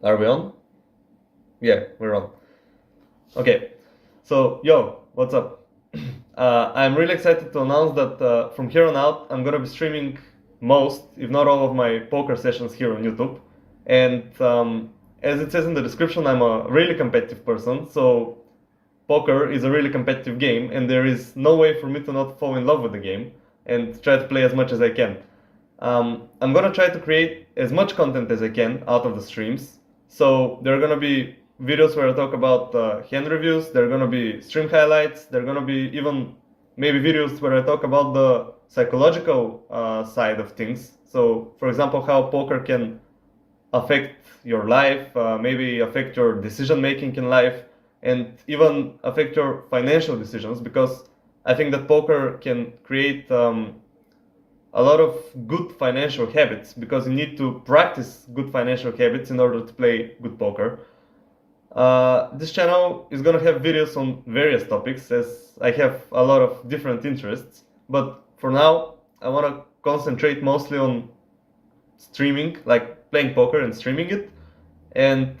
Are we on? Yeah, we're on. Okay, so yo, what's up? I'm really excited to announce that from here on out, I'm gonna be streaming most, if not all, of my poker sessions here on YouTube. And as it says in the description, I'm a really competitive person, so poker is a really competitive game, and there is no way for me to not fall in love with the game and try to play as much as I can. I'm gonna try to create as much content as I can out of the streams. So there are gonna be videos where I talk about hand reviews. There are gonna be stream highlights. There are gonna be even maybe videos where I talk about the psychological side of things. So, for example, how poker can affect your life, maybe affect your decision making in life, and even affect your financial decisions. Because I think that poker can create a lot of good financial habits, because you need to practice good financial habits in order to play good poker. This channel is gonna have videos on various topics, as I have a lot of different interests, but for now I wanna concentrate mostly on streaming, like playing poker and streaming it, and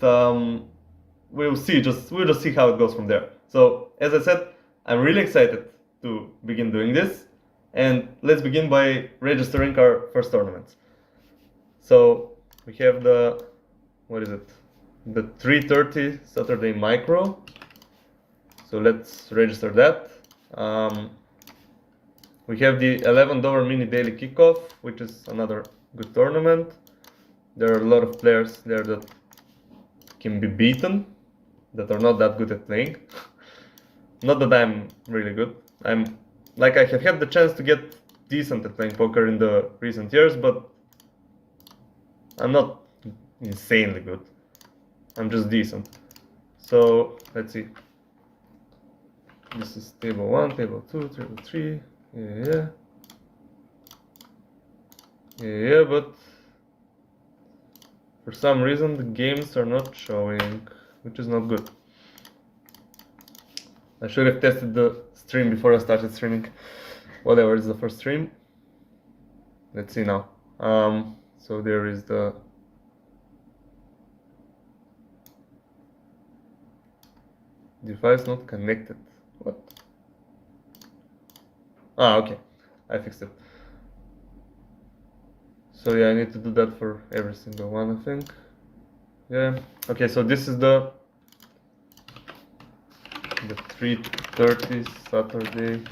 we'll just see how it goes from there. So as I said, I'm really excited to begin doing this, and let's begin by registering our first tournaments. So we have the, what is it? The 3:30 Saturday micro. So let's register that. We have the $11 mini daily kickoff, which is another good tournament. There are a lot of players there that can be beaten, that are not that good at playing. Not that I'm really good. I have had the chance to get decent at playing poker in the recent years, but I'm not insanely good. I'm just decent. So let's see. This is table 1, table 2, table 3. Yeah, but for some reason the games are not showing, which is not good. I should have tested the stream before I started streaming. Whatever, it's the first stream. Let's see now. So there is the device not connected. What? Okay. I fixed it. So yeah, I need to do that for every single one, I think. Yeah. Okay, so this is the 3:30 Saturday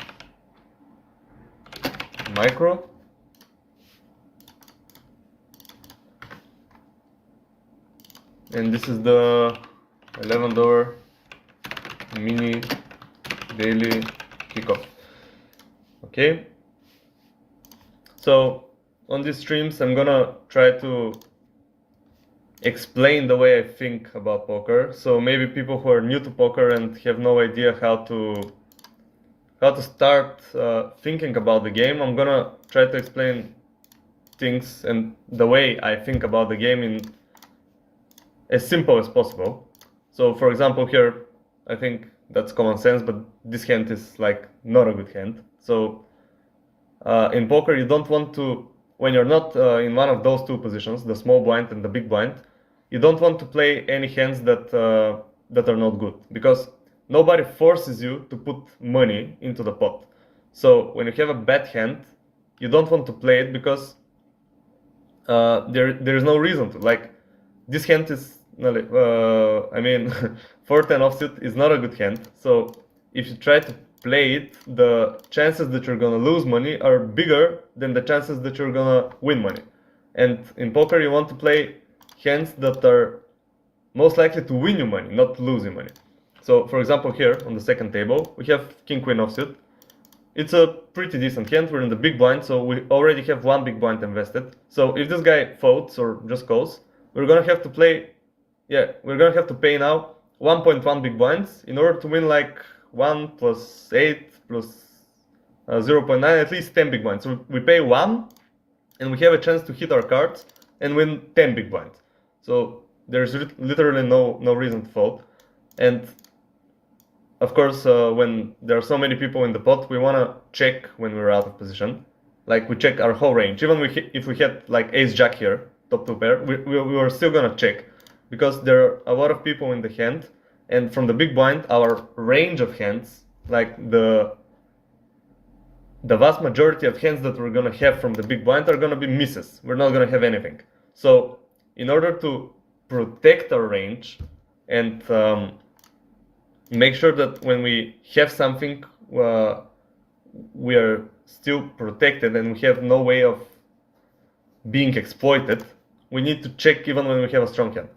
micro. And this is the $11 mini daily kickoff. Okay. So on these streams, I'm gonna try to explain the way I think about poker. So maybe people who are new to poker and have no idea how to start thinking about the game, I'm gonna try to explain things and the way I think about the game in as simple as possible. So for example, here I think that's common sense, but this hand is like not a good hand. So in poker, you don't want to, when you're not in one of those two positions, the small blind and the big blind, you don't want to play any hands that are not good, because nobody forces you to put money into the pot. So when you have a bad hand, you don't want to play it, because there is no reason to. Like, this hand is, I mean, 4-10 offsuit is not a good hand. So if you try to play it, the chances that you're gonna lose money are bigger than the chances that you're gonna win money. And in poker, you want to play hands that are most likely to win you money, not lose you money. So for example, here on the second table, we have king queen offsuit. It's a pretty decent hand. We're in the big blind, so we already have one big blind invested. So if this guy folds or just calls, we're gonna have to play, we're gonna have to pay now 1.1 big blinds in order to win like 1 plus 8 plus 0.9, at least 10 big blinds. So we pay 1, and we have a chance to hit our cards and win 10 big blinds. So there's literally no reason to fold. And of course, when there are so many people in the pot, we want to check when we're out of position. Like, we check our whole range. Even if we had like ace jack here, top 2 pair, we were still gonna check, because there are a lot of people in the hand, and from the big blind, our range of hands, like the vast majority of hands that we're going to have from the big blind are going to be misses. We're not going to have anything. So in order to protect our range and make sure that when we have something, we are still protected and we have no way of being exploited, we need to check even when we have a strong hand.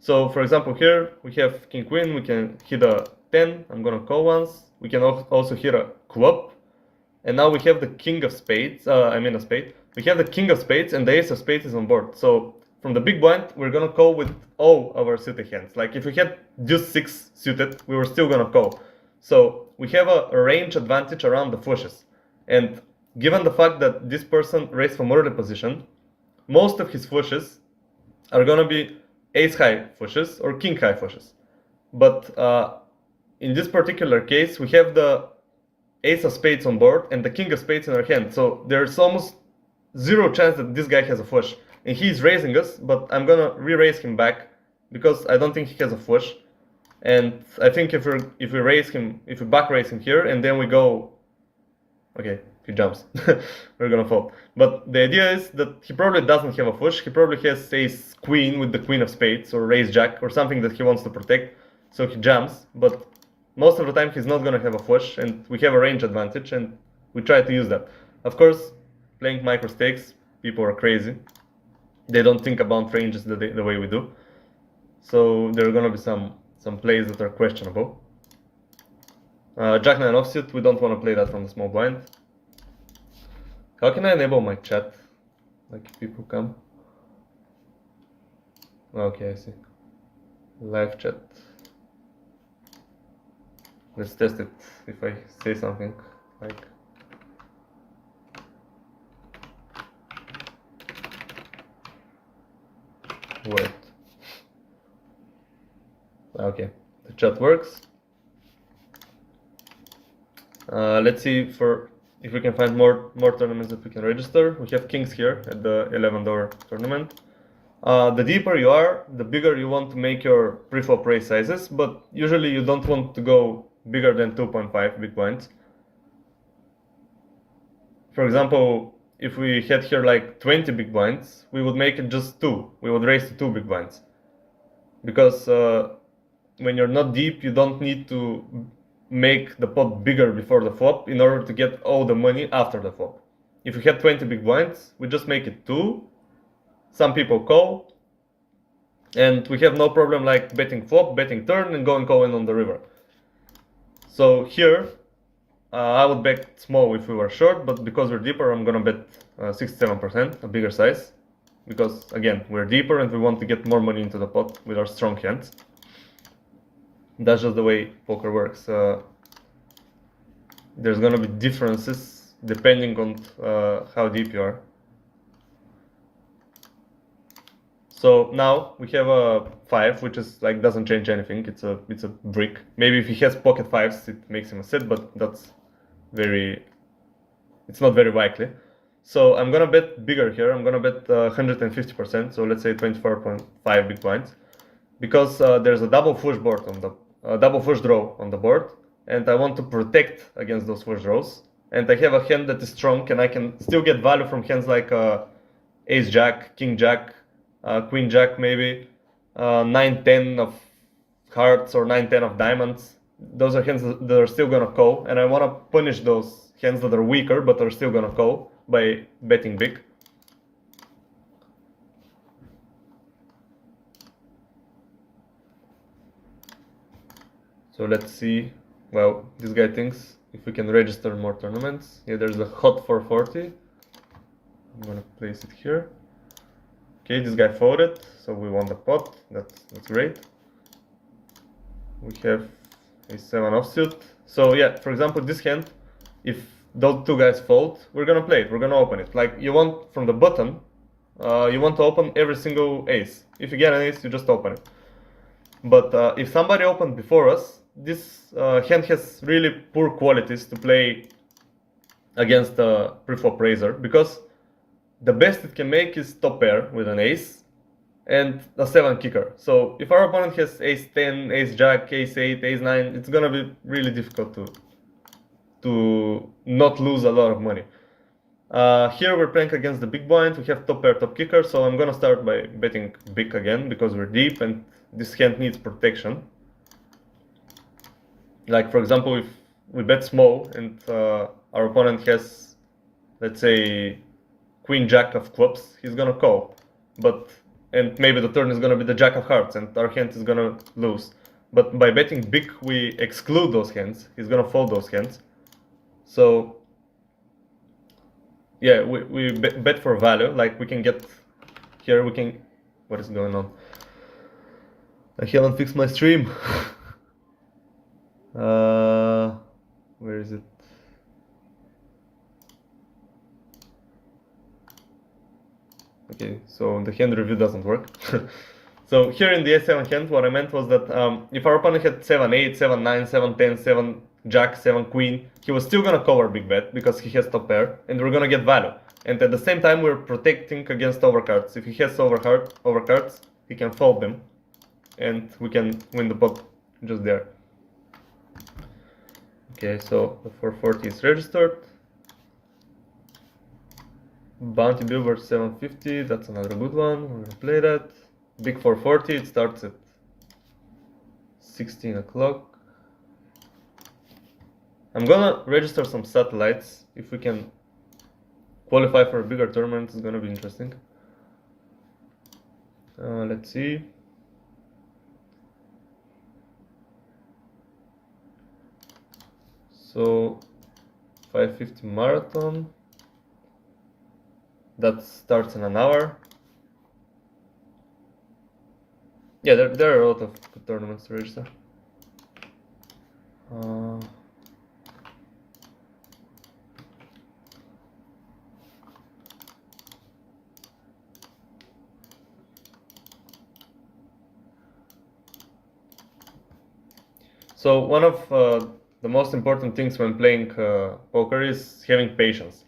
So for example, here we have king queen, we can hit a 10, I'm gonna call once, we can also hit a club, and now we have the king of spades, a spade, we have the king of spades and the ace of spades is on board. So from the big blind, we're gonna call with all of our suited hands. Like if we had deuce 6 suited, we were still gonna call. So we have a range advantage around the flushes. And given the fact that this person raised from early position, most of his flushes are gonna be ace high flushes or king high flushes. But in this particular case, we have the ace of spades on board and the king of spades in our hand. So there's almost zero chance that this guy has a flush. And he's raising us, but I'm gonna re-raise him back because I don't think he has a flush. And I think if we raise him, if we back raise him here and then we go, okay, he jumps, we're gonna fall. But the idea is that he probably doesn't have a flush. He probably has ace queen with the queen of spades or raise jack or something that he wants to protect. So he jumps, but most of the time he's not gonna have a flush, and we have a range advantage, and we try to use that. Of course, playing micro stakes, people are crazy. They don't think about ranges the way we do. So there are gonna be some plays that are questionable. Jack 9 offsuit, we don't want to play that from the small blind. How can I enable my chat? Like if people come. Okay, I see. Live chat. Let's test it if I say something like. Wait. Okay, the chat works. Let's see if we can find more tournaments that we can register. We have kings here at the $11 tournament. The deeper you are, the bigger you want to make your pre-flop raise sizes, but usually you don't want to go bigger than 2.5 big blinds. For example, if we had here like 20 big blinds, we would make it just 2. We would raise to 2 big blinds. Because when you're not deep, you don't need to make the pot bigger before the flop in order to get all the money after the flop. If we had 20 big blinds, we just make it 2. Some people call, and we have no problem like betting flop, betting turn, and going calling on the river. So here, I would bet small if we were short, but because we're deeper, I'm gonna bet 67%, a bigger size. Because again, we're deeper and we want to get more money into the pot with our strong hands. That's just the way poker works. There's gonna be differences depending on how deep you are. So now we have a 5, which is like doesn't change anything. It's a brick. Maybe if he has pocket 5s, it makes him a set, but it's not very likely. So I'm gonna bet bigger here. I'm gonna bet 150%. So let's say 24.5 big blinds, because there's a double flush board on the double flush draw on the board, and I want to protect against those flush draws. And I have a hand that is strong, and I can still get value from hands like ace jack, king jack, queen jack maybe, 9-10 of hearts or 9-10 of diamonds. Those are hands that are still gonna call, and I want to punish those hands that are weaker but are still gonna call by betting big. So let's see. Well, this guy thinks if we can register more tournaments. Yeah, there's a hot 440. I'm gonna place it here. Okay, this guy folded, so we won the pot. That's great. We have a 7 offsuit. So yeah, for example, this hand, if those two guys fold, we're gonna play it. We're gonna open it. Like you want from the button, you want to open every single ace. If you get an ace, you just open it. But if somebody opened before us, this hand has really poor qualities to play against a pre-flop raiser, because the best it can make is top pair with an ace, and a 7 kicker. So if our opponent has ace 10, ace jack, ace 8, ace 9, it's gonna be really difficult to not lose a lot of money. Here we're playing against the big blind, we have top pair, top kicker, so I'm gonna start by betting big again, because we're deep and this hand needs protection. Like, for example, if we bet small and our opponent has, let's say, queen jack of clubs, he's gonna call. And maybe the turn is gonna be the jack of hearts and our hand is gonna lose. But by betting big, we exclude those hands. He's gonna fold those hands. So yeah, we bet for value. Like, we can get here, we can. What is going on? I haven't fixed my stream. Where is it? Okay, so the hand review doesn't work. So here in the a7 hand, what I meant was that if our opponent had 7-8, 7-9, 7-10, 7 jack, 7 queen, he was still gonna cover big bet because he has top pair, and we're gonna get value. And at the same time, we're protecting against overcards. If he has overcards, he can fold them, and we can win the pot just there. Okay, so the 440 is registered. Bounty Billboard 750, that's another good one. We're gonna play that. Big 440, it starts at 16 o'clock. I'm gonna register some satellites. If we can qualify for a bigger tournament, it's gonna be interesting. Let's see. So 550 marathon. That starts in an hour. Yeah, there are a lot of good tournaments to register. So one of the most important things when playing poker is having patience.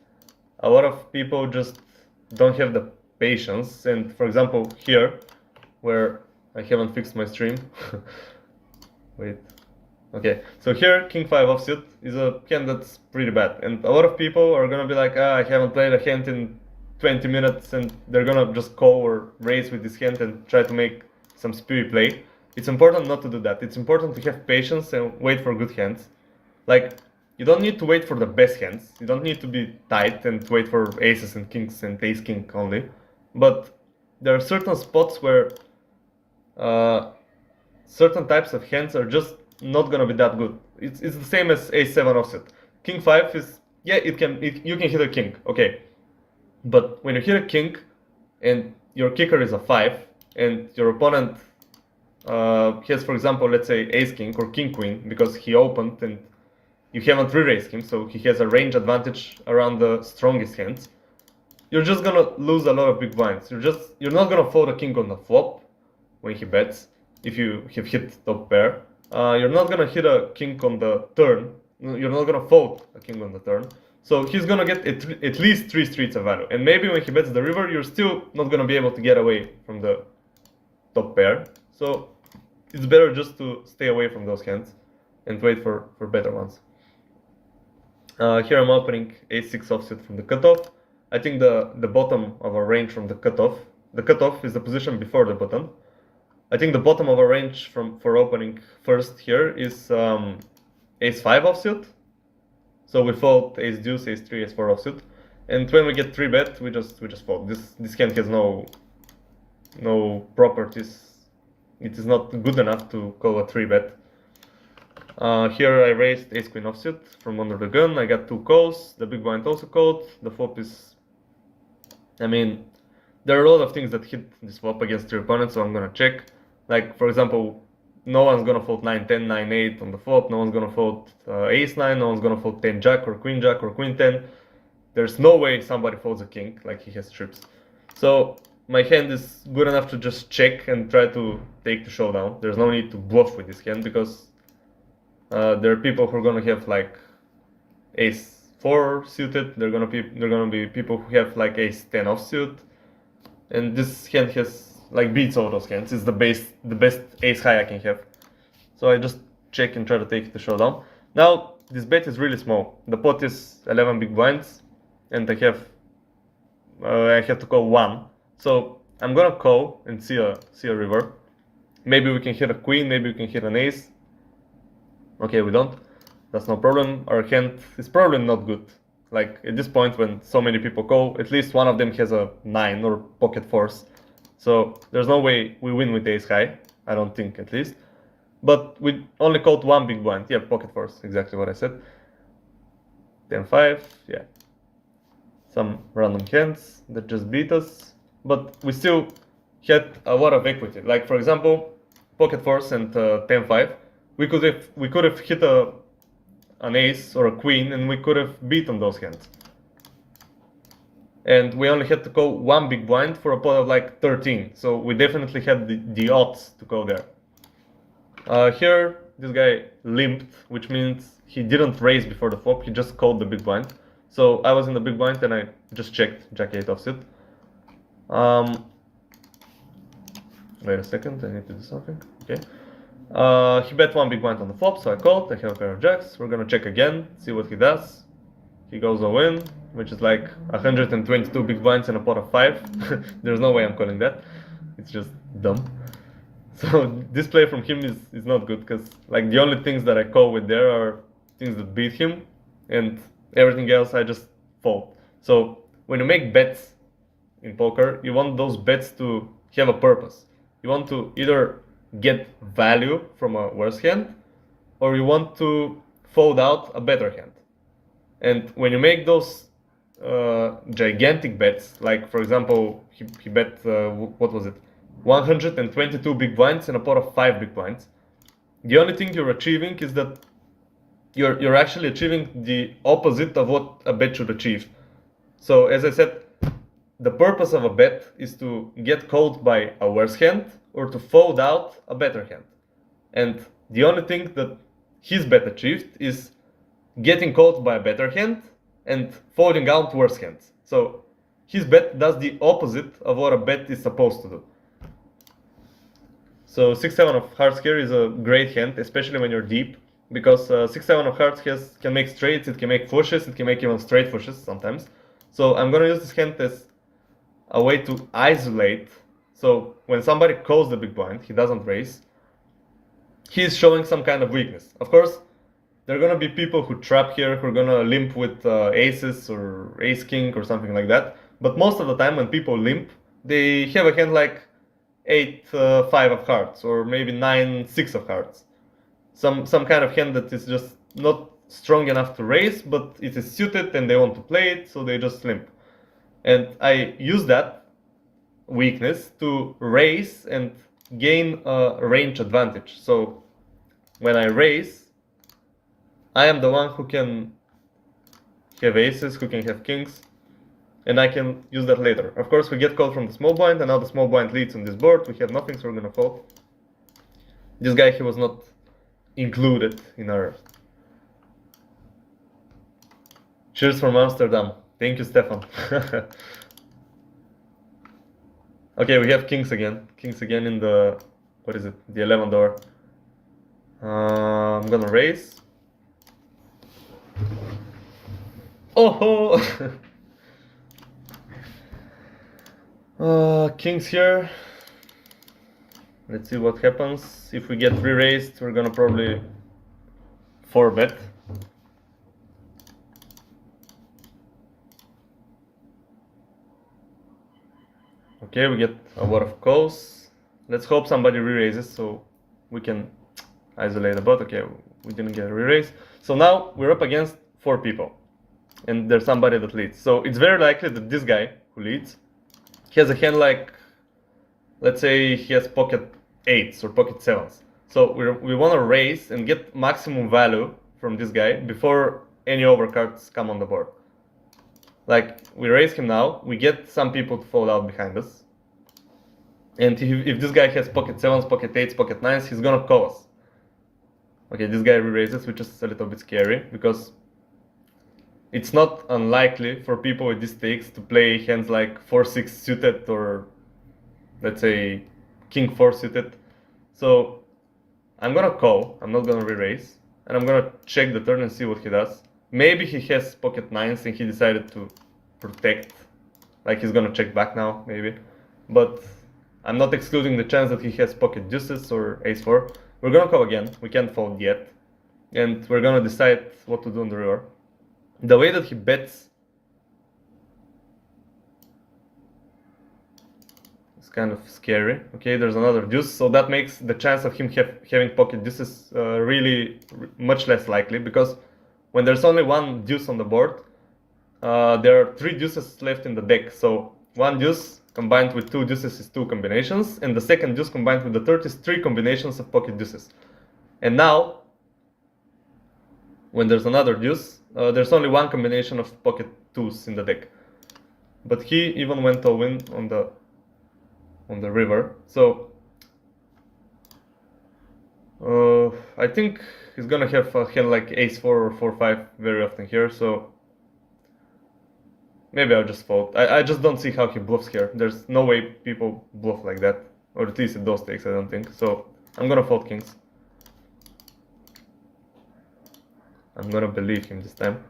A lot of people just don't have the patience, and for example here, where I haven't fixed my stream. Wait. Okay, so here King 5 offsuit is a hand that's pretty bad, and a lot of people are gonna be like, I haven't played a hand in 20 minutes, and they're gonna just call or raise with this hand and try to make some spewy play. It's important not to do that. It's important to have patience and wait for good hands. Like, you don't need to wait for the best hands. You don't need to be tight and wait for aces and kings and ace king only. But there are certain spots where certain types of hands are just not gonna be that good. It's the same as a7 offset. King 5 is, yeah, you can hit a king, okay. But when you hit a king and your kicker is a 5 and your opponent has, for example, let's say ace king or king queen because he opened and you haven't re-raised him, so he has a range advantage around the strongest hands, you're just gonna lose a lot of big blinds. You're not gonna fold a king on the flop when he bets if you have hit top pair. You're not gonna hit a king on the turn. You're not gonna fold a king on the turn. So he's gonna get at least 3 streets of value. And maybe when he bets the river, you're still not gonna be able to get away from the top pair. So it's better just to stay away from those hands and wait for better ones. Here I'm opening a6 offsuit from the cutoff. I think the bottom of our range from the cutoff is the position before the button. I think the bottom of our range for opening first here is ace5 offsuit. So we fold ace deuce, ace 3, ace 4 offsuit. And when we get 3-bet, we just fold. This hand has no properties. It is not good enough to call a 3-bet. Here I raised ace queen offsuit from under the gun. I got 2 calls. The big blind also called. The flop is, I mean, there are a lot of things that hit this flop against your opponent, so I'm gonna check. Like, for example, no one's gonna fold 9-10, 9-8 on the flop. No one's gonna fold ace-9. No one's gonna fold 10-jack or queen-10. There's no way somebody folds a king, like he has trips. So my hand is good enough to just check and try to take the showdown. There's no need to bluff with this hand because there are people who are gonna have like ace-4 suited. They're gonna be people who have like ace-10 offsuit, and this hand has like beats all those hands. It's the best ace high I can have. So I just check and try to take the showdown. Now this bet is really small. The pot is 11 big blinds, and I have to call 1. So I'm gonna call and see a river. Maybe we can hit a queen, maybe we can hit an ace. Okay, we don't. That's no problem. Our hand is probably not good. Like at this point when so many people call, at least one of them has a 9 or pocket 4s. So there's no way we win with ace high. I don't think, at least. But we only called 1 big blind. Yeah, pocket 4s, exactly what I said. 10-5, yeah. Some random hands that just beat us. But we still had a lot of equity. Like for example, pocket 4s and 10-5. We could have hit an ace or a queen, and we could have beaten those hands. And we only had to call 1 big blind for a pot of like 13. So we definitely had the odds to call there. Here, this guy limped, which means he didn't raise before the flop, he just called the big blind. So I was in the big blind and I just checked Jack 8 offsuit. Wait a second, I need to do something. Okay. He bet 1 big blind on the flop, so I called. I have a pair of jacks. We're gonna check again, see what he does. He goes all in, which is like 122 big blinds in a pot of 5. There's no way I'm calling that. It's just dumb. So this play from him is not good, because like the only things that I call with there are things that beat him, and everything else I just fold. So when you make bets in poker, you want those bets to have a purpose. You want to either get value from a worse hand, or you want to fold out a better hand. And when you make those gigantic bets, like for example, he bet, what was it? 122 big blinds in a pot of 5 big blinds. The only thing you're achieving is that you're actually achieving the opposite of what a bet should achieve. So as I said, the purpose of a bet is to get called by a worse hand or to fold out a better hand. And the only thing that his bet achieved is getting called by a better hand and folding out worse hands. So his bet does the opposite of what a bet is supposed to do. So 6-7 of hearts here is a great hand, especially when you're deep, because 6-7 of hearts can make straights, it can make flushes, it can make even straight flushes sometimes. So I'm gonna use this hand as a way to isolate. So when somebody calls the big blind, he doesn't raise, he's showing some kind of weakness. Of course, there are gonna be people who trap here, who are gonna limp with aces or ace king or something like that. But most of the time when people limp, they have a hand like 8-5 of hearts, or maybe 9-6 of hearts. Some kind of hand that is just not strong enough to raise, but it is suited and they want to play it, so they just limp. And I use that weakness to raise and gain a range advantage. So when I raise, I am the one who can have aces, who can have kings, and I can use that later. Of course, we get called from the small blind, and now the small blind leads on this board. We have nothing, so we're gonna fold. This guy, he was not included in our... Cheers from Amsterdam. Thank you, Stefan. Okay, we have kings again. Kings again in the... what is it? The 11th door. I'm gonna raise. Oh! Kings here. Let's see what happens. If we get re-raised, we're gonna probably 4-bet. Okay, we get a lot of calls. Let's hope somebody re-raises so we can isolate the bot. Okay, we didn't get a re-raise. So now we're up against 4 people. And there's somebody that leads. So it's very likely that this guy who leads, he has a hand like, let's say he has pocket 8s or pocket 7s. So we want to raise and get maximum value from this guy before any overcards come on the board. Like, we raise him now, we get some people to fold out behind us. And if this guy has pocket 7s, pocket 8s, pocket 9s, he's gonna call us. Okay, this guy re-raises, which is a little bit scary, because it's not unlikely for people with these stakes to play hands like 4-6 suited or let's say king 4 suited. So I'm gonna call, I'm not gonna re-raise, and I'm gonna check the turn and see what he does. Maybe he has pocket 9s and he decided to protect, like he's gonna check back now, maybe. But I'm not excluding the chance that he has pocket deuces or ace 4. We're gonna call again, we can't fold yet. And we're gonna decide what to do on the river. The way that he bets is kind of scary. Okay, there's another deuce, so that makes the chance of him having pocket deuces really much less likely, because when there's only one deuce on the board, there are 3 deuces left in the deck. So 1 deuce combined with 2 deuces is 2 combinations, and the second deuce combined with the third is 3 combinations of pocket deuces. And now, when there's another deuce, there's only 1 combination of pocket 2s in the deck. But he even went all in on the river. So I think he's gonna have a hand like ace 4 or 4-5 very often here. So maybe I'll just fold. I just don't see how he bluffs here. There's no way people bluff like that, or at least at those stakes, I don't think. So I'm gonna fold kings. I'm gonna believe him this time.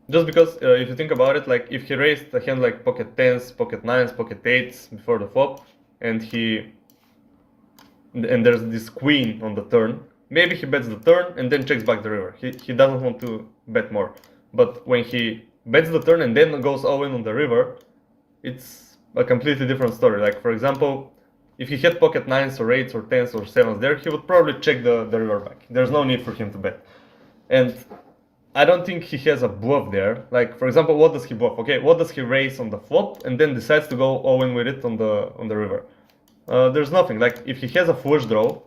Just because if you think about it, like if he raised a hand like pocket 10s, pocket 9s, pocket 8s before the flop, and there's this queen on the turn, maybe he bets the turn and then checks back the river. He doesn't want to bet more. But when he bets the turn and then goes all in on the river, it's a completely different story. Like for example, if he had pocket 9s or 8s or 10s or 7s there, he would probably check the river back. There's no need for him to bet. And I don't think he has a bluff there. Like for example, what does he bluff? Okay, what does he raise on the flop and then decides to go all in with it on the river? There's nothing. Like if he has a flush draw,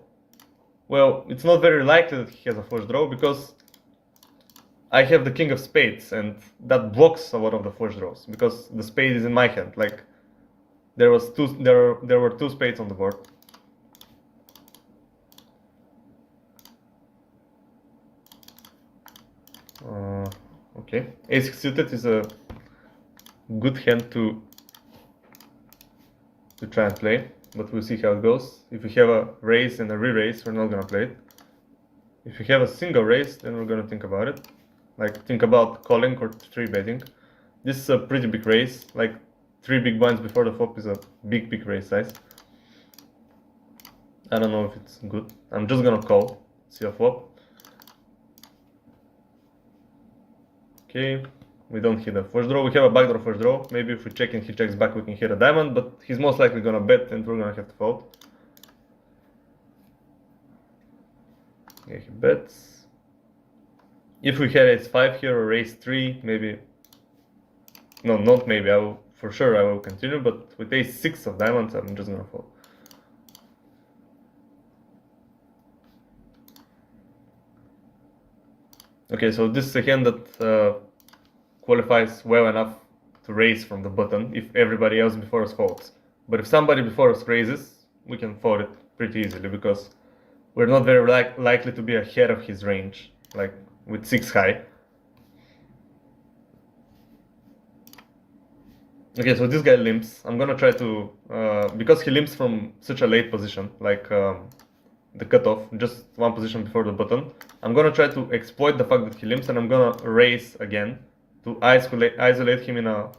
well, it's not very likely that he has a flush draw because I have the king of spades and that blocks a lot of the flush draws because the spade is in my hand. Like there were 2 spades on the board. Okay, ace suited is a good hand to try and play, but we'll see how it goes. If we have a raise and a re-raise, we're not gonna play it. If we have a single raise, then we're gonna think about it. Like think about calling or 3-betting. This is a pretty big raise, like 3 big blinds before the flop is a big raise size. I don't know if it's good. I'm just gonna call, see a flop. Okay, we don't hit a flush draw. We have a backdoor flush draw. Maybe if we check and he checks back, we can hit a diamond, but he's most likely gonna bet and we're gonna have to fold. Okay, he bets. If we had ace 5 here or ace 3, maybe. No, not maybe. For sure I will continue, but with ace 6 of diamonds, I'm just gonna fold. Okay, so this is a hand that qualifies well enough to raise from the button if everybody else before us folds. But if somebody before us raises, we can fold it pretty easily because we're not very likely to be ahead of his range, like with 6 high. Okay, so this guy limps. I'm gonna try to, because he limps from such a late position, like the cutoff, just 1 position before the button, I'm gonna try to exploit the fact that he limps and I'm gonna raise again to isolate him in a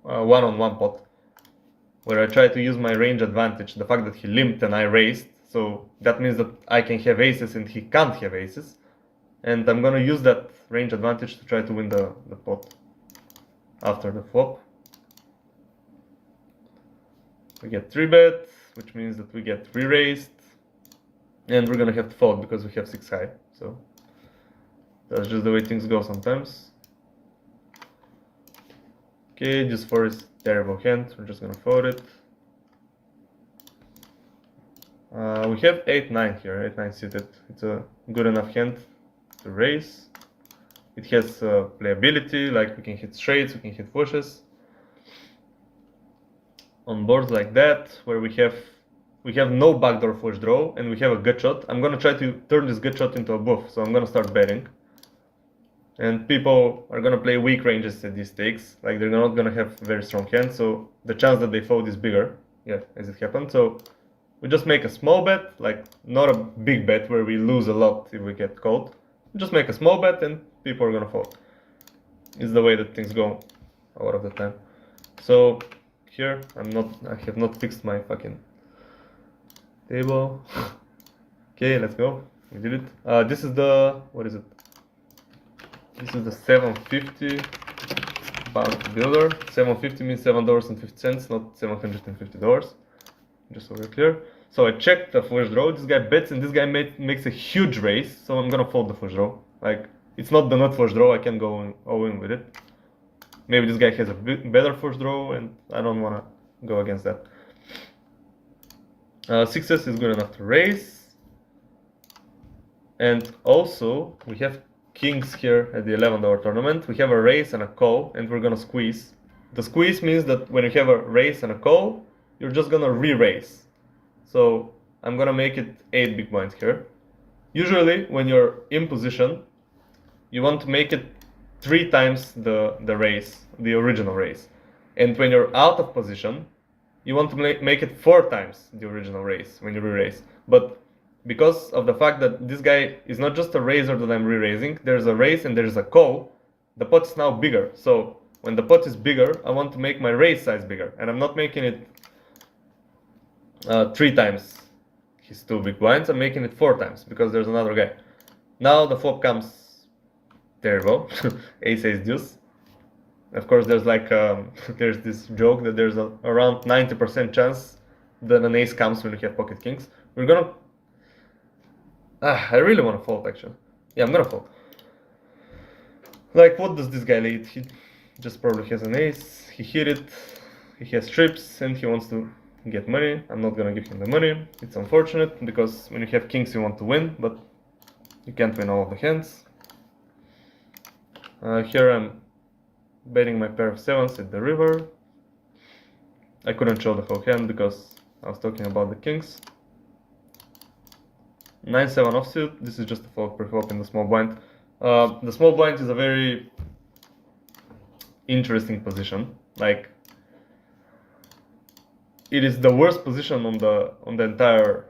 one-on-one pot, where I try to use my range advantage, the fact that he limped and I raised, so that means that I can have aces and he can't have aces, and I'm gonna use that range advantage to try to win the pot after the flop. We get 3-bet, which means that we get re-raised, and we're gonna have to fold because we have 6 high, so that's just the way things go sometimes. Okay, just for his terrible hand, we're just gonna fold it. We have 8-9 here, 8-9 suited. It's a good enough hand to raise. It has playability, like we can hit straights, we can hit flushes. On boards like that, where we have no backdoor flush draw and we have a gut shot, I'm gonna try to turn this gut shot into a bluff, so I'm gonna start betting. and people are gonna play weak ranges at these stakes. Like they're not gonna have very strong hands, so the chance that they fold is bigger. Yeah, as it happened. So we just make a small bet, like not a big bet where we lose a lot if we get called. We just make a small bet and people are gonna fold. It's the way that things go a lot of the time. So here I have not fixed my fucking table. Okay, let's go. We did it. This is the, what is it? This is the 750 bounty builder. 750 means $7.50, not $750. Just so we're clear. So I checked the flush draw. This guy bets and this guy makes a huge raise. So I'm gonna fold the flush draw. Like it's not the nut flush draw. I can go all in with it. Maybe this guy has a better flush draw, and I don't wanna go against that. 6s is good enough to raise. And also we have kings here at the $11 tournament. We have a raise and a call, and we're gonna squeeze. The squeeze means that when you have a raise and a call, you're just gonna re-raise. So I'm gonna make it 8 big blinds here. Usually when you're in position, you want to make it 3 times the raise, the original raise. And when you're out of position, you want to make it 4 times the original raise when you re-raise. But because of the fact that this guy is not just a raiser that I'm re-raising, there's a raise and there's a call, the pot is now bigger. So when the pot is bigger, I want to make my raise size bigger. And I'm not making it 3 times his 2 big blinds, I'm making it 4 times because there's another guy. Now the flop comes, there you go, ace deuce. Of course there's like, there's this joke that there's around 90% chance that an ace comes when you have pocket kings. We're gonna, I really want to fold actually. Yeah, I'm gonna fold. Like what does this guy lead? He just probably has an ace, he hit it, he has trips and he wants to get money. I'm not gonna give him the money. It's unfortunate because when you have kings you want to win, but you can't win all of the hands. Here I'm betting my pair of 7s at the river. I couldn't show the whole hand because I was talking about the kings. 9-7 offsuit. This is just a fold pre-flop in the small blind. The small blind is a very interesting position. Like it is the worst position on the entire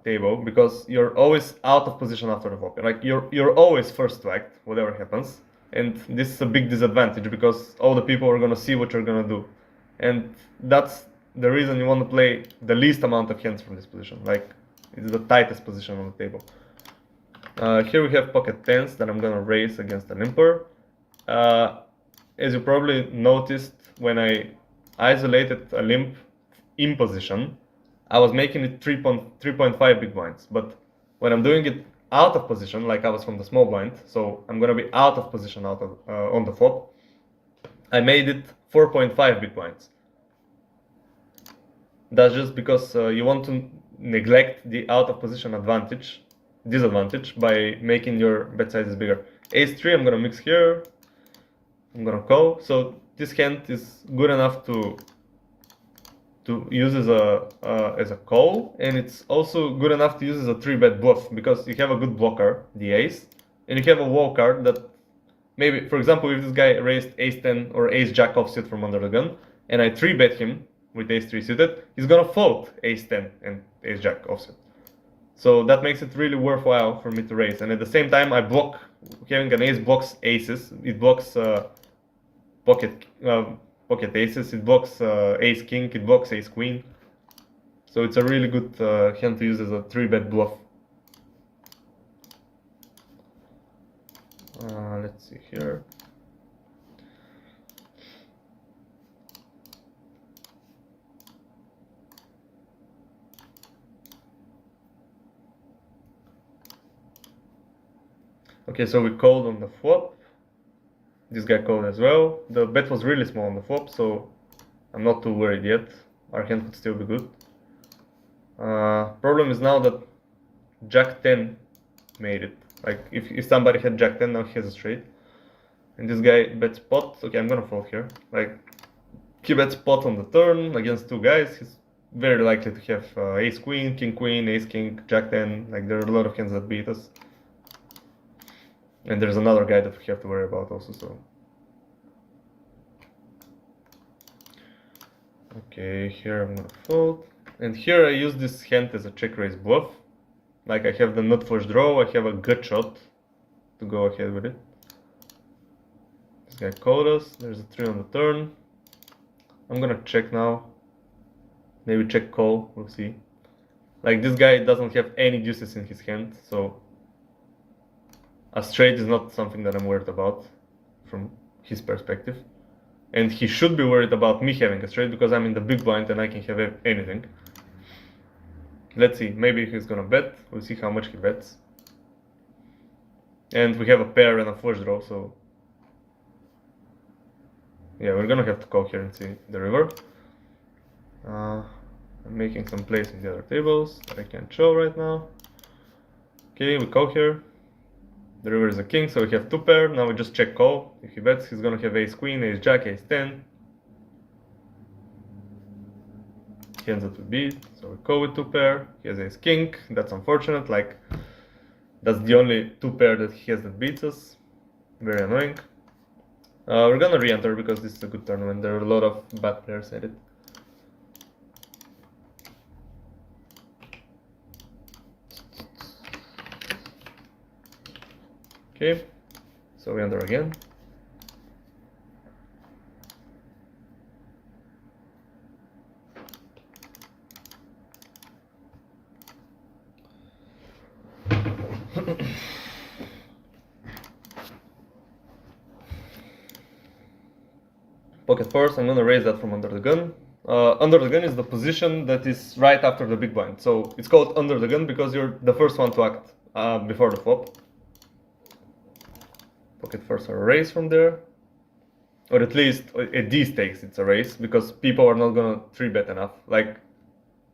table because you're always out of position after the flop. Like you're always first to act, whatever happens, and this is a big disadvantage because all the people are gonna see what you're gonna do, and that's the reason you want to play the least amount of hands from this position. Like it's the tightest position on the table. Here we have pocket 10s that I'm gonna raise against a limper. As you probably noticed, when I isolated a limp in position, I was making it 3.5 big blinds, but when I'm doing it out of position, like I was from the small blind, so I'm gonna be out of position on the flop, I made it 4.5 big blinds. That's just because you want to neglect the out of position disadvantage by making your bet sizes bigger. Ace 3 I'm gonna mix here, I'm gonna call, so this hand is good enough to use as a call, and it's also good enough to use as a 3-bet bluff because you have a good blocker, the ace, and you have a wall card that maybe, for example, if this guy raised ace 10 or ace jack offsuit from under the gun, and I 3-bet him with ace 3 suited, he's gonna fold ace 10 and ace jack offsuit. So that makes it really worthwhile for me to raise, and at the same time I block, having an ace blocks aces, it blocks pocket aces, it blocks ace king, it blocks ace queen. So it's a really good hand to use as a 3-bet bluff. Let's see here. Okay, so we called on the flop. This guy called as well. The bet was really small on the flop, so I'm not too worried yet. Our hand could still be good. Problem is now that Jack 10 made it. Like if somebody had Jack 10, now he has a straight. And this guy bets pot. Okay, I'm gonna fold here. Like he bets pot on the turn against 2 guys. He's very likely to have ace queen, ace king, Jack 10. Like there are a lot of hands that beat us. And there's another guy that we have to worry about also, so. Okay, here I'm gonna fold. And here I use this hand as a check raise bluff. Like I have the nut flush draw, I have a gut shot to go ahead with it. This guy called us, there's a 3 on the turn. I'm gonna check now. Maybe check call, we'll see. Like this guy doesn't have any deuces in his hand, so a straight is not something that I'm worried about from his perspective. And he should be worried about me having a straight because I'm in the big blind and I can have anything. Let's see, maybe he's gonna bet, we'll see how much he bets. And we have a pair and a flush draw, so yeah, we're gonna have to call here and see the river. I'm making some plays in the other tables that I can't show right now. Okay, we call here. The river is a king, so we have 2 pair. Now we just check call. If he bets, he's gonna have ace queen, ace jack, ace 10. Hands that we beat, so we call with 2 pair. He has ace king. That's unfortunate. Like that's the only 2 pair that he has that beats us. Very annoying. We're gonna re-enter because this is a good tournament. There are a lot of bad players at it. Okay, so we enter again. Pocket fours, I'm gonna raise that from under the gun. Under the gun is the position that is right after the big blind. So it's called under the gun because you're the first one to act before the flop. Pocket fours are a raise from there. Or at least at these stakes it's a raise because people are not gonna 3-bet enough. Like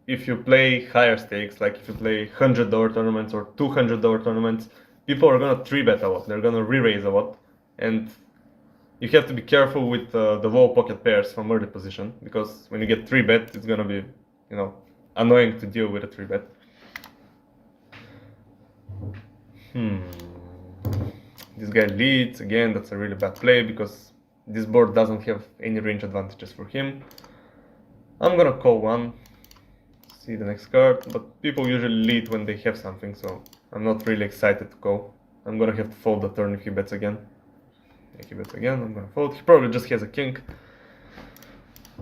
if you play higher stakes, like if you play $100 tournaments or $200 tournaments, people are gonna 3-bet a lot. They're gonna re-raise a lot. And you have to be careful with the low pocket pairs from early position because when you get 3-bet, it's gonna be, you know, annoying to deal with a 3-bet. This guy leads again. That's a really bad play because this board doesn't have any range advantages for him. I'm gonna call one. See the next card, but people usually lead when they have something, so I'm not really excited to call. I'm gonna have to fold the turn if he bets again. If he bets again, I'm gonna fold. He probably just has a king.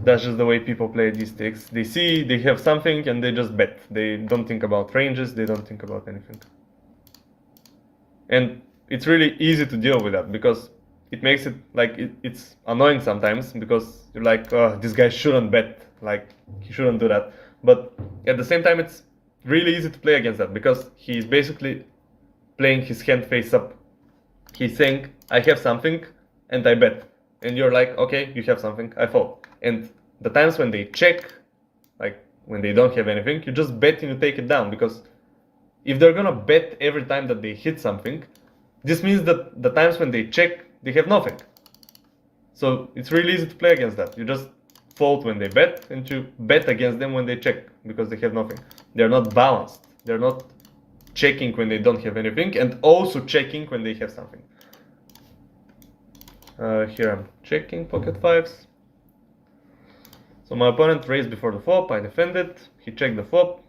That's just the way people play these stakes. They see they have something and they just bet. They don't think about ranges, they don't think about anything. And it's really easy to deal with that because it makes it like it's annoying sometimes because you're like, oh, this guy shouldn't bet, like he shouldn't do that. But at the same time, it's really easy to play against that because he's basically playing his hand face up. He's saying, I have something and I bet. And you're like, okay, you have something, I fold. And the times when they check, like when they don't have anything, you just bet and you take it down because if they're gonna bet every time that they hit something, this means that the times when they check, they have nothing. So it's really easy to play against that. You just fold when they bet and you bet against them when they check because they have nothing. They're not balanced. They're not checking when they don't have anything and also checking when they have something. Here I'm checking pocket fives. So my opponent raised before the flop, I defended, he checked the flop,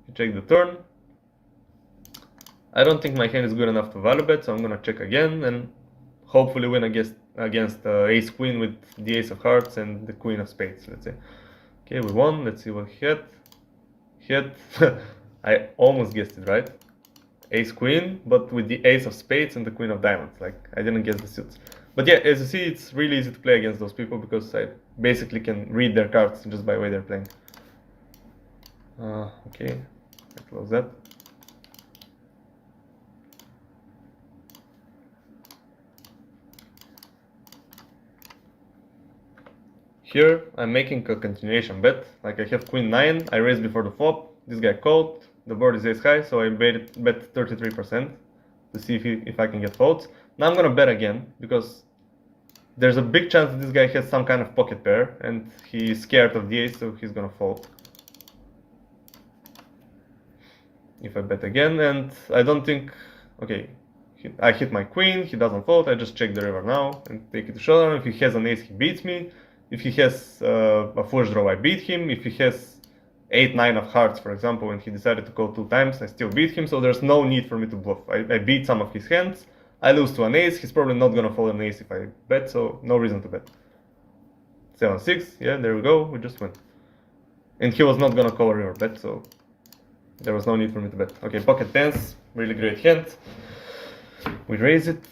he checked the turn. I don't think my hand is good enough to value bet, so I'm gonna check again and hopefully win against ace queen with the ace of hearts and the queen of spades, let's say. Okay, we won. Let's see what he had. He had I almost guessed it right. Ace queen, but with the ace of spades and the queen of diamonds. Like I didn't guess the suits. But yeah, as you see, it's really easy to play against those people because I basically can read their cards just by the way they're playing. Okay, I close that. Here, I'm making a continuation bet. Like I have queen 9, I raised before the flop, this guy called, the board is ace high, so I bet 33% to see if I can get folds. Now I'm gonna bet again, because there's a big chance that this guy has some kind of pocket pair, and he's scared of the ace, so he's gonna fold. If I bet again, and I don't think... Okay, I hit my queen, he doesn't fold, I just check the river now and take it to showdown. If he has an ace, he beats me. If he has a flush draw, I beat him. If he has 8-9 of hearts, for example, and he decided to call 2 times, I still beat him, so there's no need for me to bluff. I beat some of his hands, I lose to an ace, he's probably not gonna fold an ace if I bet, so no reason to bet. 7-6, yeah, there we go, we just win. And he was not gonna call a river bet, so there was no need for me to bet. Okay, pocket tens, really great hand. We raise it.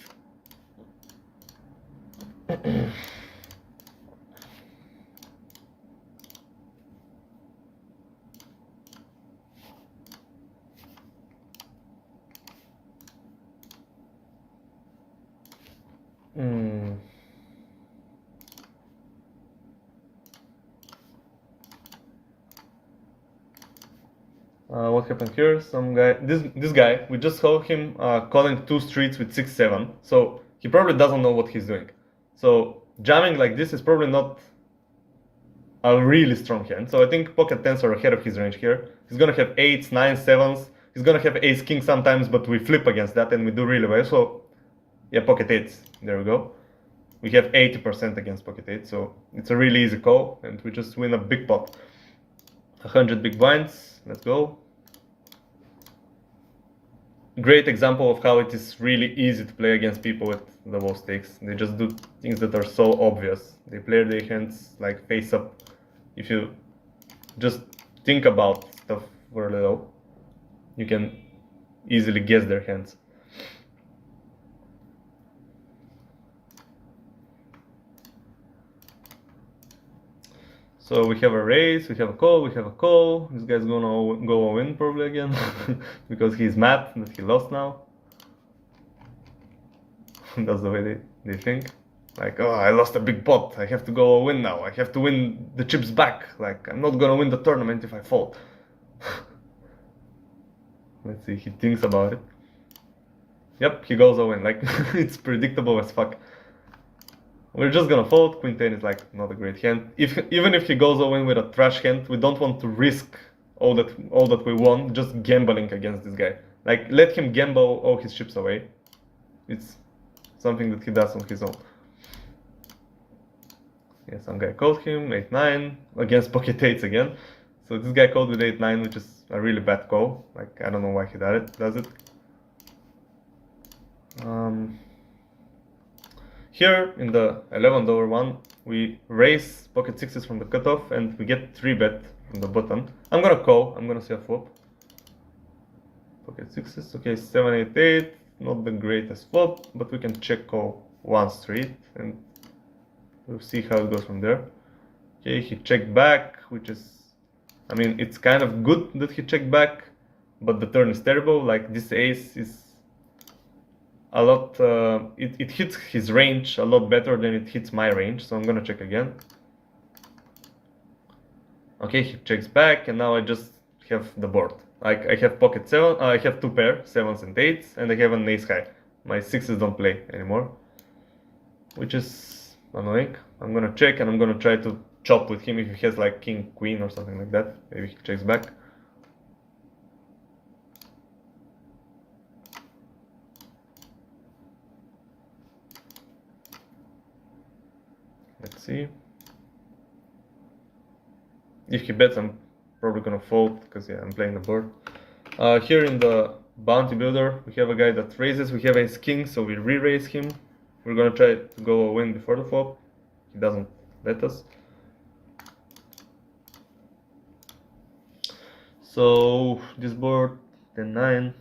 What happened here? Some guy, this guy, we just saw him calling 2 streets with 6-7, so he probably doesn't know what he's doing. So jamming like this is probably not a really strong hand. So I think pocket tens are ahead of his range here. He's gonna have 8s, 9s, 7s. He's gonna have ace king sometimes, but we flip against that and we do really well. So yeah, pocket 8s. There we go. We have 80% against pocket 8, so it's a really easy call, and we just win a big pot. 100 big blinds. Let's go. Great example of how it is really easy to play against people with the low stakes. They just do things that are so obvious. They play their hands like face up. If you just think about stuff for a little, you can easily guess their hands. So we have a raise, we have a call, we have a call. This guy's gonna go all in probably again because he's mad that he lost now. That's the way they think. Like, oh, I lost a big pot, I have to go all win now. I have to win the chips back. Like, I'm not gonna win the tournament if I fold. Let's see, he thinks about it. Yep, he goes all in. Like, it's predictable as fuck. We're just gonna fold. Queen 10 is like not a great hand. Even if he goes all in with a trash hand, we don't want to risk all that we won just gambling against this guy. Like, let him gamble all his chips away. It's something that he does on his own. Yeah, some guy called him 8-9 against pocket 8s again. So this guy called with 8-9, which is a really bad call. Like, I don't know why he does it. Here in the $11 one, we raise pocket 6s from the cutoff and we get 3-bet from the button. I'm gonna call, I'm gonna see a flop. Pocket 6s, okay, 7-8-8, not the greatest flop, but we can check call 1 street and we'll see how it goes from there. Okay, he checked back, which is, I mean, it's kind of good that he checked back, but the turn is terrible. Like, this ace is a lot, it hits his range a lot better than it hits my range, so I'm gonna check again. Okay, he checks back, and now I just have the board. Like, I have pocket 7, I have 2 pair, 7s and 8s, and I have an ace high. My 6s don't play anymore, which is annoying. I'm gonna check, and I'm gonna try to chop with him if he has like king, queen or something like that. Maybe he checks back. Let's see. If he bets, I'm probably gonna fold because yeah, I'm playing the board. Here in the bounty builder, we have a guy that raises. We have ace king, so we re-raise him. We're gonna try to go a win before the flop. He doesn't let us. So this board 10-9.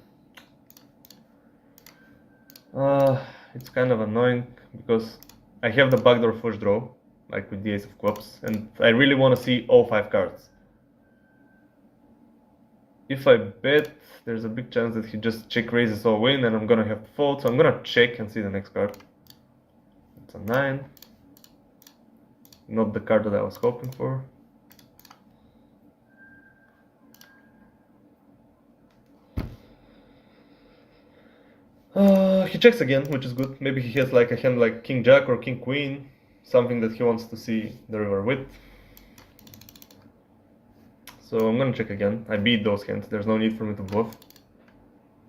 It's kind of annoying because I have the backdoor flush draw, like with the ace of clubs, and I really want to see all 5 cards. If I bet, there's a big chance that he just check raises all in and I'm gonna have to fold, so I'm gonna check and see the next card. It's a 9. Not the card that I was hoping for. He checks again, which is good. Maybe he has like a hand like king jack or king queen, something that he wants to see the river with. So I'm gonna check again. I beat those hands, there's no need for me to bluff.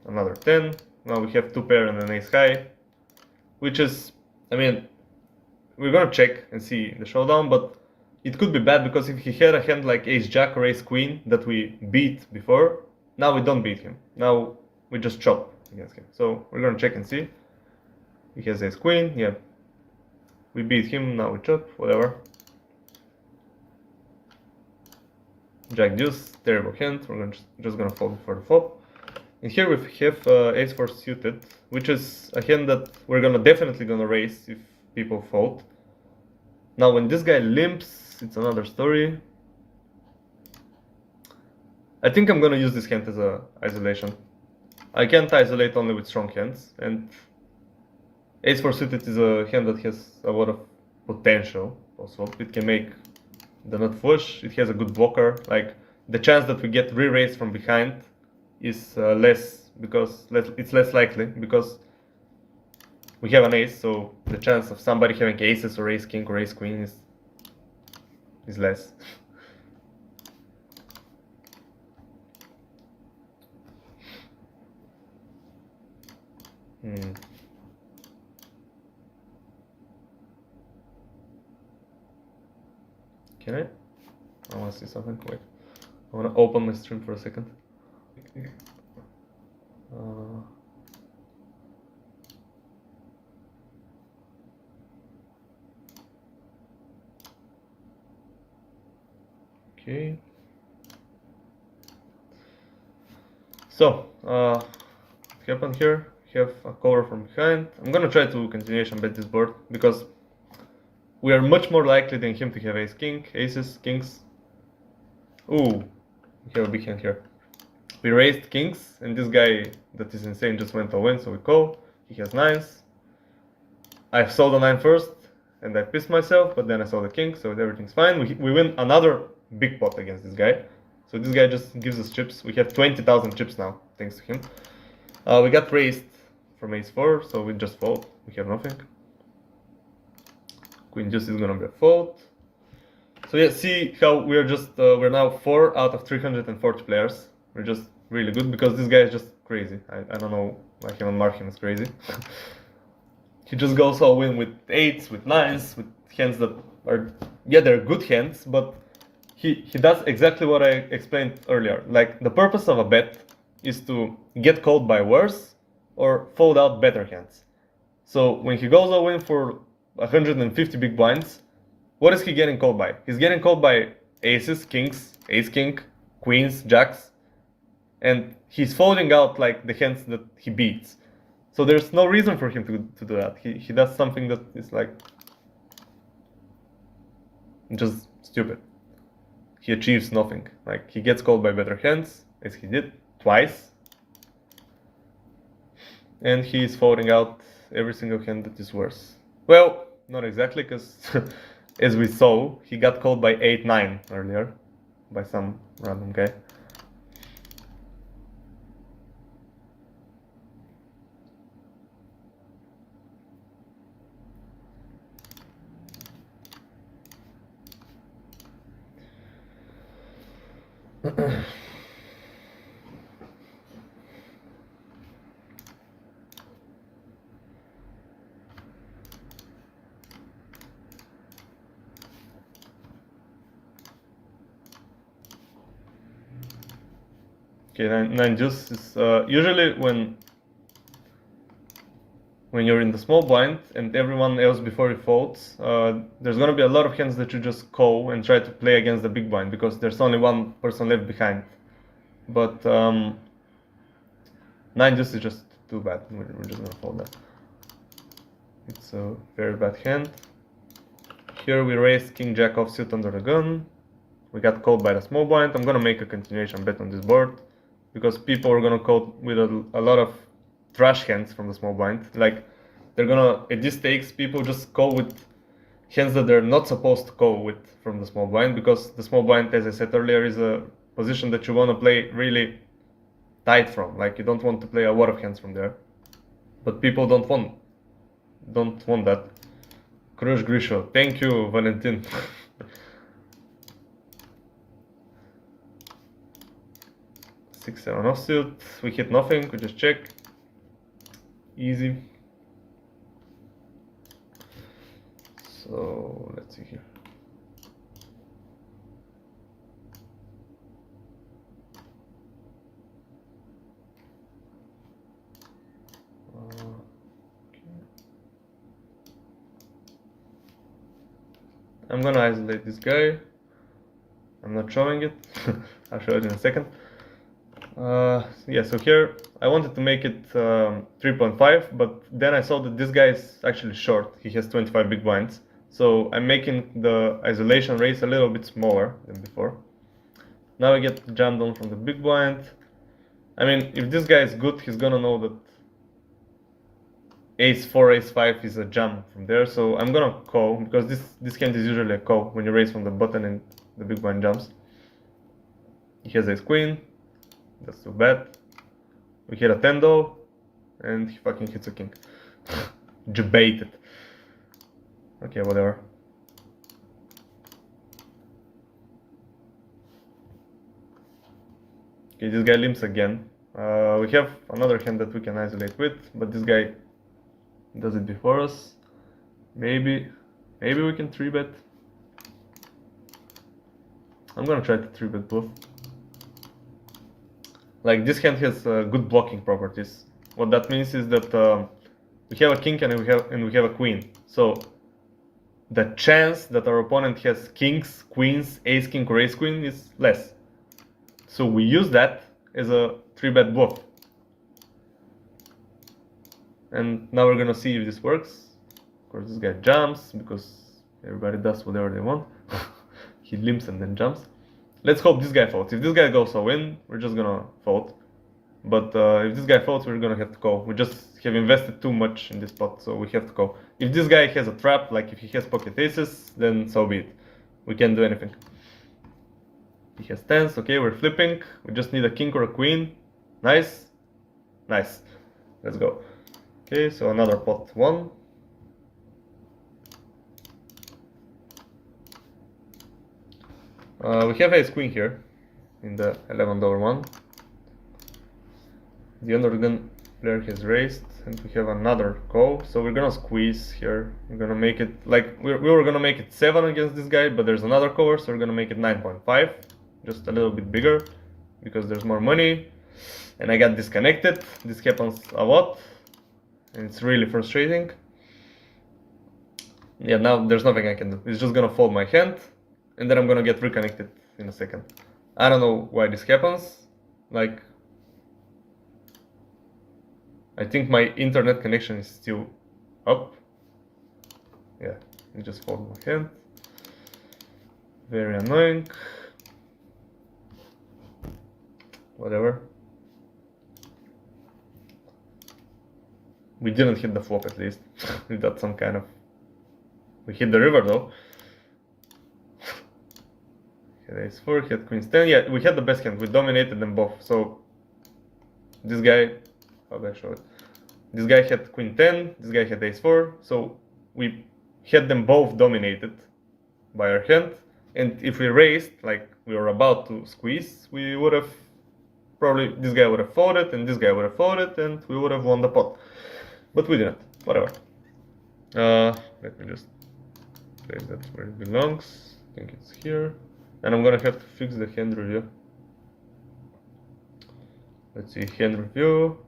Another 10, Now we have 2 pair and an ace high, which is, I mean, we're gonna check and see the showdown, but it could be bad because if he had a hand like ace jack or ace queen that we beat before, now we don't beat him. Now we just chop against him. So we're gonna check and see. He has ace queen, yeah. We beat him, now we chop, whatever. Jack deuce, terrible hand, we're just gonna fold for the flop. And here we have ace 4 suited, which is a hand that we're definitely gonna raise if people fold. Now when this guy limps, it's another story. I think I'm gonna use this hand as a isolation. I can't isolate only with strong hands, and ace 4 suited is a hand that has a lot of potential also. It can make the nut flush, it has a good blocker, like the chance that we get re-raised from behind is less, because it's less likely, because we have an ace, so the chance of somebody having aces or ace king or ace queen is less. Can I? I want to see something. Wait, I want to open my stream for a second. Okay. So, what happened here? Have a cover from behind. I'm gonna try to continuation bet this board because we are much more likely than him to have ace king, aces, kings. Ooh, we have a big hand here. We raised kings, and this guy that is insane just went all in, so we call. He has nines. I saw the 9 first, and I pissed myself, but then I saw the king, so everything's fine. We win another big pot against this guy. So this guy just gives us chips. We have 20,000 chips now, thanks to him. We got raised from ace 4, so we just fold. We have nothing. Queen deuce is gonna be a fold. So yeah, see how we're just, we're now 4 out of 340 players. We're just really good because this guy is just crazy. I don't know, I cannot mark him as crazy. He just goes all in with 8s, with 9s, with hands that are, yeah, they're good hands, but he does exactly what I explained earlier. Like, the purpose of a bet is to get called by worse or fold out better hands. So when he goes all in for 150 big blinds, what is he getting called by? He's getting called by aces, kings, ace king, queens, jacks, and he's folding out like the hands that he beats. So there's no reason for him to do that. He does something that is like just stupid. He achieves nothing. Like, he gets called by better hands, as he did twice, and he is folding out every single hand that is worse. Well, not exactly, because as we saw, he got called by 8-9 earlier by some random guy. Okay, 9 deuce is usually when you're in the small blind and everyone else before you folds, there's gonna be a lot of hands that you just call and try to play against the big blind because there's only one person left behind. But 9 deuce is just too bad. We're just gonna fold that. It's a very bad hand. Here we raised king jack offsuit under the gun. We got called by the small blind. I'm gonna make a continuation bet on this board because people are gonna call with a lot of trash hands from the small blind. Like, they're gonna, at these stakes, people just call with hands that they're not supposed to call with from the small blind, because the small blind, as I said earlier, is a position that you want to play really tight from. Like, you don't want to play a lot of hands from there, but people don't want that. Crush Grisho, thank you, Valentin. 6-7 offsuit, we hit nothing, we just check. easy. So let's see here. I'm gonna isolate this guy. I'm not showing it. I'll show it in a second. Yeah, so here I wanted to make it 3.5, but then I saw that this guy is actually short. He has 25 big blinds. So I'm making the isolation raise a little bit smaller than before. Now I get jammed on from the big blind. I mean, if this guy is good, he's gonna know that ace-4, ace-5 is a jam from there. So I'm gonna call, because this hand is usually a call when you raise from the button and the big blind jumps. He has ace-queen. That's too bad. We hit a 10 though, and he fucking hits a king. Debated. Okay, whatever. Okay, this guy limps again. We have another hand that we can isolate with, but this guy does it before us. Maybe we can 3-bet. I'm gonna try to 3-bet both. Like, this hand has good blocking properties. What that means is that we have a king and we have a queen. So the chance that our opponent has kings, queens, ace king or ace queen is less. So we use that as a 3-bet bluff. And now we're gonna see if this works. Of course, this guy jumps because everybody does whatever they want. He limps and then jumps. Let's hope this guy folds. If this guy goes all in, we're just gonna fold. But if this guy folds, we're gonna have to call. We just have invested too much in this pot, so we have to call. If this guy has a trap, like if he has pocket aces, then so be it. We can't do anything. He has tens. Okay, we're flipping. We just need a king or a queen. Nice. Nice. Let's go. Okay, so another pot 1. We have ace queen here in the $11 one. The undergun player has raised, and we have another call. So we're gonna squeeze here. We're gonna make it like we were gonna make it 7 against this guy, but there's another cover, so we're gonna make it 9.5, just a little bit bigger because there's more money. And I got disconnected. This happens a lot, and it's really frustrating. Yeah, now there's nothing I can do. It's just gonna fold my hand, and then I'm gonna get reconnected in a second. I don't know why this happens. Like, I think my internet connection is still up. Yeah, it just folded my hand. Very annoying. Whatever. We didn't hit the flop at least. We got some kind of... We hit the river though. Had ace 4, had queen 10. Yeah, we had the best hand. We dominated them both. So this guy... How do I show it? This guy had queen 10, this guy had ace 4. So we had them both dominated by our hand. And if we raised, like we were about to squeeze, we would have... Probably this guy would have folded and this guy would have folded and we would have won the pot. But we didn't. Whatever. Let me just place that where it belongs. I think it's here. And I'm gonna have to fix the hand review. Let's see, hand review.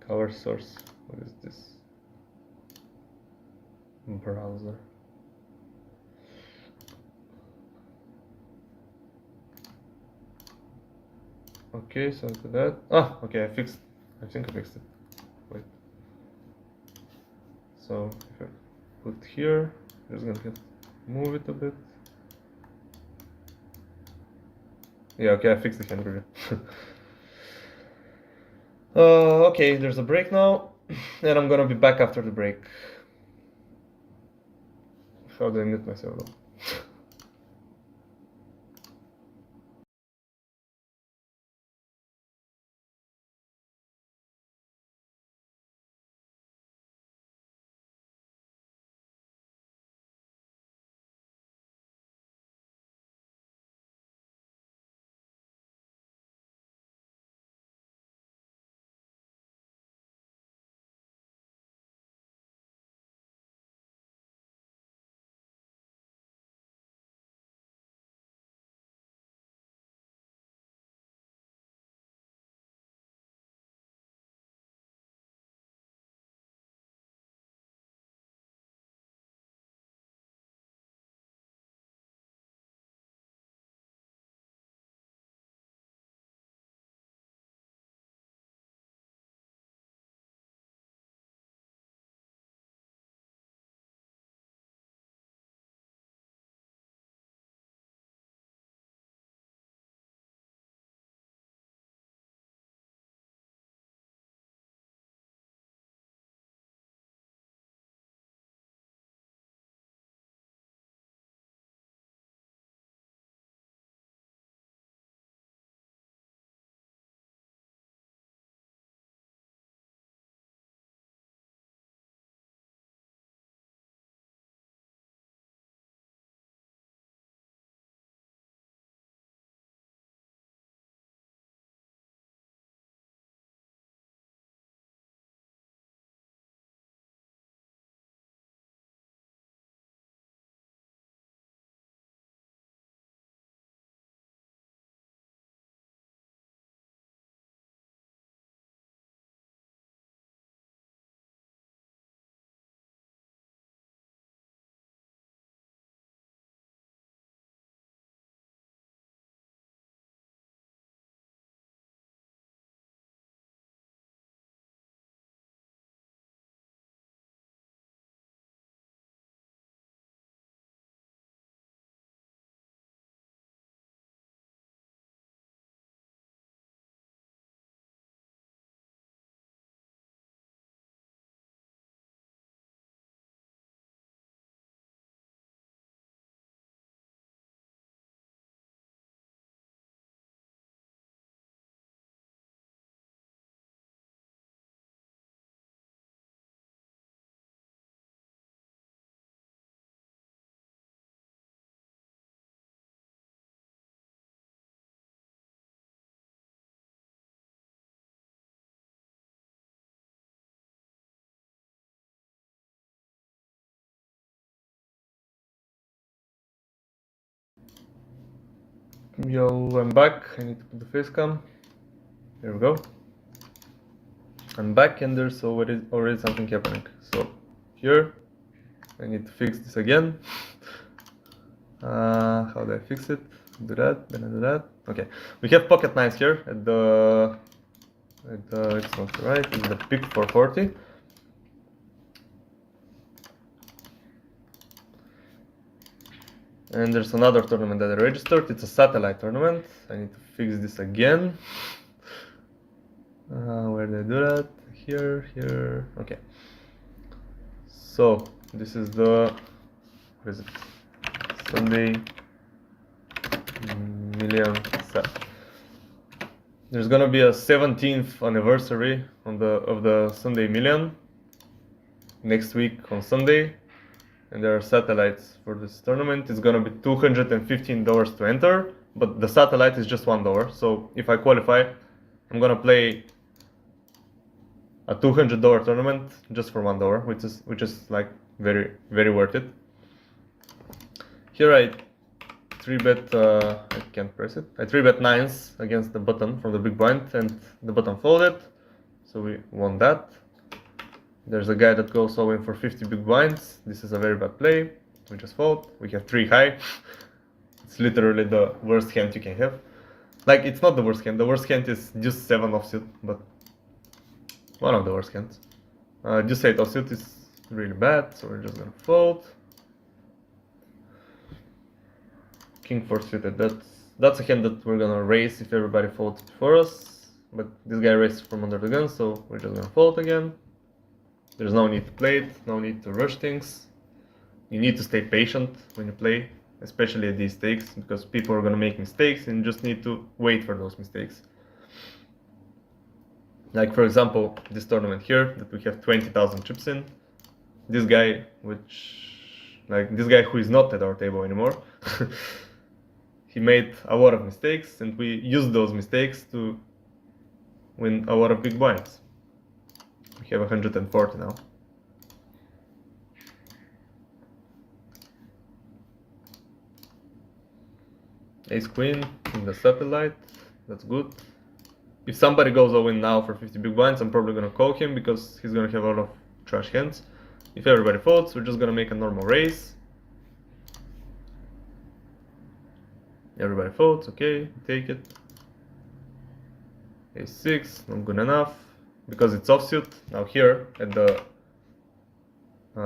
Cover source. What is this? Browser. Okay, so to that. Ah, okay, I think I fixed it. Wait. So if I put here, just gonna have to move it a bit. Yeah, okay, I fixed the hand review. Okay, there's a break now, and I'm gonna be back after the break. How do I mute myself though? Yo, I'm back. I need to put the face cam. Here we go. I'm back and there's already something happening. So here, I need to fix this again. How do I fix it? Do that, then I do that. Okay, we have pocket nines here at the it's not right, it's the pick 440. And there's another tournament that I registered. It's a satellite tournament. I need to fix this again. Where did I do that? Here. Okay. So this is the what is it? Sunday million set. There's gonna be a 17th anniversary of the Sunday million next week on Sunday. And there are satellites for this tournament. It's gonna be $215 to enter, but the satellite is just $1. So if I qualify, I'm gonna play a $200 tournament just for $1, which is like very, very worth it. Here I 3-bet, I can't press it. I 3-bet nines against the button from the big blind, and the button folded, so we won that. There's a guy that goes all in for 50 big blinds. This is a very bad play. We just fold. We have 3 high. It's literally the worst hand you can have. Like, it's not the worst hand. The worst hand is deuce 7 offsuit, but one of the worst hands. Deuce 8 offsuit is really bad, so we're just gonna fold. King 4 suited. That's a hand that we're gonna raise if everybody folds before us. But this guy raised from under the gun, so we're just gonna fold again. There's no need to play it, no need to rush things. You need to stay patient when you play, especially at these stakes, because people are gonna make mistakes and you just need to wait for those mistakes. Like for example, this tournament here that we have 20,000 chips in. This guy, this guy who is not at our table anymore, he made a lot of mistakes and we used those mistakes to win a lot of big blinds. We have 140 now. Ace queen in the satellite, that's good. If somebody goes all in now for 50 big blinds, I'm probably gonna call him because he's gonna have a lot of trash hands. If everybody folds, we're just gonna make a normal raise. Everybody folds, okay, take it. Ace 6, not good enough. Because it's offsuit. Now here at the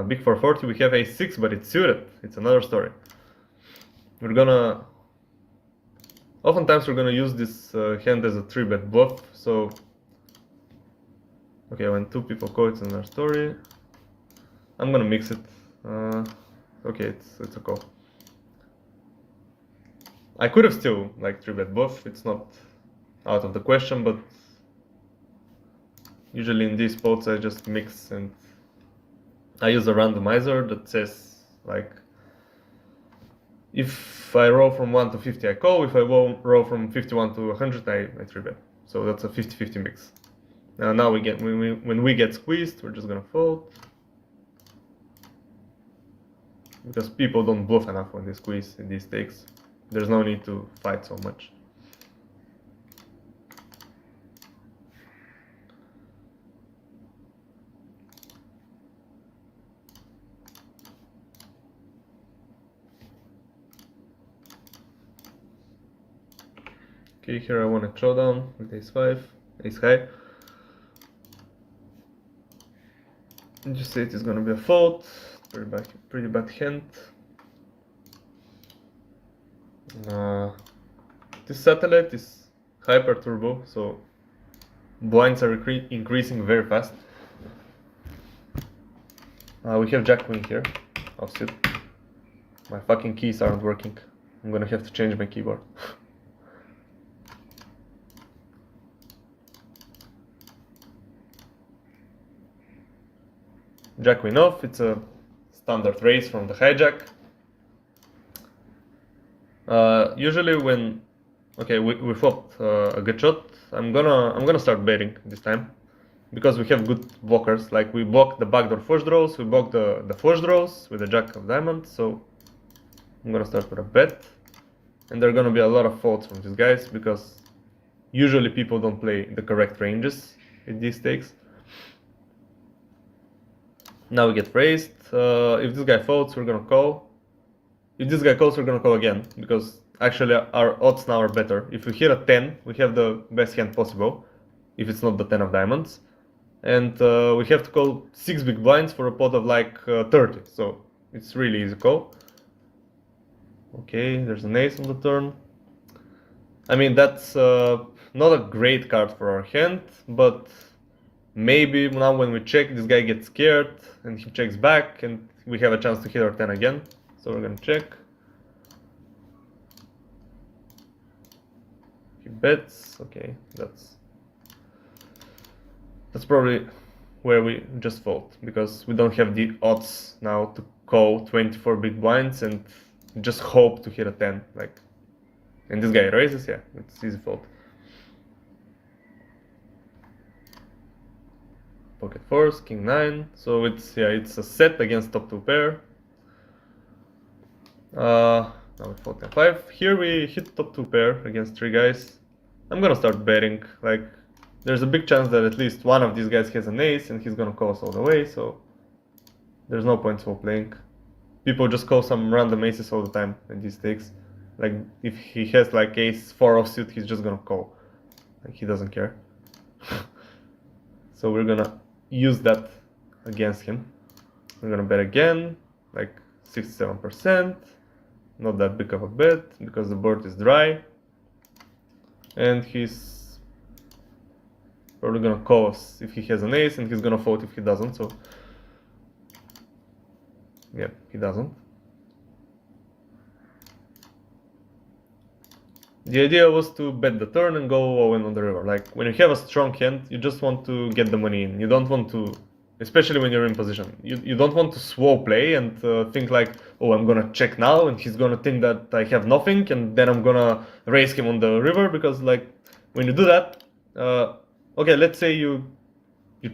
big 440 we have a6, but it's suited. It's another story. Oftentimes we're gonna use this hand as a 3-bet bluff. So okay, when 2 people call, it's another story. I'm gonna mix it. Okay, it's a call. I could have still like 3-bet bluff. It's not out of the question, but usually in these spots I just mix and I use a randomizer that says like if I roll from 1 to 50 I call, if I roll from 51 to 100 I 3-bet. So that's a 50-50 mix. Now when we get squeezed, we're just gonna fold. Because people don't bluff enough when they squeeze in these stakes. There's no need to fight so much. Okay, here I want a showdown with ace 5, ace high. And just say it is gonna be a fold. Pretty bad hand. This satellite is hyper turbo, so blinds are increasing very fast. We have jack queen here, offsuit. My fucking keys aren't working. I'm gonna have to change my keyboard. Jack queen off, it's a standard raise from the hijack. Usually when we flopped a good shot, I'm gonna start betting this time because we have good blockers. Like we block the backdoor flush draws, we block the flush draws with the jack of diamonds. So I'm gonna start with a bet. And there are gonna be a lot of faults from these guys because usually people don't play the correct ranges with these stakes. Now we get raised. If this guy folds, we're gonna call. If this guy calls, we're gonna call again, because actually our odds now are better. If we hit a 10, we have the best hand possible, if it's not the 10 of diamonds. And we have to call 6 big blinds for a pot of like 30, so it's really easy call. Okay, there's an ace on the turn. I mean, that's not a great card for our hand, but maybe now when we check, this guy gets scared and he checks back and we have a chance to hit our 10 again. So we're gonna check. He bets. Okay, that's probably where we just fold, because we don't have the odds now to call 24 big blinds and just hope to hit a 10. Like, and this guy raises, yeah, it's easy fold. Pocket fours, king 9. So it's a set against top 2 pair. Now we fold 10-5. Here we hit top 2 pair against 3 guys. I'm gonna start betting. Like, there's a big chance that at least one of these guys has an ace and he's gonna call us all the way, so there's no point for playing. People just call some random aces all the time in these stakes. Like, if he has like ace 4 offsuit, he's just gonna call. Like, he doesn't care. So we're gonna use that against him. We're gonna bet again, like 67%. Not that big of a bet because the board is dry. And he's probably gonna call us if he has an ace, and he's gonna fold if he doesn't, so yeah, he doesn't. The idea was to bet the turn and go all in on the river. Like, when you have a strong hand, you just want to get the money in. You don't want to, especially when you're in position, you don't want to slow play and think like, oh, I'm gonna check now and he's gonna think that I have nothing and then I'm gonna raise him on the river, because like, when you do that, okay, let's say you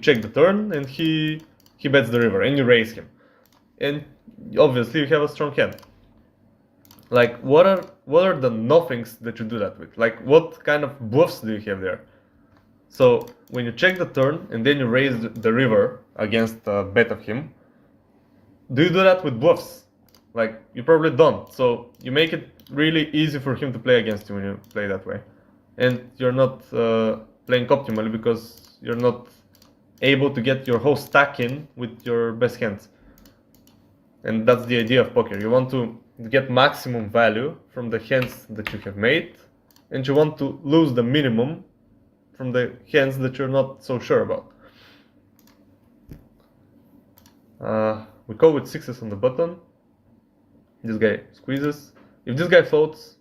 check the turn and he bets the river and you raise him, and obviously you have a strong hand. Like, what are the nothings that you do that with? Like, what kind of bluffs do you have there? So when you check the turn and then you raise the river against a bet of him, do you do that with bluffs? Like, you probably don't. So you make it really easy for him to play against you when you play that way. And you're not playing optimally because you're not able to get your whole stack in with your best hands. And that's the idea of poker. You want to get maximum value from the hands that you have made, and you want to lose the minimum from the hands that you're not so sure about. We call with 6s on the button. This guy squeezes. If this guy folds,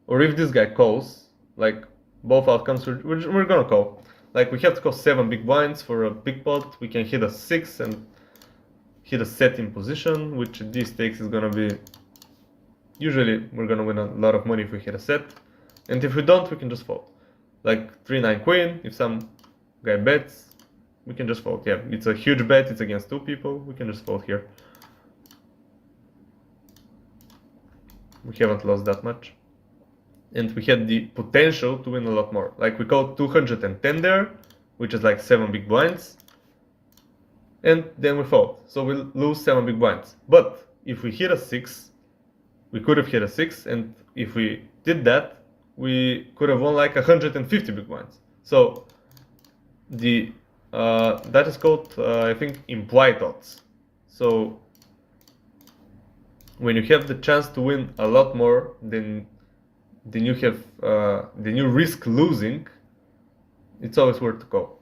or if this guy calls, like, both outcomes, we're gonna call. Like, we have to call 7 big blinds for a big pot. We can hit a 6 and hit a set in position, which in these stakes is gonna be, usually we're gonna win a lot of money if we hit a set, and if we don't, we can just fold. Like 3-9 queen, if some guy bets, we can just fold. Yeah, it's a huge bet, it's against 2 people, we can just fold here. We haven't lost that much, and we had the potential to win a lot more. Like, we called 210 there, which is like 7 big blinds, and then we fold, so we'll lose 7 big blinds. But if we hit a 6, we could have hit a 6, and if we did that, we could have won like 150 big blinds. So the that is called, I think, implied odds. So when you have the chance to win a lot more than you have, than you risk losing, it's always worth to call.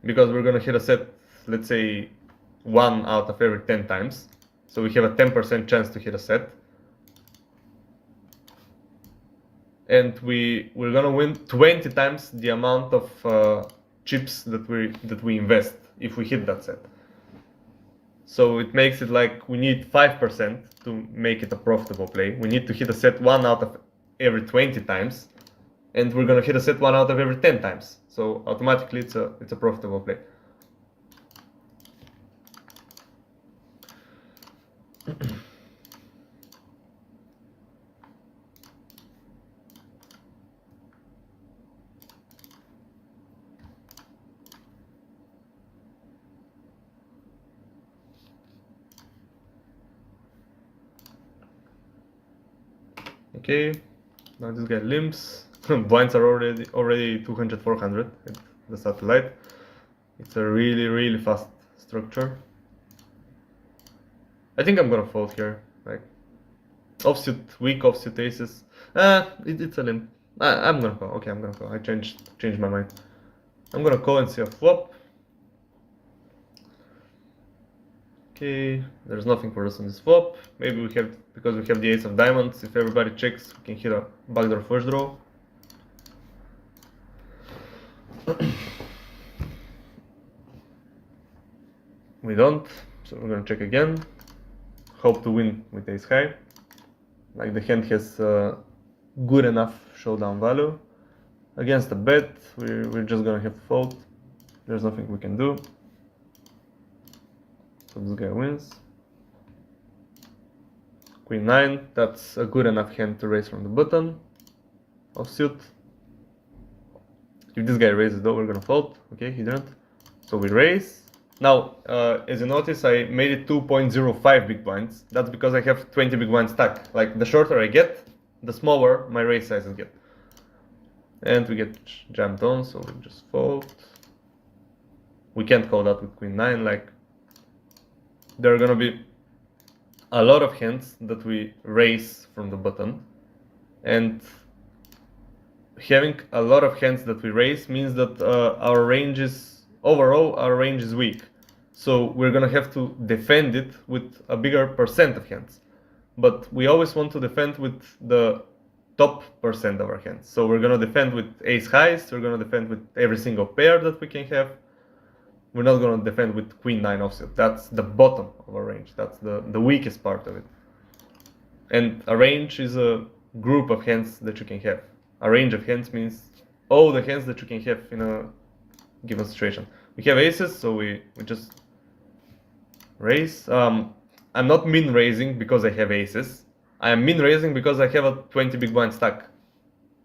Because we're gonna hit a set, let's say 1 out of every 10 times. So we have a 10% chance to hit a set. And we're gonna win 20 times the amount of chips that we invest if we hit that set. So it makes it like we need 5% to make it a profitable play. We need to hit a set 1 out of every 20 times, and we're gonna hit a set 1 out of every 10 times. So automatically it's a profitable play. Okay, now this guy limps. Blinds are already 200, 400 at the satellite. It's a really fast structure. I think I'm gonna fold here. Like offsuit, weak offsuit aces. It's a limp. I'm gonna call. Okay, I'm gonna call. I changed my mind. I'm gonna call and see a flop. Okay, there's nothing for us on this flop. Maybe we have, because we have the ace of diamonds, if everybody checks, we can hit a backdoor flush draw. We don't, so we're gonna check again. Hope to win with ace high. Like the hand has good enough showdown value. Against a bet, we're just gonna have to fold. There's nothing we can do. So this guy wins. Queen 9, that's a good enough hand to raise from the button. Offsuit. If this guy raises though, we're gonna fold. Okay, he didn't. So we raise. Now, as you notice, I made it 2.05 big blinds. That's because I have 20 big blinds stacked. Like, the shorter I get, the smaller my raise sizes get. And we get jammed on, so we just fold. We can't call that with Queen 9. Like, there are gonna be a lot of hands that we raise from the button. And having a lot of hands that we raise means that our range is, overall, our range is weak. So we're gonna have to defend it with a bigger percent of hands. But we always want to defend with the top percent of our hands. So we're gonna defend with ace highs, we're gonna defend with every single pair that we can have. We're not gonna defend with Queen 9 offsuit. That's the bottom of our range. That's the weakest part of it. And a range is a group of hands that you can have. A range of hands means all the hands that you can have in a given situation. We have aces, so we just raise. I'm not min raising because I have aces. I am min raising because I have a 20 big blind stack.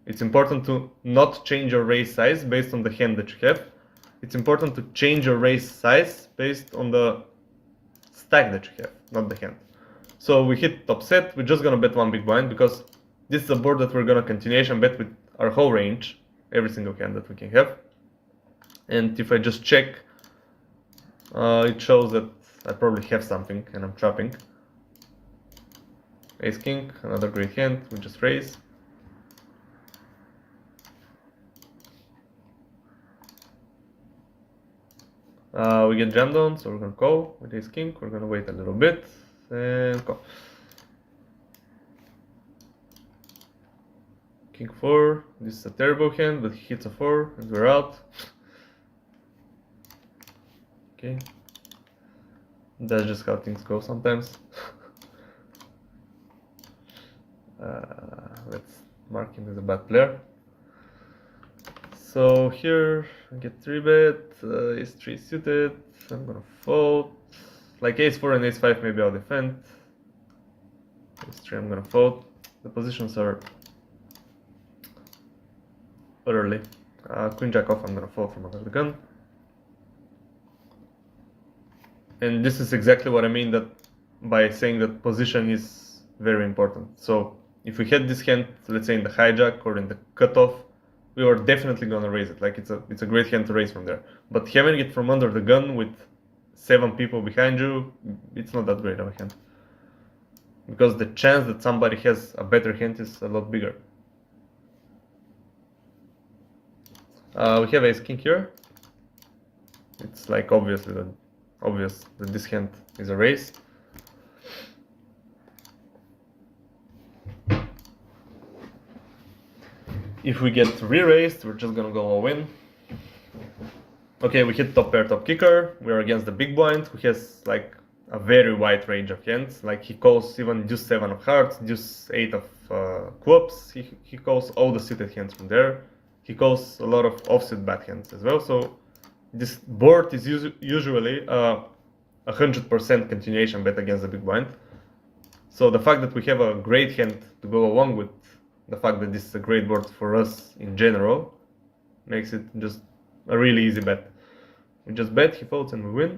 It's important to not change your raise size based on the hand that you have. It's important to change your raise size based on the stack that you have, not the hand. So we hit top set. We're just gonna bet one big blind because this is a board that we're gonna continuation bet with our whole range, every single hand that we can have. And if I just check, it shows that I probably have something and I'm trapping. Ace king, another great hand. We just raise. We get jammed on, so we're gonna call with ace king. We're gonna wait a little bit and call. King 4. This is a terrible hand, but he hits a 4 and we're out. Okay. That's just how things go sometimes. Let's mark him as a bad player. So here I get 3-bet, ace 3 suited, I'm gonna fold. Like ace 4 and ace 5 maybe I'll defend. Ace 3 I'm gonna fold. The positions are early. Queen jack off I'm gonna fold from under the gun. And this is exactly what I mean that by saying that position is very important. So if we had this hand, let's say in the hijack or in the cutoff, we were definitely gonna raise it. Like it's a great hand to raise from there. But having it from under the gun with 7 people behind you, it's not that great of a hand. Because the chance that somebody has a better hand is a lot bigger. We have ace king here. It's like obvious that this hand is a raise. If we get re-raised, we're just gonna go all in. Okay, we hit top pair, top kicker. We're against the big blind, who has like a very wide range of hands. Like he calls even deuce 7 of hearts, deuce 8 of clubs. He calls all the suited hands from there. He calls a lot of offsuit bad hands as well. So this board is usually 100% continuation bet against the big blind. So the fact that we have a great hand to go along with the fact that this is a great board for us in general makes it just a really easy bet. We just bet, he folds, and we win.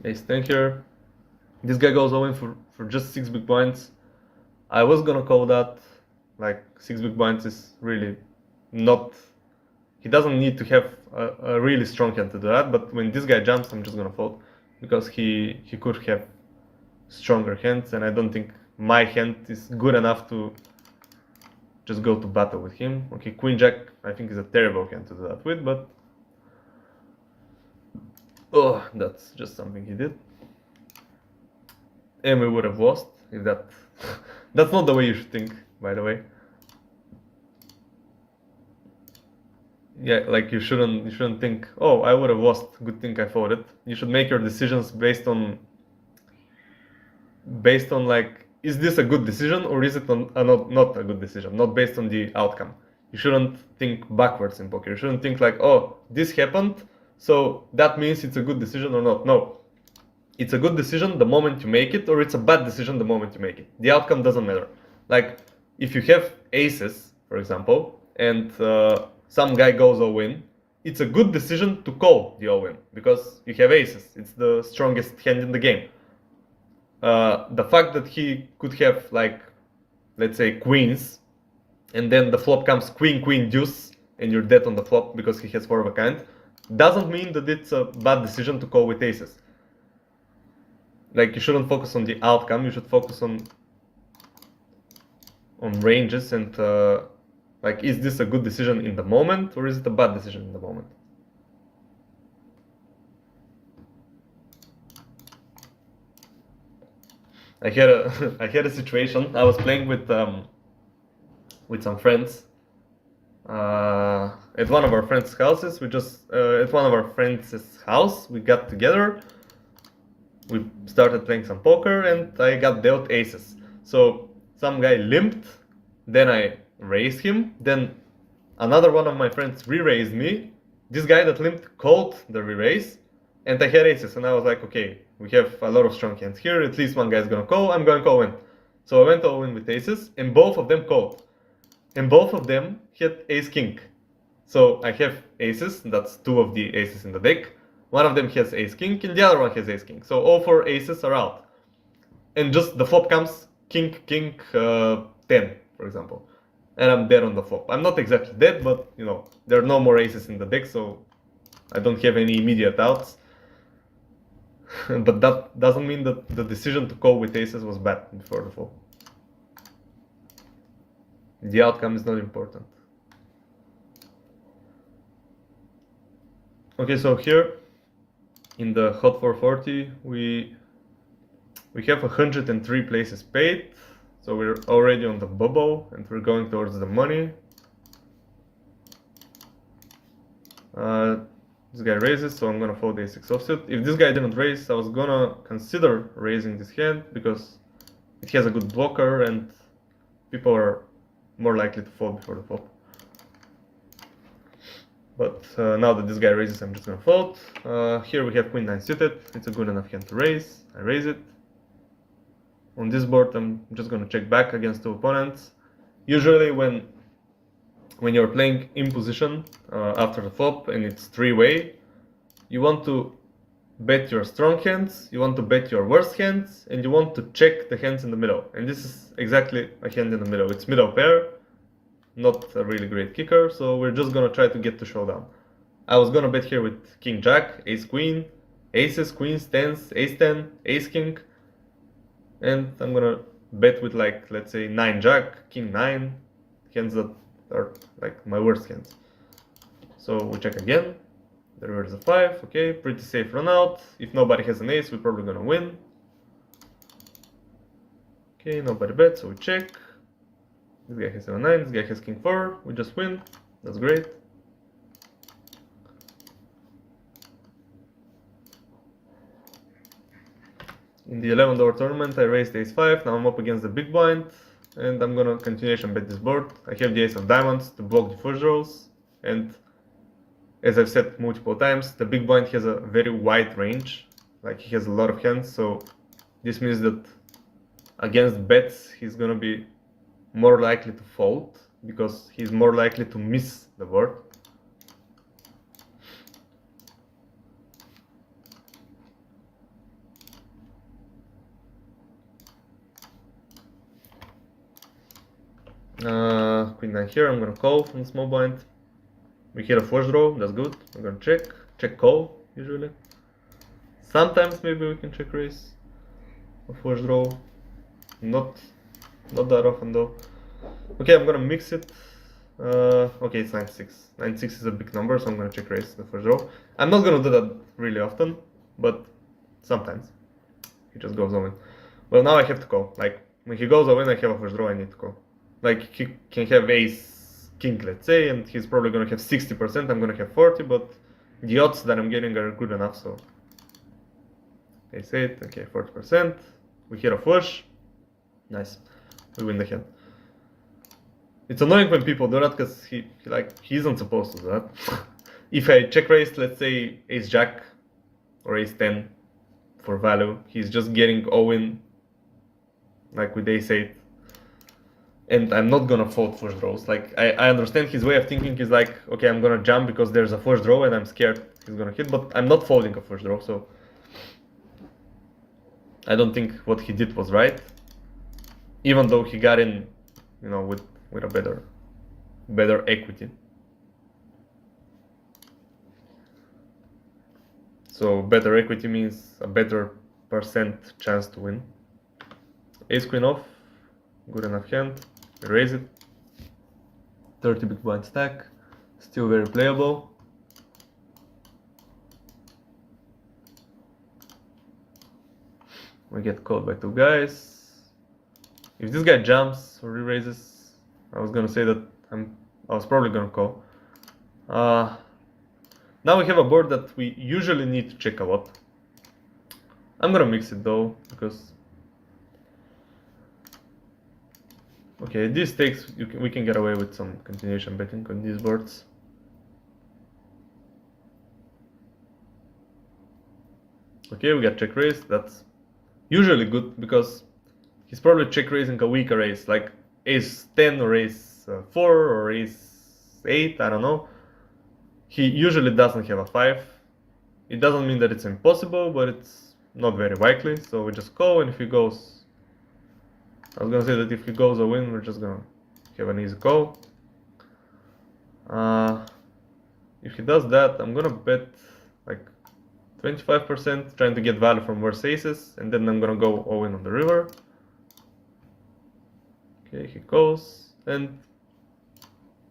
Ace 10 here. This guy goes all in for just 6 big blinds. I was gonna call that, like 6 big blinds is really not, he doesn't need to have a really strong hand to do that, but when this guy jumps, I'm just gonna fold, because he could have stronger hands, and I don't think my hand is good enough to just go to battle with him. Okay, Queen Jack, I think is a terrible hand to do that with, but oh, that's just something he did. And we would have lost if that. That's not the way you should think, by the way. Yeah, like you shouldn't think, oh, I would have lost, good thing I folded. You should make your decisions based on like, is this a good decision or is it not a good decision, not based on the outcome. You shouldn't think backwards in poker. You shouldn't think like, oh, this happened, so that means it's a good decision or not. No, it's a good decision the moment you make it, or it's a bad decision the moment you make it. The outcome doesn't matter. Like, if you have aces, for example, and some guy goes all-in, it's a good decision to call the all-in, because you have aces. It's the strongest hand in the game. The fact that he could have, like, let's say, queens, and then the flop comes queen, queen, deuce, and you're dead on the flop because he has 4 of a kind, doesn't mean that it's a bad decision to call with aces. Like, you shouldn't focus on the outcome, you should focus on ranges and like, is this a good decision in the moment or is it a bad decision in the moment? I had a situation. I was playing with some friends at one of our friends' houses. We just at one of our friends' house, we got together. We started playing some poker, and I got dealt aces. So some guy limped, then I raised him, then another one of my friends re-raised me. This guy that limped called the re-raise, and I had aces, and I was like, okay, we have a lot of strong hands here, at least one guy's gonna call, I'm going to call in. So I went all in with aces, and both of them called. And both of them had ace-king. So I have aces, that's 2 of the aces in the deck. One of them has ace-king, and the other one has ace-king. So all 4 aces are out. And just the flop comes king, king, 10, for example. And I'm dead on the flop. I'm not exactly dead, but, you know, there are no more aces in the deck, so I don't have any immediate outs. But that doesn't mean that the decision to call with aces was bad before the flop. The outcome is not important. Okay, so here in the hot 440 we have 103 places paid, so we're already on the bubble and we're going towards the money. This guy raises, so I'm gonna fold a6 offsuit. If this guy didn't raise, I was gonna consider raising this hand because it has a good blocker and people are more likely to fold before the flop. But now that this guy raises, I'm just gonna fold. Here we have queen 9 suited. It's a good enough hand to raise. I raise it. On this board, I'm just gonna check back against 2 opponents. Usually when you're playing in position after the flop and it's 3-way, you want to bet your strong hands, you want to bet your worst hands, and you want to check the hands in the middle. And this is exactly a hand in the middle. It's middle pair, not a really great kicker, so we're just gonna try to get to showdown. I was gonna bet here with king jack, ace queen, aces, queens, tens, ace 10, ace king, and I'm gonna bet with, like, let's say 9 jack, king 9, hands that are like my worst hands. So we check again. The river is a 5, okay, pretty safe run out. If nobody has an ace, we're probably gonna win. Okay, nobody bets, so we check. This guy has 7-9, this guy has king 4, we just win, that's great. In the $11 tournament, I raised ace 5, now I'm up against the big blind, and I'm gonna continuation bet this board. I have the ace of diamonds to block the flush draws, and as I've said multiple times, the big blind has a very wide range, like he has a lot of hands, so this means that against bets he's gonna be more likely to fold, because he's more likely to miss the board. Queen 9 here, I'm gonna call from the small blind. We hit a flush draw, that's good. I'm gonna check call, usually. Sometimes maybe we can check raise a flush draw. Not that often though. Okay, I'm gonna mix it. Okay, it's 9-6. 9-6 is a big number, so I'm gonna check raise the first draw. I'm not gonna do that really often, but sometimes. He just goes all in. Well, now I have to call. Like, when he goes all in, I have a first draw, I need to call. Like, he can have ace king, let's say, and he's probably gonna have 60%, I'm gonna have 40, but the odds that I'm getting are good enough, so. Ace 8, okay, 40%. We hit a flush. Nice. We win the hand. It's annoying when people do that because he isn't supposed to do that. If I check raise, let's say ace jack or ace 10 for value, he's just getting all in like with ace 8. And I'm not gonna fold flush draws. Like I understand his way of thinking is like, okay, I'm gonna jump because there's a flush draw and I'm scared he's gonna hit, but I'm not folding a flush draw, so I don't think what he did was right. Even though he got in, you know, with a better equity. So better equity means a better percent chance to win. Ace queen off, good enough hand, raise it. 30 big blind stack, still very playable. We get called by two guys. If this guy jumps or re-raises, I was gonna say that I was probably gonna call. Now we have a board that we usually need to check a lot. I'm gonna mix it though, because okay, these stakes we can get away with some continuation betting on these boards. Okay, we got check raise. That's usually good because he's probably check raising a weaker ace, like ace 10 or ace 4 or ace 8, I don't know. He usually doesn't have a 5. It doesn't mean that it's impossible, but it's not very likely, so we just call, and if he goes... I was gonna say that if he goes a win, we're just gonna have an easy call. If he does that, I'm gonna bet like 25%, trying to get value from worse aces, and then I'm gonna go all in on the river. Okay, he calls, and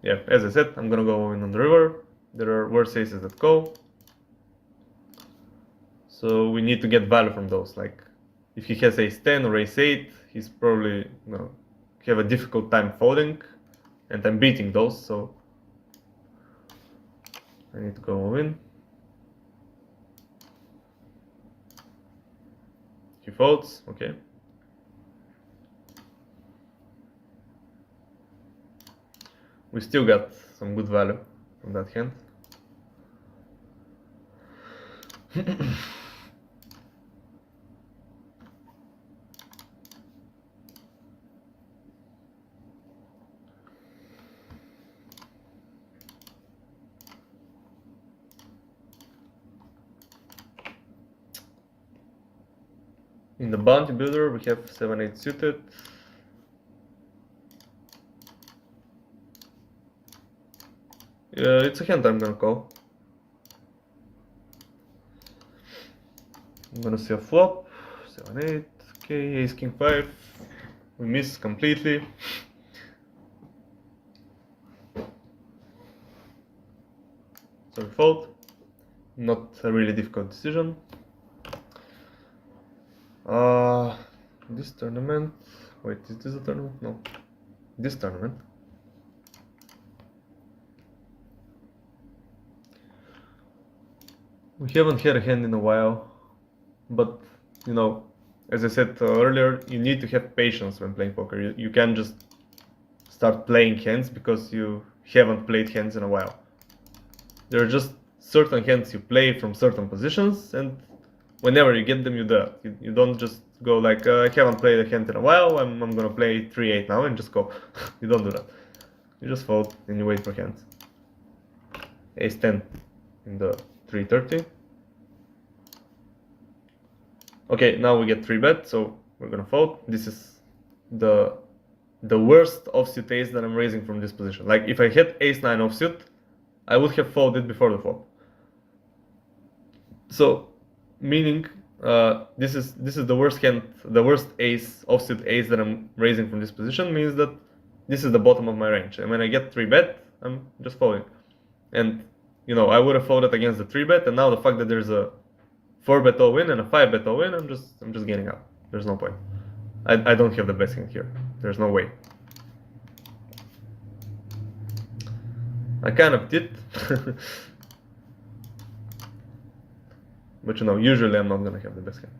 yeah, as I said, I'm gonna go all in on the river. There are worse aces that call, so we need to get value from those. Like, if he has ace 10 or ace 8, he's probably gonna have a difficult time folding, and I'm beating those, so I need to go all in. He folds, okay. We still got some good value from that hand. In the bounty builder, we have 7-8 suited. It's a hand I'm gonna call. I'm gonna see a flop. 7-8. Okay, ace king 5. We miss completely. So we fold. Not a really difficult decision. This tournament. Wait, is this a tournament? No. This tournament. We haven't had a hand in a while, but you know, as I said earlier, you need to have patience when playing poker. You can't just start playing hands because you haven't played hands in a while. There are just certain hands you play from certain positions, and whenever you get them, you do that. You don't just go like, I haven't played a hand in a while, I'm gonna play 3-8 now and just go. You don't do that. You just fold and you wait for hands. Ace 10 in the 330. Okay, now we get 3-bet, so we're gonna fold. This is the the worst offsuit ace that I'm raising from this position. Like if I hit ace-9 offsuit, I would have folded before the flop. So, meaning this is the worst hand, the worst ace, offsuit ace that I'm raising from this position means that this is the bottom of my range. And when I get 3-bet, I'm just folding. And you know, I would have folded against the 3-bet, and now the fact that there's a 4-bet all-in and a 5-bet all-in, I'm just getting out. There's no point. I don't have the best hand here. There's no way. I kind of did. But you know, usually I'm not gonna have the best hand.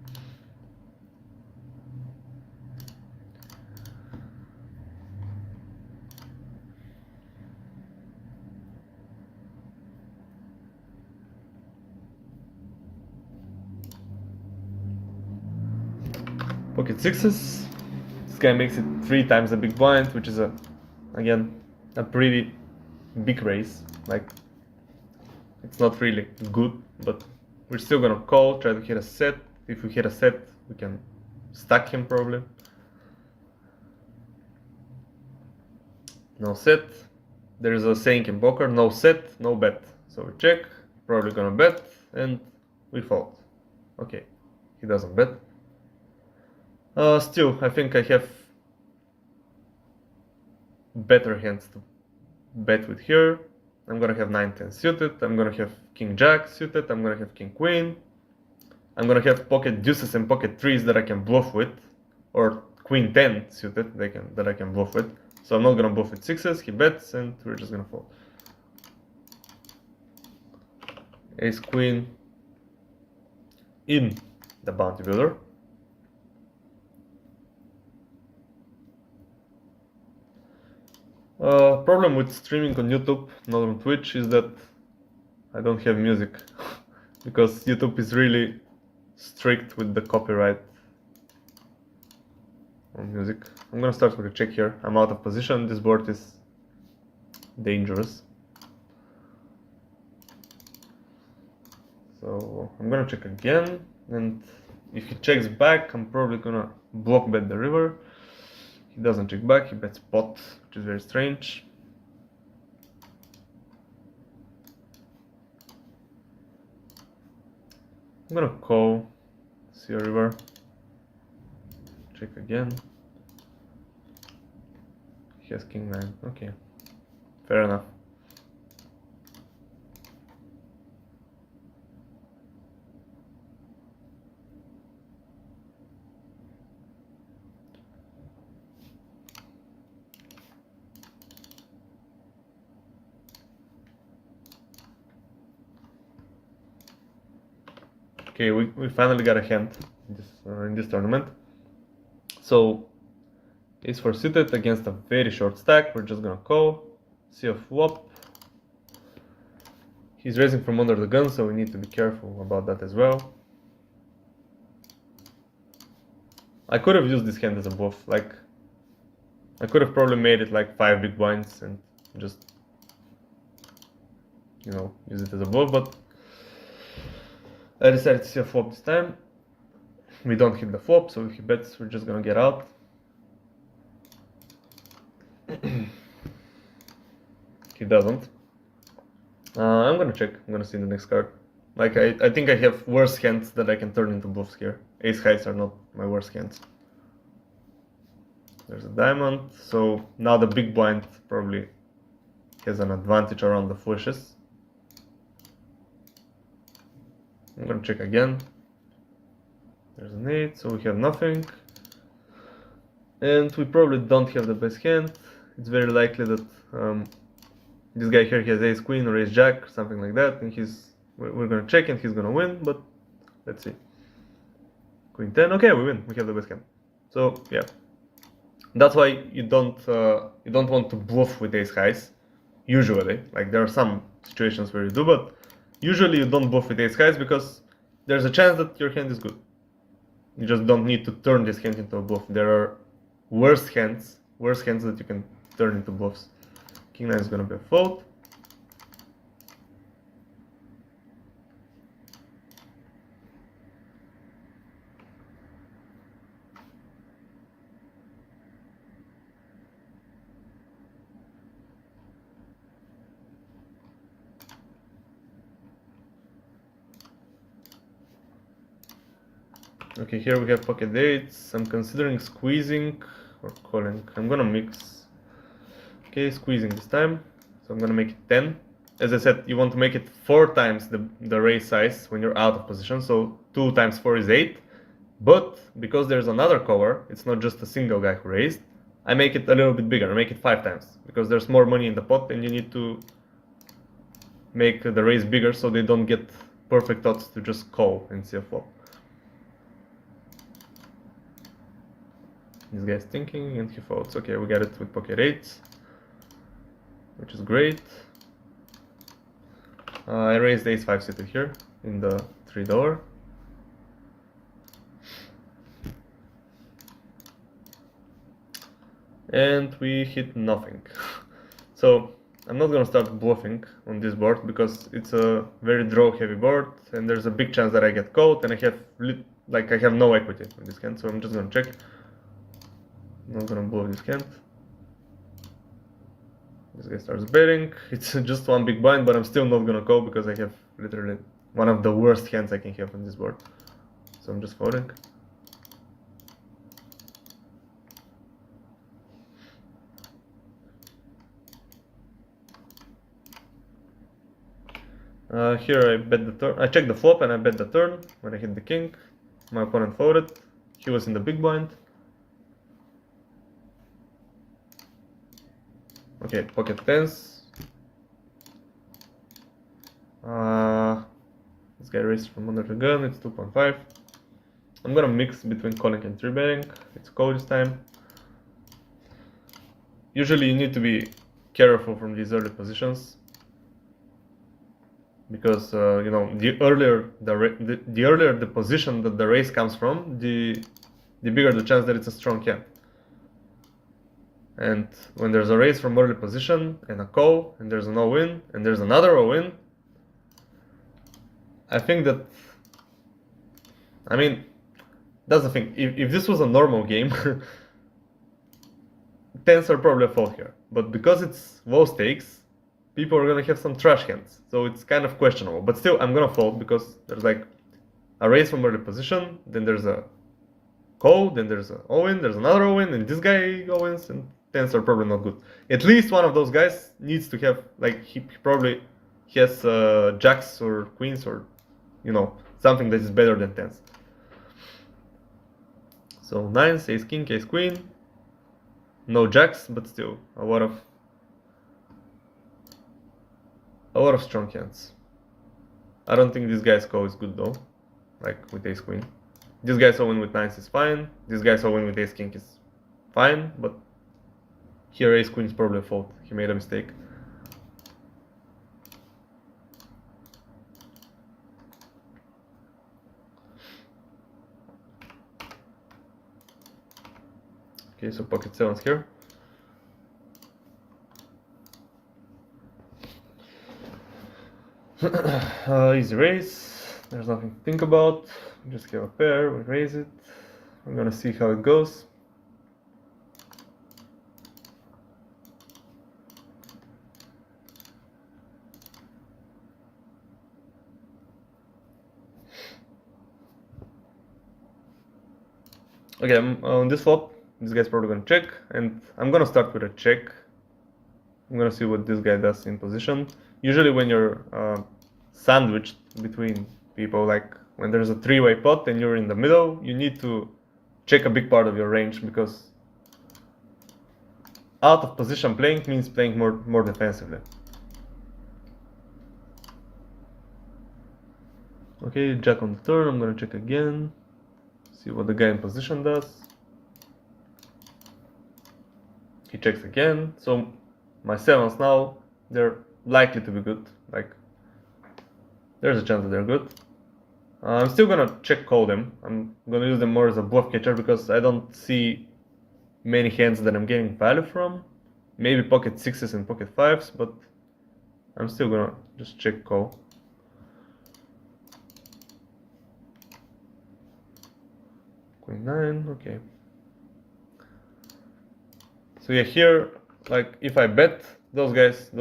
Pocket sixes. This guy makes it 3 times the big blind, which is again a pretty big raise. Like it's not really good, but we're still gonna call, try to hit a set. If we hit a set, we can stack him probably. No set. There's a saying in poker, no set, no bet. So we check, probably gonna bet, and we fold. Okay, he doesn't bet. Still, I think I have better hands to bet with here. I'm gonna have 9-10 suited, I'm gonna have king-jack suited, I'm gonna have king-queen. I'm gonna have pocket deuces and pocket threes that I can bluff with, or queen-10 suited that I can bluff with. So I'm not gonna bluff with sixes, he bets, and we're just gonna fold. Ace-queen in the bounty builder. Problem with streaming on YouTube, not on Twitch, is that I don't have music because YouTube is really strict with the copyright on music. I'm gonna start with a check here. I'm out of position. This board is dangerous. So I'm gonna check again, and if he checks back, I'm probably gonna block bet the river. He doesn't check back, he bets pot, which is very strange. I'm gonna call, see a river, check again. He has king-9, okay, fair enough. Okay, we finally got a hand in this tournament. So, ace 4 suited against a very short stack. We're just gonna call, see a flop. He's raising from under the gun, so we need to be careful about that as well. I could have used this hand as a bluff. Like, I could have probably made it like 5 big blinds and just, you know, use it as a bluff, but I decided to see a flop this time. We don't hit the flop, so if he bets, we're just gonna get out. He doesn't. I'm gonna check. I'm gonna see the next card. Like, I think I have worse hands that I can turn into bluffs here. Ace highs are not my worst hands. There's a diamond, so now the big blind probably has an advantage around the flushes. I'm gonna check again. There's an 8, so we have nothing. And we probably don't have the best hand. It's very likely that this guy here has ace queen or ace jack or something like that, and we're gonna check and he's gonna win, but let's see. Queen 10, okay, we win, we have the best hand. So yeah, that's why you don't want to bluff with ace highs, usually. Like, there are some situations where you do, but usually you don't bluff with ace highs because there's a chance that your hand is good. You just don't need to turn this hand into a bluff. There are worse hands that you can turn into bluffs. King 9 is gonna be a fold. Okay, here we have pocket eights. I'm considering squeezing or calling. I'm gonna mix. Okay, squeezing this time. So I'm gonna make it 10. As I said, you want to make it 4 times the raise size when you're out of position. So 2 times 4 is 8. But because there's another cover, it's not just a single guy who raised. I make it a little bit bigger. I make it 5 times because there's more money in the pot and you need to make the raise bigger so they don't get perfect odds to just call and see a flop. This guy's thinking and he folds. Okay, we got it with pocket eights, which is great. I raised ace 5 suited here in the $3. And we hit nothing. So I'm not gonna start bluffing on this board because it's a very draw heavy board and there's a big chance that I get called and I have no equity in this hand, so I'm just gonna check. Not gonna bluff this hand. This guy starts betting. It's just one big blind, but I'm still not gonna call because I have literally one of the worst hands I can have on this board. So I'm just folding. Here I bet the turn. I check the flop and I bet the turn when I hit the king. My opponent folded. He was in the big blind. Okay, pocket tens. This guy raised from under the gun. It's 2.5. I'm gonna mix between calling and 3-betting. It's call this time. Usually you need to be careful from these early positions because you know, the earlier the position that the raise comes from, the bigger the chance that it's a strong hand. And when there's a raise from early position and a call and there's an all-in and there's another all-in, I think that, I mean, that's the thing. If this was a normal game, tens are probably a fold here. But because it's low stakes, people are gonna have some trash hands. So it's kind of questionable. But still, I'm gonna fold because there's like a raise from early position, then there's a call, then there's an all-in, there's another all-in, and this guy all-ins, and tens are probably not good. At least one of those guys needs to have, like, he probably has jacks or queens or, you know, something that is better than tens. So nines, ace king, ace queen, no jacks, but still a lot of strong hands. I don't think this guy's call is good though, like with ace queen. This guy's all-in with nines is fine. This guy's all-in with ace king is fine, but here ace queen is probably a fault. He made a mistake. Okay, so pocket sevens here. Easy raise. There's nothing to think about. We just have a pair. We raise it. We're gonna see how it goes. Okay, on this flop, this guy's probably gonna check, and I'm gonna start with a check. I'm gonna see what this guy does in position. Usually when you're sandwiched between people, like when there's a three-way pot and you're in the middle, you need to check a big part of your range because out of position playing means playing more defensively. Okay, jack on the turn. I'm gonna check again, see what the guy in position does. He checks again, so my sevens now, they're likely to be good. Like, there's a chance that they're good. I'm still gonna check call them. I'm gonna use them more as a bluff catcher because I don't see many hands that I'm getting value from. Maybe pocket sixes and pocket fives, but I'm still gonna just check call. Queen 9, okay. So yeah, here, like, if I bet those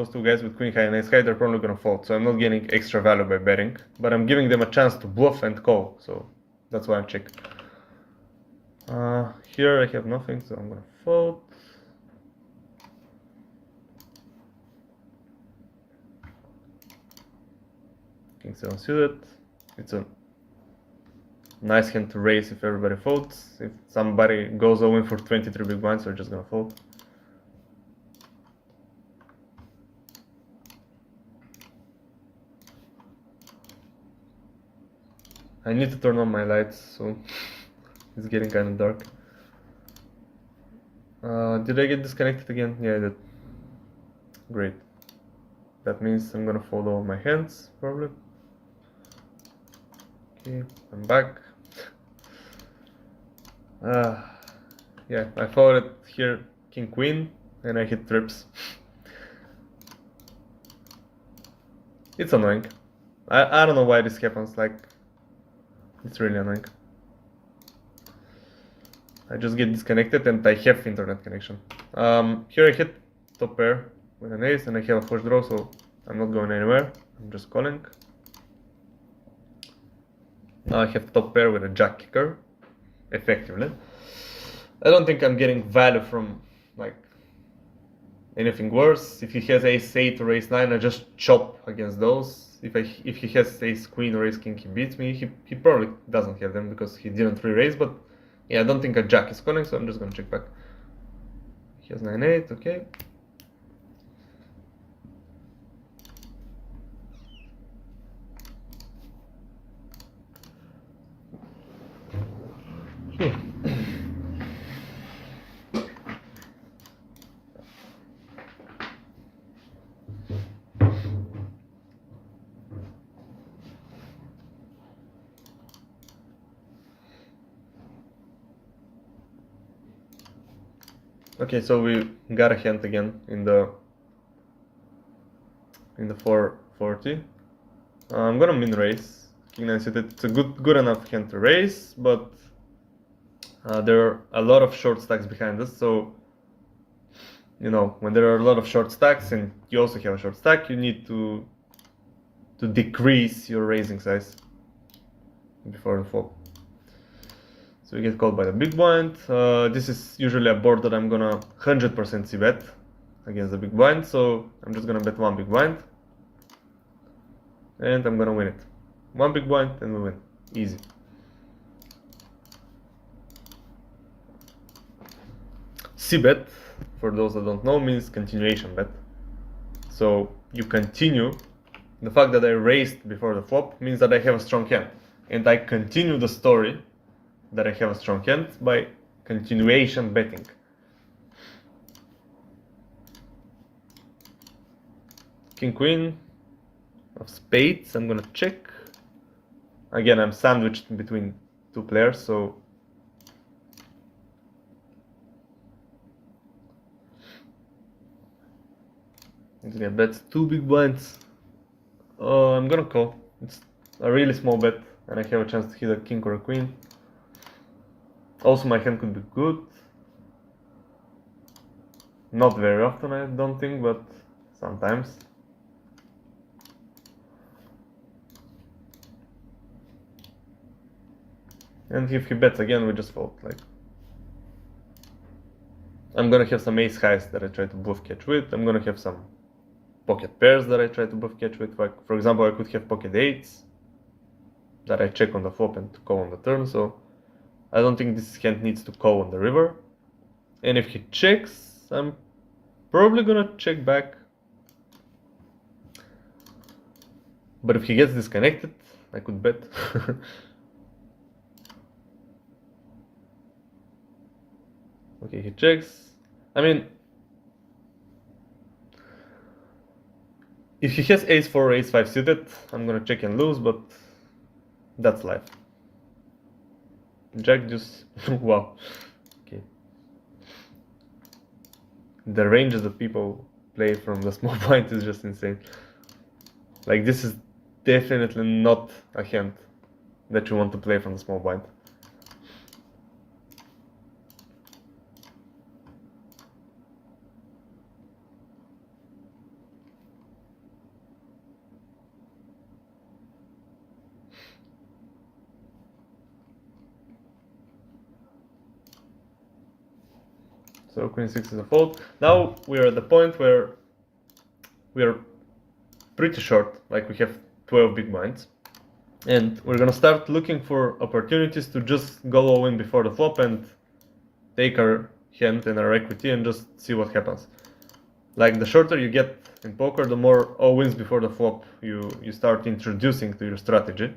two guys with queen high and ace high, they're probably gonna fold. So I'm not getting extra value by betting, but I'm giving them a chance to bluff and call. So that's why I'm checking. Here I have nothing, so I'm gonna fold. King 7 suited. It's a nice hand to raise if everybody folds. If somebody goes all in for 23 big blinds, we're just gonna fold. I need to turn on my lights soon. It's getting kind of dark. Did I get disconnected again? Yeah, I did. Great. That means I'm gonna fold all my hands, probably. Okay, I'm back. Yeah, I folded here King Queen, and I hit trips. It's annoying. I don't know why this happens, like, it's really annoying. I just get disconnected and I have internet connection. Here I hit top pair with an ace and I have a flush draw, so I'm not going anywhere. I'm just calling. Now I have top pair with a jack kicker, effectively. I don't think I'm getting value from like anything worse. If he has ace 8 or ace 9, I just chop against those. If he has ace queen or ace king, he beats me. He probably doesn't have them because he didn't re-raise, but yeah, I don't think a jack is calling, so I'm just gonna check back. He has 9-8, okay. Okay, so we got a hand again in the 440. I'm gonna min raise King 9 suited. It's a good enough hand to raise, but there are a lot of short stacks behind us. So you know, when there are a lot of short stacks and you also have a short stack, you need to decrease your raising size before the flop. So we get called by the big blind. This is usually a board that I'm gonna 100% c-bet against the big blind, so I'm just gonna bet one big blind. And I'm gonna win it. One big blind and we win. Easy. C-bet, for those that don't know, means continuation bet. So you continue. The fact that I raised before the flop means that I have a strong hand. And I continue the story that I have a strong hand by continuation betting. King Queen of spades, I'm gonna check. Again, I'm sandwiched between two players, so he's gonna bet two big blinds. I'm gonna call. It's a really small bet, and I have a chance to hit a king or a queen. Also, my hand could be good. Not very often, I don't think, but sometimes. And if he bets again, we just fold. Like, I'm gonna have some ace highs that I try to bluff catch with. I'm gonna have some pocket pairs that I try to bluff catch with. Like, for example, I could have pocket eights that I check on the flop and call on the turn. So I don't think this hand needs to call on the river. And if he checks, I'm probably gonna check back. But if he gets disconnected, I could bet. Okay, he checks. I mean, if he has ace 4 or ace 5 suited, I'm gonna check and lose, but that's life. Jack just wow. Okay. The ranges that people play from the small blind is just insane. Like, this is definitely not a hand that you want to play from the small blind. So queen 6 is a fold. Now we're at the point where we're pretty short, like we have 12 big blinds. And we're gonna start looking for opportunities to just go all in before the flop and take our hand and our equity and just see what happens. Like the shorter you get in poker, the more all wins before the flop you start introducing to your strategy.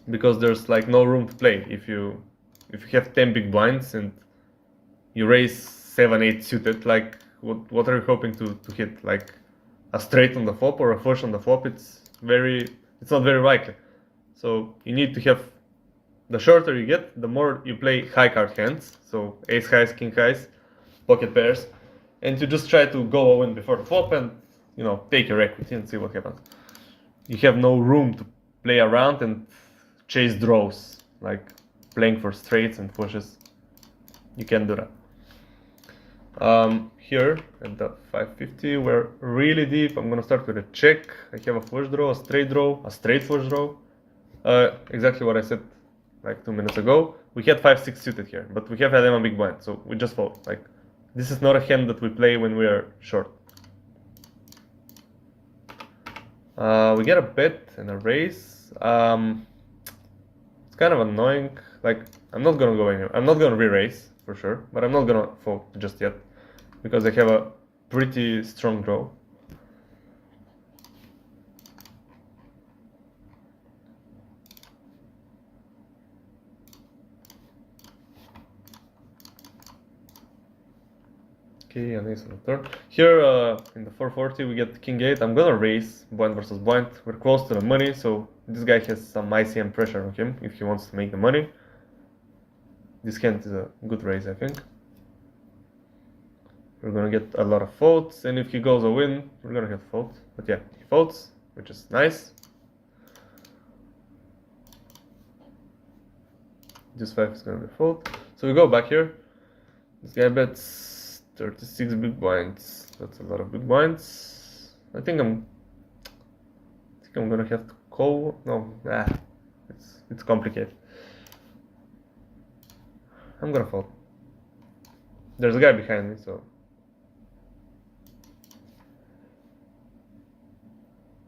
Because there's like no room to play. If you have 10 big blinds and you raise 7, 8 suited, like what are you hoping to hit? Like a straight on the flop or a flush on the flop? It's not very likely. So you need to have, the shorter you get, the more you play high card hands, so ace highs, king highs, pocket pairs, and you just try to go all in before the flop and take your equity and see what happens. You have no room to play around and chase draws, like playing for straights and flushes. You can't do that. Here at the 550, we're really deep. I'm gonna start with a check. I have a flush draw, a straight flush draw. Exactly what I said like 2 minutes ago. We had 5-6 suited here, but we have 11 big blind, so we just fold. Like, this is not a hand that we play when we are short. We get a bet and a raise. It's kind of annoying. Like, I'm not gonna go anywhere. I'm not gonna re-raise for sure, but I'm not gonna fold just yet because I have a pretty strong draw. Okay, an ace on the turn. Here in the 440 we get king 8. I'm gonna raise blind versus blind. We're close to the money, so this guy has some ICM pressure on him if he wants to make the money. This hand is a good raise, I think. We're gonna get a lot of folds, and if he goes a win, we're gonna have fold. But yeah, he folds, which is nice. This 5 is gonna be fold. So we go back here. This guy bets 36 big blinds. That's a lot of big blinds. I think I'm gonna have to call. No, it's complicated. I'm gonna fold. There's a guy behind me, so.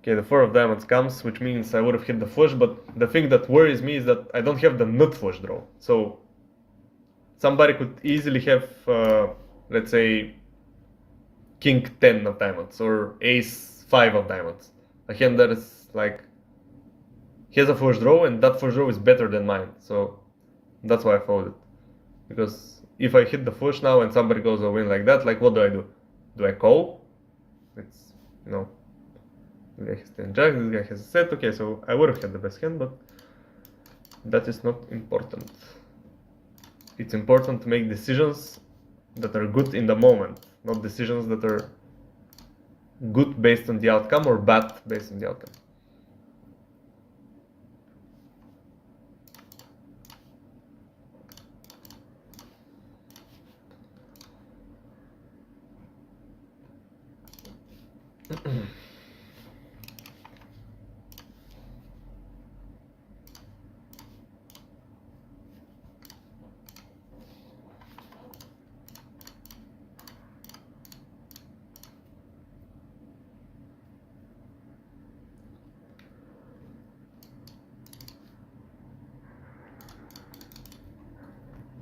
Okay, the 4 of diamonds comes, which means I would have hit the flush, but the thing that worries me is that I don't have the nut flush draw. So somebody could easily have, let's say, king 10 of diamonds or ace 5 of diamonds. A hand that is like, he has a flush draw and that flush draw is better than mine. So that's why I folded. Because if I hit the flush now and somebody goes a win like that, like what do? Do I call? It's, this guy has 10 jack, this guy has a set. Okay, so I would have had the best hand, but that is not important. It's important to make decisions that are good in the moment, not decisions that are good based on the outcome or bad based on the outcome.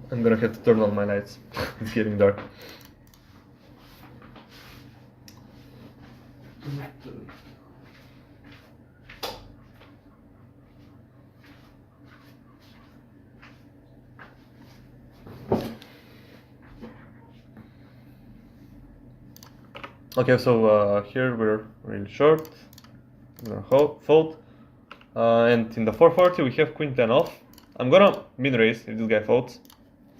I'm gonna have to turn on my lights. It's getting dark. Okay, so here we're really short. I'm gonna fold. And in the 440 we have queen 10 off. I'm gonna min-raise if this guy folds.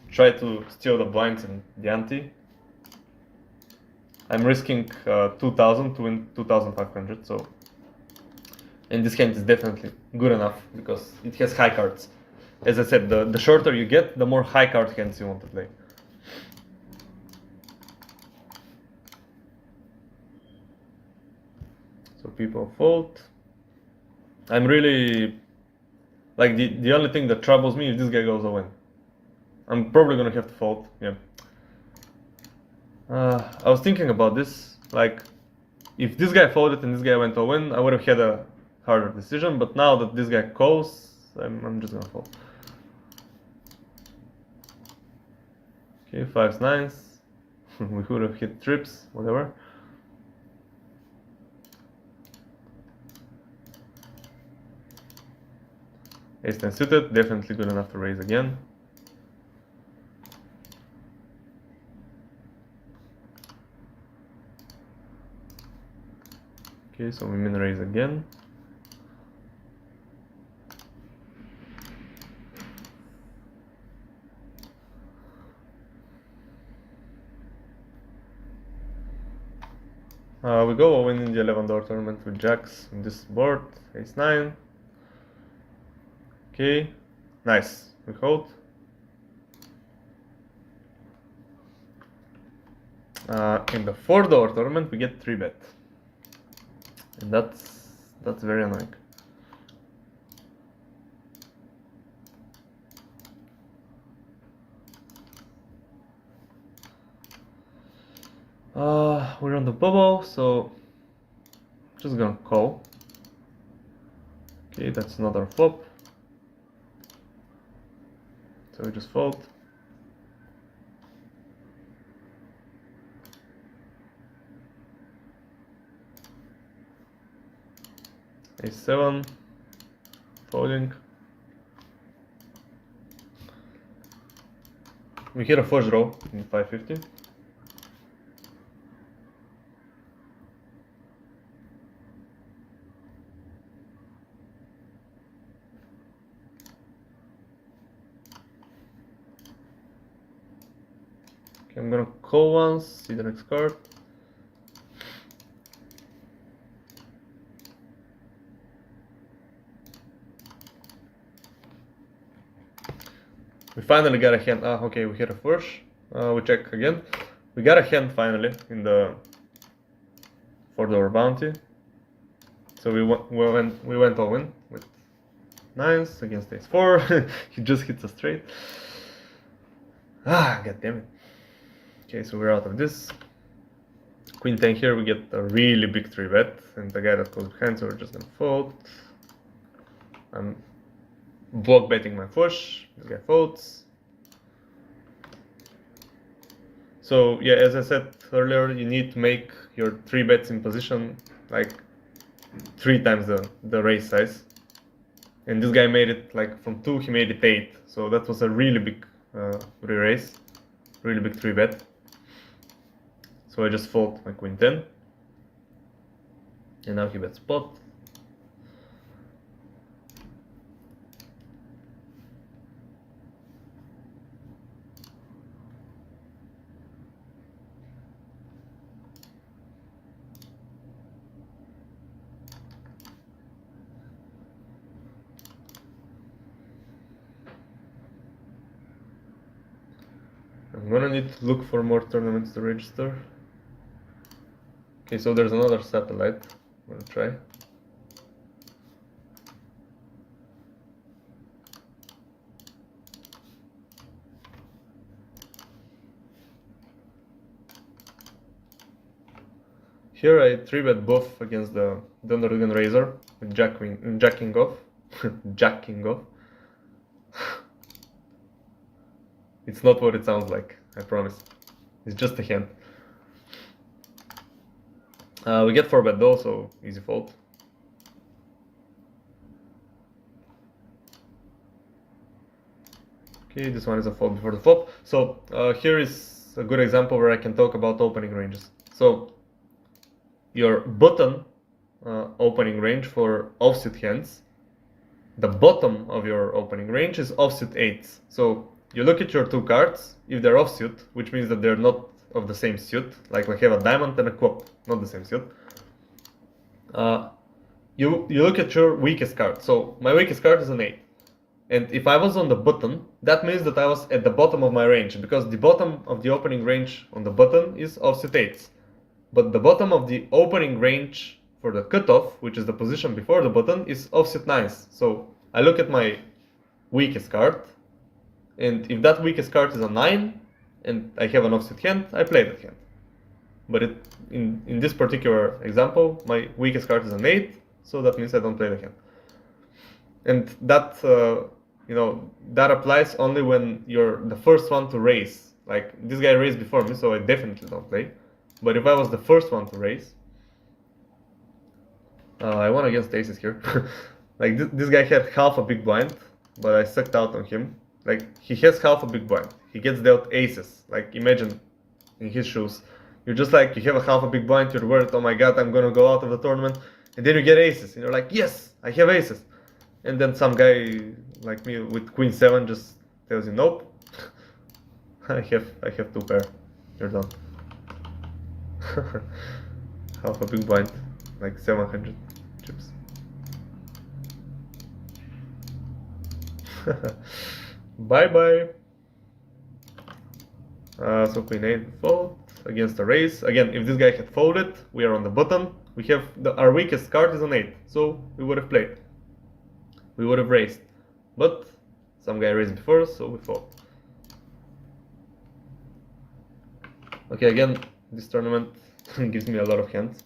Try to steal the blinds and the ante. I'm risking 2000 to win 2500, so. And this hand is definitely good enough because it has high cards. As I said, the shorter you get, the more high card hands you want to play. So people fold. I'm really Like the only thing that troubles me if this guy goes all in. I'm probably gonna have to fold. Yeah. I was thinking about this. Like, if this guy folded and this guy went all in, I would have had a harder decision. But now that this guy calls, I'm just gonna fold. Okay, 5s, 9s. We could have hit trips, whatever. Ace 10 suited, definitely good enough to raise again. Okay, so we min raise again. We go all in the 11 door tournament with jacks in this board, ace 9. Okay, nice, we hold. In the 4 door tournament we get 3 bet. And that's very annoying. We're on the bubble, so just gonna call. Okay, that's not our flop. So we just fold. Ace 7, folding. We hit a flush draw in 550. Okay, I'm gonna call once, see the next card. We finally got a hand. Okay, we hit a flush. We check again. We got a hand finally in the 4 door bounty. So we went all in with 9s against ace 4. He just hits a straight. God damn it. Okay, so we're out of this. Queen 10 here, we get a really big 3 bet, and the guy that goes behind, so we're just gonna fold. I'm block betting my flush. This guy folds. So yeah, as I said earlier, you need to make your 3 bets in position like 3 times the raise size. And this guy made it like from 2, he made it 8. So that was a really big re-raise, really big 3 bet. So I just fold my queen 10. And now he bets pot. I'm gonna need to look for more tournaments to register. Okay, so there's another satellite. I'm gonna try. Here I 3-bet both against the Dundergan Razor with jacking off. Jacking off. It's not what it sounds like, I promise. It's just a hand. We get 4-bet though, so easy fold. Okay, this one is a fold before the flop. So here is a good example where I can talk about opening ranges. So your button opening range for offsuit hands, the bottom of your opening range is offsuit 8s. So you look at your 2 cards, if they're offsuit, which means that they're not of the same suit, like we have a diamond and a club, not the same suit. You look at your weakest card. So my weakest card is an 8. And if I was on the button, that means that I was at the bottom of my range, because the bottom of the opening range on the button is offsuit 8s. But the bottom of the opening range for the cutoff, which is the position before the button, is offsuit 9s. So I look at my weakest card, and if that weakest card is a 9, and I have an offsuit hand, I play that hand. But in this particular example, my weakest card is an 8, so that means I don't play the hand. And that, that applies only when you're the first one to raise. Like, this guy raised before me, so I definitely don't play. But if I was the first one to raise, I won against aces here. Like, this guy had half a big blind, but I sucked out on him. Like, he has half a big blind. He gets dealt aces. Like, imagine in his shoes. You're just like, you have a half a big blind, you're worried, oh my god, I'm gonna go out of the tournament. And then you get aces. And you're like, yes, I have aces. And then some guy like me with queen 7 just tells you, nope. I have 2 pair. You're done. Half a big blind. Like 700 chips. Bye bye. So queen 8 fold against the raise. Again, if this guy had folded, we are on the bottom. We have our weakest card is an 8, so we would have played. We would have raised, but some guy raised before us, so we fold. Okay, again, this tournament gives me a lot of hands.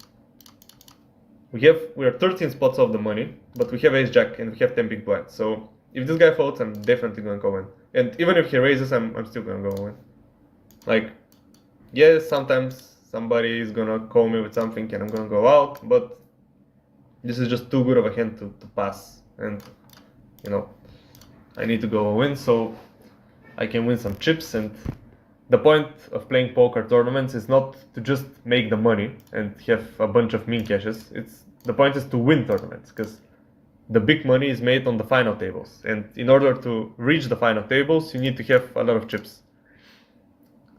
We are 13 spots off the money, but we have ace jack and we have 10 big blinds. So if this guy folds, I'm definitely gonna go in. And even if he raises, I'm still gonna go in. Like, yes, sometimes somebody is gonna call me with something and I'm gonna go out, but this is just too good of a hand to pass. And I need to go win so I can win some chips. And the point of playing poker tournaments is not to just make the money and have a bunch of min cashes. The point is to win tournaments, because the big money is made on the final tables, and in order to reach the final tables you need to have a lot of chips.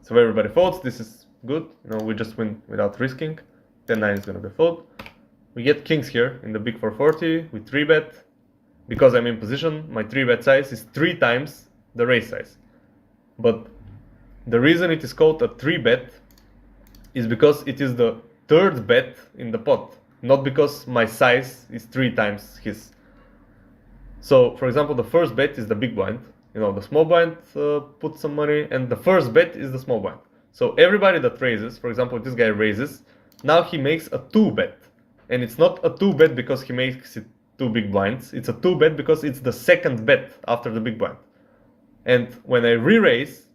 So everybody folds. This is good, we just win without risking. 10-9 is gonna be fold. We get kings here in the big 440. We 3-bet. Because I'm in position, my 3-bet size is 3 times the raise size. But the reason it is called a 3-bet is because it is the 3rd bet in the pot, not because my size is 3 times his. So, for example, the first bet is the big blind. The small blind puts some money, and the first bet is the small blind. So everybody that raises, for example, if this guy raises, now he makes a 2-bet. And it's not a 2-bet because he makes it 2 big blinds. It's a 2-bet because it's the 2nd bet after the big blind. And when I re-raise,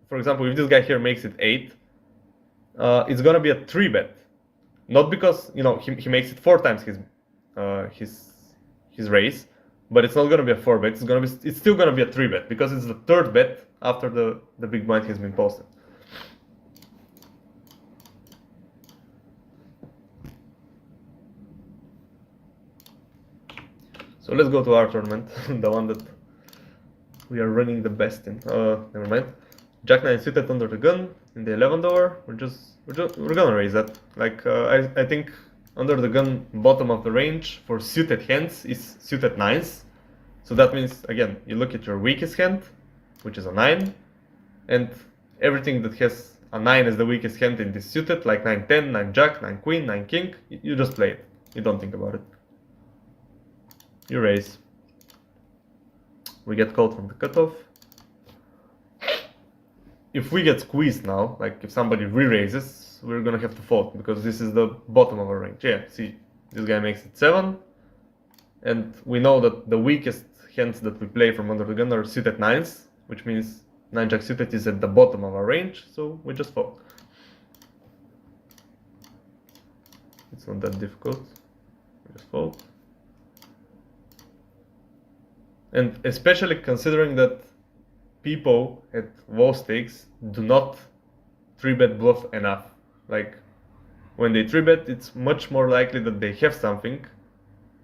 for example, if this guy here makes it 8, it's gonna be a 3-bet. Not because he makes it 4 times his raise, but it's not gonna be a 4-bet. It's still gonna be a 3-bet because it's the 3rd bet after the big blind has been posted. So let's go to our tournament, the one that we are running the best in. Never mind. Jack 9 suited under the gun in the $11. We're gonna raise that. Like, I think under the gun bottom of the range for suited hands is suited 9s. So that means, again, you look at your weakest hand, which is a 9, and everything that has a 9 as the weakest hand in this suited, like 9-10, 9 jack, 9 queen, 9 king, you just play it. You don't think about it. You raise. We get called from the cutoff. If we get squeezed now, like if somebody re-raises, we're gonna have to fold, because this is the bottom of our range. Yeah, see, this guy makes it 7, and we know that the weakest hands that we play from under the gun are suited 9s, which means 9 jack suited is at the bottom of our range, so we just fold. It's not that difficult. We just fold. And especially considering that people at low stakes do not 3-bet bluff enough. Like, when they 3-bet, it's much more likely that they have something.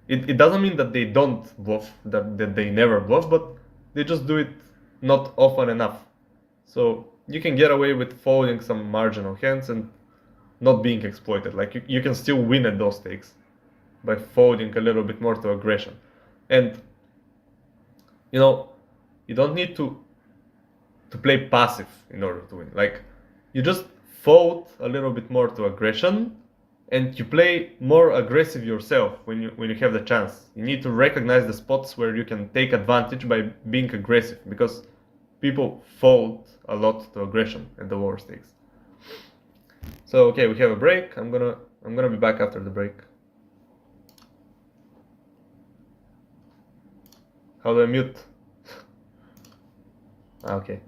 It doesn't mean that they don't bluff, that they never bluff, but they just do it not often enough. So you can get away with folding some marginal hands and not being exploited. Like, you can still win at those stakes by folding a little bit more to aggression. And you don't need to play passive in order to win. Like, you just fold a little bit more to aggression, and you play more aggressive yourself when you have the chance. You need to recognize the spots where you can take advantage by being aggressive, because people fold a lot to aggression at the lower stakes. So okay, we have a break. I'm gonna be back after the break. How do I mute? Okay.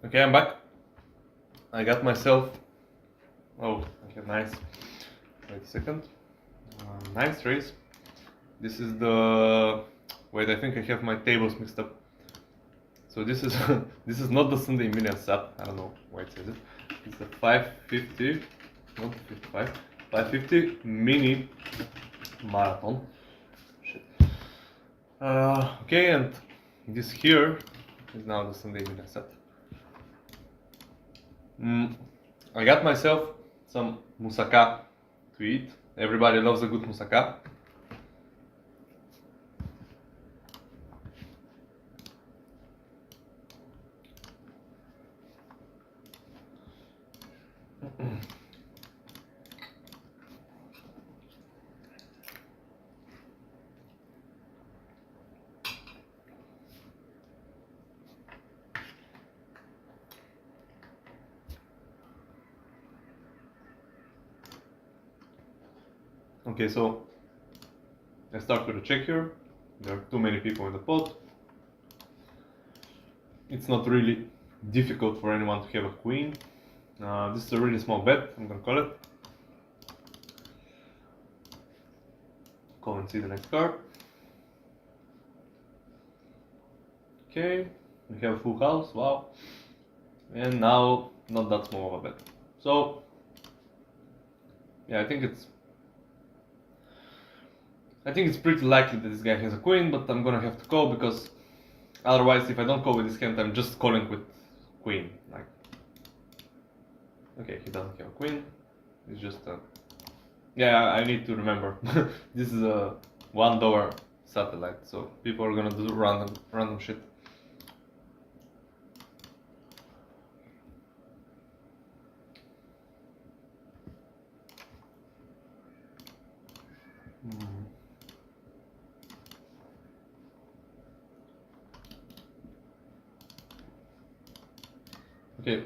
Okay, I'm back. I got myself. Oh, okay, nice. Wait a second. Nice race. This is the. Wait, I think I have my tables mixed up. So this is this is not the Sunday Million set. I don't know why it says it. It's the 550, not 55, 550 mini marathon. Shit. Okay, and this here is now the Sunday Million set. I got myself some moussaka to eat. Everybody loves a good moussaka. Okay, so I start with a check here. There are too many people in the pot. It's not really difficult for anyone to have a queen. This is a really small bet, I'm gonna call it. Call and see the next card. Okay, we have a full house, wow. And now, not that small of a bet. So, yeah, I think it's pretty likely that this guy has a queen, but I'm gonna have to call because otherwise, if I don't call with this hand, I'm just calling with queen. Like, okay, he doesn't have a queen. It's just yeah, I need to remember. This is a $1 satellite, so people are gonna do random shit. Okay,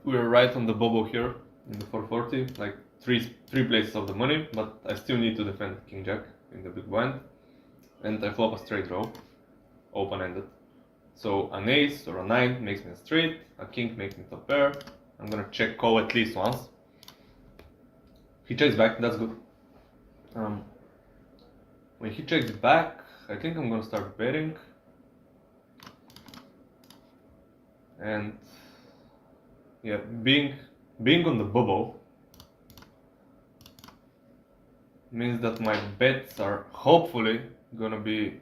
we're right on the bubble here in the 440, like three places of the money, but I still need to defend King Jack in the big blind, and I flop a straight draw, open-ended. So an ace or a 9 makes me a straight, a king makes me top pair. I'm gonna check call at least once. He checks back, that's good. When he checks back, I think I'm gonna start betting. And yeah, being on the bubble means that my bets are hopefully gonna be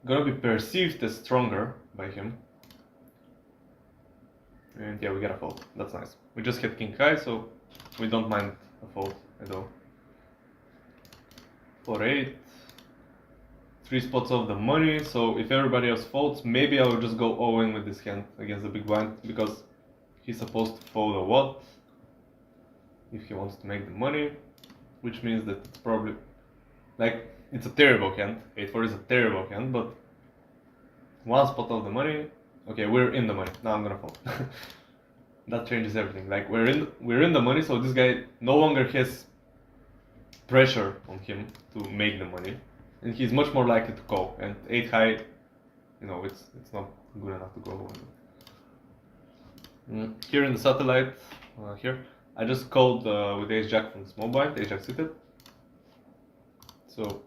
perceived as stronger by him. And yeah, we got a fold. That's nice. We just hit king high, so we don't mind a fold at all. 4-8. 3 spots of the money, so if everybody else folds, maybe I will just go all in with this hand against the big blind, because he's supposed to fold a lot if he wants to make the money, which means that it's probably, like, it's a terrible hand. 8-4 is a terrible hand, but 1 spot of the money. Okay, we're in the money. Now I'm gonna fold. That changes everything. Like, we're in the money, so this guy no longer has pressure on him to make the money. And he's much more likely to call, and 8 high, you know, it's not good enough to go. Here in the satellite, here, I just called with ace jack from the small blind, ace jack suited. So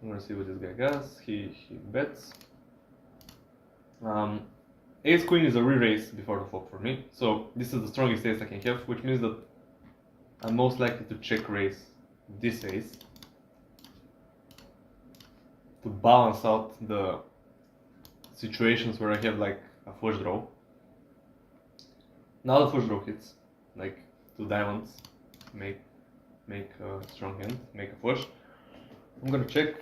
I'm gonna see what this guy does. He bets. Ace queen is a re-raise before the flop for me, so this is the strongest ace I can have, which means that I'm most likely to check raise this ace to balance out the situations where I have like a flush draw. Now the flush draw hits, like 2 diamonds, make a strong hand, make a flush. I'm gonna check.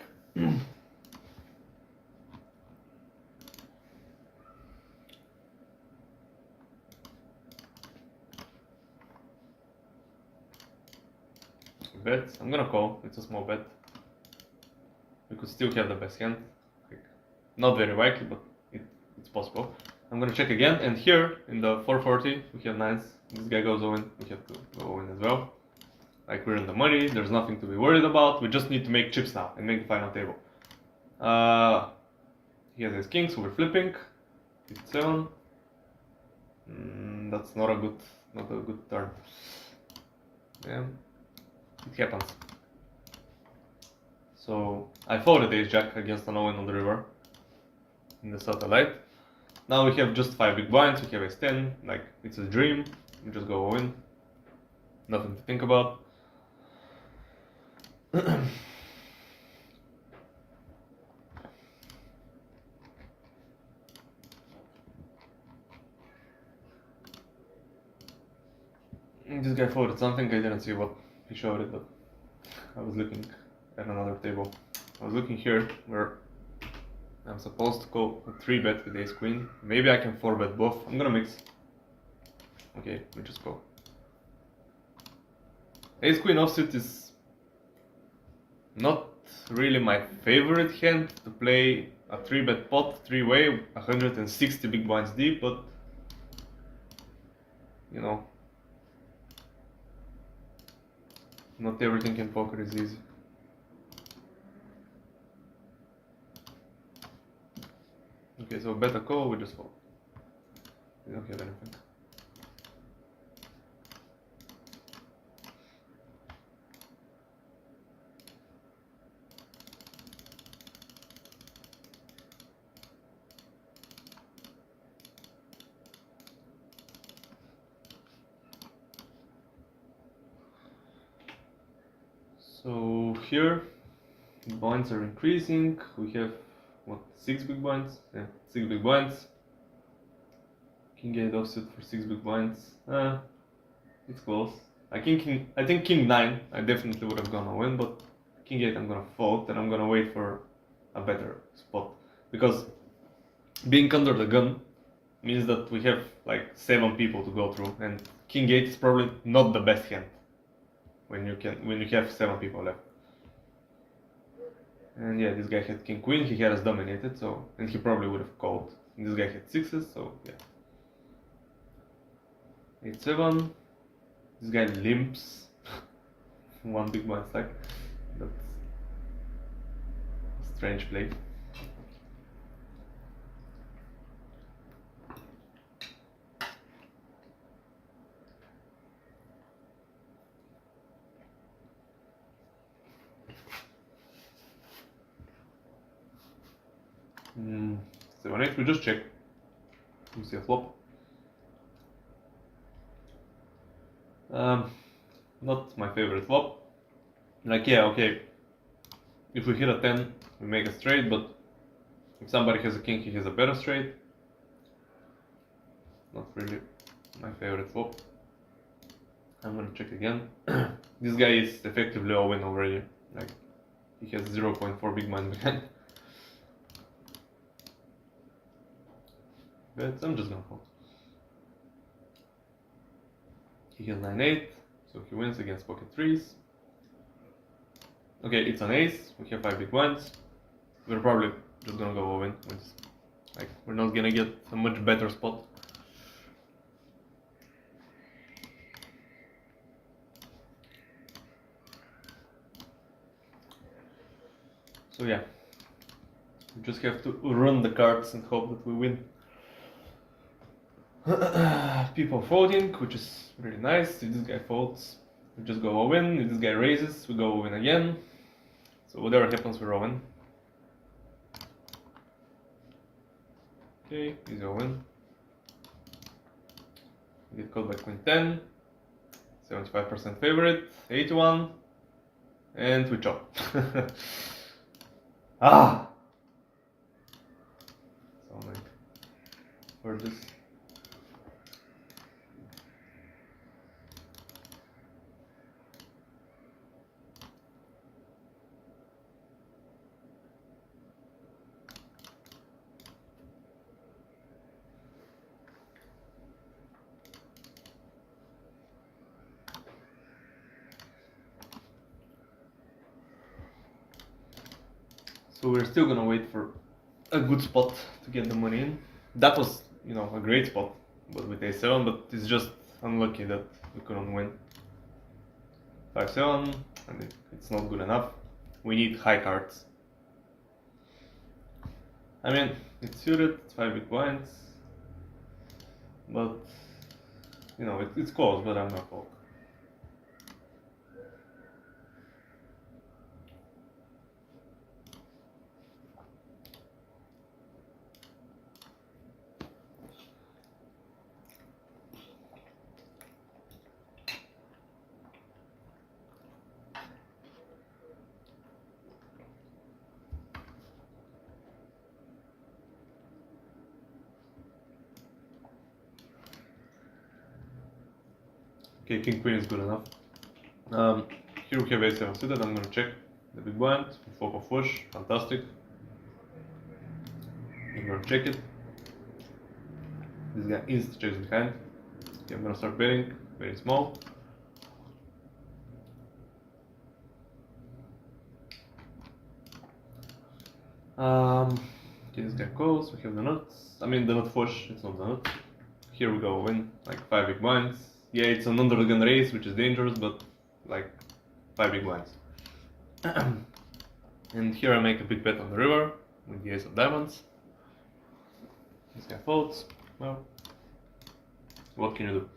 Bet. I'm gonna call. It's a small bet. We could still have the best hand. Like, not very likely, but it's possible. I'm gonna check again, and here in the 440 we have 9s. This guy goes all in. We have to go all in as well. Like, we're in the money. There's nothing to be worried about. We just need to make chips now and make the final table. He has his king, so we're flipping. d7. That's not a good turn. Yeah, it happens. So I folded ace jack against an all-in on the river in the satellite. Now we have just 5 big blinds, we have ace 10, like it's a dream, we just go all in. Nothing to think about. This guy folded something, I didn't see what he showed it, but I was looking at another table. I was looking here where I'm supposed to go a 3-bet with ace queen. Maybe I can 4-bet both. I'm gonna mix. Okay, we just go. Ace queen offsuit is not really my favorite hand to play a 3-bet pot 3-way, 160 big blinds deep, but you know, not everything in poker is easy. Okay, so bet a call, we just fold. We don't have anything. So here, blinds are increasing. We have what, 6 big blinds? Yeah, 6 big blinds. King 8 offsuit for 6 big blinds. It's close. I think king 9. I definitely would have gone all in, but king 8 I'm gonna fold, and I'm gonna wait for a better spot, because being under the gun means that we have like 7 people to go through, and king 8 is probably not the best hand when you have 7 people left. And yeah, this guy had king queen, he had us dominated, so, and he probably would have called. And this guy had 6s, so yeah. 8-7. This guy limps 1 big blind stack. That's a strange play. Hmm, 7-8, we just check. We see a flop. Not my favorite flop. Like, yeah, okay. If we hit a 10, we make a straight, but if somebody has a king, he has a better straight. Not really my favorite flop. I'm gonna check again. This guy is effectively all in already. Like, he has 0.4 big blind behind. But I'm just gonna fold. He has 9-8, so he wins against pocket 3s. Okay, it's an ace, we have 5 big blinds. We're probably just gonna go all in. We're not gonna get a much better spot. So yeah, we just have to run the cards and hope that we win. People folding, which is really nice. If this guy folds, we just go all in. If this guy raises, we go all in again. So whatever happens, we're all in. Okay, he's all in. We get called by queen 10. 75% favorite, 81. And we chop. Ah! So annoying. For this. So we're still gonna wait for a good spot to get the money in. That was, you know, a great spot, but with a7, but it's just unlucky that we couldn't win. 5-7, and it's not good enough. We need high cards. I mean, it's suited, it's 5 big blinds. but you know it's close, but I'm gonna fold. Okay, king queen is good enough. Here we have a7 suited. I'm gonna check the big blind. Flop of flush, fantastic. I'm gonna check it. This guy insta checks behind. Okay, I'm gonna start betting, very small. Okay, this guy calls. We have the nuts. I mean the nut flush. It's not the nut. Here we go, win like 5 big blinds. Yeah, it's an undergun race, which is dangerous, but like 5 big blinds. And here I make a big bet on the river with the ace of diamonds. This guy folds. Well, what can you do?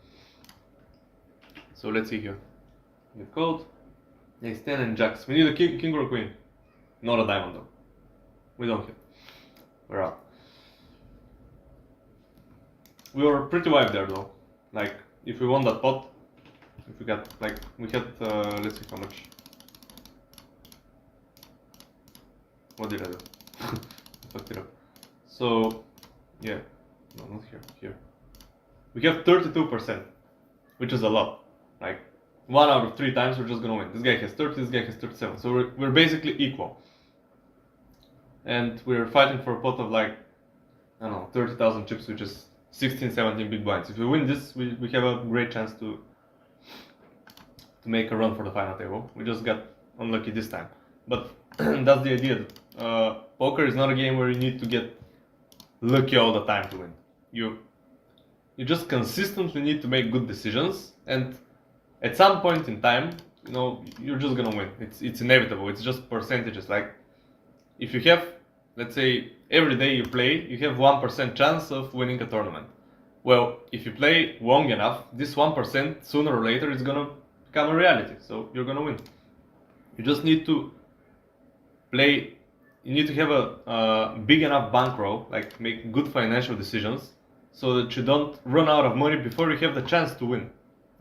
So let's see here. You get called. Ace 10 and jacks. We need a king or a queen. Not a diamond though. We don't have. We're out. We were pretty wide there though. Like, if we won that pot, if we got, like, we had, let's see how much. What did I do? Fucked it up. So, yeah. No, not here. Here. We have 32%, which is a lot. Like, 1 out of 3 times we're just gonna win. This guy has 30, this guy has 37. So we're basically equal. And we're fighting for a pot of like, I don't know, 30,000 chips, which is 16, 17 big blinds. If we win this, we have a great chance to make a run for the final table. We just got unlucky this time. But that's the idea. Poker is not a game where you need to get lucky all the time to win. You just consistently need to make good decisions, and at some point in time, you know, you're just gonna win. It's inevitable. It's just percentages. Like, if you have, let's say, every day you play, you have 1% chance of winning a tournament. Well, if you play long enough, this 1% sooner or later is gonna become a reality. So you're gonna win. You just need to play. You need to have a big enough bankroll, like make good financial decisions, so that you don't run out of money before you have the chance to win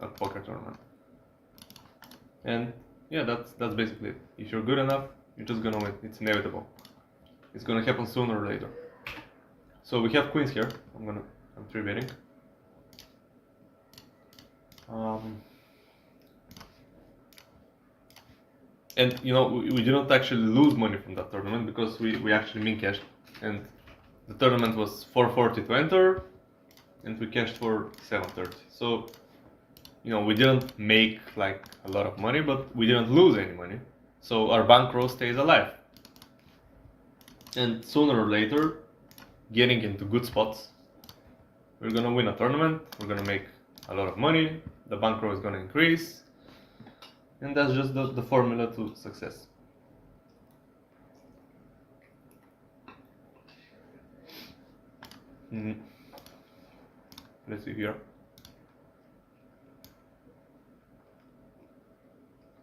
a poker tournament. And yeah, that's basically it. If you're good enough, you're just gonna win. It's inevitable. It's gonna happen sooner or later. So we have queens here. I'm 3-betting. And you know, we didn't actually lose money from that tournament because we actually min cashed, and the tournament was 440 to enter, and we cashed for 730. So, you know, we didn't make like a lot of money, but we didn't lose any money. So our bankroll stays alive. And sooner or later, getting into good spots, we're gonna win a tournament, we're gonna make a lot of money, the bankroll is gonna increase, and that's just the formula to success. Let's see here.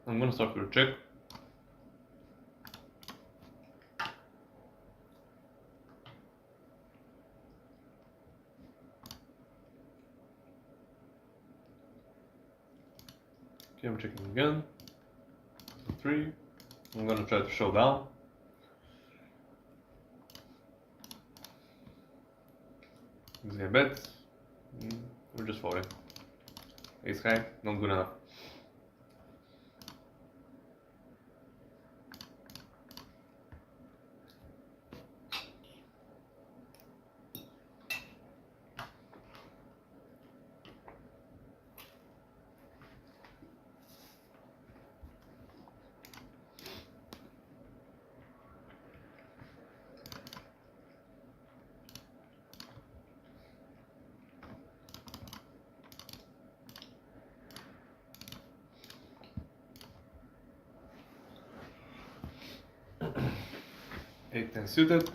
I'm gonna start with a check. Okay, I'm checking again. 3. I'm gonna try to show down. This guy bets. We're just folding. Ace high, not good enough. Eight 10 suited.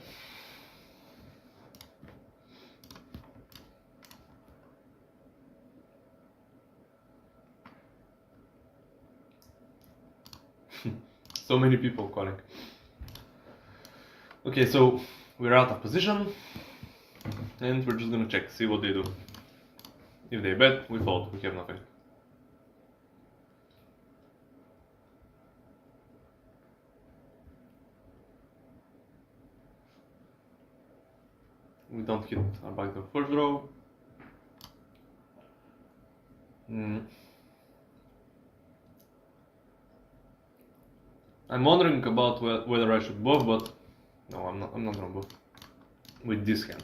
So many people calling. Okay, so we're out of position, and we're just gonna check, see what they do. If they bet, we fold, we have nothing. We don't hit our backdoor first row. I'm wondering about whether I should bluff, but no, I'm not gonna bluff with this hand.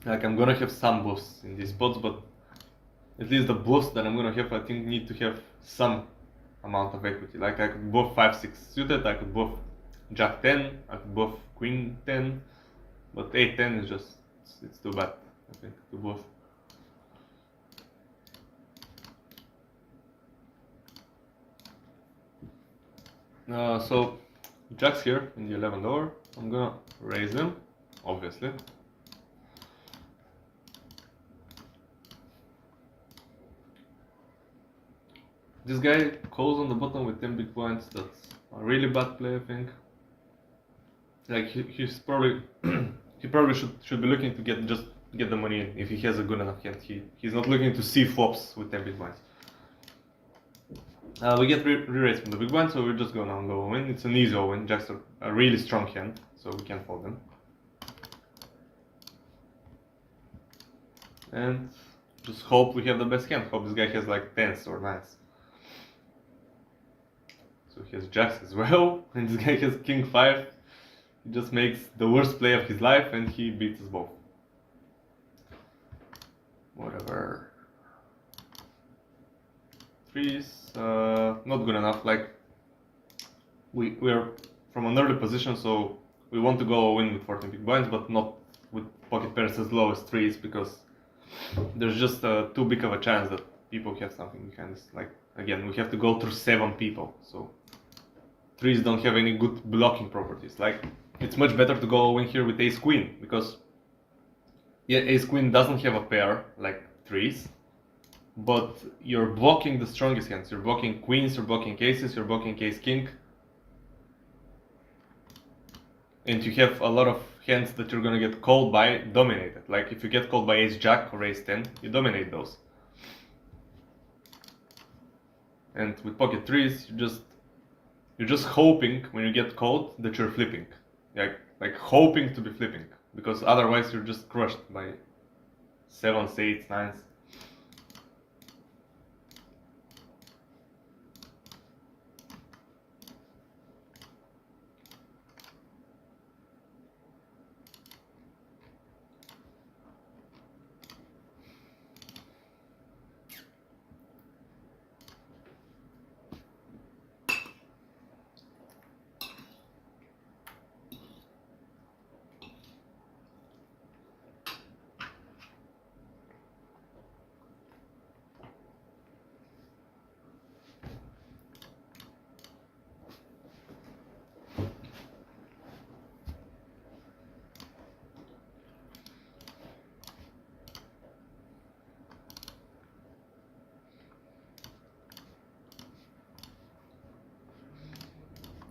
Like, I'm gonna have some bluffs in these spots, but at least the bluffs that I'm gonna have, I think, need to have some amount of equity. Like, I could bluff 5-6 suited, I could bluff Jack 10, I could bluff Queen 10, but 8-10 is just, it's too bad, I think, to bluff. So Jack's here in the 11th hour. I'm gonna raise him, obviously. This guy calls on the bottom with 10 big blinds. That's a really bad play, I think. Like, he's probably he probably should be looking to get the money in if he has a good enough hand. He's not looking to see flops with 10 big blinds. We get re-raised from the big blind, so we're just gonna go win. It's an easy win. Jack's a really strong hand, so we can't fold him. And just hope we have the best hand. Hope this guy has like 10s or 9s. So he has Jacks as well, and this guy has King 5. He just makes the worst play of his life, and he beats us both. Whatever. 3s, not good enough. Like, we're from an early position, so we want to go win with 14 big blinds, but not with pocket pairs as low as 3s, because there's just too big of a chance that people have something behind us. Like, again, we have to go through 7 people, so 3s don't have any good blocking properties. Like, it's much better to go win here with ace queen, because yeah, ace queen doesn't have a pair like 3s, but you're blocking the strongest hands. You're blocking queens, you're blocking aces, you're blocking ace king, and you have a lot of hands that you're gonna get called by dominated. Like, if you get called by ace jack or ace 10, you dominate those. And with pocket 3s, you're just hoping when you get called that you're flipping, like hoping to be flipping, because otherwise you're just crushed by 7s, 8s, 9s.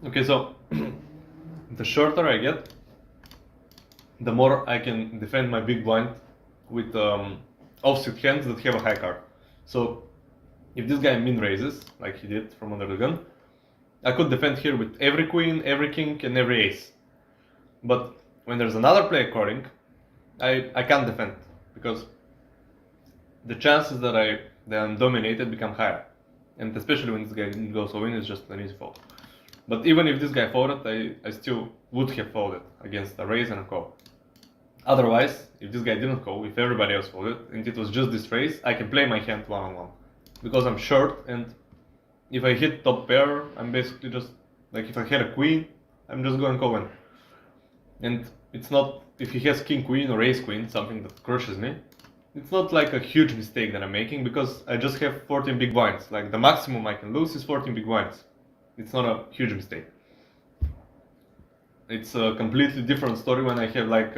Okay, so the shorter I get, the more I can defend my big blind with offsuit hands that have a high card. So if this guy min raises, like he did from under the gun, I could defend here with every queen, every king, and every ace. But when there's another player calling, I can't defend, because the chances that I'm dominated become higher. And especially when this guy goes all in, it's just an easy fold. But even if this guy folded, I still would have folded against a raise and a call. Otherwise, if this guy didn't call, if everybody else folded, and it was just this raise, I can play my hand one-on-one. Because I'm short, and if I hit top pair, I'm basically just, like, if I had a queen, I'm just going call in. And it's not, if he has king queen or ace queen, something that crushes me, it's not like a huge mistake that I'm making, because I just have 14 big blinds. Like, the maximum I can lose is 14 big blinds. It's not a huge mistake. It's a completely different story when I have like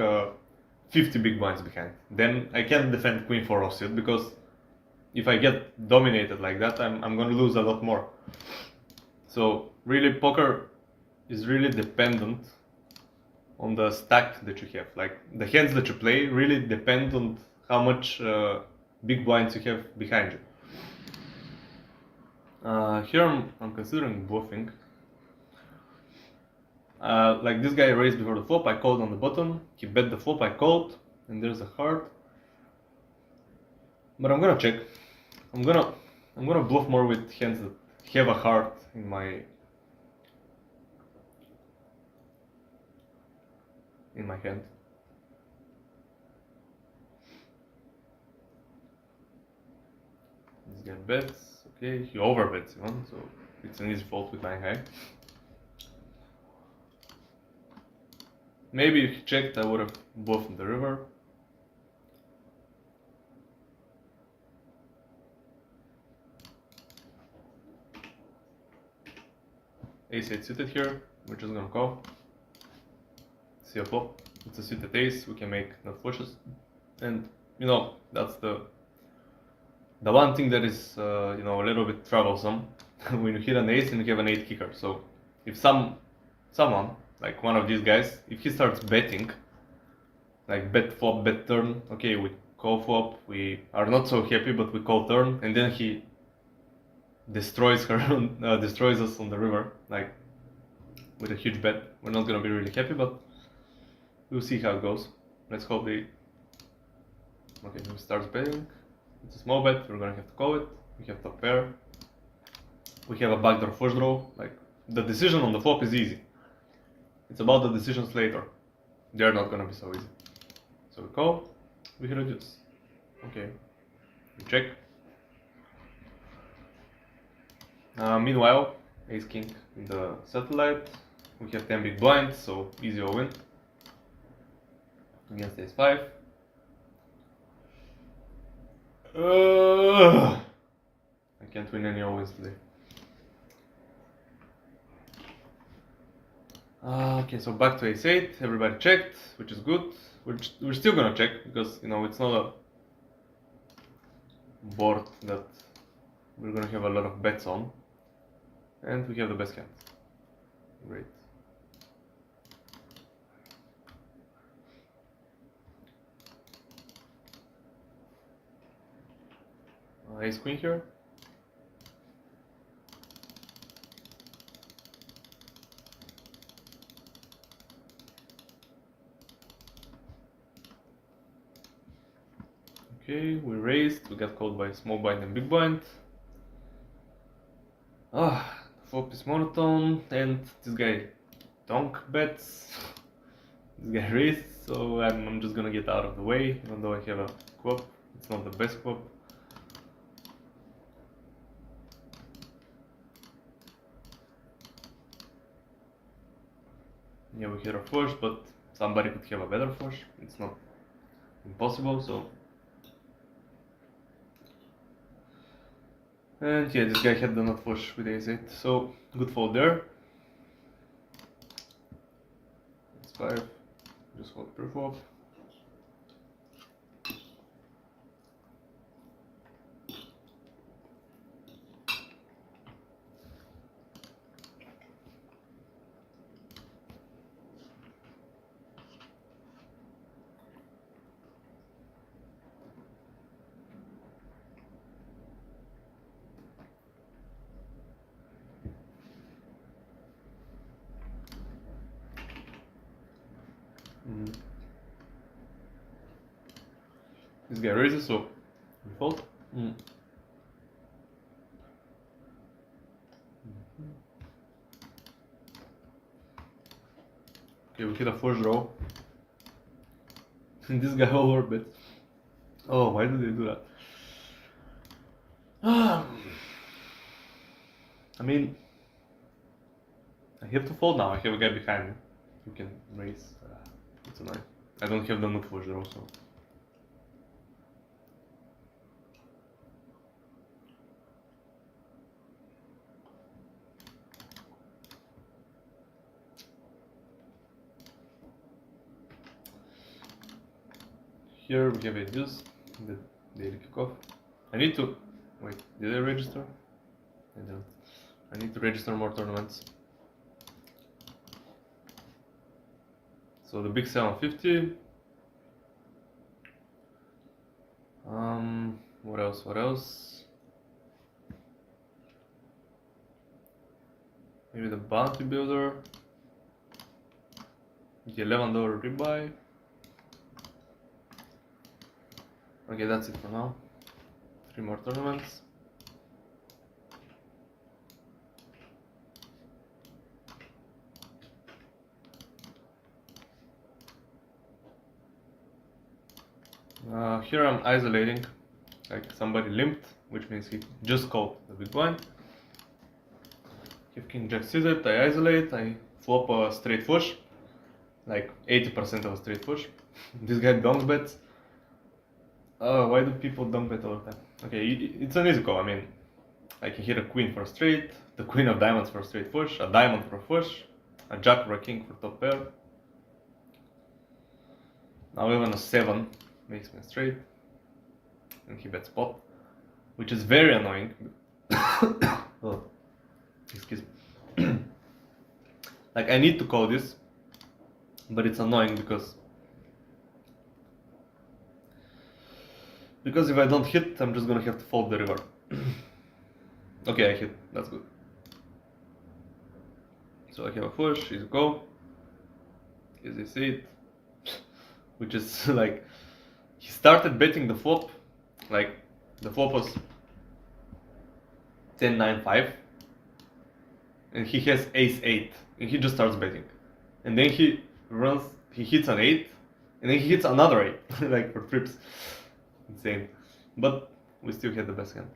50 big blinds behind. Then I can't defend queen 4 offsuit, because if I get dominated like that, I'm gonna lose a lot more. So really, poker is really dependent on the stack that you have. Like the hands that you play really depend on how much big blinds you have behind you. Here I'm considering bluffing. Like this guy raised before the flop, I called on the button. He bet the flop, I called, and there's a heart. But I'm gonna check. I'm gonna bluff more with hands that have a heart in my hand. This guy bets. Okay, he overbets even, so it's an easy fault with 9 high. Maybe if he checked, I would have bluffed in the river. Ace-8 suited here, we're just gonna call. See a flop, it's a suited ace, we can make nut flushes. And, you know, that's the one thing that is, you know, a little bit troublesome when you hit an ace and you have an 8 kicker. So, if someone, like one of these guys, if he starts betting, like bet flop, bet turn, okay, we call flop, we are not so happy, but we call turn, and then he destroys us on the river, like with a huge bet. We're not gonna be really happy, but we'll see how it goes. Let's hope they. Okay, he starts betting. It's a small bet. We're gonna have to call it. We have top pair. We have a backdoor flush draw. Like the decision on the flop is easy. It's about the decisions later. They're not gonna be so easy. So we call. We reduce. Okay. We check. Meanwhile, ace king in the satellite. We have 10 big blinds, so easy all win. Against ace 5. I can't win any all wins today. Okay, so back to ace 8. Everybody checked, which is good. We're still gonna check because, you know, it's not a board that we're gonna have a lot of bets on. And we have the best hand. Great. Ace queen here. Okay, we raised, we got called by small blind and big blind. Flop is monotone, and this guy donk bets. This guy raised, so I'm just gonna get out of the way, even though I have a quap. It's not the best quap. Yeah, we hit a flush, but somebody could have a better flush. It's not impossible, so. And yeah, this guy had the nut flush with ace 8, so good fold there. Ace 5, just hold pre-flop. This guy raises, so we fold. Okay, we hit a flush draw. And this guy overbets. Oh, why did they do that? I mean, I have to fold now. I have a guy behind me who can raise. It's annoying. I don't have the nut flush draw, so. Here we have a deuce, the daily kickoff. I need to, wait, did I register? I don't. I need to register more tournaments. So the big 750. What else? What else? Maybe the bounty builder. The $11 rebuy. Okay, that's it for now. 3 more tournaments. Here I'm isolating, like somebody limped, which means he just called the big blind. If king jack suited, I isolate, I flop a straight flush, like 80% of a straight flush. This guy donk bets. Why do people donk bet all the time? Okay, it's an easy call. I mean, I can hit a queen for a straight, the queen of diamonds for a straight flush, a diamond for a flush, a jack or a king for top pair. Now even a 7 makes me straight, and he bets pot, which is very annoying. Oh, excuse me. Like, I need to call this, but it's annoying because if I don't hit, I'm just gonna have to fold the river. Okay, I hit, that's good. So I have a flush, easy go, easy seat, which is like, he started betting the flop, like the flop was 10-9-5, and he has ace-8, and he just starts betting, and then he hits an 8, and then he hits another 8, like for trips. Insane. But we still had the best hand.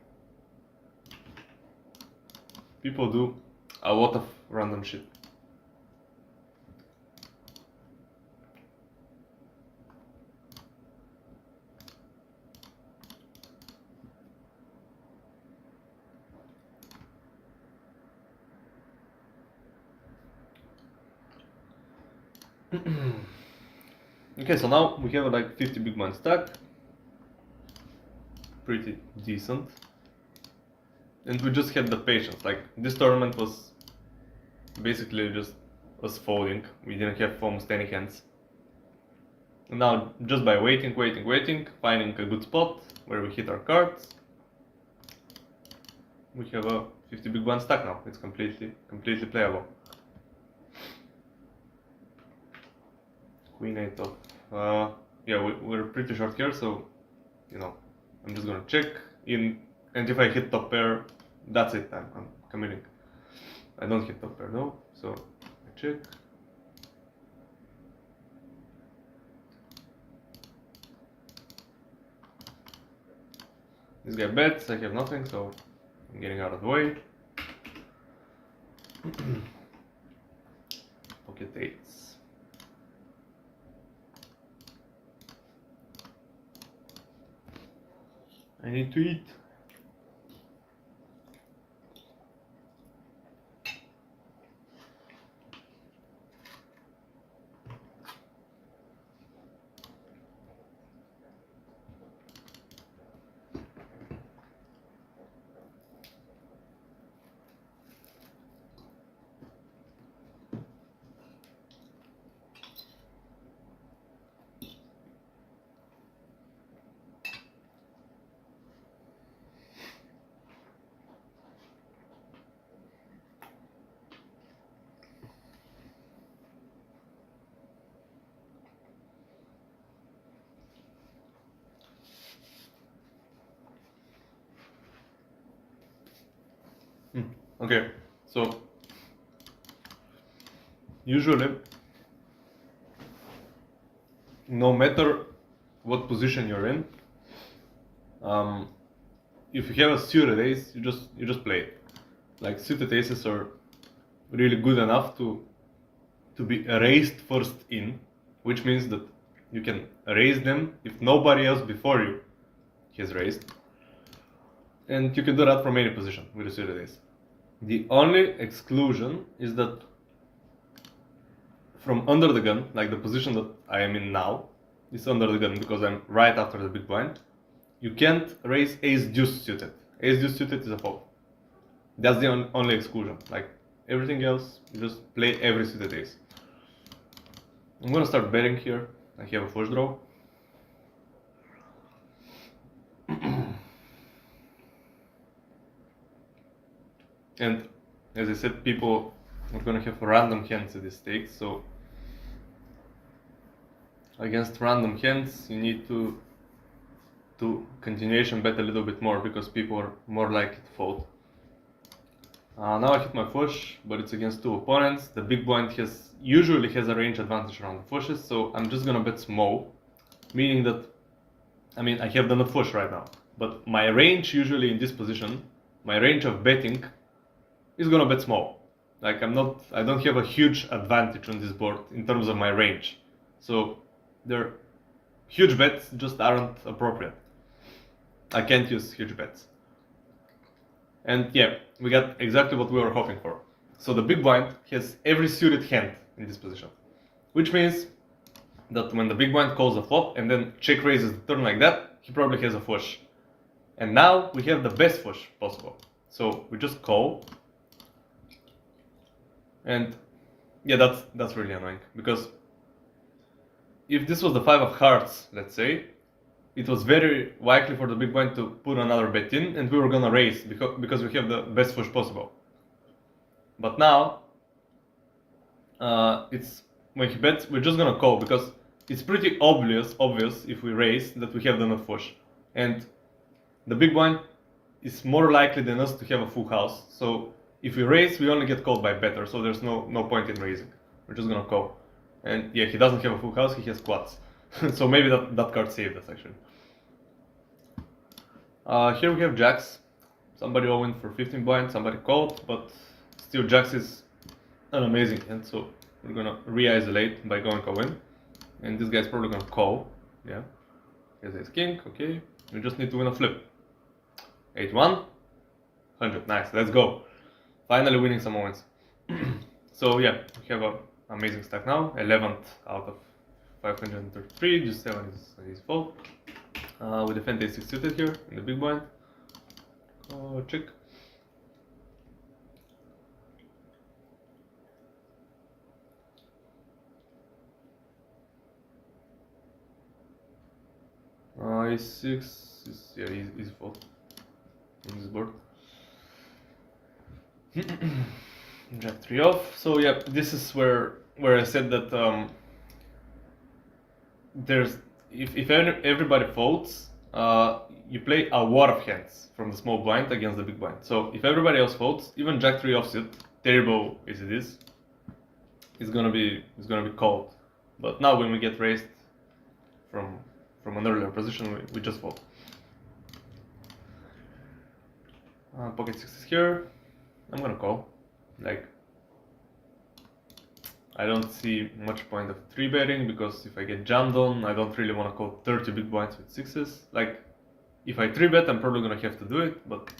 People do a lot of random shit. Okay, so now we have like 50 big blind stack. Pretty decent. And we just had the patience. Like, this tournament was basically just us folding. We didn't have almost any hands. And now, just by waiting, finding a good spot where we hit our cards, we have a 50 big blind stack now. It's completely playable. Queen 8 off. Yeah, we're pretty short here, so, you know, I'm just gonna check in, and if I hit top pair, that's it, I'm committing. I don't hit top pair though, so I check. This guy bets, I have nothing, so I'm getting out of the way. Pocket 8s. I need to eat. Okay, so usually, no matter what position you're in, if you have a suited ace, you just play it. Like, suited aces are really good enough to be raised first in, which means that you can raise them if nobody else before you has raised, and you can do that from any position with a suited ace. The only exclusion is that from under the gun, like the position that I am in now, is under the gun because I'm right after the big blind, you can't raise ace deuce suited. Ace deuce suited is a fold. That's the only exclusion. Like everything else, you just play every suited ace. I'm gonna start betting here. I have a flush draw. And as I said, people are gonna have random hands at this stake, so against random hands you need to continuation bet a little bit more because people are more likely to fold. Now I hit my flush, but it's against two opponents. The big blind usually has a range advantage around the flushes, so I'm just gonna bet small, meaning that, I mean, I have the nut flush right now, but my range usually in this position, my range of betting is gonna bet small. Like I don't have a huge advantage on this board in terms of my range, so their huge bets just aren't appropriate. I can't use huge bets. And yeah, we got exactly what we were hoping for. So the big blind has every suited hand in this position, which means that when the big blind calls a flop and then check raises the turn like that, he probably has a flush. And now we have the best flush possible. So we just call. And yeah, that's really annoying, because if this was the 5 of hearts, let's say, it was very likely for the big blind to put another bet in, and we were gonna raise because we have the best flush possible. But now, it's when he bets, we're just gonna call, because it's pretty obvious if we raise that we have the nut flush, and the big blind is more likely than us to have a full house. So if we raise, we only get called by better, so there's no point in raising. We're just gonna call. And yeah, he doesn't have a full house, he has quads. So maybe that card saved us actually. Here we have jacks. Somebody all in for 15 blind, somebody called, but still jacks is an amazing hand, so we're gonna re-isolate by going all in. And this guy's probably gonna call. Yeah. Here's ace king, okay. We just need to win a flip. 8-1. 100, nice, let's go. Finally winning some moments. So yeah, we have an amazing stack now. 11th out of 533, just 7 is his fault. We defend ace 6 suited here in the big blind. Check. Ace 6 is, yeah, his fault on this board. Jack 3 off. So yeah, this is where I said that there's if everybody folds, you play a lot of hands from the small blind against the big blind. So if everybody else folds, even Jack 3 offsuit, terrible as it is, it's gonna be called. But now when we get raised from an earlier position, we just fold. Pocket 6 is here. I'm gonna call. Like, I don't see much point of 3-betting, because if I get jammed on, I don't really want to call 30 big blinds with 6s. Like, if I 3-bet, I'm probably gonna have to do it, but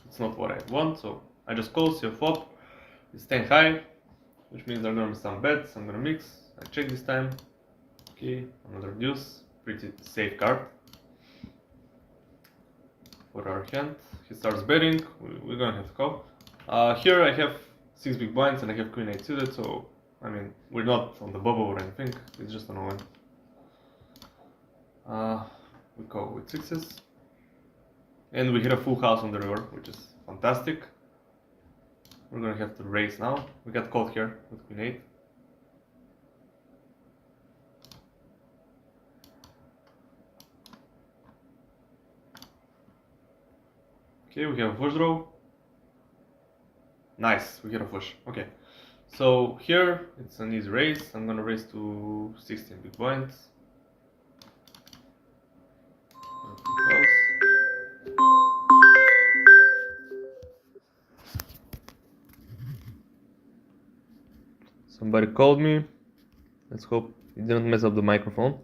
it's not what I want, so I just call, see a flop. It's 10 high, which means there are gonna be some bets. I'm gonna mix. I check this time. Okay, another deuce. Pretty safe card for our hand. He starts betting. We're gonna have to call. Here I have 6 big blinds and I have queen 8 suited, so I mean, we're not on the bubble or anything, it's just an all-in. We call with 6s. And we hit a full house on the river, which is fantastic. We're gonna have to raise now. We got called here with queen 8. Okay, we have a flush draw. Nice, we get a flush. Okay. So here it's an easy raise. I'm gonna raise to 16 big blinds. Somebody called me. Let's hope it didn't mess up the microphone.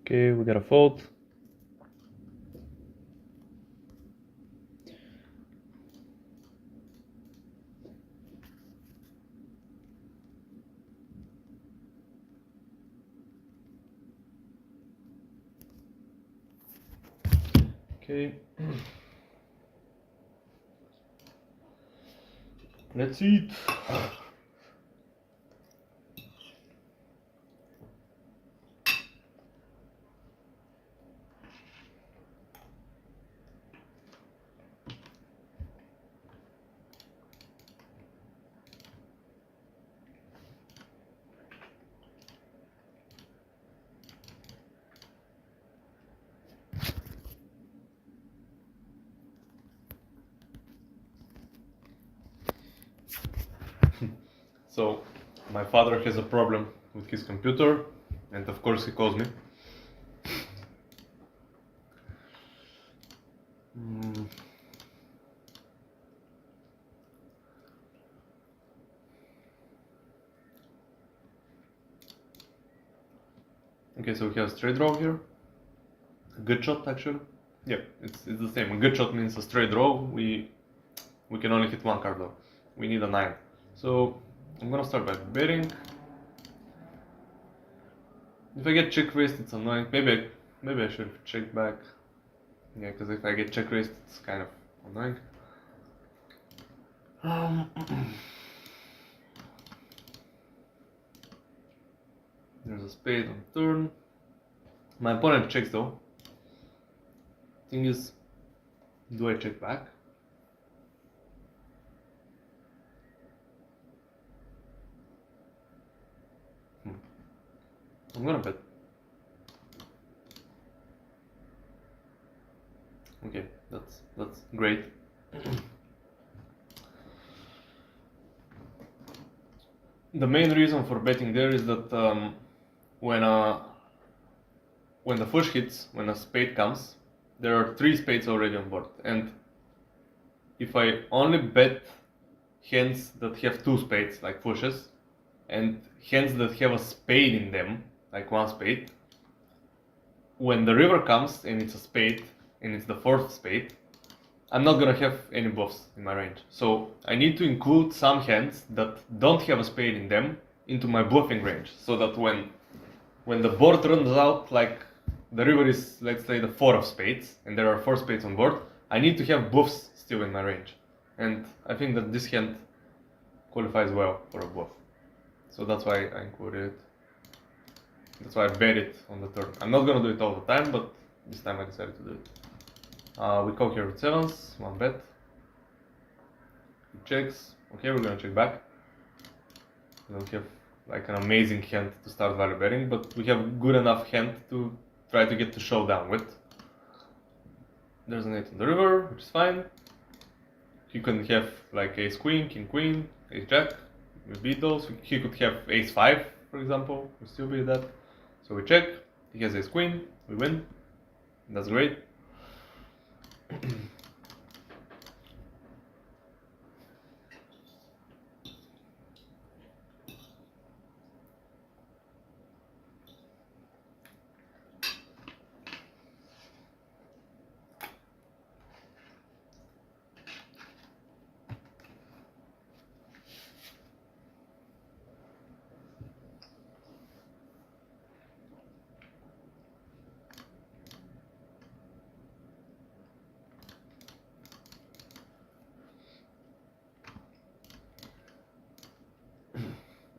Okay, we got a fold. Okay. Let's eat. So, my father has a problem with his computer, and of course he calls me. Okay, so we have a straight draw here. A good shot, actually. Yeah, it's the same. A good shot means a straight draw. We can only hit one card though. We need a 9. So I'm gonna start by betting. If I get check raised, it's annoying. Maybe I should check back. Yeah, because if I get check raised, it's kind of annoying. There's a spade on turn. My opponent checks though. Thing is, do I check back? I'm gonna bet. Okay, that's great. The main reason for betting there is that when the flush hits, when a spade comes, there are 3 spades already on board, and if I only bet hands that have 2 spades, like flushes, and hands that have a spade in them, like 1 spade, when the river comes and it's a spade, and it's the 4th spade, I'm not gonna have any bluffs in my range. So I need to include some hands that don't have a spade in them into my bluffing range, so that when the board runs out, like the river is, let's say, the 4 of spades, and there are 4 spades on board, I need to have bluffs still in my range. And I think that this hand qualifies well for a bluff. So that's why I included it. That's why I bet it on the turn. I'm not gonna do it all the time, but this time I decided to do it. We call here with 7s, 1 bet. He checks. Okay, we're gonna check back. We don't have like an amazing hand to start value betting, but we have good enough hand to try to get to showdown with. There's an 8 on the river, which is fine. He can have like ace queen, king queen, ace jack. We beat those. He could have ace 5, for example. We still beat that. So we check. He has ace queen. We win. That's great.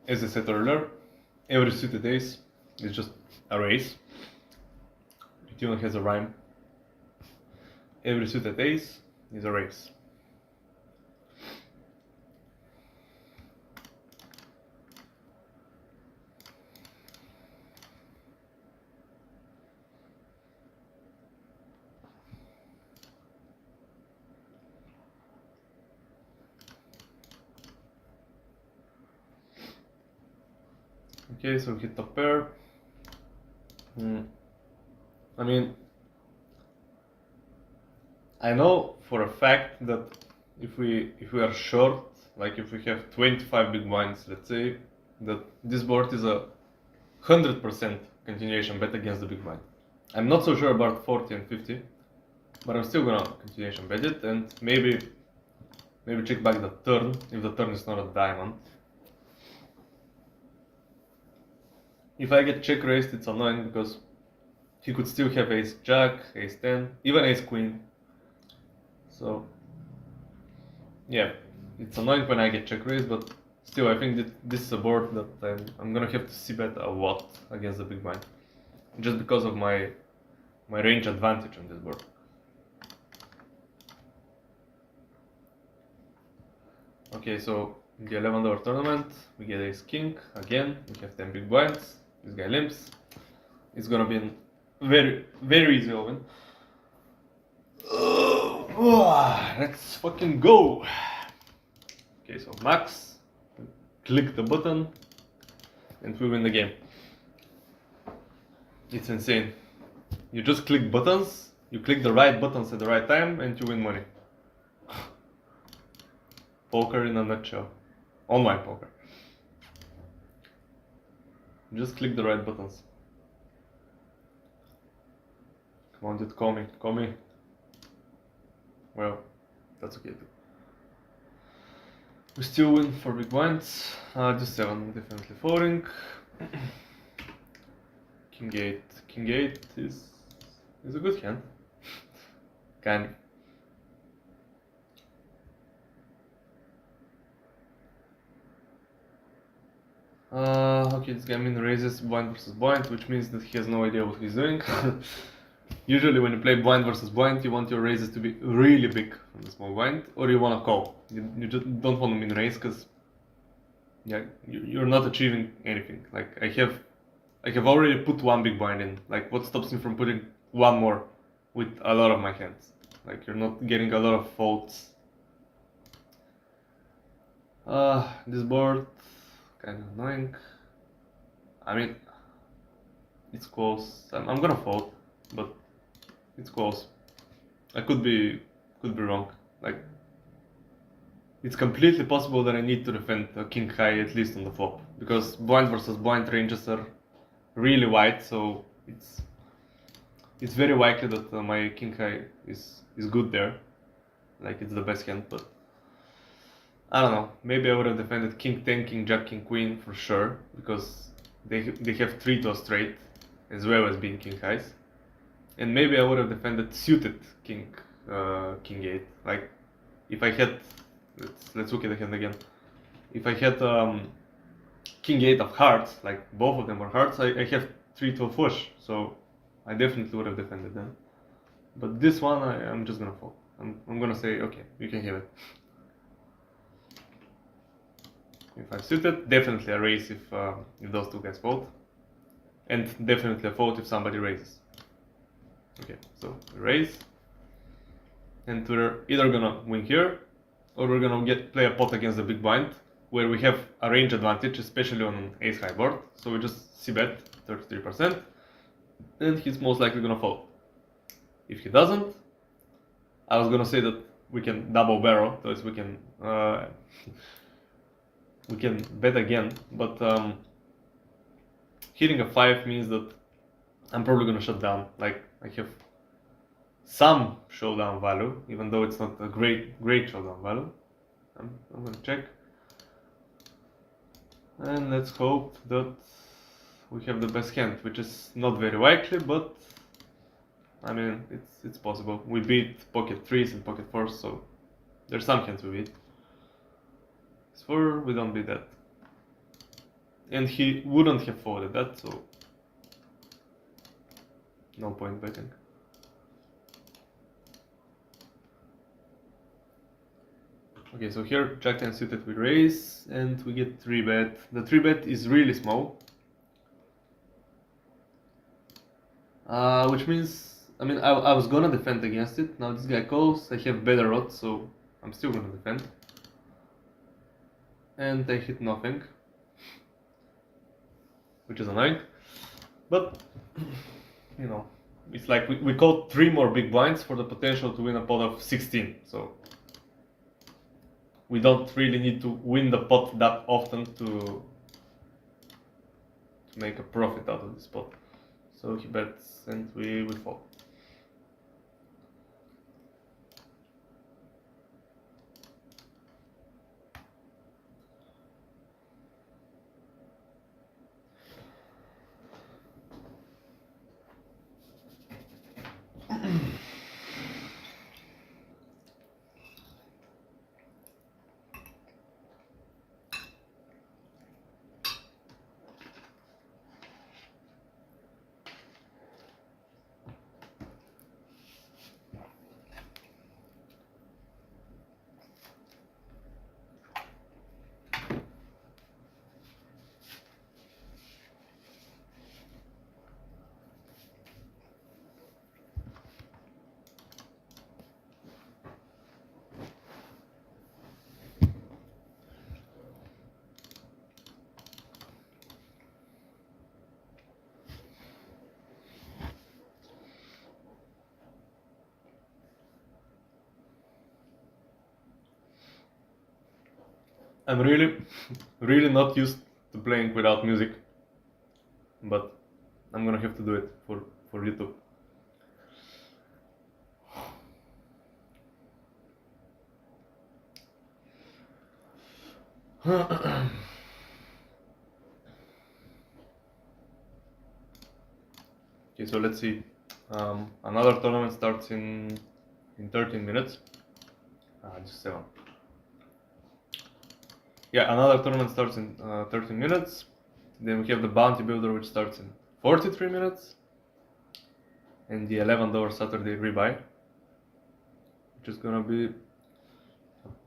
As I said earlier, every suited ace is just a race. It even has a rhyme. Every suited ace is a race. Okay, so we hit the pair. I mean, I know for a fact that if we are short, like if we have 25 big blinds, let's say, that this board is a 100% continuation bet against the big blind. I'm not so sure about 40 and 50, but I'm still gonna continuation bet it, and maybe check back the turn if the turn is not a diamond. If I get check raised, it's annoying because He could still have ace jack, ace 10, even ace queen. So yeah, it's annoying when I get check raise, but still I think that this is a board that I'm gonna have to c-bet a lot against the big blind, just because of my range advantage on this board. Okay, so in the $11 tournament, we get ace king again. We have 10 big blinds. This guy limps. It's gonna be a very, very easy open. Let's fucking go. Okay, so max, click the button, and we win the game. It's insane. You just click buttons, you click the right buttons at the right time, and you win money. Poker in a nutshell. Online poker. Just click the right buttons. Come on, dude, call me, call me. Well, that's okay too. We still win for big blinds. Just 7, definitely folding. King 8 is a good hand. Kind of. Okay, this guy raises blind versus blind, which means that he has no idea what he's doing. Usually when you play blind versus blind, you want your raises to be really big on the small blind, or you want to call. You just don't want to min raise, because yeah, you're not achieving anything. Like I have already put one big blind in. Like what stops me from putting one more with a lot of my hands? Like you're not getting a lot of folds. This board kind of annoying. I mean, it's close. I'm gonna fold, but it's close. I could be wrong. Like it's completely possible that I need to defend a king high at least on the flop, because blind versus blind ranges are really wide, so it's very likely that my king high is good there. Like it's the best hand, but I don't know. Maybe I would have defended king 10, king jack, king queen for sure, because they have 3 to a straight as well as being king highs. And maybe I would have defended suited king 8. Like if I had, let's look at the hand again. If I had king 8 of hearts, like both of them are hearts, I have 3 to a flush, so I definitely would have defended them. But this one I'm just gonna fold. I'm gonna say okay, you can have it. If I'm suited, definitely a raise if those two guys fold, and definitely a fold if somebody raises. Okay, so we raise, and we're either gonna win here, or we're gonna play a pot against the big blind, where we have a range advantage, especially on an ace high board. So we just c-bet 33%, and he's most likely gonna fold. If he doesn't, I was gonna say that we can double barrel, so we can bet again, but hitting a 5 means that I'm probably gonna shut down. Like I have some showdown value, even though it's not a great showdown value. I'm gonna check, and let's hope that we have the best hand, which is not very likely, but I mean it's possible. We beat pocket 3s and pocket 4s, so there's some hands we beat. It's 4, we don't beat that, and he wouldn't have folded that, so no point betting. Okay, so here jack 10 suited we raise, and we get 3-bet. The 3-bet is really small, which means, I mean, I was gonna defend against it. Now this guy calls, I have better odds, so I'm still gonna defend. And I hit nothing, which is annoying, but you know, it's like we called 3 more big blinds for the potential to win a pot of 16, so we don't really need to win the pot that often to make a profit out of this pot. So he bets and we fold. I'm really not used to playing without music, but I'm gonna have to do it for YouTube. Okay, so let's see. Another tournament starts in 13 minutes. Just 7. Yeah, another tournament starts in 13 minutes. Then we have the bounty builder, which starts in 43 minutes. And the $11 Saturday rebuy, which is gonna be a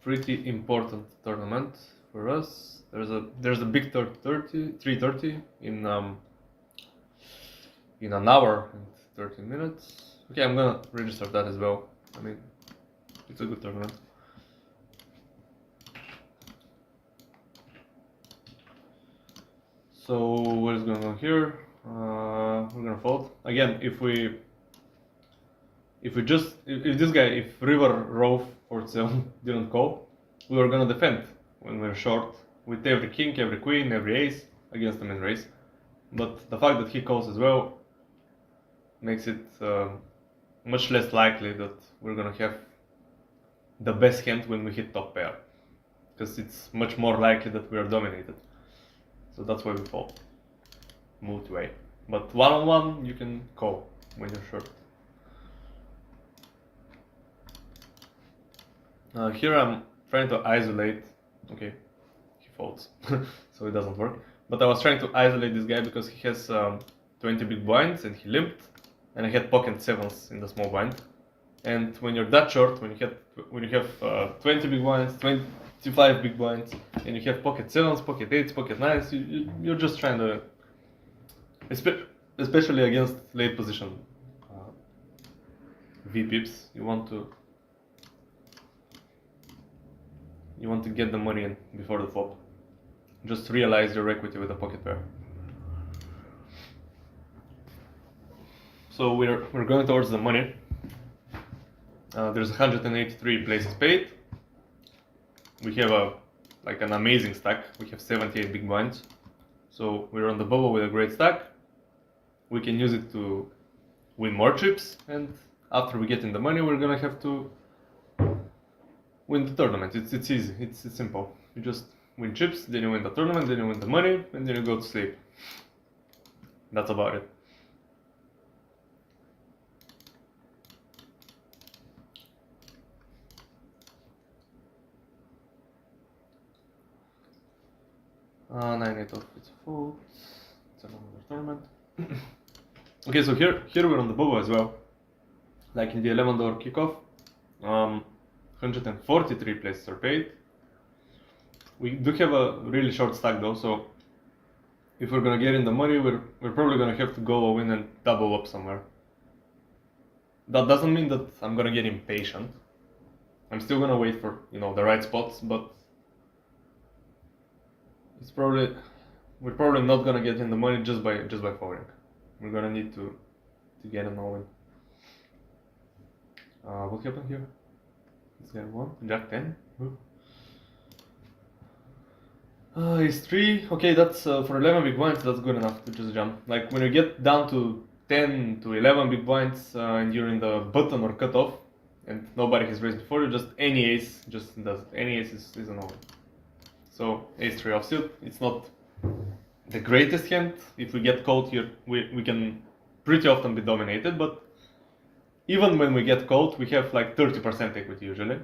pretty important tournament for us. There's a big 3:30 in an hour and 13 minutes. Okay, I'm gonna register that as well. I mean, it's a good tournament. So what is going on here? We're gonna fold again. If River Rove 47 didn't call, we were gonna defend when we're short with every king, every queen, every ace against them in raise. But the fact that he calls as well makes it much less likely that we're gonna have the best hand when we hit top pair, because it's much more likely that we are dominated. So that's why we fold. Multi-way. But one-on-one you can call when you're short. Here I'm trying to isolate. Okay, he folds, so it doesn't work. But I was trying to isolate this guy because he has 20 big blinds and he limped, and I had pocket 7s in the small blind. And when you're that short, when you have 20 big blinds, 25 big blinds, and you have pocket 7s, pocket 8s, pocket 9s, you're just trying to, especially against late position V-pips, you want to get the money in before the flop. Just realize your equity with a pocket pair. So we're going towards the money. There's 183 places paid. We have an amazing stack. We have 78 big blinds. So we're on the bubble with a great stack. We can use it to win more chips, and after we get in the money, we're gonna have to win the tournament. It's easy. It's simple. You just win chips, then you win the tournament, then you win the money, and then you go to sleep. That's about it. Nine eight off. It's a fold. It's another tournament. Okay, so here we're on the bubble as well. Like in the $11 kickoff, 143 places are paid. We do have a really short stack though, so if we're gonna get in the money, we're probably gonna have to go all in and double up somewhere. That doesn't mean that I'm gonna get impatient. I'm still gonna wait for the right spots, but we're probably not gonna get in the money just by folding. We're gonna need to get an all in. What happened here? Is there one? Jack 10? Ace 3. Okay, that's for 11 big blinds, that's good enough to just jump. Like when you get down to 10 to 11 big blinds and you're in the button or cutoff and nobody has raised before you, just any ace just does it. Any ace is an all. So ace 3 offsuit, it's not the greatest hand. If we get called here, we can pretty often be dominated, but even when we get called, we have like 30% equity usually.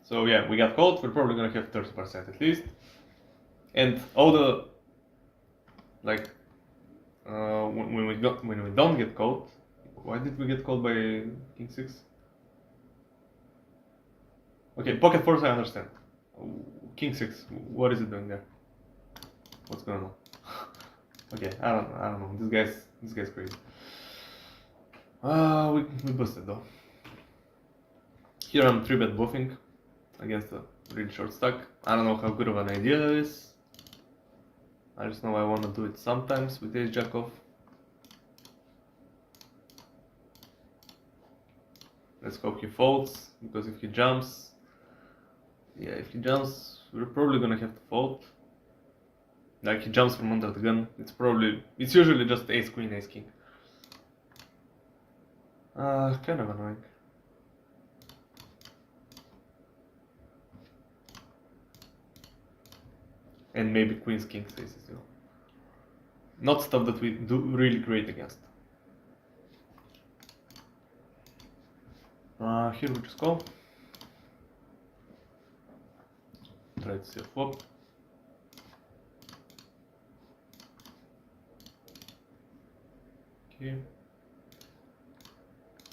So yeah, we got called, we're probably gonna have 30% at least. And all the when we don't get called, why did we get called by King 6? Okay, pocket 4s I understand. King 6, what is it doing there? What's going on? Okay, I don't know. This guy's crazy. We busted though. Here I'm 3-bet bluffing against a really short stack. I don't know how good of an idea that is. I just know I want to do it sometimes with ace jack off. Let's hope he folds, because if he jumps, Yeah, if he jumps, we're probably gonna have to fold. Like he jumps from under the gun. It's usually just ace queen, ace king. Kind of annoying. And maybe queens, kings, aces, you know. Not stuff that we do really great against. Here we just go. Try to see a flop. Okay.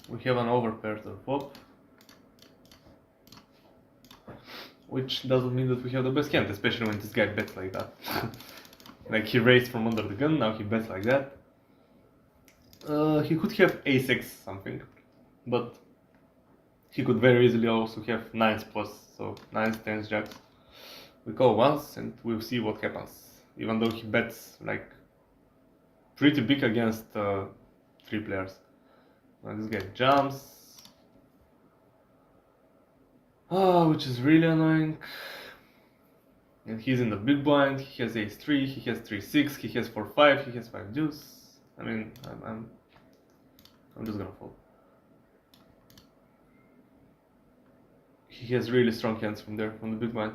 We have an overpair to the flop. Which doesn't mean that we have the best hand, especially when this guy bets like that. Like he raised from under the gun, now he bets like that. He could have a6 something, but he could very easily also have 9s plus, so 9s, 10s, jacks. We call once and we'll see what happens. Even though he bets like pretty big against 3 players. Now this guy jumps. Which is really annoying. And he's in the big blind, he has ace3, he has 3-6, he has 4-5, he has 5 deuce. I mean, I'm just gonna fold. He has really strong hands from there, from the big blind.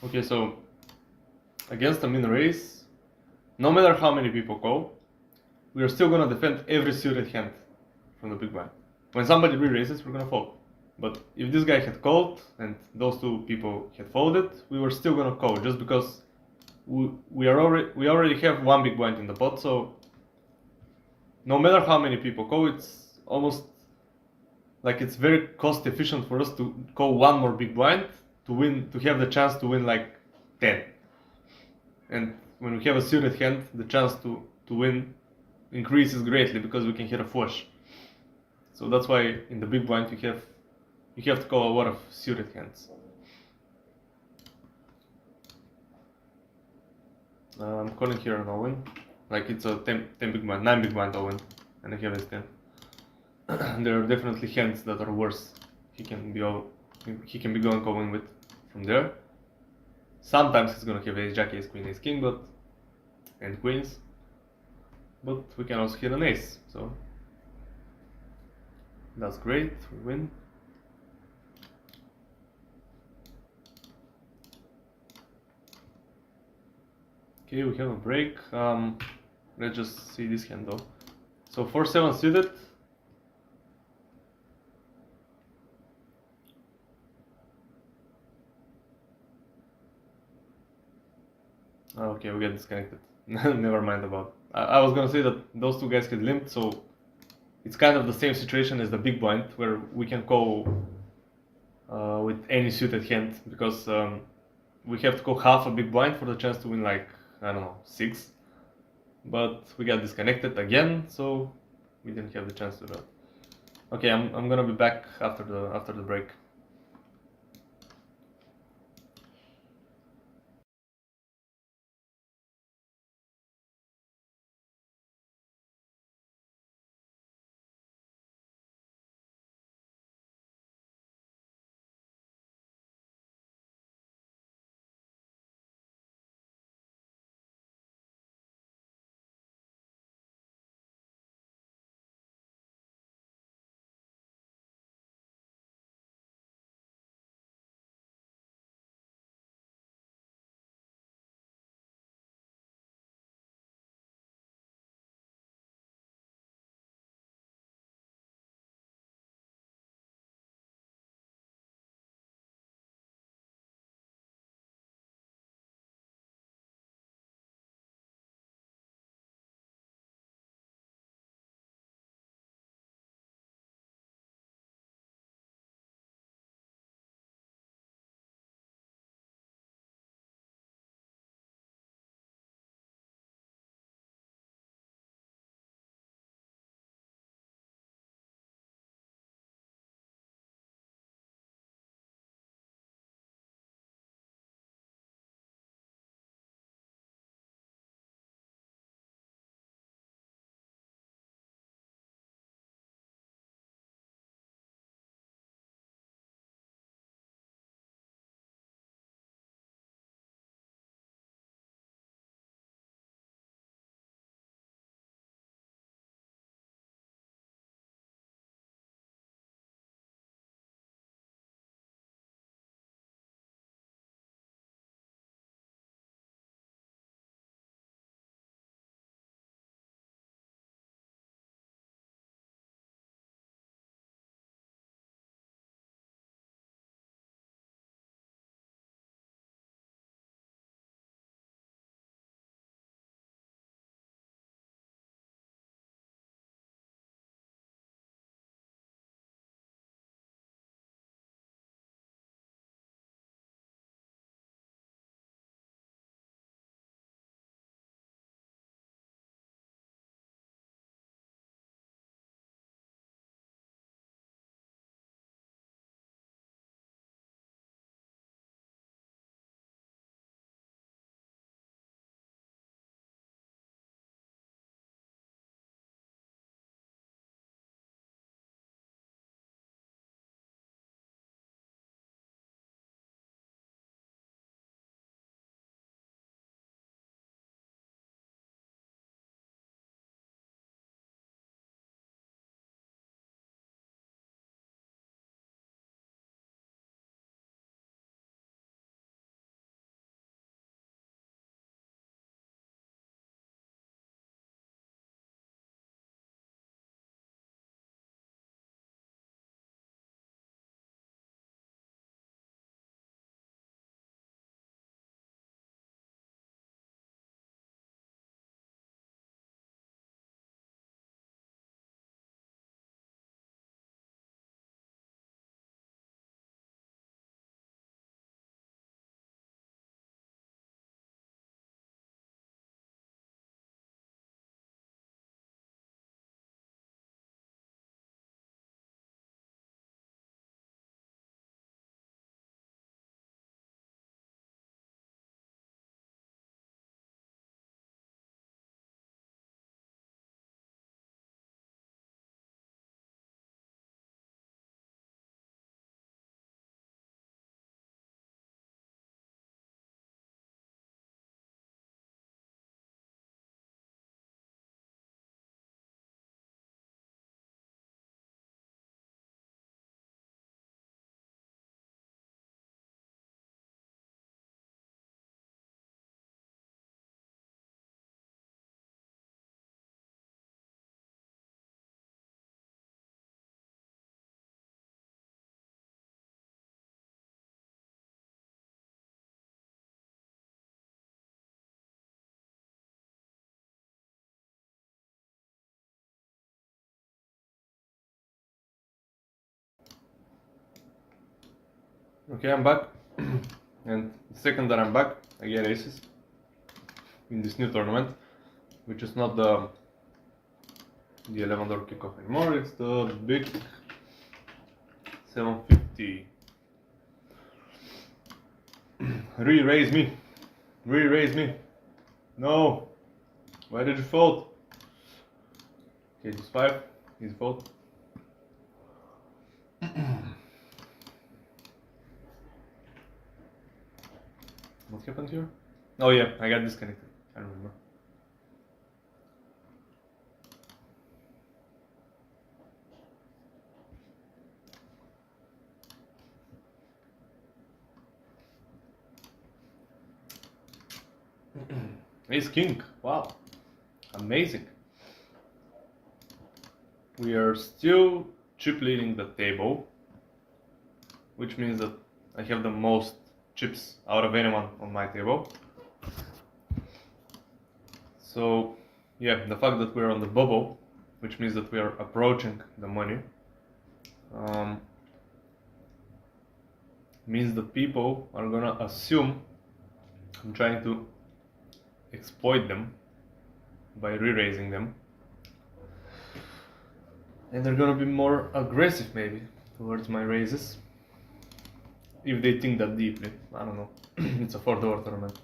Okay, so against a min raise, no matter how many people call, we are still gonna defend every suited hand from the big blind. When somebody re-raises, we're gonna fold. But if this guy had called and those 2 people had folded, we were still gonna call just because we already have 1 big blind in the pot, so no matter how many people call, it's almost like it's very cost efficient for us to call 1 more big blind to have the chance to win like 10. And when we have a suited hand, the chance to win increases greatly because we can hit a flush. So that's why in the big blind you have to call a lot of suited hands. I'm calling here an all-in. Like it's a 10 big blind, 9 big blind all-in, and I have ace 10. There are definitely hands that are worse. He can be going all-in with from there. Sometimes he's gonna have ace jack, ace queen, ace king, and queens. But we can also hit an ace, so that's great. We win. Okay, we have a break. Let's just see this hand though. So 4-7 suited. Okay, we get disconnected. Never mind about. I was gonna say that those 2 guys get limped, so it's kind of the same situation as the big blind, where we can call with any suited hand because we have to call half a big blind for the chance to win like I don't know 6. But we got disconnected again, so we didn't have the chance to do that. Okay, I'm gonna be back after the break. Okay, I'm back. And the second that I'm back, I get aces in this new tournament, which is not the $11 kickoff anymore, it's the big 750. Re-raise me. Re-raise me. No. Why did you fold? Okay, just 5. He's fold. What happened here? Oh yeah, I got disconnected. I remember. Ace King. Wow. Amazing. We are still chip leading the table, which means that I have the most chips out of anyone on my table. So yeah, the fact that we're on the bubble, which means that we are approaching the money, means that people are gonna assume I'm trying to exploit them by re-raising them, and they're gonna be more aggressive maybe towards my raises if they think that deeply. I don't know. It's a $4 tournament.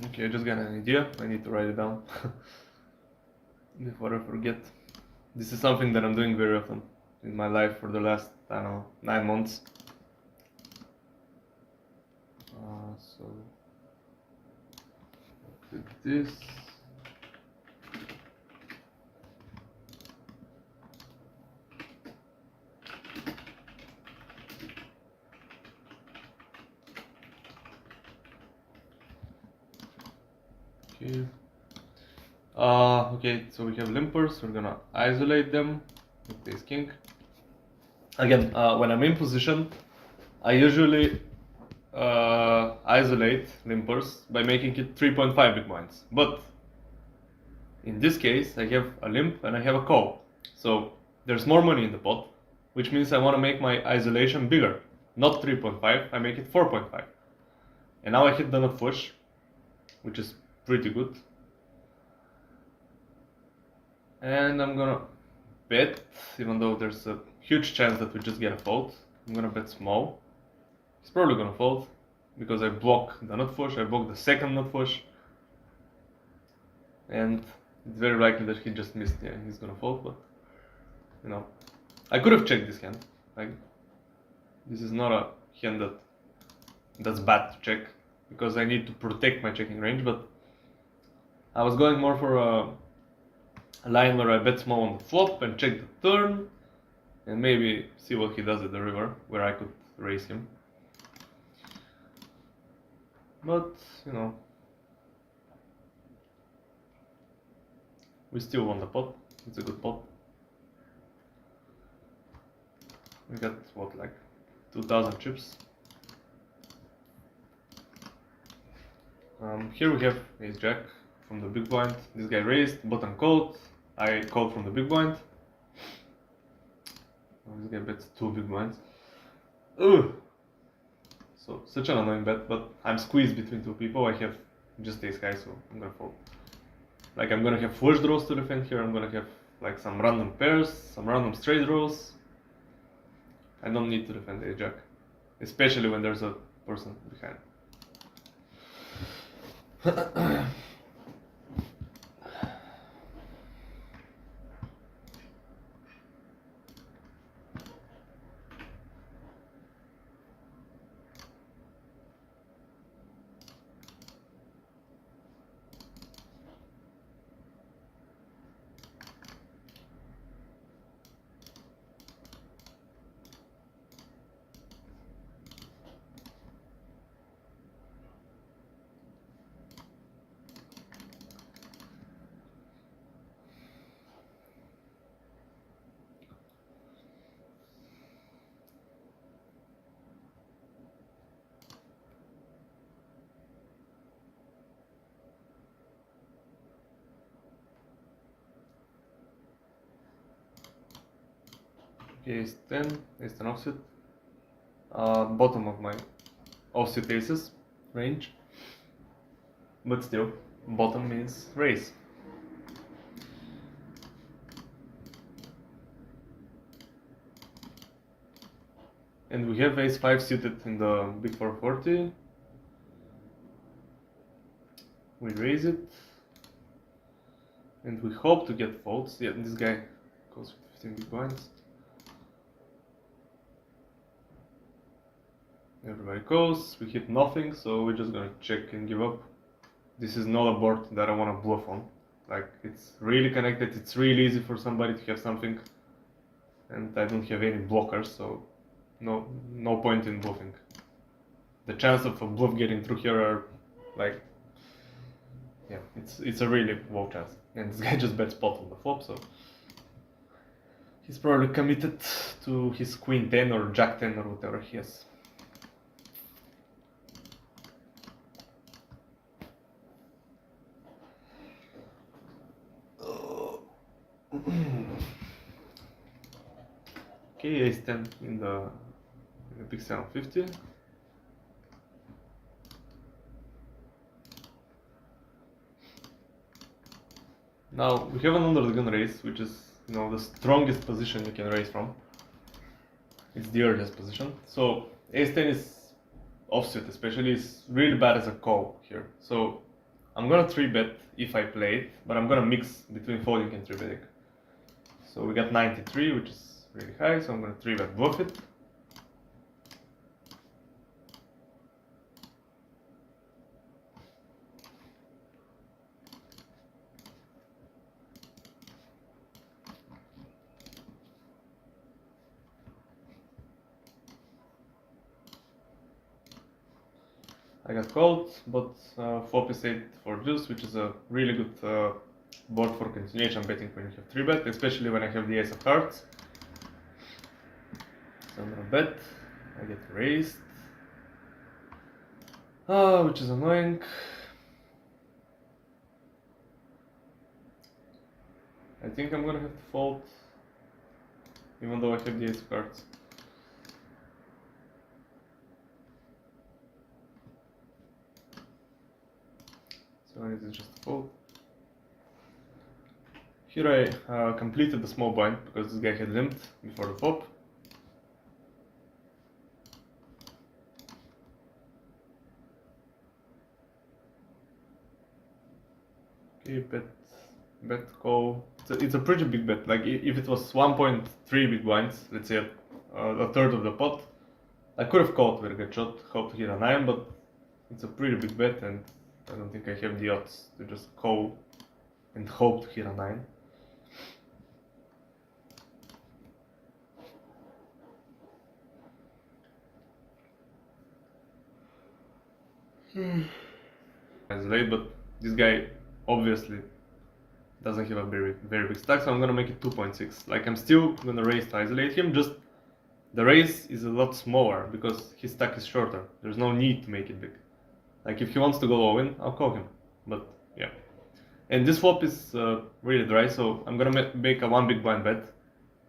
Okay, I just got an idea. I need to write it down before I forget. This is something that I'm doing very often in my life for the last, I don't know, 9 months. So look at this. Okay. Okay, so we have limpers. We're gonna isolate them with ace king. Again, when I'm in position, I usually isolate limpers by making it 3.5 big blinds. But in this case, I have a limp and I have a call. So there's more money in the pot, which means I want to make my isolation bigger. Not 3.5, I make it 4.5. And now I hit the nut flush, which is pretty good. And I'm gonna bet, even though there's a huge chance that we just get a fold. I'm gonna bet small. He's probably gonna fold because I block the nut flush, I block the second nut flush, and it's very likely that he just missed. Yeah, he's gonna fold, but you know, I could have checked this hand. Like, this is not a hand that's bad to check because I need to protect my checking range, but I was going more for a line where I bet small on the flop and check the turn and maybe see what he does at the river where I could raise him. But, you know, we still won the pot. It's a good pot. We got, what, like 2,000 chips. Here we have ace jack from the big blind. This guy raised, button called. I called from the big blind. This guy bets 2 big blinds. Ugh! So, such an annoying bet, but I'm squeezed between 2 people. I have just ace high, so I'm gonna fold. Like, I'm gonna have flush draws to defend here. I'm gonna have like some random pairs, some random straight draws. I don't need to defend ace jack, especially when there's a person behind. Ace 10, ace 10 offsuit. Bottom of my offsuit aces range. But still, bottom means raise. And we have ace 5 suited in the big 440. We raise it. And we hope to get folds. Yeah, this guy goes with 15 big blinds. Everybody goes, we hit nothing, so we're just gonna check and give up. This is not a board that I wanna bluff on. Like, it's really connected, it's really easy for somebody to have something. And I don't have any blockers, so no point in bluffing. The chance of a bluff getting through here are like, yeah, it's a really low chance. And this guy just bets pot on the flop, so he's probably committed to his queen 10 or jack 10 or whatever he has. Okay, ace 10 in the big 750. Now we have an under the gun raise, which is, you know, the strongest position you can raise from. It's the earliest position. So ace 10 is offsuit, especially, is really bad as a call here. So I'm gonna 3-bet if I play it, but I'm gonna mix between folding and 3-betting. So we got 93, which is really high, so I'm gonna 3-bet bluff it. I got called, but flop is 8 for deuce, which is a really good board for continuation betting when you have 3-bet, especially when I have the ace of hearts. So I'm gonna bet, I get raised, which is annoying. I think I'm gonna have to fold, even though I have the ace of hearts. So I need to just fold. Here I completed the small blind because this guy had limped before the flop. Okay, bet call. It's a pretty big bet. Like if it was 1.3 big blinds, let's say a third of the pot, I could have called with a good shot, hope to hit a 9, but it's a pretty big bet and I don't think I have the odds to just call and hope to hit a 9. It's late, but this guy obviously doesn't have a very big stack, so I'm gonna make it 2.6. Like, I'm still gonna raise to isolate him, just the raise is a lot smaller because his stack is shorter. There's no need to make it big. Like, if he wants to go all in, I'll call him, but yeah. And this flop is really dry, so I'm gonna make a 1 big blind bet,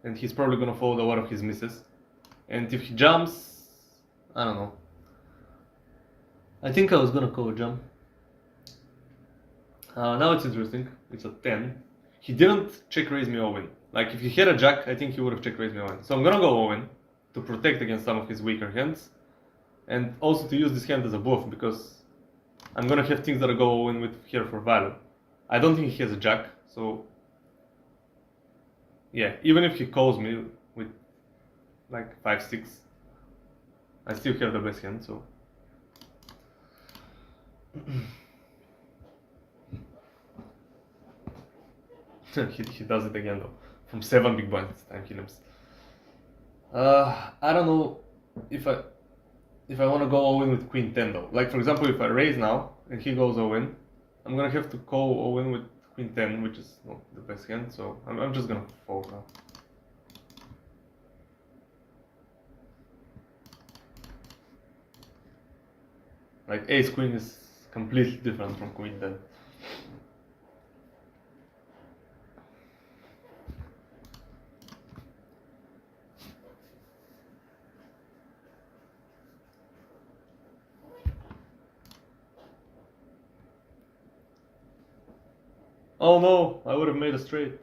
and he's probably gonna fold a lot of his misses. And if he jumps, I don't know. I think I was gonna call a jump. Now it's interesting. It's a 10. He didn't check raise me all in. Like, if he had a jack, I think he would have check raised me all in. So I'm gonna go all in to protect against some of his weaker hands, and also to use this hand as a bluff because I'm gonna have things that I go all in with here for value. I don't think he has a jack, so yeah, even if he calls me with like 5-6, I still have the best hand, so. he does it again though. From 7 big blinds this time he limps. I don't know if I want to go all in with queen 10 though. Like, for example, if I raise now and he goes all in, I'm gonna have to call all in with queen 10, which is not the best hand, so I'm just gonna fold now. Like, ace queen is completely different from queen 10. Oh no, I would have made a straight.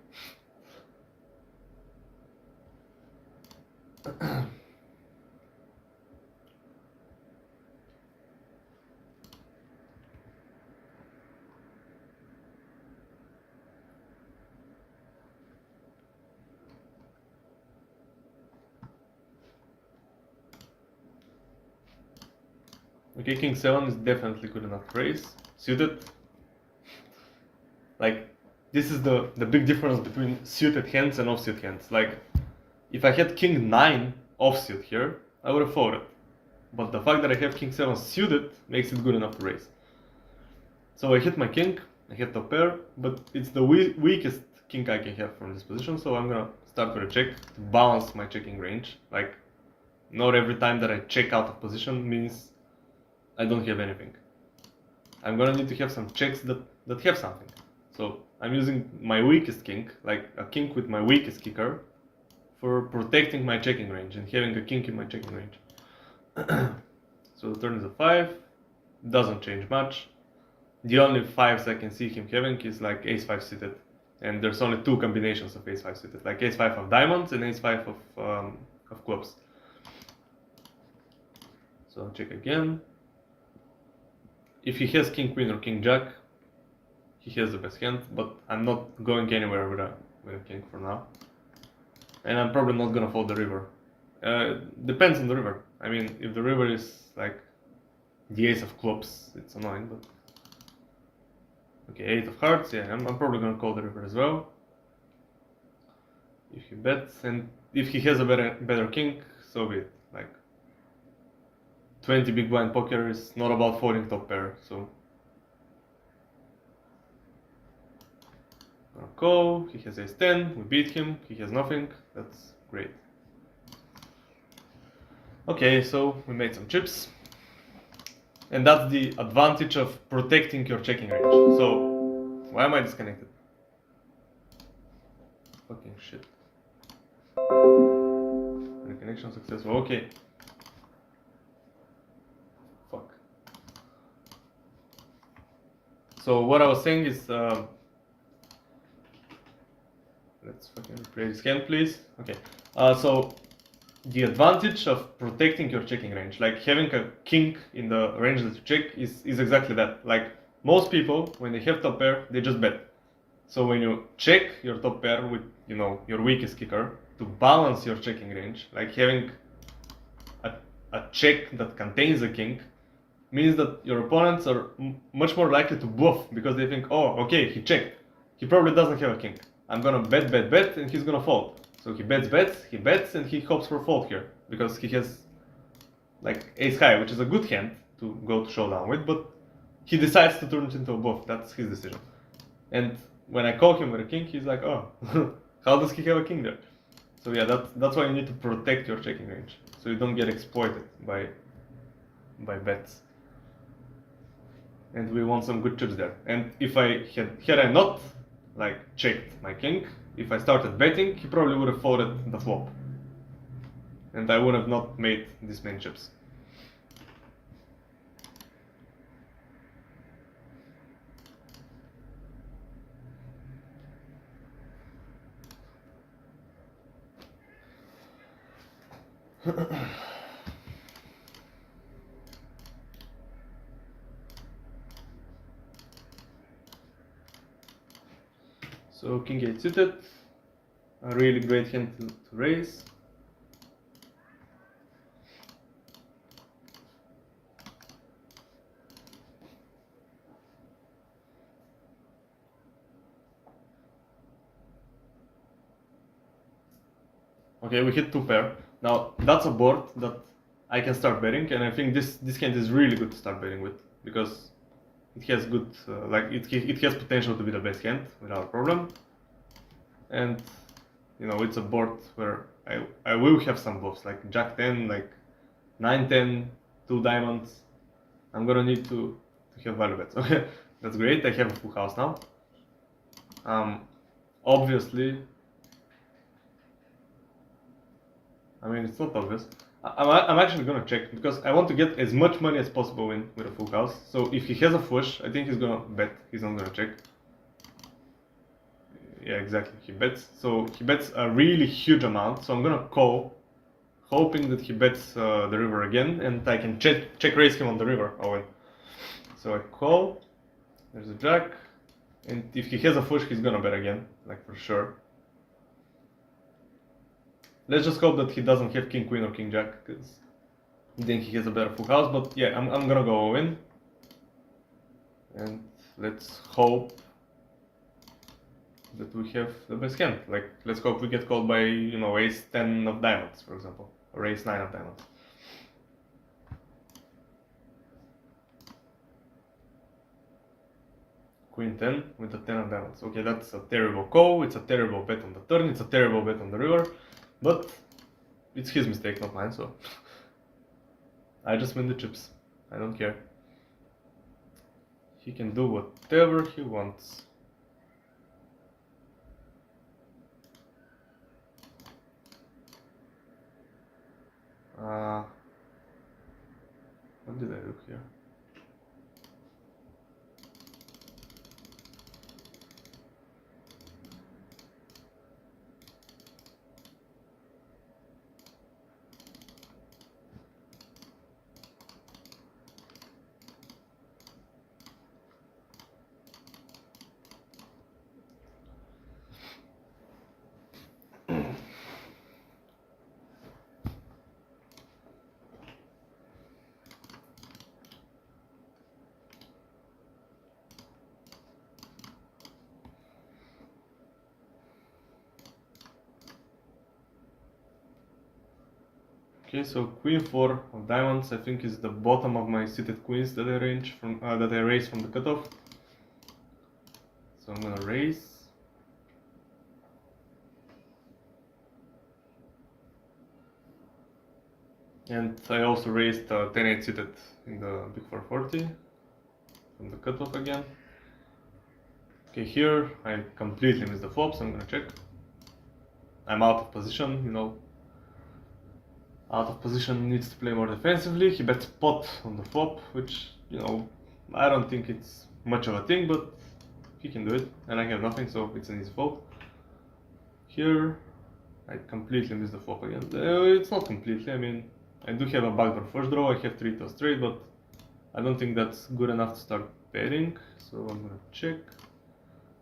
Okay, king 7 is definitely good enough to raise. Suited. Like, this is the big difference between suited hands and offsuit hands. Like, if I had king 9 offsuit here, I would have folded. But the fact that I have king 7 suited makes it good enough to raise. So I hit my king, I hit top pair, but it's the weakest king I can have from this position, so I'm gonna start with a check to balance my checking range. Like, not every time that I check out of position means I don't have anything. I'm gonna need to have some checks that have something. So I'm using my weakest king, like a king with my weakest kicker, for protecting my checking range and having a king in my checking range. So the turn is a 5, doesn't change much. The only 5s I can see him having is like ace-5 suited, and there's only 2 combinations of ace-5 suited, like ace-5 of diamonds and ace-5 of clubs. So I'll check again. If he has king queen or king jack, he has the best hand, but I'm not going anywhere with a king for now. And I'm probably not gonna fold the river. Depends on the river. I mean, if the river is like the ace of clubs, it's annoying, but... Okay, 8 of hearts, yeah, I'm probably gonna call the river as well. If he bets, and if he has a better king, so be it. Like, 20 big blind poker is not about folding top pair, so... Gonna call, he has ace 10, we beat him, he has nothing, that's great. Okay, so we made some chips. And that's the advantage of protecting your checking range. So, why am I disconnected? Fucking shit. Reconnection successful, okay. Fuck. So what I was saying is, let's fucking replay this hand, please. Okay. So the advantage of protecting your checking range, like having a king in the range that you check, is exactly that. Like, most people, when they have top pair, they just bet. So when you check your top pair with, you know, your weakest kicker, to balance your checking range, like having a check that contains a king, means that your opponents are much more likely to bluff, because they think, oh, okay, he checked. He probably doesn't have a king. I'm gonna bet, and he's gonna fold. So he bets, and he hopes for fold here, because he has like ace high, which is a good hand to go to showdown with, but he decides to turn it into a bluff. That's his decision. And when I call him with a king, he's like, oh, how does he have a king there? So yeah, that's why you need to protect your checking range, so you don't get exploited by bets. And we want some good chips there. And if I had I not like checked my king, if I started betting, he probably would have folded the flop, and I would have not made this many chips. So king 8 suited, a really great hand to raise. Okay, we hit 2 pair. Now that's a board that I can start betting, and I think this hand is really good to start betting with, because it has good, like it has potential to be the best hand without a problem. And you know, it's a board where I will have some bluffs, like Jack 10, like 9 10, 2 diamonds. I'm gonna need to have value bets. Okay, that's great. I have a full house now. Obviously, I mean, it's not obvious. I'm actually gonna check, because I want to get as much money as possible in with a full house. So if he has a flush, I think he's gonna bet. He's not gonna check. Yeah, exactly. He bets. So he bets a really huge amount. So I'm gonna call, hoping that he bets the river again, and I can check raise him on the river. Oh, win. So I call. There's a jack, and if he has a flush, he's gonna bet again, like for sure. Let's just hope that he doesn't have king queen or king jack, because then he has a better full house. But yeah, I'm gonna go all in, and let's hope that we have the best hand. Like, let's hope we get called by, you know, ace 10 of diamonds, for example, or ace 9 of diamonds. Queen 10 with a 10 of diamonds. Okay, that's a terrible call. It's a terrible bet on the turn. It's a terrible bet on the river, but it's his mistake, not mine. So I just win the chips. I don't care. He can do whatever he wants. What did I do here? Okay, so queen 4 of diamonds, I think, is the bottom of my seated queens that I raise from the cutoff. So I'm gonna raise. And I also raised 10-8 seated in the big 440 from the cutoff again. Okay, here I completely missed the flop, so I'm gonna check. I'm out of position, you know. Out of position, needs to play more defensively. He bets pot on the flop, which, you know, I don't think it's much of a thing, but he can do it. And I have nothing, so it's an easy fold. Here, I completely missed the flop again. It's not completely, I mean, I do have a backdoor first draw, I have 3 to straight, but I don't think that's good enough to start betting, so I'm gonna check.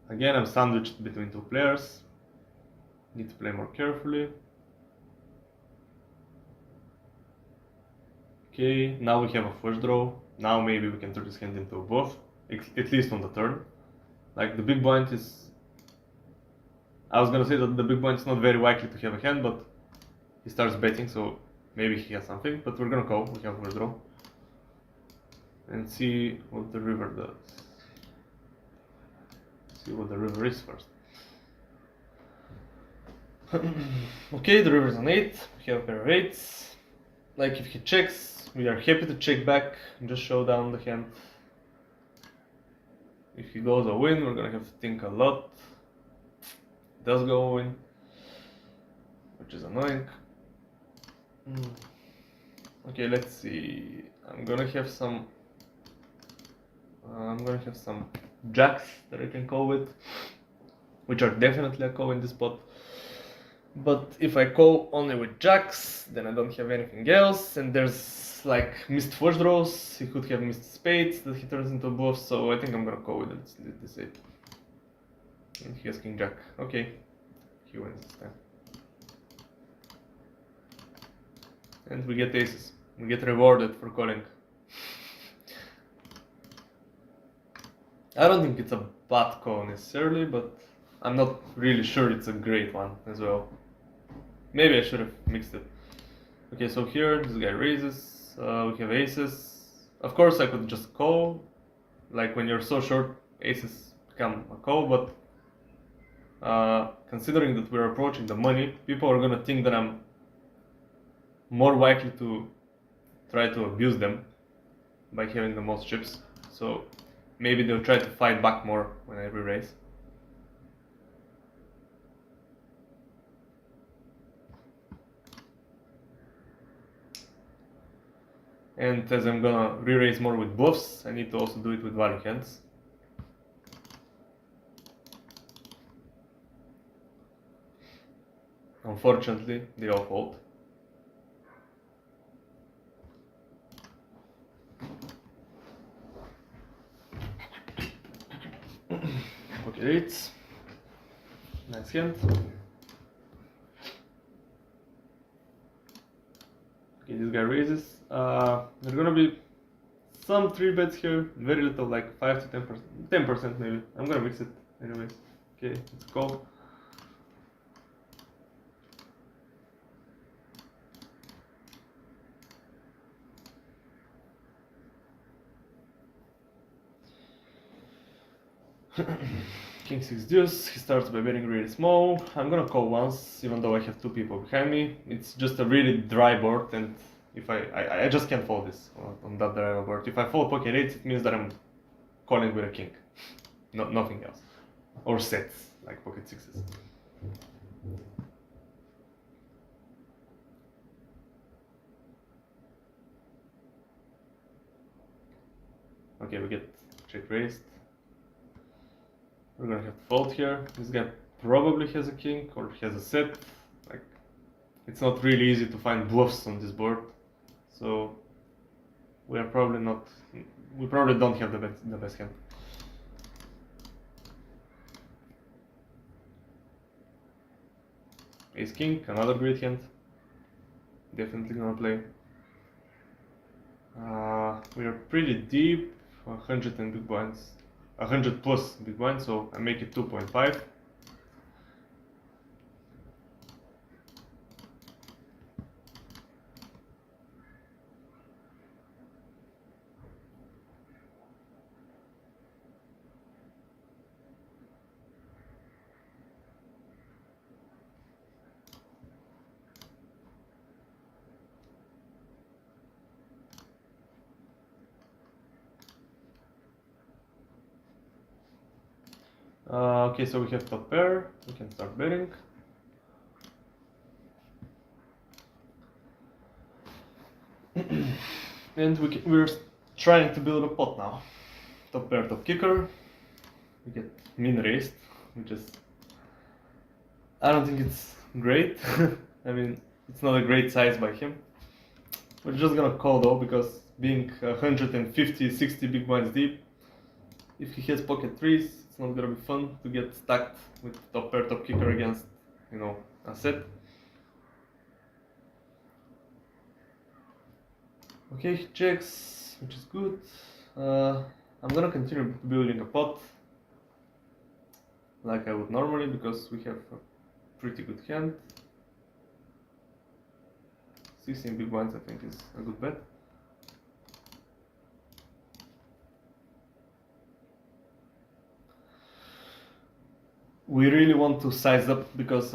Again, I'm sandwiched between two players. Need to play more carefully. Okay, now we have a first draw. Now maybe we can turn this hand into a bluff, at least on the turn. Like, the big blind is... I was gonna say that the big blind is not very likely to have a hand, but he starts betting, so maybe he has something. But we're gonna call, we have first draw. And see what the river does. See what the river is first. Okay, the river is on 8, we have a pair of 8s. Like, if he checks, we are happy to check back and just show down the hand. If he goes a win, we're gonna have to think a lot. He does go a win, which is annoying. Okay, let's see. I'm gonna have some jacks that I can call with, which are definitely a call in this spot. But if I call only with jacks, then I don't have anything else, and there's like missed flush draws. He could have missed spades that he turns into a bluff, so I think I'm gonna call with this 8. And he has king jack. Okay, he wins this time. And we get aces. We get rewarded for calling. I don't think it's a bad call necessarily, but I'm not really sure it's a great one as well. Maybe I should have mixed it. Okay, so here this guy raises, we have aces. Of course I could just call, like when you're so short, aces become a call, but considering that we're approaching the money, people are gonna think that I'm more likely to try to abuse them by having the most chips. So maybe they'll try to fight back more when I re-raise. And as I'm gonna re-raise more with bluffs, I need to also do it with value hands. Unfortunately, they all fold. Pocket eights. Nice hand. Okay, this guy raises. There's gonna be some 3 bets here, very little, like 5 to 10%, 10% maybe. I'm gonna mix it anyways. Okay, let's call. King 6 deuce, he starts by betting really small. I'm gonna call once, even though I have 2 people behind me. It's just a really dry board, and if I just can't fold this on that dry board. If I fold pocket 8, it means that I'm calling with a king, nothing else. Or sets, like pocket 6s. Okay, we get check raised. We're gonna have to fold here. This guy probably has a king or has a set. Like, it's not really easy to find bluffs on this board, so we probably don't have the best hand. Ace king, another great hand. Definitely gonna play. We are pretty deep, 100 and big blinds, 100 plus big blinds, so I make it 2.5. Okay, so we have top pair, we can start betting. And we're trying to build a pot now. Top pair, top kicker. We get min raised, which is, I don't think it's great. I mean, it's not a great size by him. We're just gonna call though, because being 150, 60 big blinds deep, if he has pocket threes, it's not gonna be fun to get stacked with top pair, top kicker against, a set. Okay, he checks, which is good. I'm gonna continue building a pot like I would normally, because we have a pretty good hand. 16 big blinds I think is a good bet. We really want to size up, because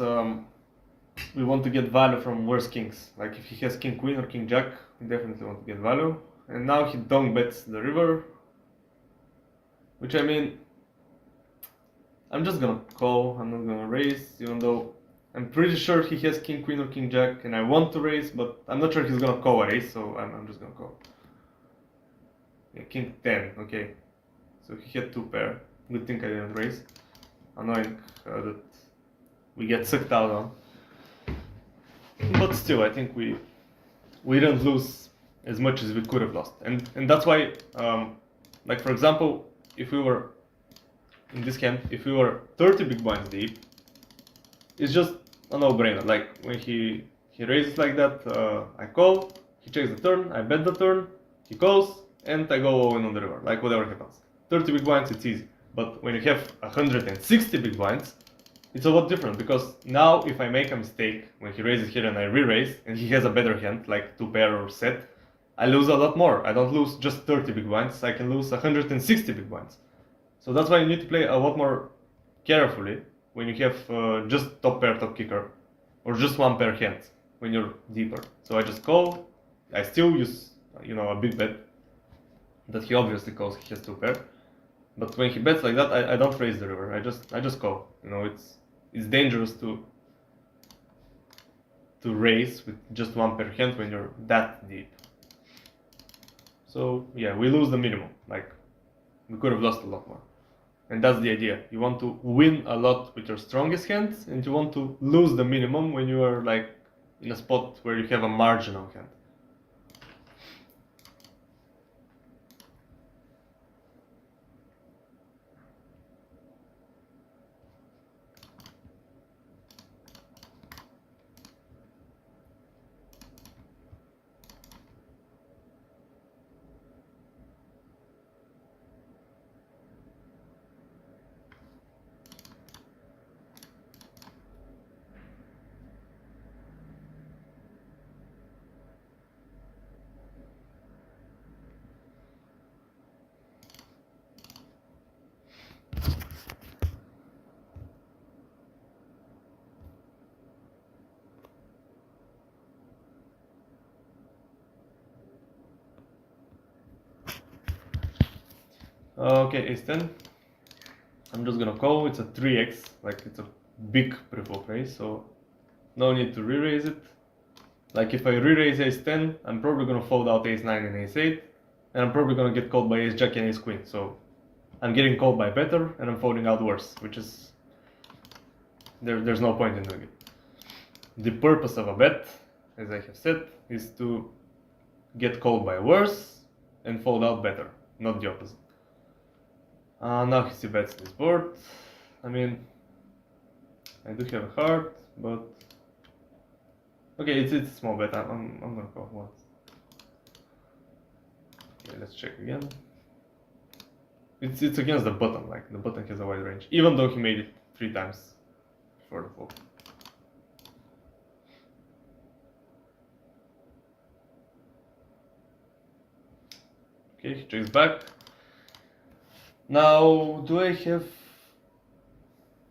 we want to get value from worse kings. Like if he has king queen or king jack, we definitely want to get value. And now he donk bets the river, which, I mean, I'm just gonna call, I'm not gonna raise, even though I'm pretty sure he has king queen or king jack and I want to raise, but I'm not sure he's gonna call a raise, so I'm just gonna call. Yeah, king 10, okay. So he had 2 pair. Good thing I didn't raise. Annoying that we get sucked out on. But still, I think we didn't lose as much as we could have lost. And that's why, like for example, if we were, in this hand, if we were 30 big blinds deep, it's just a no-brainer. Like when he raises like that, I call, he checks the turn, I bet the turn, he calls, and I go all in on the river, like whatever happens. 30 big blinds, it's easy. But when you have 160 big blinds, it's a lot different, because now if I make a mistake when he raises here and I re-raise, and he has a better hand, like 2 pair or set, I lose a lot more. I don't lose just 30 big blinds, I can lose 160 big blinds. So that's why you need to play a lot more carefully when you have just top pair, top kicker, or just 1 pair hand when you're deeper. So I just call, I still use, a big bet that he obviously calls, he has 2 pair. But when he bets like that, I don't raise the river, I just call. It's dangerous to raise with just 1 pair hand when you're that deep. So yeah, we lose the minimum, like we could have lost a lot more. And that's the idea. You want to win a lot with your strongest hand, and you want to lose the minimum when you are like in a spot where you have a marginal hand. Okay, ace 10. I'm just gonna call. It's a 3x, like it's a big pre-flop raise, so no need to re-raise it. Like if I re-raise ace 10, I'm probably gonna fold out ace 9 and ace 8, and I'm probably gonna get called by ace jack and ace queen. So I'm getting called by better, and I'm folding out worse, which is there's no point in doing it. The purpose of a bet, as I have said, is to get called by worse and fold out better, not the opposite. Now he c-bets this board. I mean, I do have a heart, but okay, it's a small bet. I'm gonna call once. Okay, let's check again. It's against the button. Like the button has a wide range, even though he made it 3 times before the flop. Okay, he checks back. Now, do I have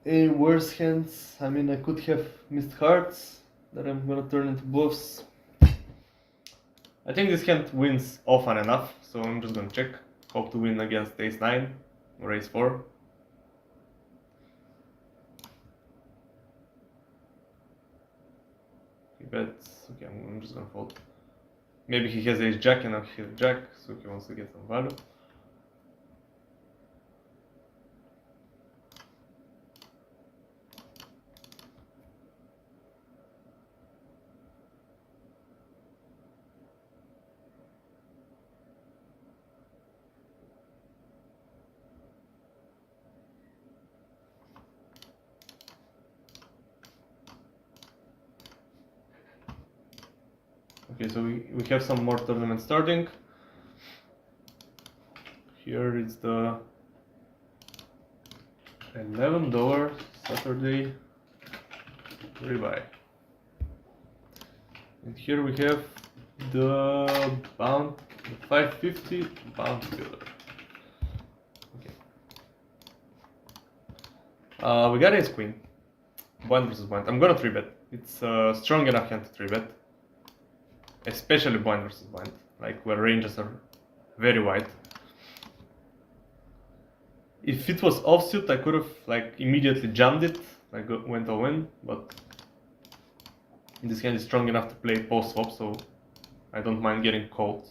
any worse hands? I mean, I could have missed hearts that I'm gonna turn into bluffs. I think this hand wins often enough, so I'm just gonna check. Hope to win against ace 9 or ace 4. He bets. Okay, I'm just gonna fold. Maybe he has ace jack and now he has jack, so he wants to get some value. Okay, so we have some more tournaments starting. Here is the $11 Saturday rebuy. And here we have the bound, the 550 bound builder. Okay. We got ace queen. Blind versus blind. I'm gonna 3-bet. It's a strong enough hand to 3-bet. Especially blind versus blind, like where ranges are very wide. If it was offsuit, I could have like immediately jammed it, like went all in, but this hand is strong enough to play post flop, so I don't mind getting called.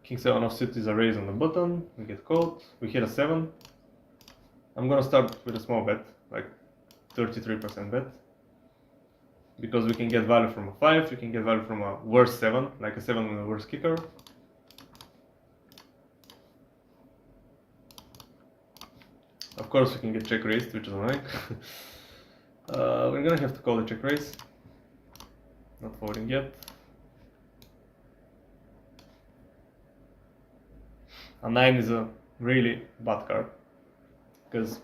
King 7 offsuit is a raise on the button, we get called, we hit a 7. I'm gonna start with a small bet, like 33% bet. Because we can get value from a 5, we can get value from a worse 7, like a 7 with a worse kicker. Of course we can get check raised, which is annoying. We're gonna have to call the check raise. Not folding yet. A 9 is a really bad card. Because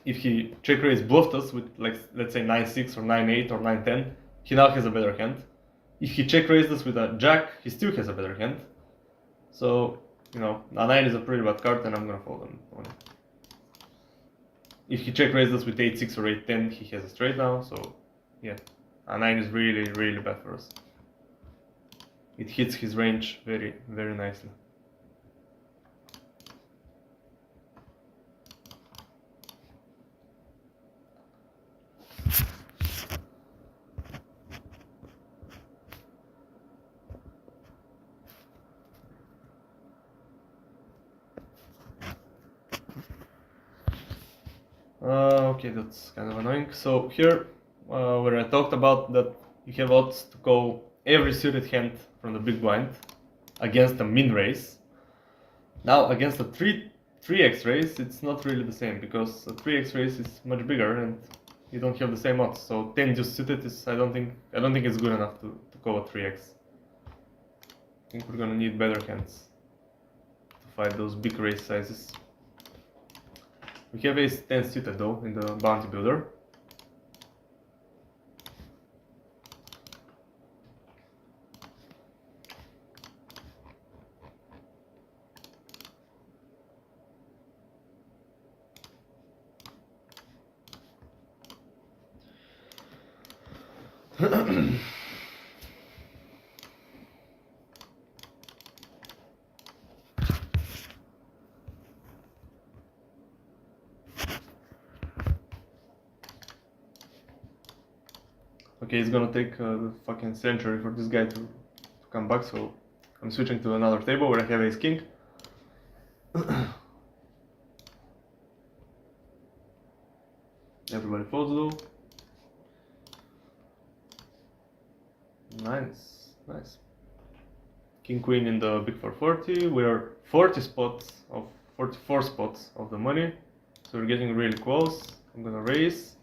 if he check raise bluffed us with, like, let's say 9-6 or 9-8 or 9-10, he now has a better hand. If he check raised us with a jack, he still has a better hand. So, you know, a 9 is a pretty bad card and I'm gonna fold on it. If he check raised us with 8-6 or 8-10, he has a straight now, so yeah. A 9 is really, really bad for us. It hits his range very, very nicely. Okay, that's kind of annoying. So here, where I talked about that you have odds to call every suited hand from the big blind against a min raise. Now against a 3x raise, it's not really the same because a 3x raise is much bigger and you don't have the same odds. So 10 just suited is I don't think it's good enough to call a 3x. I think we're gonna need better hands to fight those big raise sizes. We have ace 10 suited though in the bounty builder. Okay, it's gonna take the fucking century for this guy to come back, so I'm switching to another table where I have ace king. Everybody folds though. Nice, nice. King queen in the big 440. We're 40 spots of 44 spots of the money, so we're getting really close. I'm gonna raise.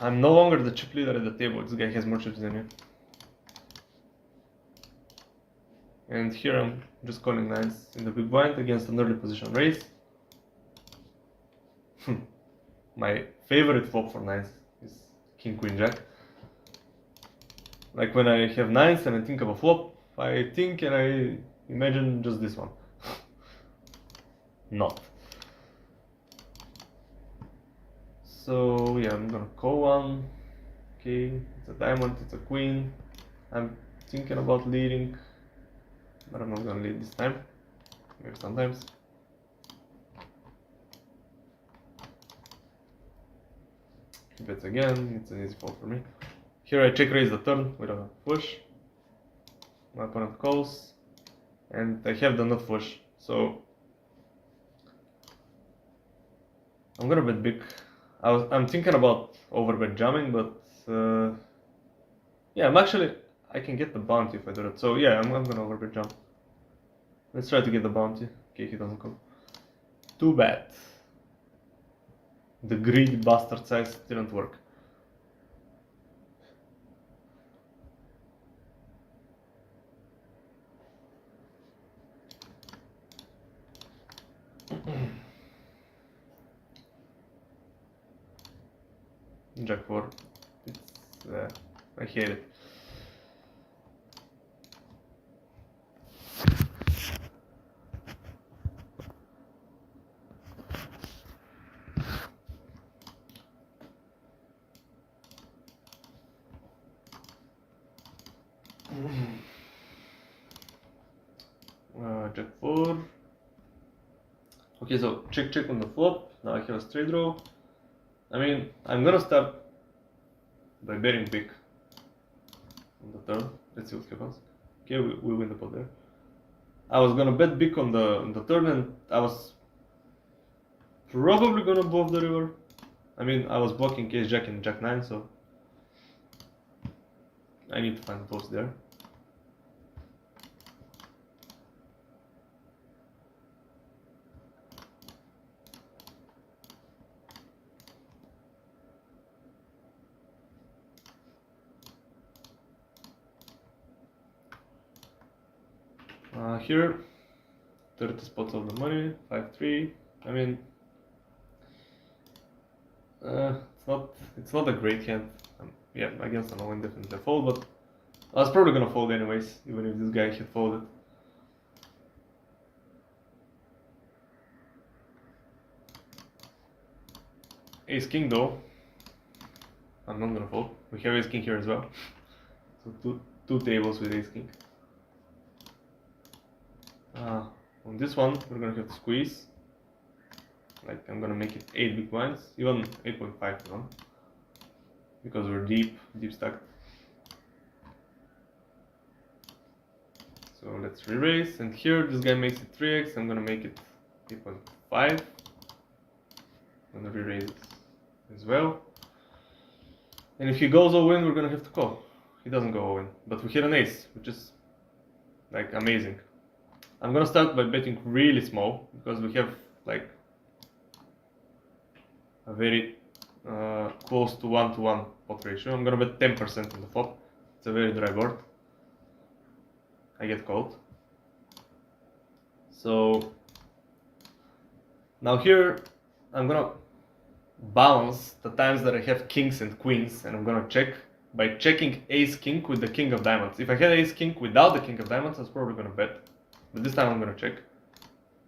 I'm no longer the chip leader at the table. This guy has more chips than me. And here I'm just calling nines in the big blind against an early position raise. My favorite flop for nines is king queen jack. Like when I have nines and I think of a flop, I think and I imagine just this one. Not. So yeah, I'm gonna call one. Okay, it's a diamond, it's a queen. I'm thinking about leading, but I'm not gonna lead this time. Maybe sometimes. He bets again, it's an easy fold for me. Here I check raise the turn with a flush. My opponent calls, and I have the nut flush, so I'm gonna bet big. I'm thinking about overbet jamming, but yeah, I can get the bounty if I do it. So yeah, I'm gonna overbet jam. Let's try to get the bounty. Okay, he doesn't come. Too bad. The greedy bastard size didn't work. Jack 4. It's, I hate it. Jack 4. Okay, so check on the flop. Now I have a straight draw. I mean, I'm gonna start by betting big on the turn. Let's see what happens. Okay, we win the pot there. I was gonna bet big on the turn, and I was probably gonna bluff the river. I mean, I was blocking ace jack and jack 9, so I need to find the post there. Here, 30 spots of the money, 5-3. I mean, it's not a great hand. Yeah, against an all-in definitely fold, but I was probably gonna fold anyways, even if this guy had folded. Ace king though, I'm not gonna fold. We have ace king here as well, so two tables with ace king. On this one, we're gonna have to squeeze. Like, I'm gonna make it 8 big blinds, even 8.5 even, because we're deep stacked. So let's re-raise, and here this guy makes it 3x, I'm gonna make it 8.5. gonna re-raise it as well. And if he goes all in, we're gonna have to call. He doesn't go all in, but we hit an ace, which is like amazing. I'm gonna start by betting really small because we have like a very close to 1-to-1 pot ratio. I'm gonna bet 10% on the flop. It's a very dry board. I get called. So now here I'm gonna balance the times that I have kings and queens, and I'm gonna check by checking ace king with the king of diamonds. If I had ace king without the king of diamonds, I was probably gonna bet, but this time I'm gonna check.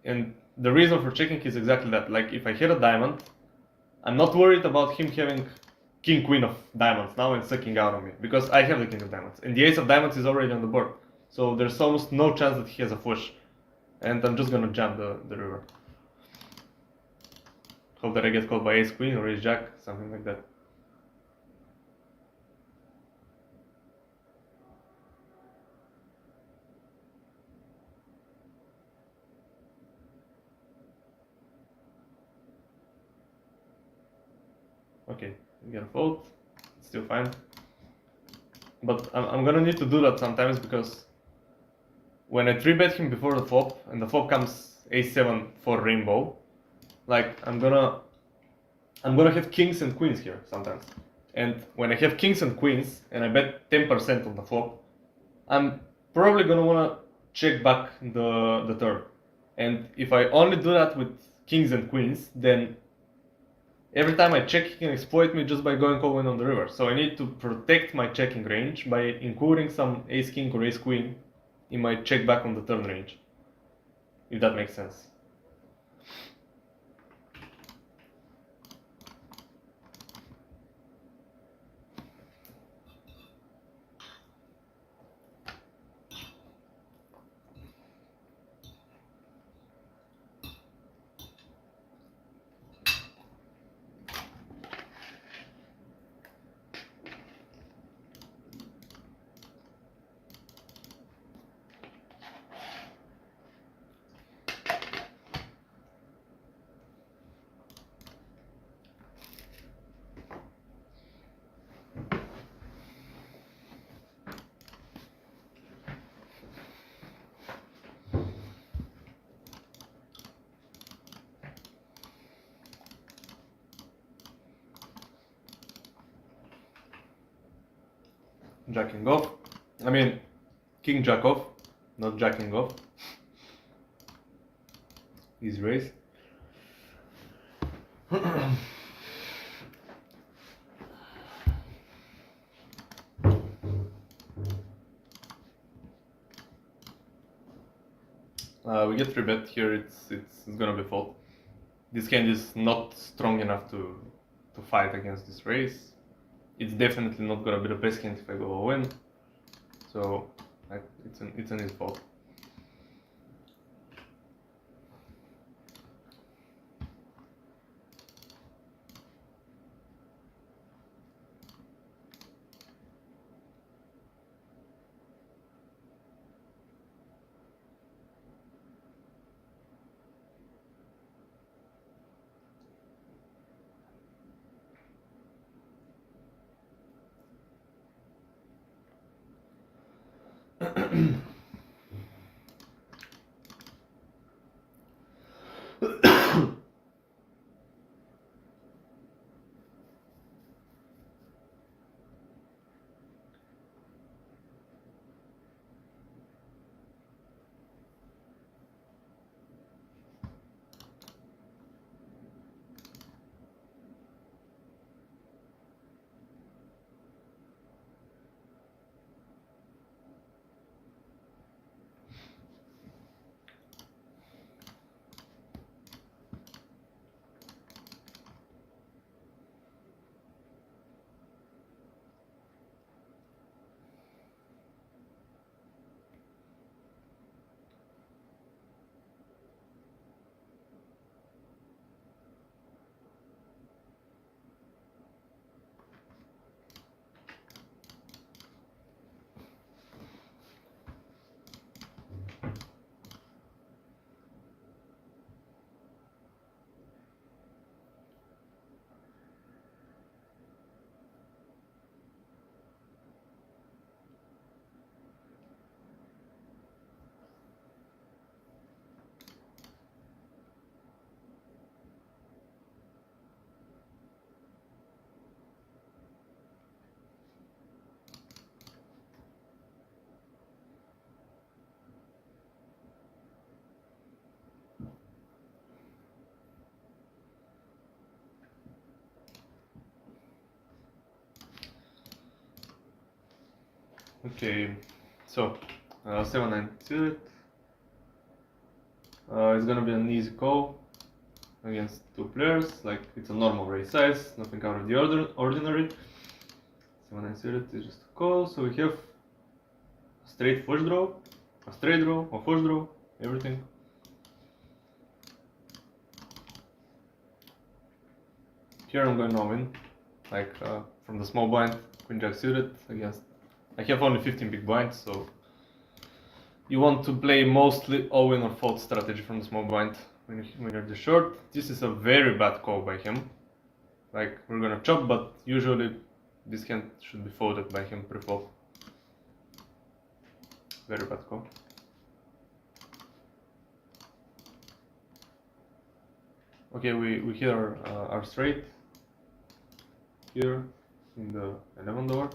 And the reason for checking is exactly that. Like if I hit a diamond, I'm not worried about him having king queen of diamonds now and sucking out on me, because I have the king of diamonds and the ace of diamonds is already on the board, so there's almost no chance that he has a flush, and I'm just gonna jam the river. Hope that I get called by ace queen or ace jack, something like that. Okay, we get a fold, it's still fine. But I'm gonna need to do that sometimes, because when I 3-bet him before the flop and the flop comes a7 for rainbow, like I'm gonna have kings and queens here sometimes. And when I have kings and queens and I bet 10% on the flop, I'm probably gonna wanna check back the turn. And if I only do that with kings and queens, then every time I check, he can exploit me just by going all in on the river. So I need to protect my checking range by including some ace king or ace queen in my check back on the turn range, if that makes sense. Jacking off. I mean, king jack off, not jacking off. Easy raise. We get 3-bet here, it's gonna be fold. This hand is not strong enough to fight against this raise. It's definitely not gonna be the best hand if I go all in. So it's an easy fold. Okay, so 7-9 suited. It's gonna be an easy call against two players. Like it's a normal raise size, nothing out of the ordinary. 7-9 suited is just a call. So we have a straight flush draw, a straight draw, a flush draw, everything. Here I'm going all in, like from the small blind, queen jack suited against. I have only 15 big blinds, so you want to play mostly all in or fold strategy from the small blind when you're this short. This is a very bad call by him. Like we're gonna chop, but usually this hand should be folded by him pre-flop. Very bad call. Okay, we hit our straight here in the 11 door.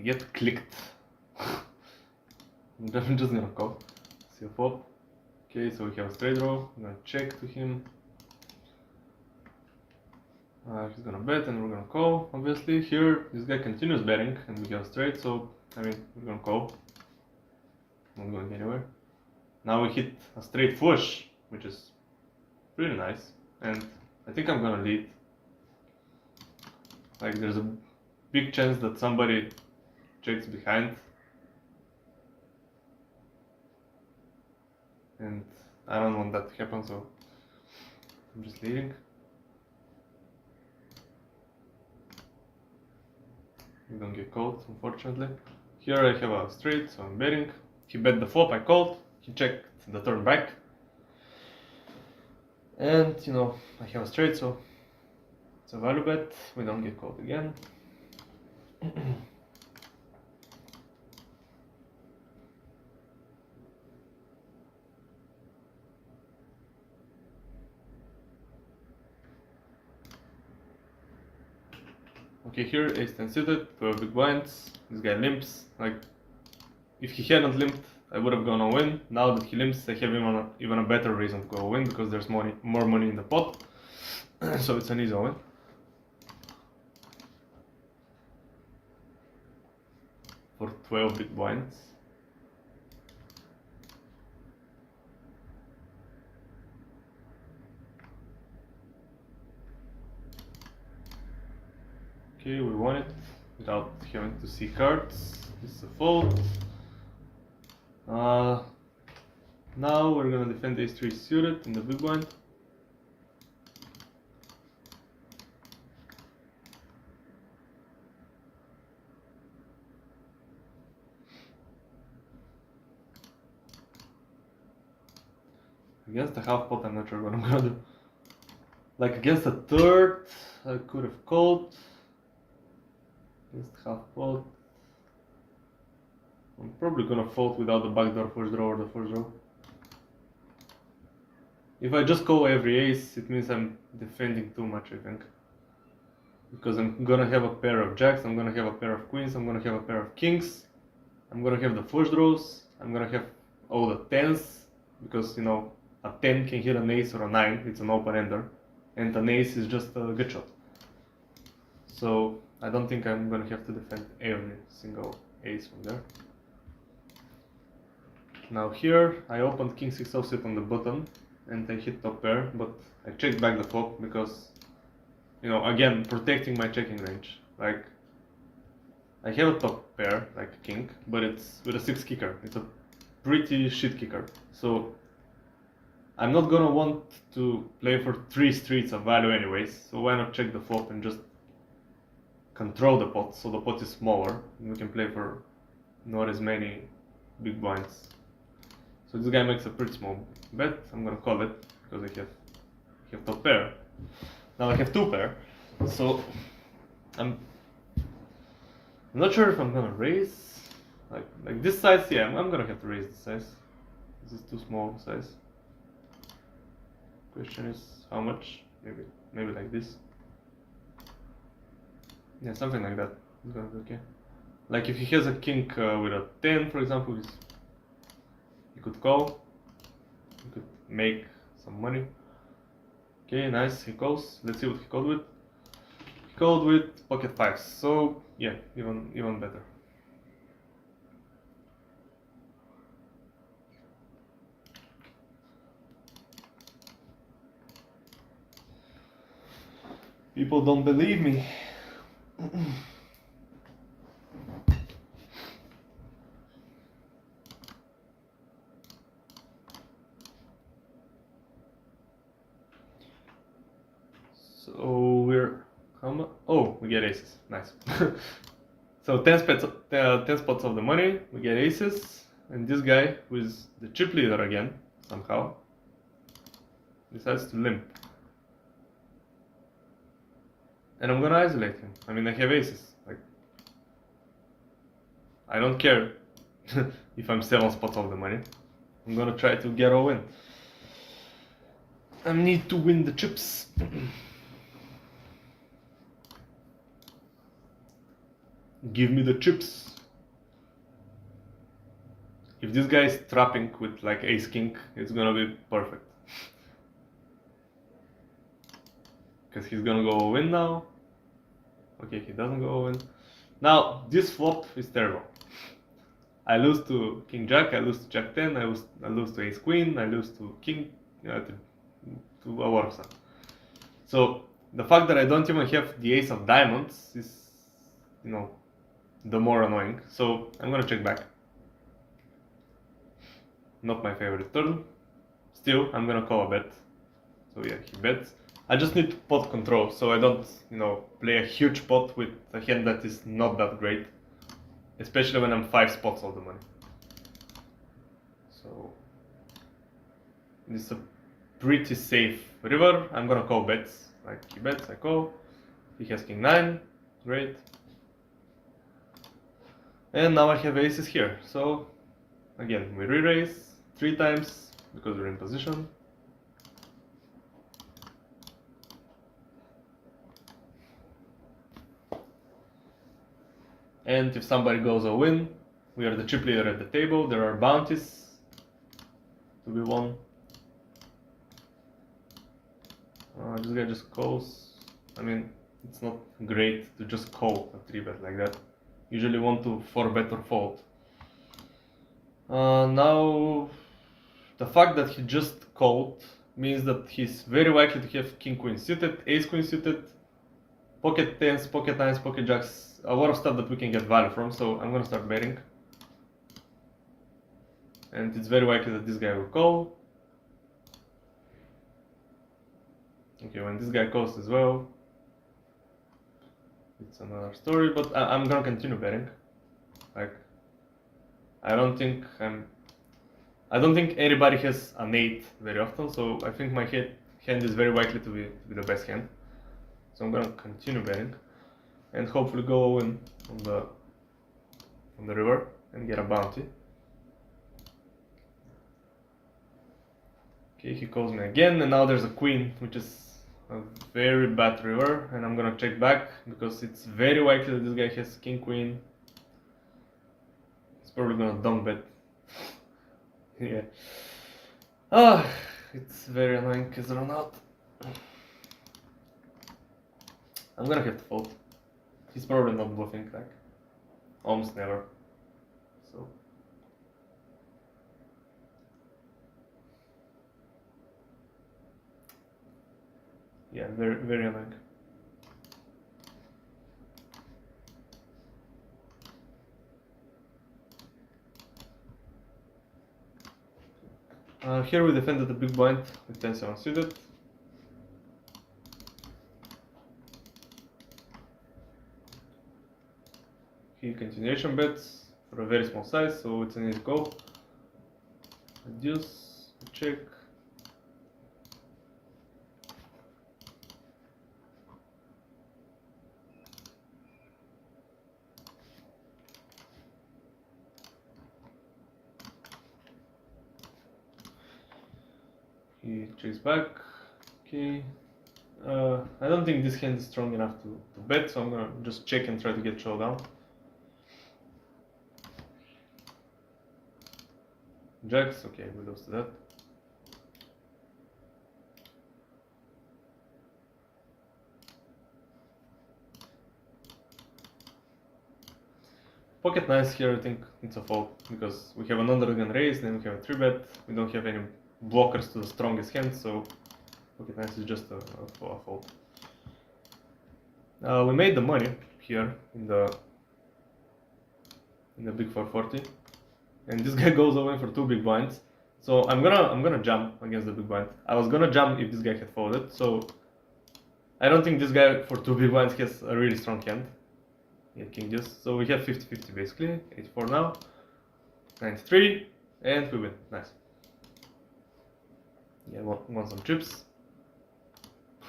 Get clicked. I'm definitely just gonna call. See a flop. Okay, so we have a straight draw. I'm gonna check to him. He's gonna bet and we're gonna call. Obviously, here this guy continues betting and we have straight, so I mean we're gonna call. Not going anywhere. Now we hit a straight flush, which is pretty nice, and I think I'm gonna lead. Like there's a big chance that somebody checks behind, and I don't want that to happen, so I'm just leading. We don't get called, unfortunately. Here I have a straight, so I'm betting. He bet the flop, I called. He checked the turn back. And, you know, I have a straight, so it's a value bet. We don't get called again. Okay, here ace-10 suited, 12 big blinds. This guy limps. Like, if he hadn't limped, I would have gone all in. Now that he limps, I have even a better reason to go all in because there's more money in the pot. So it's an easy all in. For 12 big blinds. Okay, we won it without having to see cards. This is a fold. Now we're gonna defend ace-3 suited in the big blind. Against the half pot, I'm not sure what I'm gonna do. Like against the third, I could have called. Against half pot, I'm probably gonna fold without the backdoor first draw or the first draw. If I just call every ace, it means I'm defending too much, I think. Because I'm gonna have a pair of jacks, I'm gonna have a pair of queens, I'm gonna have a pair of kings, I'm gonna have the flush draws, I'm gonna have all the tens, because, you know, a 10 can hit an ace or a 9, it's an open-ender, and an ace is just a good shot. So I don't think I'm gonna have to defend every single ace from there. Now here, I opened king 6 offsuit on the button, and I hit top pair, but I checked back the flop because, you know, again, protecting my checking range. Like, I have a top pair, like a king, but it's with a 6 kicker. It's a pretty shit kicker. So I'm not gonna want to play for 3 streets of value anyways, so why not check the flop and just control the pot, so the pot is smaller, and we can play for not as many big blinds. So this guy makes a pretty small bet. I'm gonna call it because I have top pair. Now I have 2 pair, so I'm not sure if I'm gonna raise. Like this size, yeah, I'm gonna have to raise this size. This is too small size. Question is how much? Maybe like this. Yeah, something like that. It's gonna be okay. Like if he has a king with a 10, for example, he could call. We could make some money. Okay, nice, he calls. Let's see what he called with. He called with pocket fives, so yeah, even better. People don't believe me. So we're oh, we get aces. Nice. So 10 spots of the money, we get aces, and this guy, who is the chip leader again, somehow, decides to limp. And I'm gonna isolate him. I mean, I have aces. Like, I don't care if I'm 7 spots of the money. I'm gonna try to get a win. I need to win the chips. Give me the chips. If this guy is trapping with like ace king, it's gonna be perfect. Because he's gonna go all in now. Okay, he doesn't go all in. Now, this flop is terrible. I lose to king jack, I lose to jack 10, I lose to ace queen, I lose to king, to a warsaw. So, the fact that I don't even have the ace of diamonds is, the more annoying. So, I'm gonna check back. Not my favorite turn. Still, I'm gonna call a bet. So yeah, he bets. I just need to pot control, so I don't, play a huge pot with a hand that is not that great. Especially when I'm 5 spots of the money. So, this is a pretty safe river. I'm gonna call bets. Like, he bets, I call. He has king 9, great. And now I have aces here. So, again, we re-raise 3 times because we're in position. And if somebody goes all in, we are the chip leader at the table. There are bounties to be won. This guy just calls. I mean, it's not great to just call a 3-bet like that. Usually want to 4-bet or fold. Now, the fact that he just called means that he's very likely to have king queen suited, ace queen suited, pocket 10s, pocket 9s, pocket jacks, a lot of stuff that we can get value from, so I'm gonna start betting. And it's very likely that this guy will call. Okay, when this guy calls as well, it's another story, but I'm gonna continue betting. Like, I don't think anybody has an 8 very often, so I think my hand is very likely to be the best hand. So I'm gonna continue betting and hopefully go in on the river and get a bounty. Okay, he calls me again, and now there's a queen, which is a very bad river, and I'm gonna check back because it's very likely that this guy has king queen. He's probably gonna dump bet. Yeah. It's very annoying because run out. I'm gonna have to fold. He's probably not bluffing, like, almost never. So. Yeah, very, very annoying. Here we defended the big blind with 10-7 suited. He continuation bets for a very small size, so it's an easy call. Reduce, check. He checks back. Okay. I don't think this hand is strong enough to bet, so I'm gonna just check and try to get showdown. Jacks, okay, we lose to that. Pocket nines here, I think it's a fold, because we have an undergun raise, then we have a 3-bet, we don't have any blockers to the strongest hand, so pocket nines is just a fold. We made the money here in the big 440, and this guy goes away for 2 big blinds. So I'm gonna jump against the big blind. I was gonna jump if this guy had folded, so I don't think this guy for 2 big blinds has a really strong hand. Yeah, king deuce. So we have 50-50 basically. 84 now, 93, and we win. Nice. Yeah, want some chips.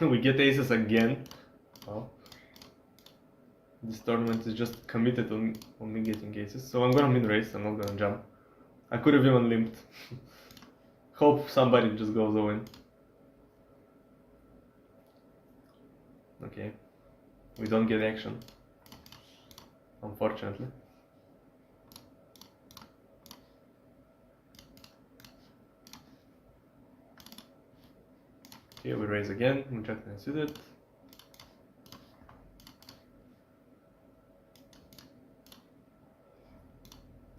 We get aces again. Wow. This tournament is just committed on me getting aces. So I'm gonna min raise, I'm not gonna jump. I could have even limped. Hope somebody just goes all in. Okay. We don't get action, unfortunately. Okay, we raise again, we jack and suited.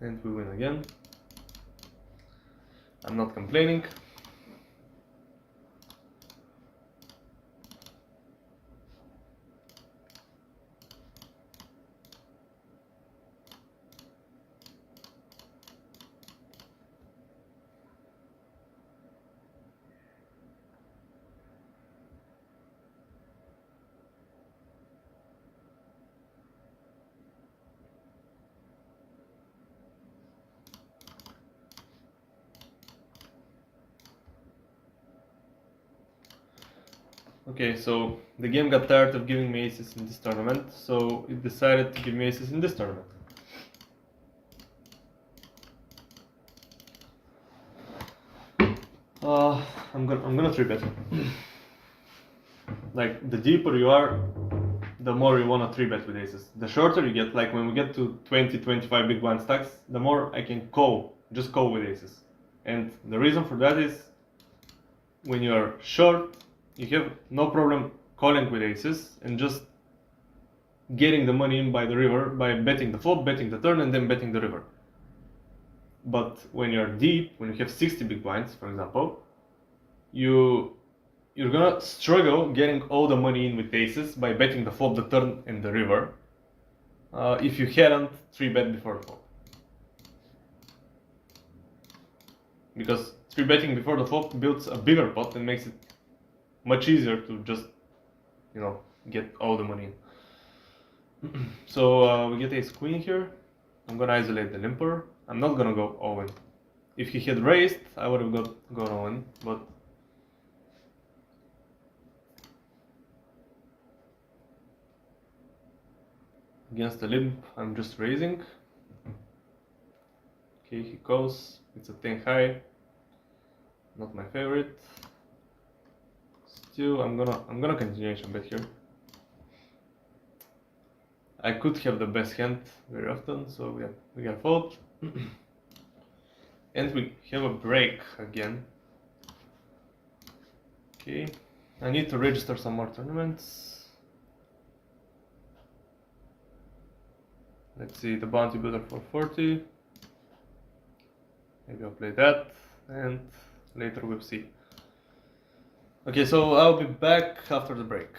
And we win again. I'm not complaining. Okay, so the game got tired of giving me aces in this tournament, so it decided to give me aces in this tournament. I'm gonna 3-bet. Like, the deeper you are, the more you wanna 3-bet with aces. The shorter you get, like when we get to 20-25 big blind stacks, the more I can just call with aces. And the reason for that is, when you are short, you have no problem calling with aces and just getting the money in by the river by betting the flop, betting the turn, and then betting the river. But when you're deep, when you have 60 big blinds, for example, you're gonna struggle getting all the money in with aces by betting the flop, the turn, and the river, if you hadn't 3-bet before the flop. Because 3-betting before the flop builds a bigger pot and makes it much easier to just, get all the money in. So we get ace queen here. I'm gonna isolate the limper. I'm not gonna go all in. If he had raised, I would have gone all in, but against the limp, I'm just raising. Okay, he calls. It's a 10 high. Not my favorite. Still, I'm gonna continuation bet here. I could have the best hand very often, so yeah, we can fold. And we have a break again. Okay, I need to register some more tournaments. Let's see, the bounty builder for 40. Maybe I'll play that, and later we'll see. Okay, so I'll be back after the break.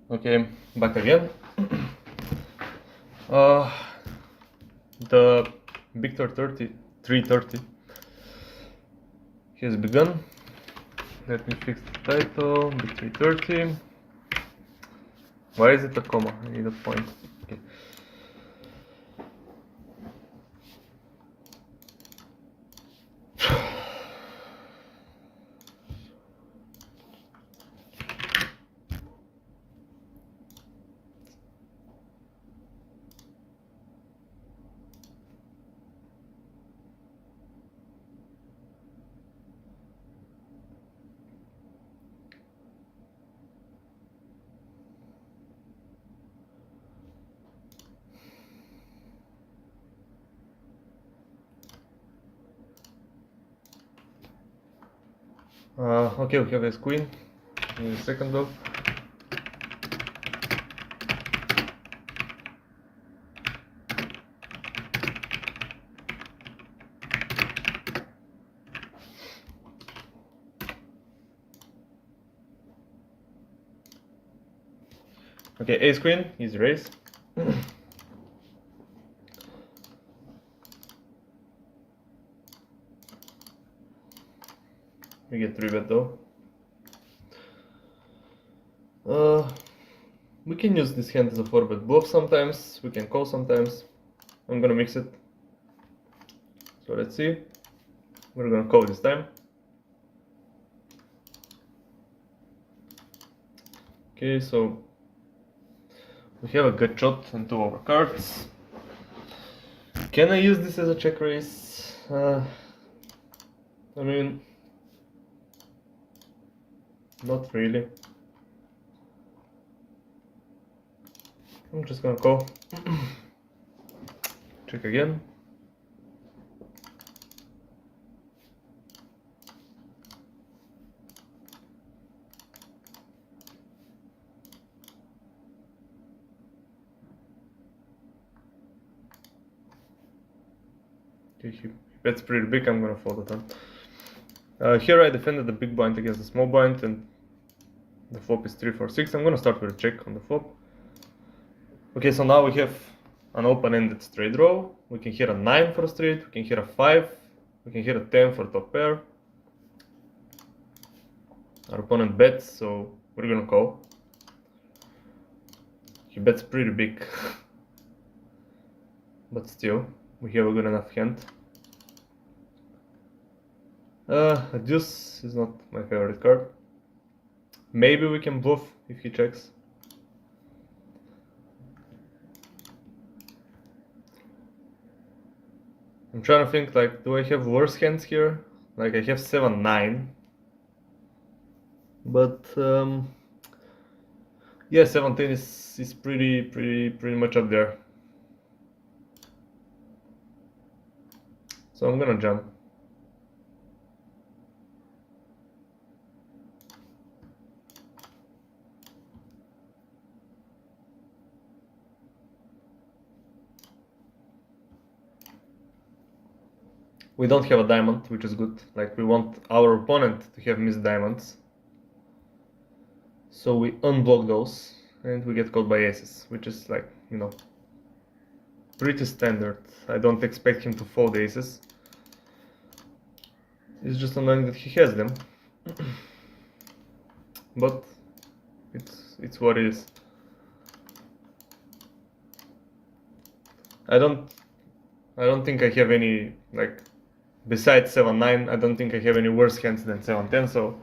Okay, back again. The Victor 330 has begun. Let me fix the title. Big 330. Why is it a comma? I need a point. Okay. Okay, we have ace queen in the second though. Okay, ace queen is raise. We get 3-bet though. We can use this hand as a 4-bet bluff sometimes. We can call sometimes. I'm gonna mix it. So let's see. We're gonna call this time. Okay, so we have a gut shot and 2 overcards. Can I use this as a check raise? I mean, not really. I'm just gonna call. Check again. Okay, he bets pretty big. I'm gonna fold it on. Here I defended the big blind against the small blind, and the flop is 3-4-6. I'm gonna start with a check on the flop. Okay, so now we have an open-ended straight draw. We can hit a 9 for a straight, we can hit a 5, we can hit a 10 for top pair. Our opponent bets, so we're gonna call. He bets pretty big, but still, we have a good enough hand. A deuce is not my favorite card. Maybe we can bluff if he checks. I'm trying to think, like, do I have worse hands here? Like, I have 7-9. But, yeah, 17 is pretty much up there. So I'm gonna jump. We don't have a diamond, which is good. Like, we want our opponent to have missed diamonds. So we unblock those, and we get caught by aces, which is, like, you know, pretty standard. I don't expect him to fold aces. It's just annoying that he has them. But it's what it is. I don't think I have any, like, besides 7-9, I don't think I have any worse hands than 7-10, so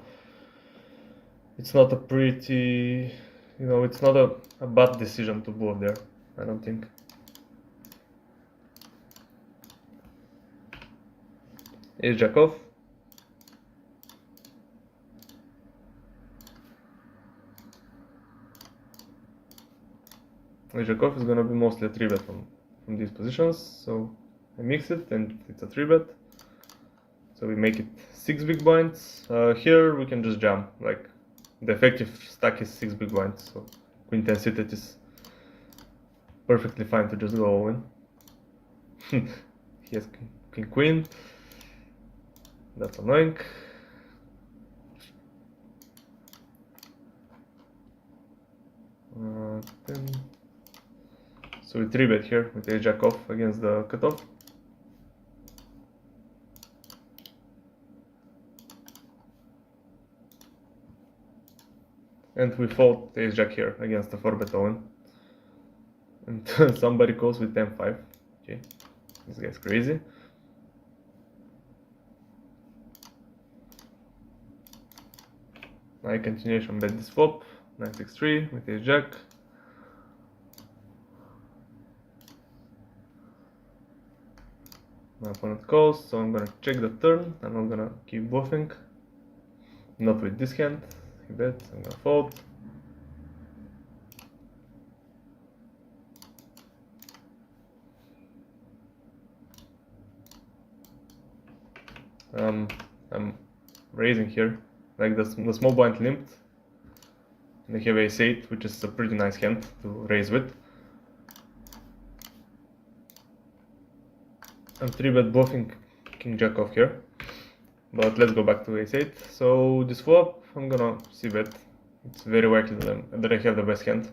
it's not a pretty, you know, it's not a bad decision to bluff there, I don't think. Ace jack off. Ace jack off is gonna be mostly a 3-bet from these positions, so I mix it and it's a 3-bet. So we make it 6 big blinds. Here we can just jam, like, the effective stack is 6 big blinds, so queen 10 suited is perfectly fine to just go all in. He has king queen. That's annoying. 10. So we 3-bet here with ace jack off against the cutoff. And we fold ace jack here against the 4-bet Owen. And somebody calls with 10-5. Okay, this guy's crazy. I continuation bet this flop, 9-6-3 with ace jack. My opponent calls, so I'm gonna check the turn. I'm not gonna keep bluffing. Not with this hand. He bets, I'm gonna fold. I'm raising here, like the small blind limped. And I have ace 8, which is a pretty nice hand to raise with. I'm 3-bet bluffing king jack off here, but let's go back to ace 8. So this flop, I'm gonna c-bet. It's very likely that I have the best hand.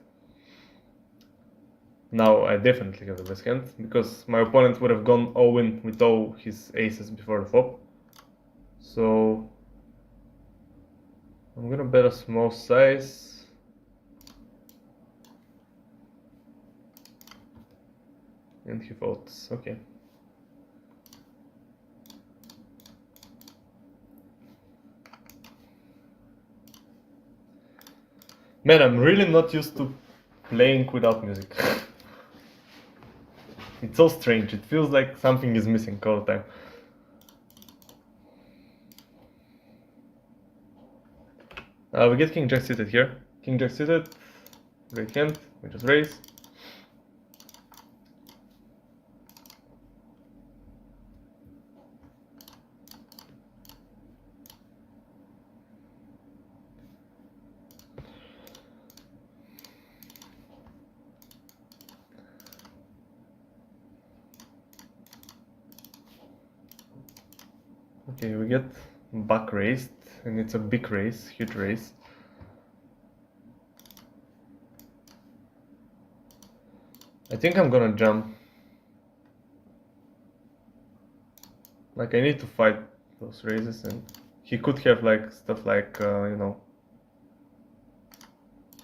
Now I definitely have the best hand, because my opponent would have gone all-in with all his aces before the flop. So I'm gonna bet a small size. And he folds, okay. Man, I'm really not used to playing without music. It's so strange, it feels like something is missing all the time. We get king jack suited here. King jack suited, great hand, we just raise. Okay, we get back raised, and it's a big raise, huge raise. I think I'm gonna jump. Like, I need to fight those raises, and he could have like stuff like, you know,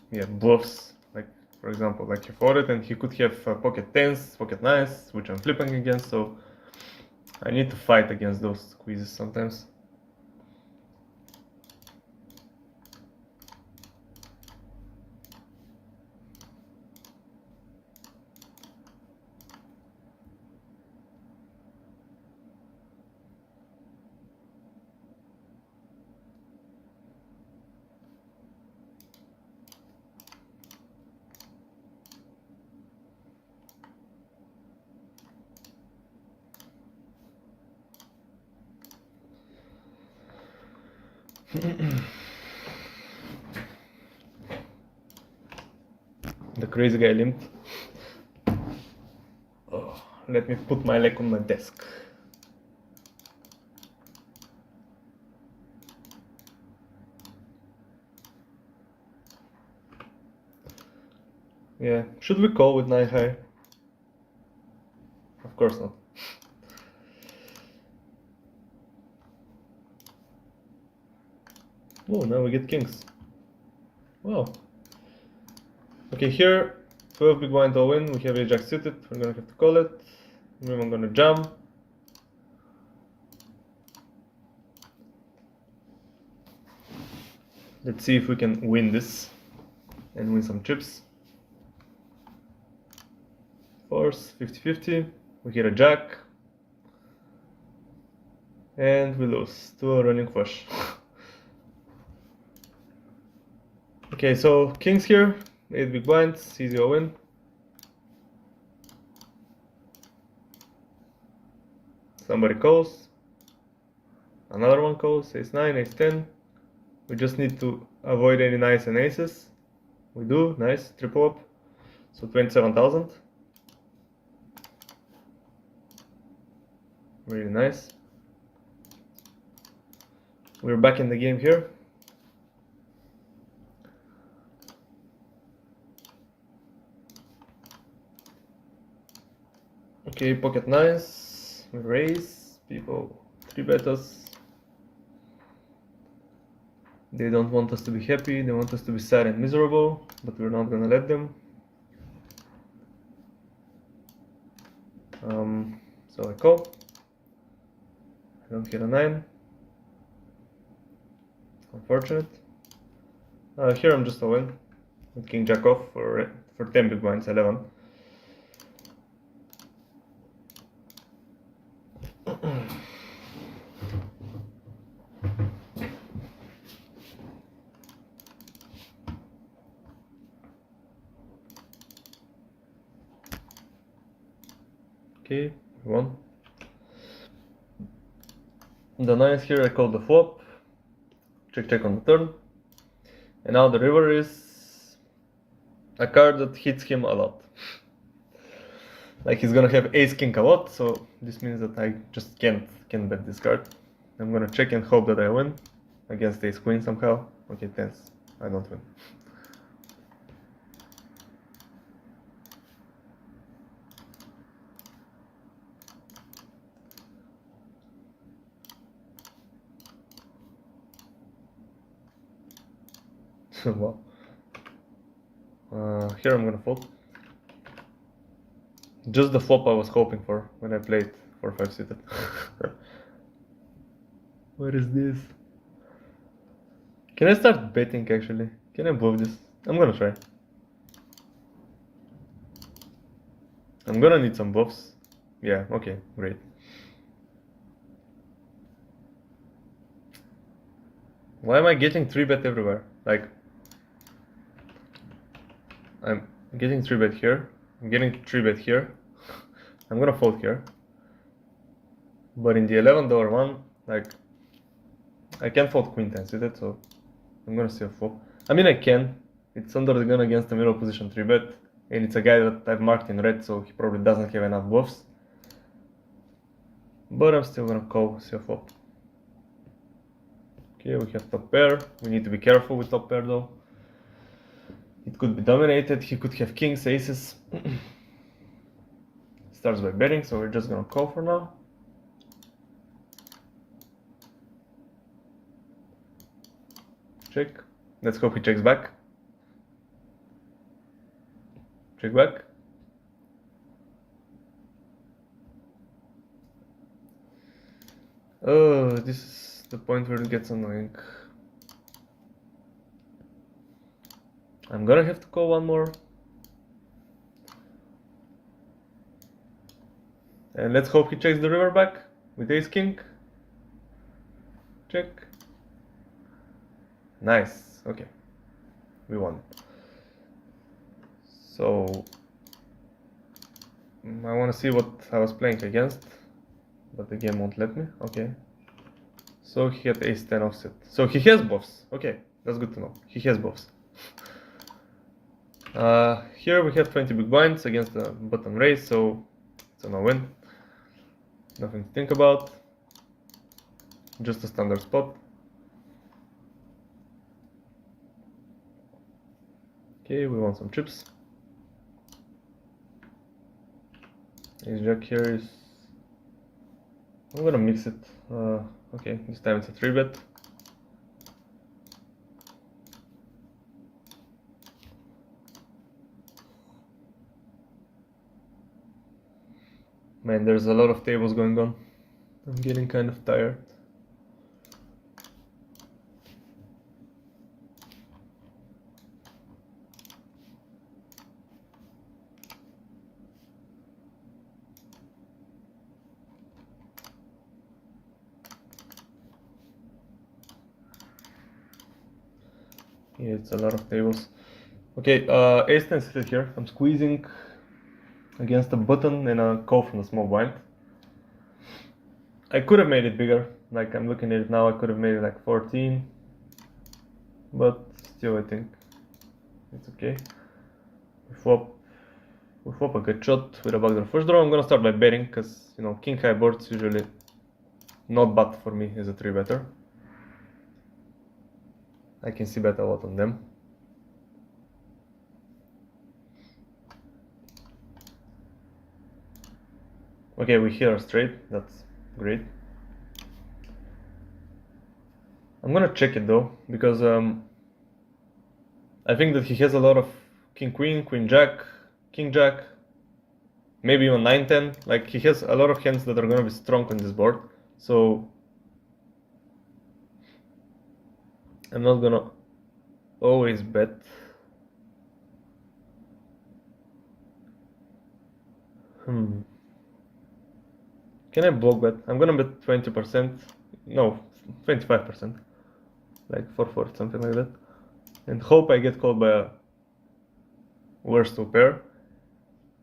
yeah, bluffs. Like, for example, like he folded, and he could have pocket 10s, pocket 9s, which I'm flipping against, so I need to fight against those squeezes sometimes. The crazy guy limped. Oh, let me put my leg on my desk. Yeah, should we call with 9 high? Of course not. Oh, now we get kings. Wow. Okay, here, 12 big blind all in, we have a jack suited, we're gonna have to call it. Then I'm gonna jump. Let's see if we can win this and win some chips. Force, 50-50, we hit a jack. And we lose to a running flush. Okay, so kings here, 8 big blinds, easy all in. Somebody calls, another one calls, ace 9, ace 10. We just need to avoid any nines and aces. We do, nice, triple up. So 27,000. Really nice. We're back in the game here. Okay, pocket nines, we raise, people 3-bet us. They don't want us to be happy, they want us to be sad and miserable, but we're not gonna let them. So I call. I don't hit a 9. Unfortunate. Here I'm just a win. With king jack off for 10 big blinds, 11. Okay, 1. The 9 here, I call the flop. Check on the turn. And now the river is a card that hits him a lot. Like he's gonna have ace king a lot, so this means that I just can't bet this card. I'm gonna check and hope that I win against ace queen somehow. Okay, tens. I don't win. Wow. Here I'm gonna fold. Just the flop I was hoping for when I played 4-5 suited. What is this? Can I start betting actually? Can I bluff this? I'm gonna try. I'm gonna need some bluffs. Yeah, okay, great. Why am I getting 3-bet everywhere? Like, I'm getting 3-bet here. I'm getting 3-bet here. I'm gonna fold here. But in the $11 one, like, I can't fold queen 10 suited, so I'm gonna see a flop. I mean, I can. It's under the gun against the middle position 3-bet. And it's a guy that I've marked in red, so he probably doesn't have enough bluffs. But I'm still gonna call, see a flop. Okay, we have top pair. We need to be careful with top pair though. It could be dominated, he could have kings, aces. Starts by betting, so we're just gonna call for now. Check. Let's hope he checks back. Check back. Oh, this is the point where it gets annoying. I'm gonna have to call one more. And let's hope he checks the river back with ace king. Check. Nice. Okay. We won. So I want to see what I was playing against, but the game won't let me. Okay. So he had ace 10 offset. So he has bluffs. Okay, that's good to know. He has bluffs. Here we have 20 big blinds against the button raise, so it's a no-win. Nothing to think about. Just a standard spot. Okay, we want some chips. Ace jack here is... I'm gonna mix it. Okay, this time it's a 3-bet. Man, there's a lot of tables going on. I'm getting kind of tired. Yeah, it's a lot of tables. Okay, ace 10 suited here. I'm squeezing against a button and a call from the small blind. I could have made it bigger. Like, I'm looking at it now, I could have made it like 14. But still, I think it's okay. We flop a good shot with a backdoor first draw. I'm gonna start by betting because, you know, king high boards usually not bad for me as a 3-better. I can see bet a lot on them. Okay, we hear straight, that's great. I'm gonna check it though, because I think that he has a lot of king queen, queen jack, king jack, maybe even 9-10. Like, he has a lot of hands that are gonna be strong on this board, so I'm not gonna always bet. Can I block bet? I'm gonna bet 20%, no, 25%, like 4-4, something like that, and hope I get called by a worse two pair.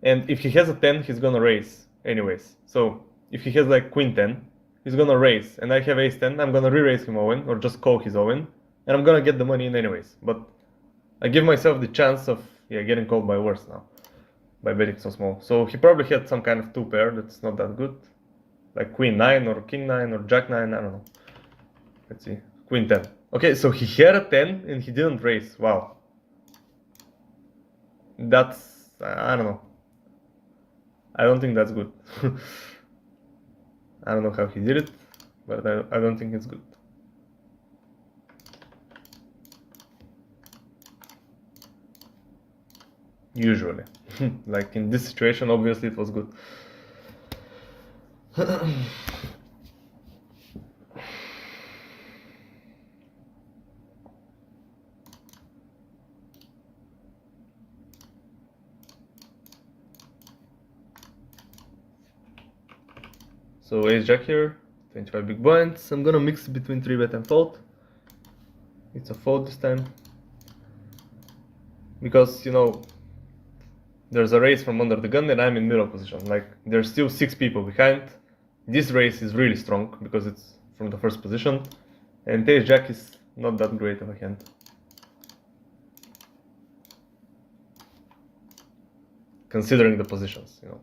And if he has a 10, he's gonna raise anyways. So if he has like queen 10, he's gonna raise, and I have ace 10, I'm gonna re-raise him Owen, or just call his Owen, and I'm gonna get the money in anyways. But I give myself the chance of getting called by worse now, by betting so small. So he probably had some kind of two pair that's not that good, like queen 9 or king 9 or jack 9, I don't know. Let's see, queen 10. Okay, so he had a 10 and he didn't raise. Wow. That's, I don't know. I don't think that's good. I don't know how he did it, but I don't think it's good. Usually. Like in this situation, obviously it was good. So ace jack here, 25 big blinds. I'm gonna mix between 3-bet and fold. It's a fold this time. Because, you know, there's a race from under the gun and I'm in middle position. Like, there's still 6 people behind. This race is really strong because it's from the first position. And ace jack is not that great of a hand. Considering the positions, you know.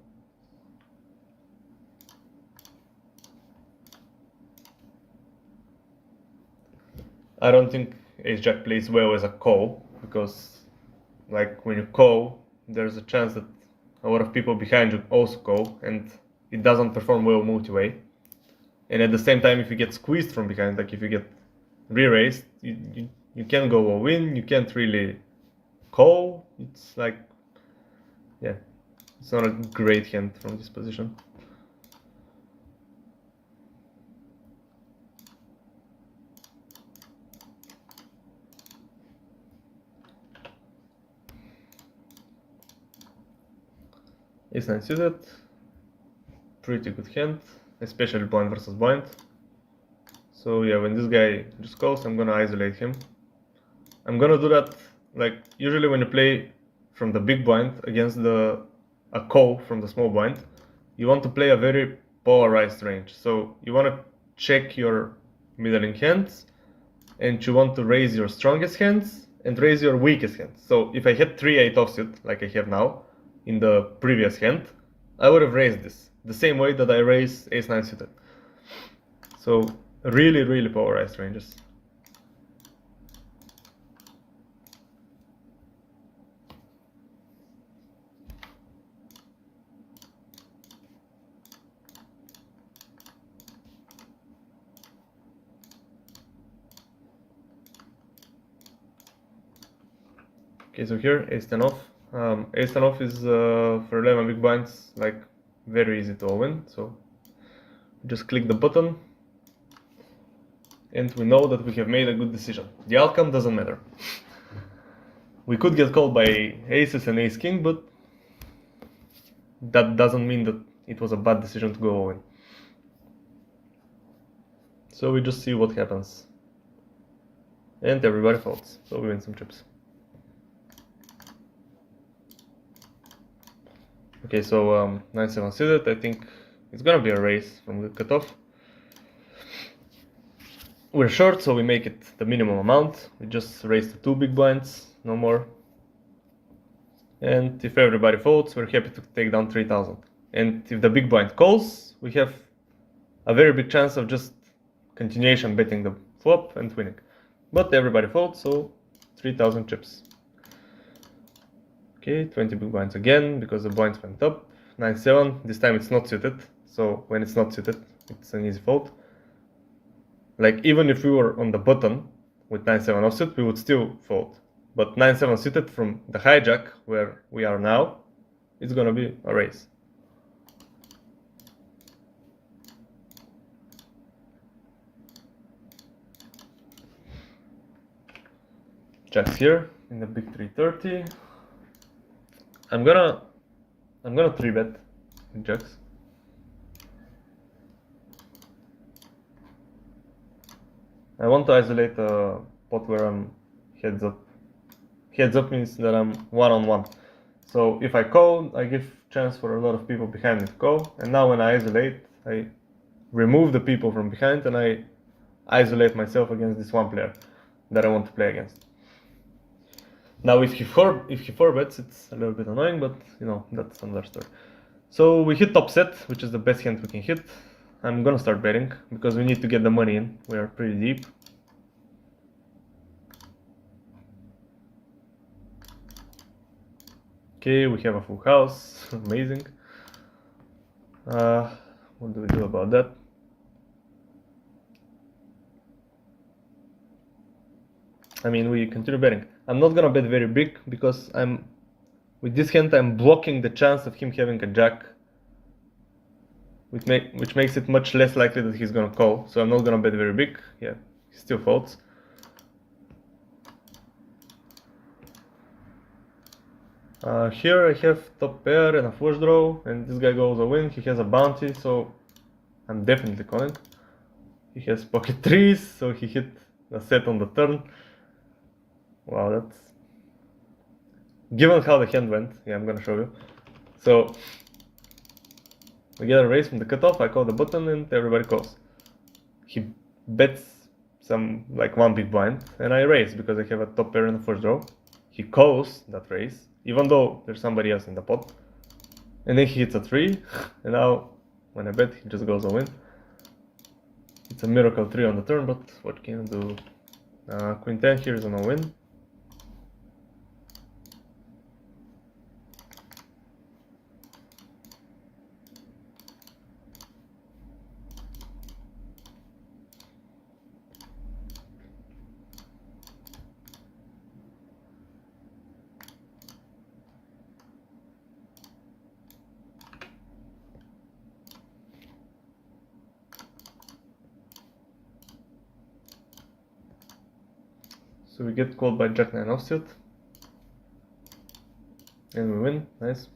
I don't think ace jack plays well as a call, because like when you call, there's a chance that a lot of people behind you also call, and it doesn't perform well multi-way. And at the same time, if you get squeezed from behind, like if you get re-raised, you can't go all in, you can't really call. It's like, yeah, it's not a great hand from this position. Ace-9 suited, pretty good hand, especially blind versus blind. So yeah, when this guy just calls, I'm gonna isolate him. I'm gonna do that, like, usually when you play from the big blind against a call from the small blind, you want to play a very polarized range. So you want to check your middling hands, and you want to raise your strongest hands and raise your weakest hands. So if I had 3-8 offsuit, like I have now, in the previous hand, I would have raised this, the same way that I raise ace-9 suited. So really, really polarized ranges. Okay, so here, ace-10 off. Ace-10 off is, for 11 big blinds, like, very easy to win. So just click the button, and we know that we have made a good decision. The outcome doesn't matter. We could get called by aces and ace-king, but that doesn't mean that it was a bad decision to go all in. So we just see what happens. And everybody folds, so we win some chips. Okay, so 9-7 suited, I think it's gonna be a race from the cutoff. We're short, so we make it the minimum amount. We just raise the 2 big blinds, no more. And if everybody folds, we're happy to take down 3,000. And if the big blind calls, we have a very big chance of just continuation betting the flop and winning. But everybody folds, so 3,000 chips. Okay, 20 big blinds again, because the blinds went up. 9-7. This time it's not suited. So when it's not suited, it's an easy fold. Like even if we were on the button with 9-7 offsuit, we would still fold. But 9-7 suited from the hijack where we are now, it's gonna be a raise. Jacks here in the big 330. I'm gonna 3-bet with jacks. I want to isolate a pot where I'm heads up. Heads up means that I'm one-on-one. So if I call, I give chance for a lot of people behind me to call. And now when I isolate, I remove the people from behind and I isolate myself against this one player that I want to play against. Now if he 4-bets, it's a little bit annoying, but you know, that's another story. So we hit top set, which is the best hand we can hit. I'm gonna start betting because we need to get the money in. We are pretty deep. Okay, we have a full house. Amazing. What do we do about that? I mean, we continue betting. I'm not gonna bet very big because with this hand I'm blocking the chance of him having a jack, which makes it much less likely that he's gonna call. So I'm not gonna bet very big. Yeah, he still folds. Here I have top pair and a flush draw, and this guy goes a win. He has a bounty, so I'm definitely calling. He has pocket threes, so he hit a set on the turn. Wow, that's... Given how the hand went, yeah, I'm gonna show you. So, we get a raise from the cutoff, I call the button, and everybody calls. He bets some, like, one big blind, and I raise because I have a top pair and a flush draw. He calls that raise, even though there's somebody else in the pot. And then he hits a 3, and now, when I bet, he just goes a win. It's a miracle 3 on the turn, but what can you do? Queen 10 here is a no-win. So we get called by Jack 9 offsuit. And we win, nice.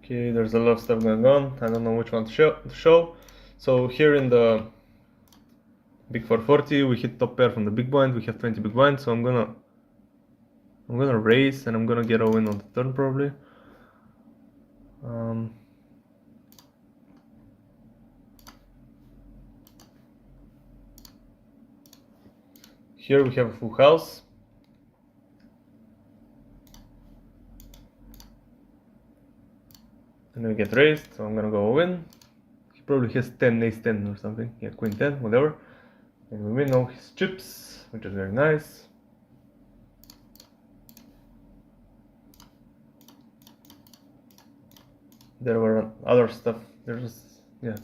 Okay, there's a lot of stuff going on. I don't know which one to show. So here in the big 440, we hit top pair from the big blind. We have 20 big blinds, so I'm gonna raise and I'm gonna get a win on the turn probably. Here we have a full house. And we get raised, so I'm gonna go win. He probably has 10, ace 10 or something. Yeah, queen 10, whatever. And we win all his chips, which is very nice. There were other stuff, there's, yeah,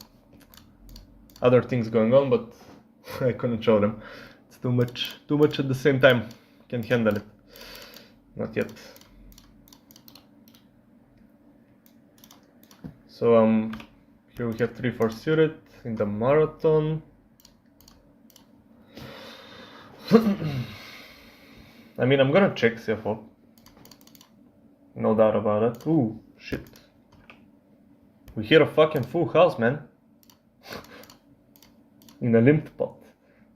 other things going on, but I couldn't show them. It's too much at the same time. Can't handle it. Not yet. So here we have 3-4 suited in the marathon. I mean, I'm gonna check CFO. No doubt about it. Ooh, shit. We hit a fucking full house, man. In a limped pot.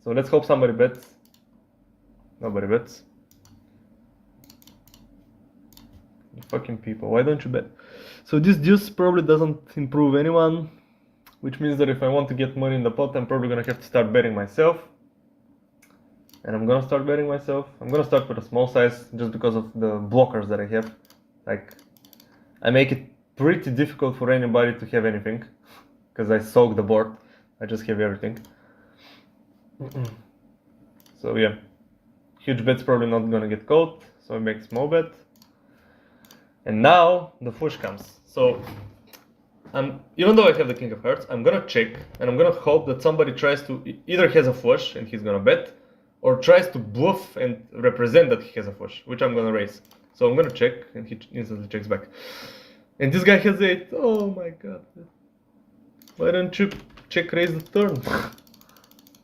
So let's hope somebody bets. Nobody bets. You fucking people, why don't you bet? So this deuce probably doesn't improve anyone, which means that if I want to get money in the pot, I'm probably gonna have to start betting myself. And I'm gonna start betting myself. I'm gonna start with a small size just because of the blockers that I have. Like, I make it pretty difficult for anybody to have anything, because I soak the board. I just have everything. So yeah, huge bet's probably not gonna get called, so I make small bet. And now the push comes. So even though I have the king of hearts, I'm gonna check and I'm gonna hope that somebody tries to either has a flush and he's gonna bet, or tries to bluff and represent that he has a flush, which I'm gonna raise. So I'm gonna check and he instantly checks back. And this guy has 8. Oh my god. Why don't you check raise the turn?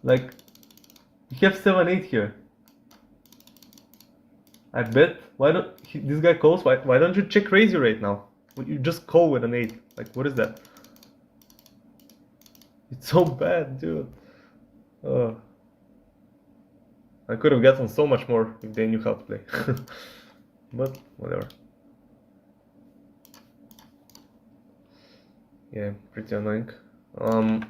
Like, you have 7-8 here. I bet. Why don't this guy calls? Why don't you check raise your 8 now? You just call with an 8. Like, what is that? It's so bad, dude. I could have gotten so much more if they knew how to play. But whatever. Yeah, pretty annoying. I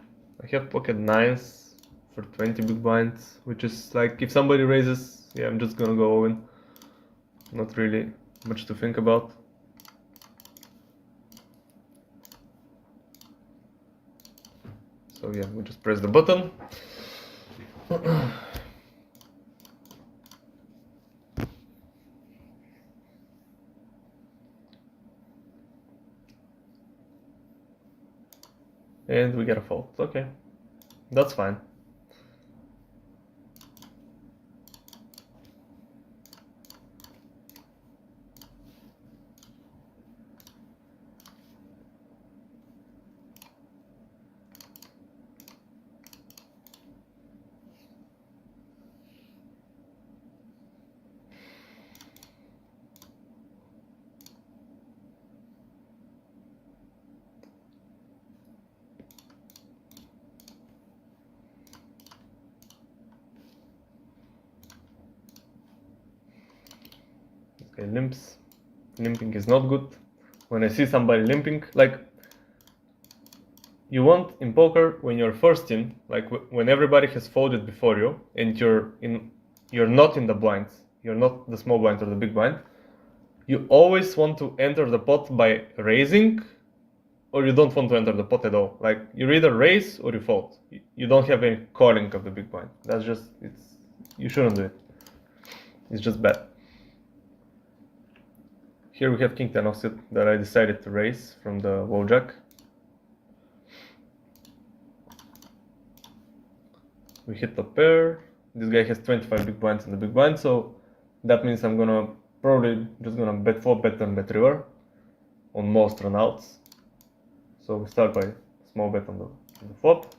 have pocket 9s for 20 big blinds, which is like, if somebody raises, yeah, I'm just gonna go all in. Not really much to think about. So yeah, we just press the button. And we get a fault. Okay, that's fine. Okay, limps. Limping is not good. When I see somebody limping, like, you want in poker when you're first in, like when everybody has folded before you and you're not in the blinds, you're not the small blind or the big blind, you always want to enter the pot by raising, or you don't want to enter the pot at all. Like, you either raise or you fold. You don't have any calling of the big blind. That's just, you shouldn't do it. It's just bad. Here we have king 10 offsuit that I decided to raise from the wall jack. We hit the pair. This guy has 25 big blinds in the big blind, so that means I'm probably just gonna bet flop, bet turn, bet river on most runouts. So we start by small bet on the flop.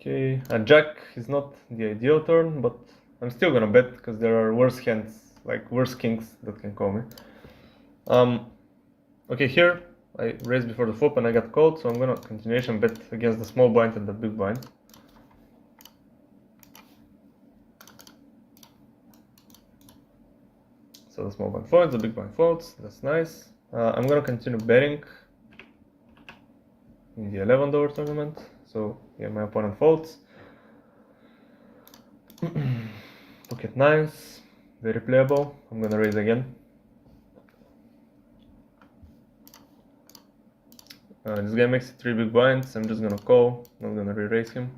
Okay, a jack is not the ideal turn, but I'm still gonna bet because there are worse hands, like worse kings that can call me. Okay, here I raised before the flop and I got called, so I'm gonna continuation bet against the small blind and the big blind. So the small blind folds, the big blind folds, that's nice. I'm gonna continue betting in the $11 tournament. So yeah, my opponent folds. Pocket 9s, very playable. I'm gonna raise again. This guy makes 3 big blinds. I'm just gonna call, not gonna re-raise him.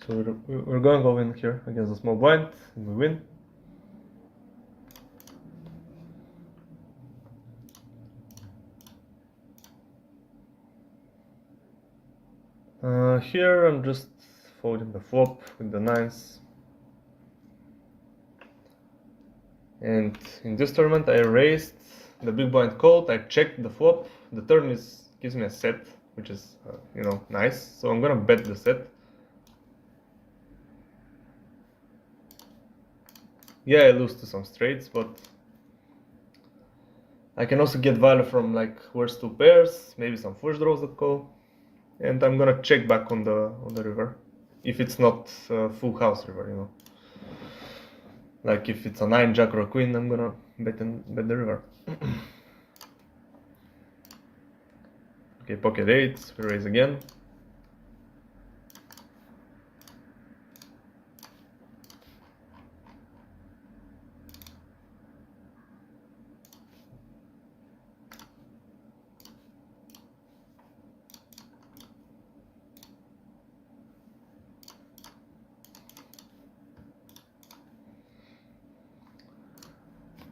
So we're going all in here against the small blind, and we win. Here I'm just folding the flop with the 9s. And in this tournament I raised, the big blind called, I checked the flop, the turn gives me a set, which is, nice. So I'm gonna bet the set. Yeah, I lose to some straights, but I can also get value from like worst two pairs, maybe some flush draws that call, and I'm gonna check back on the river, if it's not full house river, you know. Like if it's a 9 jack or a queen, I'm gonna bet the river. Okay, pocket 8, we raise again.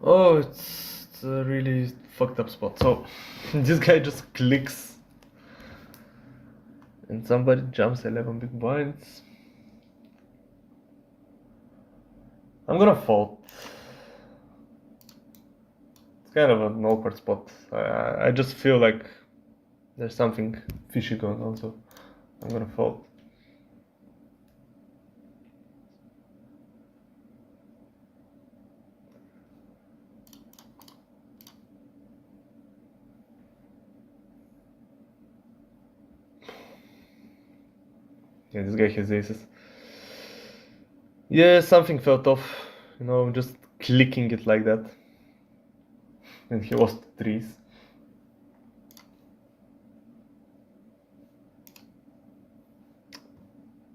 Oh, it's a really fucked up spot. So this guy just clicks and somebody jumps 11 big blinds. I'm gonna fold. It's kind of an awkward spot. I just feel like there's something fishy going on, so I'm gonna fold. Yeah, this guy has aces. Yeah, something felt off, you know, just clicking it like that. And he lost threes.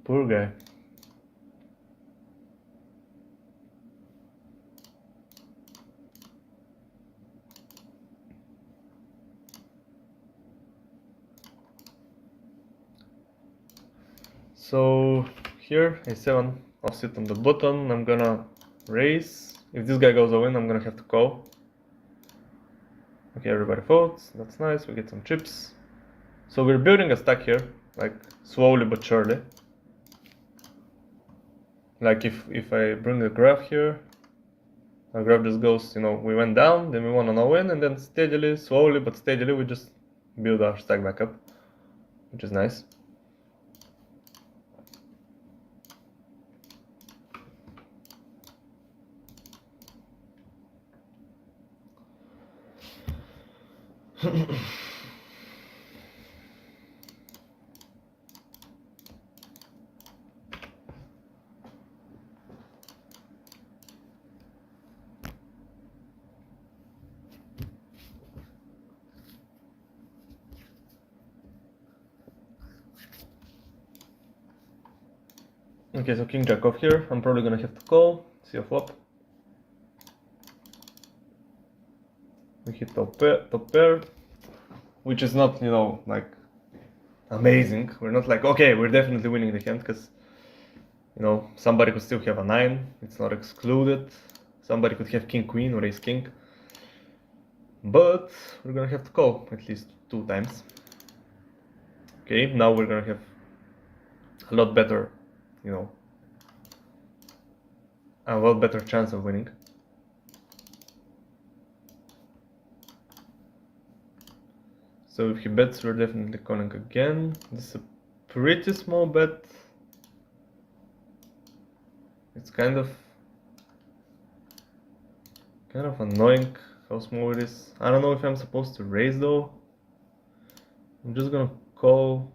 Poor guy. So here, a7, I'll sit on the button, I'm gonna raise. If this guy goes all in, I'm gonna have to call. Okay, everybody votes, that's nice, we get some chips. So we're building a stack here, like slowly but surely. Like if I bring the graph here, our graph just goes, you know, we went down, then we won an all-in, and then steadily, slowly but steadily, we just build our stack back up, which is nice. Okay, so king jack off here, I'm probably gonna have to call, see a flop. We hit top pair, which is not, you know, like amazing. We're not like, okay, we're definitely winning the hand, because, you know, somebody could still have a 9, it's not excluded. Somebody could have king queen or ace king. But we're gonna have to call at least 2 times. Okay, now we're gonna have a lot better, you know, a lot better chance of winning. So if he bets, we're definitely calling again. This is a pretty small bet. It's kind of annoying how small it is. I don't know if I'm supposed to raise though. I'm just gonna call.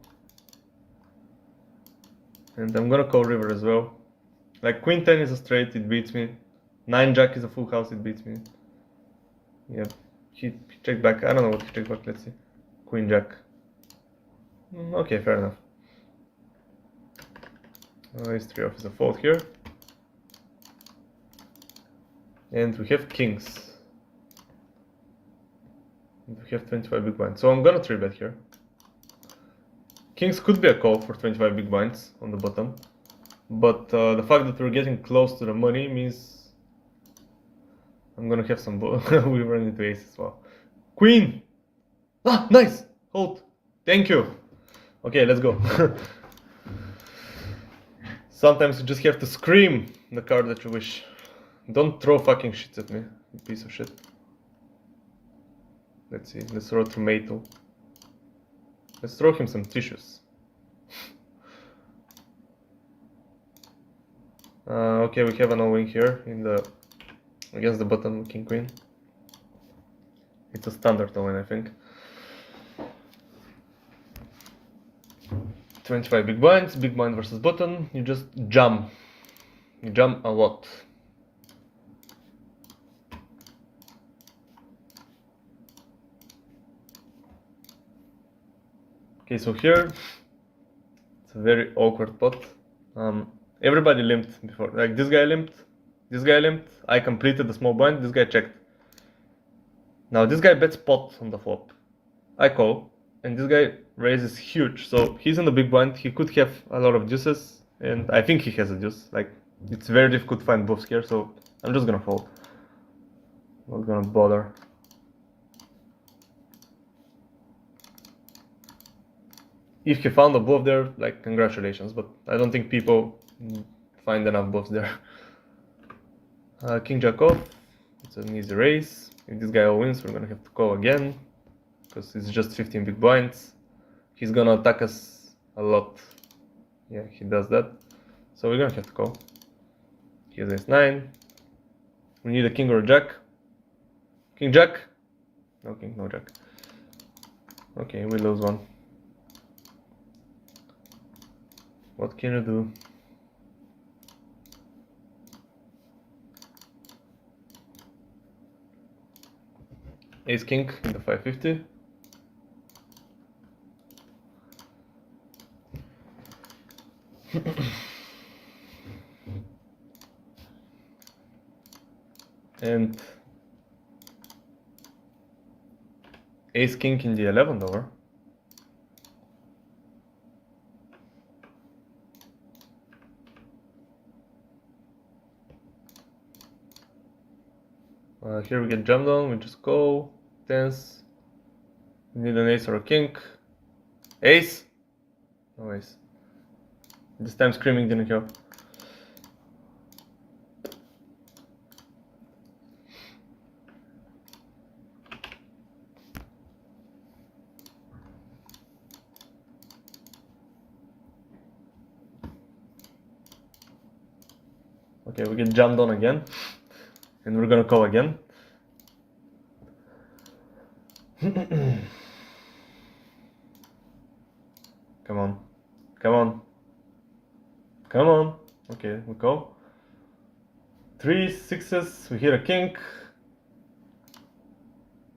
And I'm gonna call river as well. Like queen 10 is a straight, it beats me. 9 jack is a full house, it beats me. Yep, he checked back. I don't know what he checked back, let's see. Queen jack. Okay, fair enough. Ace 3 off is a fold here. And we have kings. And we have 25 big blinds. So I'm gonna 3-bet here. Kings could be a call for 25 big blinds on the bottom. But the fact that we're getting close to the money means I'm gonna have some we run into ace as well. Queen! Ah, nice! Hold. Thank you. Okay, let's go. Sometimes you just have to scream the card that you wish. Don't throw fucking shit at me, you piece of shit. Let's see, let's throw tomato. Let's throw him some tissues. Okay, we have an all-in here in the against the bottom king queen. It's a standard to-win, I think. 25 big blind versus button. You just jump. You jump a lot. Okay, so here it's a very awkward pot. Everybody limped before. Like this guy limped. I completed the small blind. This guy checked. Now this guy bets pot on the flop. I call, and this guy raises huge. So he's in the big blind. He could have a lot of deuces, and I think he has a deuce. Like it's very difficult to find bluffs here, so I'm just gonna fold. Not gonna bother. If he found a bluff there, like congratulations, but I don't think people find enough bluffs there. King Jack off. It's an easy raise. If this guy all wins, we're gonna have to call again, because it's just 15 big blinds. He's gonna attack us a lot. Yeah, he does that. So we're gonna have to call. He has ace-9. We need a king or a jack. King jack? No king, no jack. Okay, we lose one. What can you do? Ace king in the 550. And ace king in the 11th over. Here we get jammed on, we just go. Tens. We need an ace or a king. Ace? No ace. This time screaming didn't help. Okay, we get jammed on again. And we're gonna call again. Come on. Come on. Come on. Okay, we call. 3 6s, we hit a king.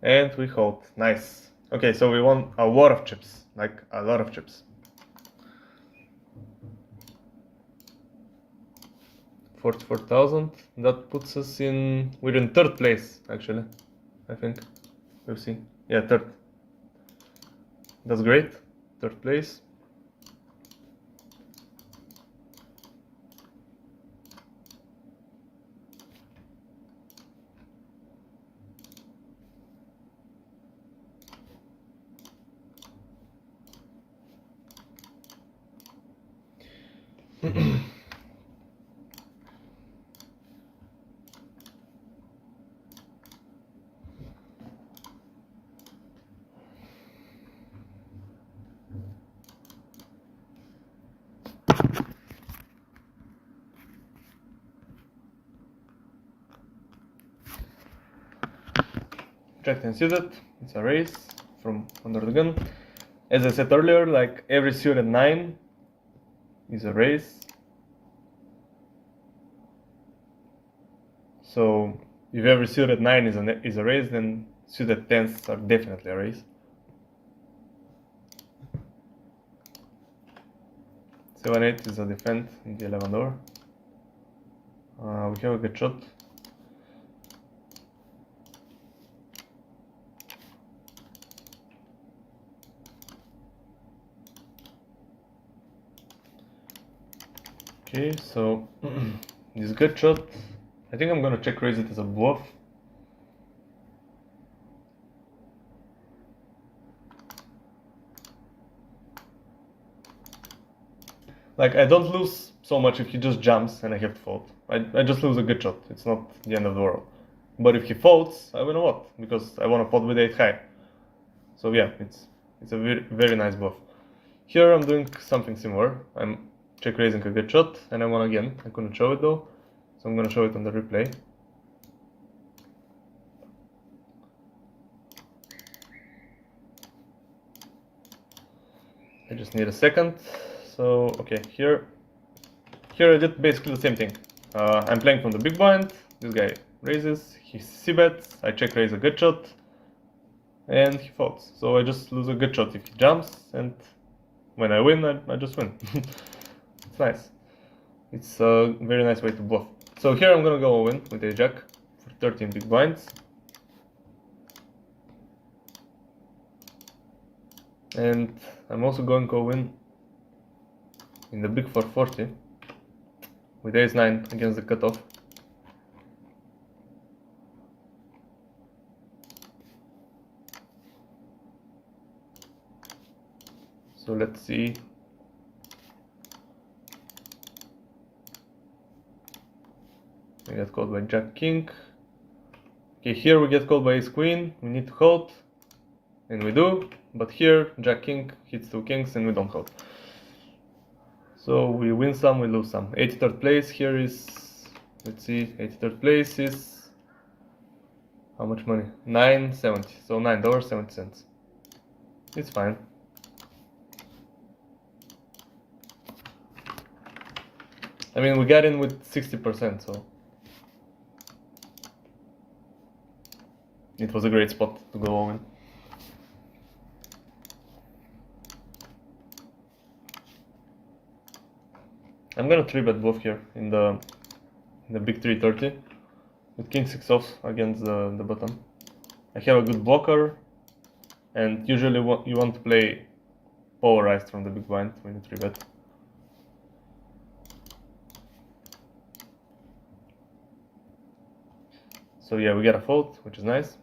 And we hold. Nice. Okay, so we won a lot of chips. Like, a lot of chips. 44,000. That puts us in... We're in 3rd place, actually. I think. We'll see. Yeah, 3rd. That's great. 3rd place. Checked and suited. It's a raise from under the gun. As I said earlier, like every suited 9 is a raise. So if every suited 9 is a raise, then suited 10s are definitely a raise. 7-8 is a defend in the 11th door. We have a good shot. Okay, so this good shot. I think I'm gonna check raise it as a bluff. Like I don't lose so much if he just jumps and I have to fold. I just lose a good shot. It's not the end of the world. But if he folds, I win a lot because I want to fold with 8 high. So yeah, it's a very, very nice bluff. Here I'm doing something similar. I'm check raising a good shot and I won again. I couldn't show it though, so I'm gonna show it on the replay. I just need a second. So, okay, here I did basically the same thing. I'm playing from the big blind, this guy raises, he c-bets, I check raise a good shot, and he folds. So I just lose a good shot if he jumps, and when I win, I just win. It's nice. It's a very nice way to bluff. So here I'm gonna go all in with a jack for 13 big blinds. And I'm also going to go in the big 440 with ace-9 against the cutoff. So let's see. We get called by Jack King. Okay, here we get called by Ace Queen. We need to hold, and we do. But here Jack King hits 2 kings, and we don't hold. So we win some, we lose some. 83rd place here is, let's see, 83rd place is how much money? $9.70. So $9.70. It's fine. I mean, we got in with 60%, so it was a great spot to go all in. I'm gonna 3-bet bluff here in the big 330 with king 6 off against the button. I have a good blocker, and usually you want to play polarized from the big blind when you 3-bet. So yeah, we get a fold, which is nice.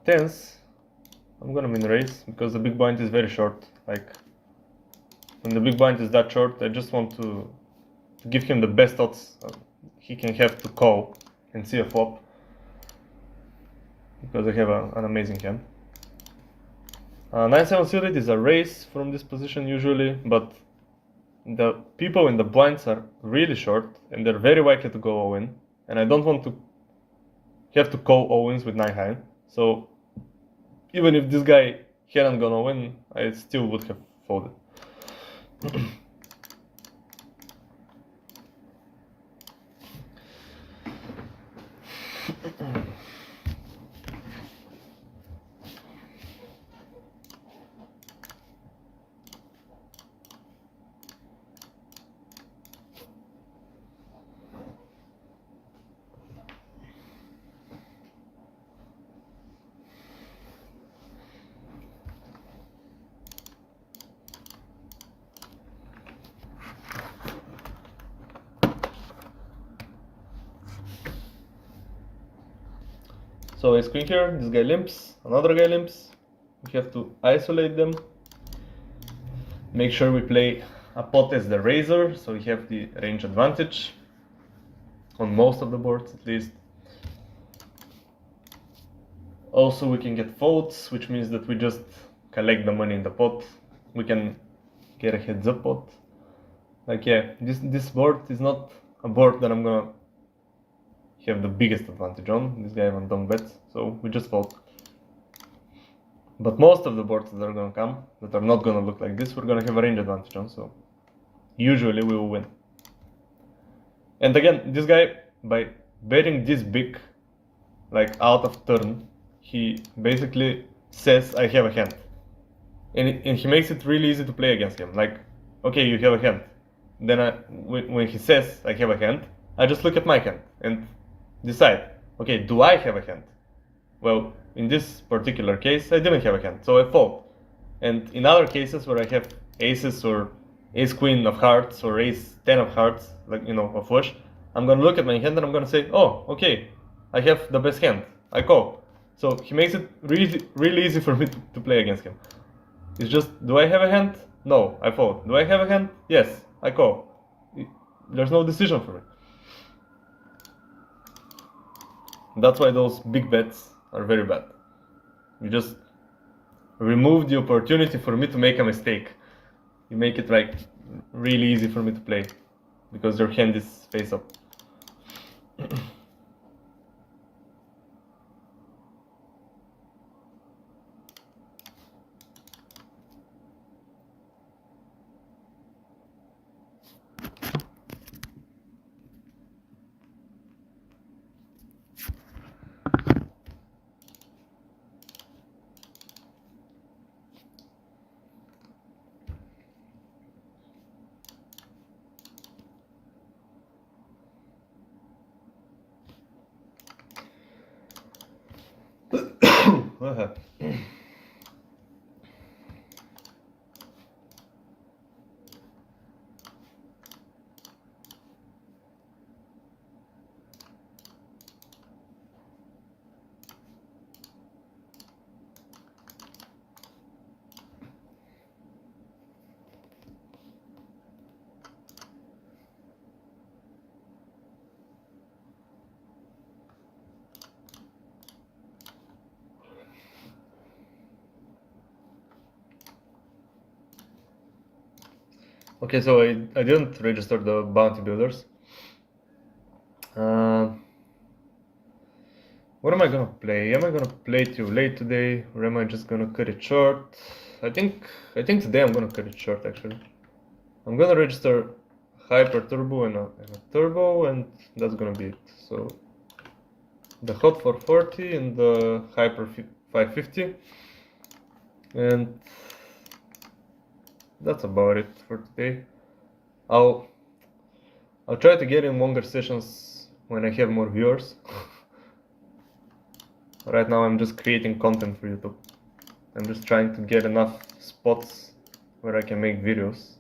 Tens, I'm gonna min raise because the big blind is very short. Like, when the big blind is that short, I just want to give him the best odds he can have to call and see a flop, because I have an amazing hand. 9-7 suited is a raise from this position usually, but the people in the blinds are really short and they're very likely to go all in, and I don't want to have to call all-ins with 9 high. So even if this guy hadn't gone all-in, I still would have folded. So ace queen here, this guy limps, another guy limps. We have to isolate them. Make sure we play a pot as the raiser, so we have the range advantage on most of the boards at least. Also we can get folds, which means that we just collect the money in the pot. We can get a heads up pot. Like, yeah, this board is not a board that I'm gonna have the biggest advantage on. This guy even don't bet, so we just fold. But most of the boards that are gonna come, that are not gonna look like this, we're gonna have a range advantage on, so usually we will win. And again, this guy, by betting this big, like out of turn, he basically says I have a hand. And he makes it really easy to play against him. Like, okay, you have a hand. Then when he says I have a hand, I just look at my hand and decide, okay, do I have a hand? Well, in this particular case, I didn't have a hand, so I fold. And in other cases where I have aces or ace queen of hearts or ace 10 of hearts, like, you know, a flush, I'm gonna look at my hand and I'm gonna say, oh, okay, I have the best hand, I call. So he makes it really easy for me to play against him. It's just, do I have a hand? No, I fold. Do I have a hand? Yes, I call. There's no decision for me. That's why those big bets are very bad. You just remove the opportunity for me to make a mistake. You make it like really easy for me to play because your hand is face up. I have? Okay, so I didn't register the bounty builders. What am I gonna play? Am I gonna play too late today, or am I just gonna cut it short? I think today I'm gonna cut it short actually. I'm gonna register hyper turbo and a turbo, and that's gonna be it. So the hot 440 and the hyper 550, and that's about it for today. I'll try to get in longer sessions when I have more viewers. Right now I'm just creating content for YouTube. I'm just trying to get enough spots where I can make videos.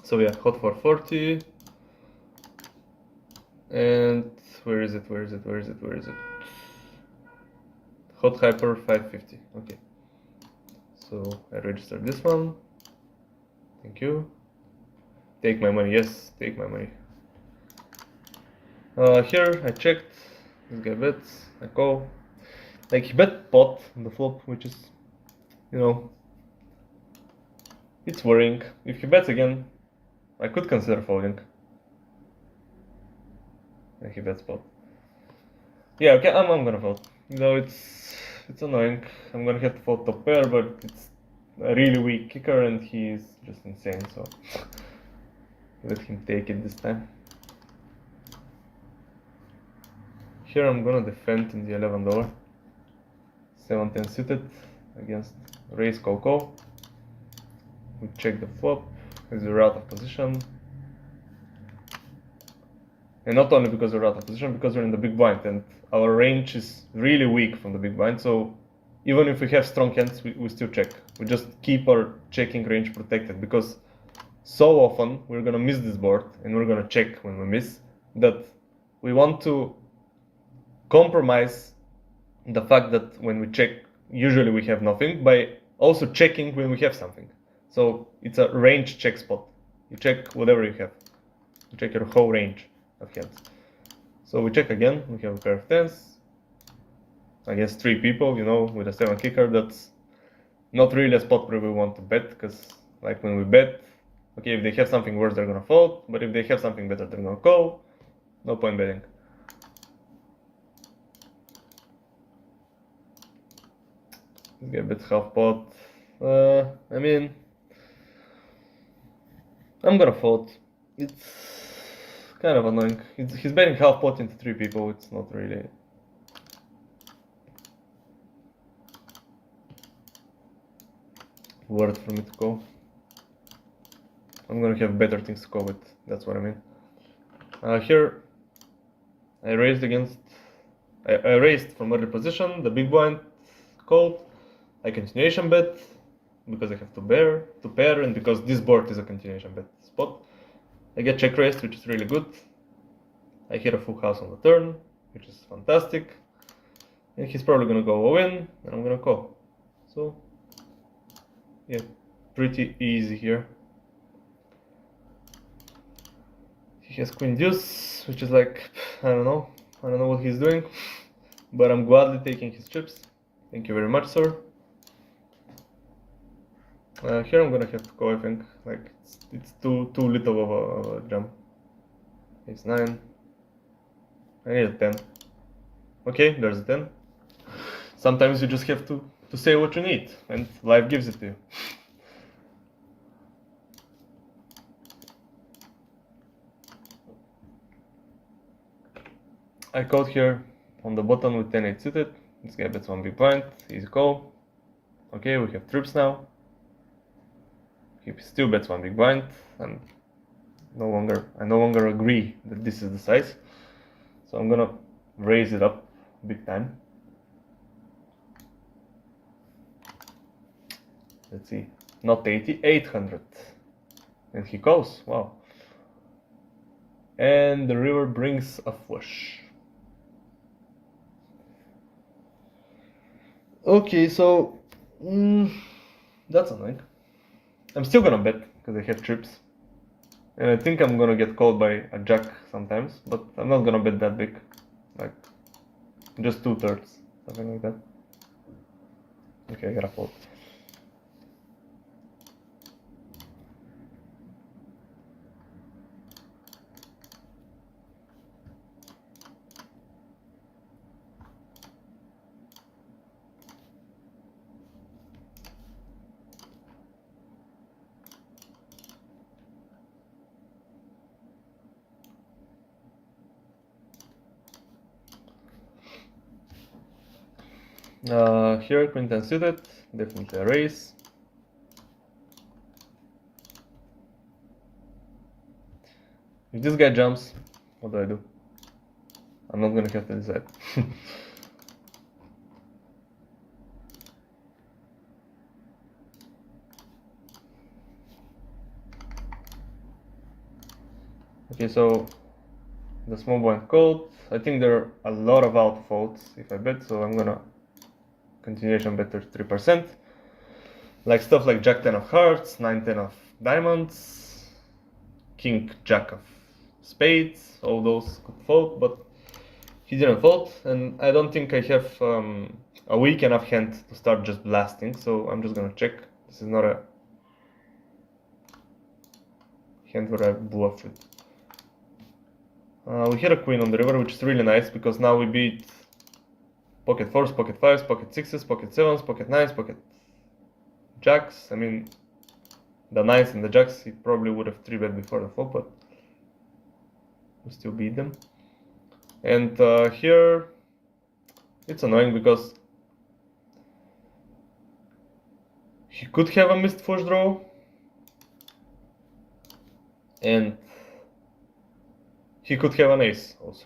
So yeah, hot 440. And where is it? Hot hyper 550. Okay. So I registered this one. Thank you. Take my money. Yes, take my money. Here I checked. This guy bets. I call. Like he bet pot on the flop, which is, you know, it's worrying. If he bets again, I could consider folding. And he bets pot. Yeah, okay, I'm gonna fold. You know, it's annoying. I'm gonna have to fold top pair, but it's a really weak kicker and he's just insane, so let him take it this time. Here I'm gonna defend in the $11. 7-10 suited against raise call. We check the flop because we're out of position. And not only because we're out of position, because we're in the big blind and our range is really weak from the big blind. So even if we have strong hands, we still check. We just keep our checking range protected because so often we're gonna miss this board and we're gonna check when we miss, that we want to compromise the fact that when we check, usually we have nothing, by also checking when we have something. So it's a range check spot. You check whatever you have. You check your whole range of hands. So we check again. We have a pair of tens against 3 people, you know, with a 7 kicker. That's not really a spot where we want to bet, because like when we bet, okay, if they have something worse, they're gonna fold, but if they have something better, they're gonna call. No point betting. Let's get a bit half pot. I mean, I'm gonna fold. It's kind of annoying. He's betting half pot into 3 people. It's not really worth for me to call. I'm gonna have better things to call with. That's what I mean. Here, I raised against. I raised from early position. The big blind called. I continuation bet because I have to pair, and because this board is a continuation bet spot. I get check raised, which is really good. I hit a full house on the turn, which is fantastic. And he's probably gonna go all in, and I'm gonna call. So, yeah, pretty easy here. He has queen deuce, which is like, I don't know what he's doing, but I'm gladly taking his chips. Thank you very much, sir. Here I'm gonna have to call, I think. Like, it's too little of a jump. It's 9. I need a 10. Okay, there's a 10. Sometimes you just have to say what you need, and life gives it to you. I called here on the button with 10-8 suited. This guy bets 1 big blind, easy call. Okay, we have trips now. He still bets 1 big blind, and I no longer agree that this is the size. So I'm gonna raise it up big time. Let's see, not 80, 800. And he calls, wow. And the river brings a flush. Okay, so that's annoying. I'm still gonna bet because I have trips. And I think I'm gonna get called by a jack sometimes, but I'm not gonna bet that big. Like, just 2/3, something like that. Okay, I gotta fold. Here, queen 10 suited, definitely a raise. If this guy jumps, what do I do? I'm not gonna have to decide. Okay, so the small blind called. I think there are a lot of out folds if I bet, so I'm gonna continuation bet 33%. Like stuff like Jack 10 of hearts, 9 10 of diamonds, King Jack of spades, all those could fold, but he didn't fold, and I don't think I have a weak enough hand to start just blasting, so I'm just gonna check. This is not a hand where I bluff it. We hit a queen on the river, which is really nice, because now we beat pocket 4s, pocket 5s, pocket 6s, pocket 7s, pocket 9s, pocket jacks. I mean, the 9s and the jacks, he probably would have 3-bet before the flop, but we still beat them. And here, it's annoying because he could have a missed flush draw, and he could have an ace also.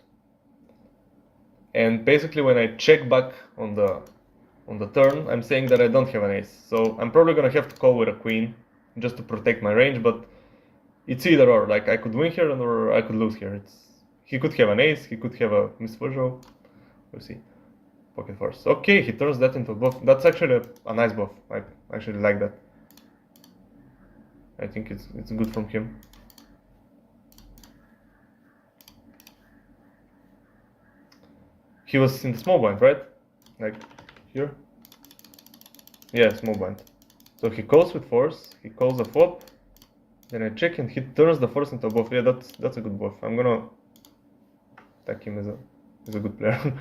And basically when I check back on the turn, I'm saying that I don't have an ace. So I'm probably gonna have to call with a queen just to protect my range, but it's either or. Like, I could win here or I could lose here. He could have an ace, he could have a missed flush draw. We'll see. Pocket fours. Okay, he turns that into a bluff. That's actually a nice bluff. I actually like that. I think it's good from him. He was in the small blind, right? Like here? Yeah, small blind. So he calls with fours, he calls a flop, then I check and he turns the fours into a bluff. Yeah, that's a good bluff. I'm gonna attack him as a good player.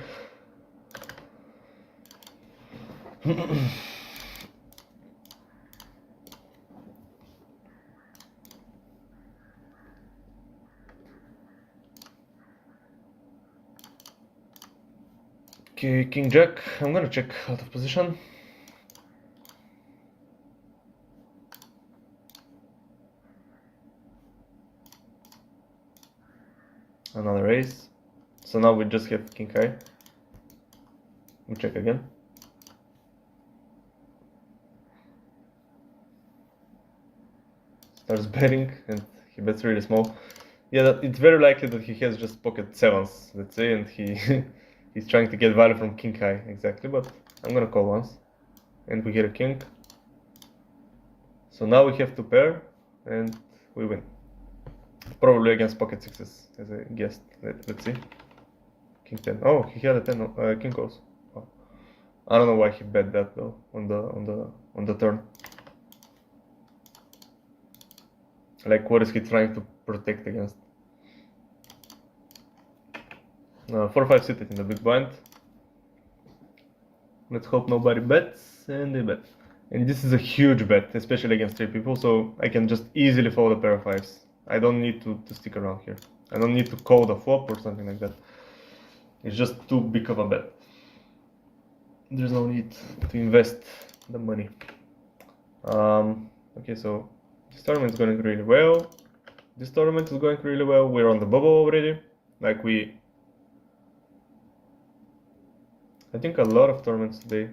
Okay, King Jack. I'm gonna check out of position. Another ace. So now we just have King High. We check again. Starts betting and he bets really small. Yeah, it's very likely that he has just pocket sevens, let's say, and he's trying to get value from King High, exactly, but I'm gonna call once. And we hit a king. So now we have to pair and we win. Probably against pocket sixes, as I guessed. Let's see. King 10. Oh, he had a 10. King calls. Oh. I don't know why he bet that though on the turn. Like, what is he trying to protect against? 4-5 suited in the big blind. Let's hope nobody bets, and they bet. And this is a huge bet, especially against 3 people, so I can just easily fold a pair of 5s. I don't need to stick around here. I don't need to call the flop or something like that. It's just too big of a bet. There's no need to invest the money. Okay, so this tournament is going really well. This tournament is going really well. We're on the bubble already. Like, we I think a lot of tournaments today.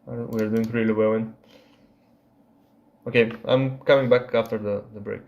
We're doing really well in. Okay, I'm coming back after the break.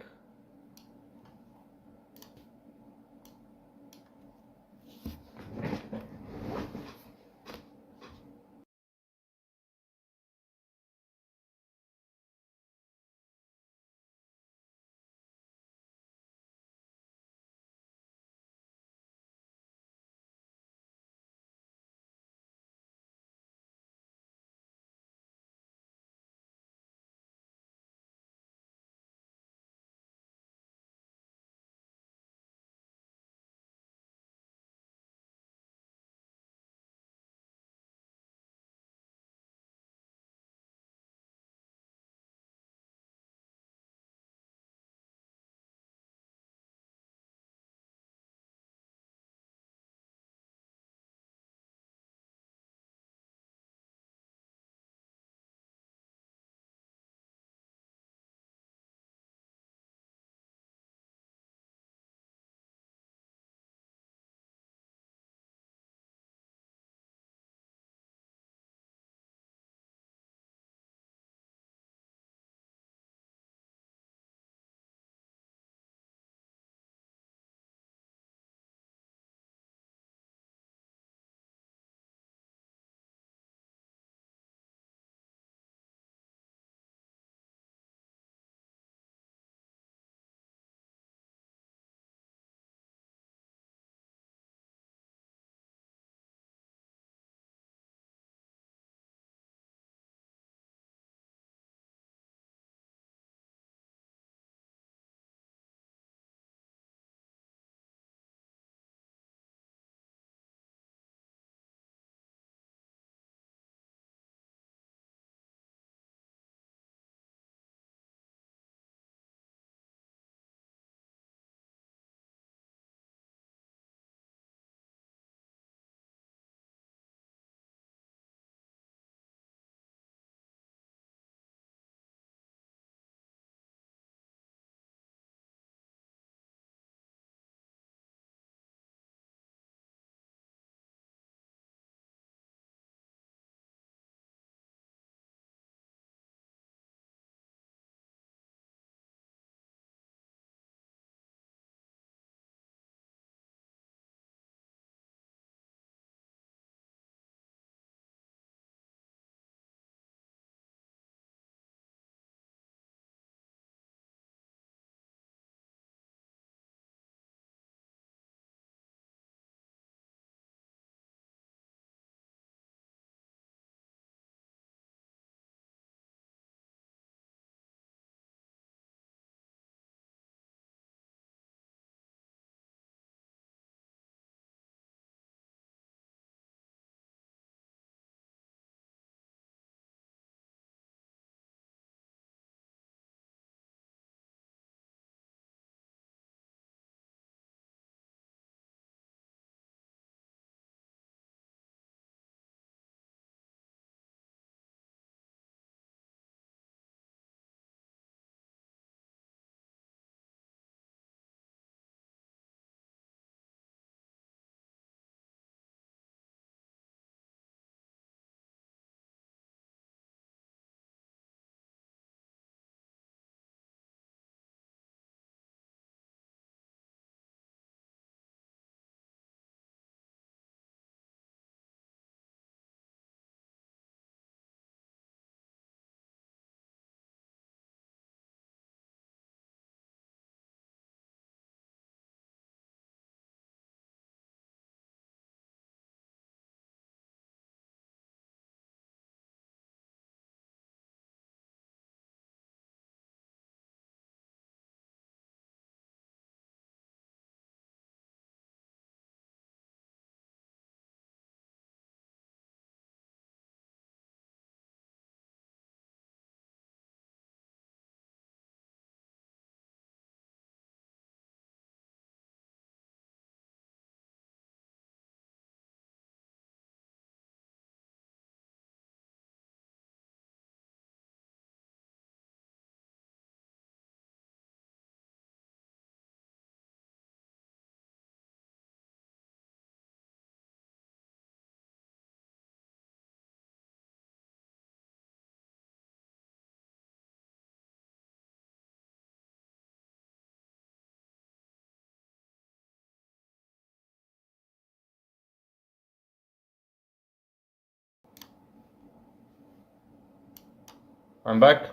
I'm back.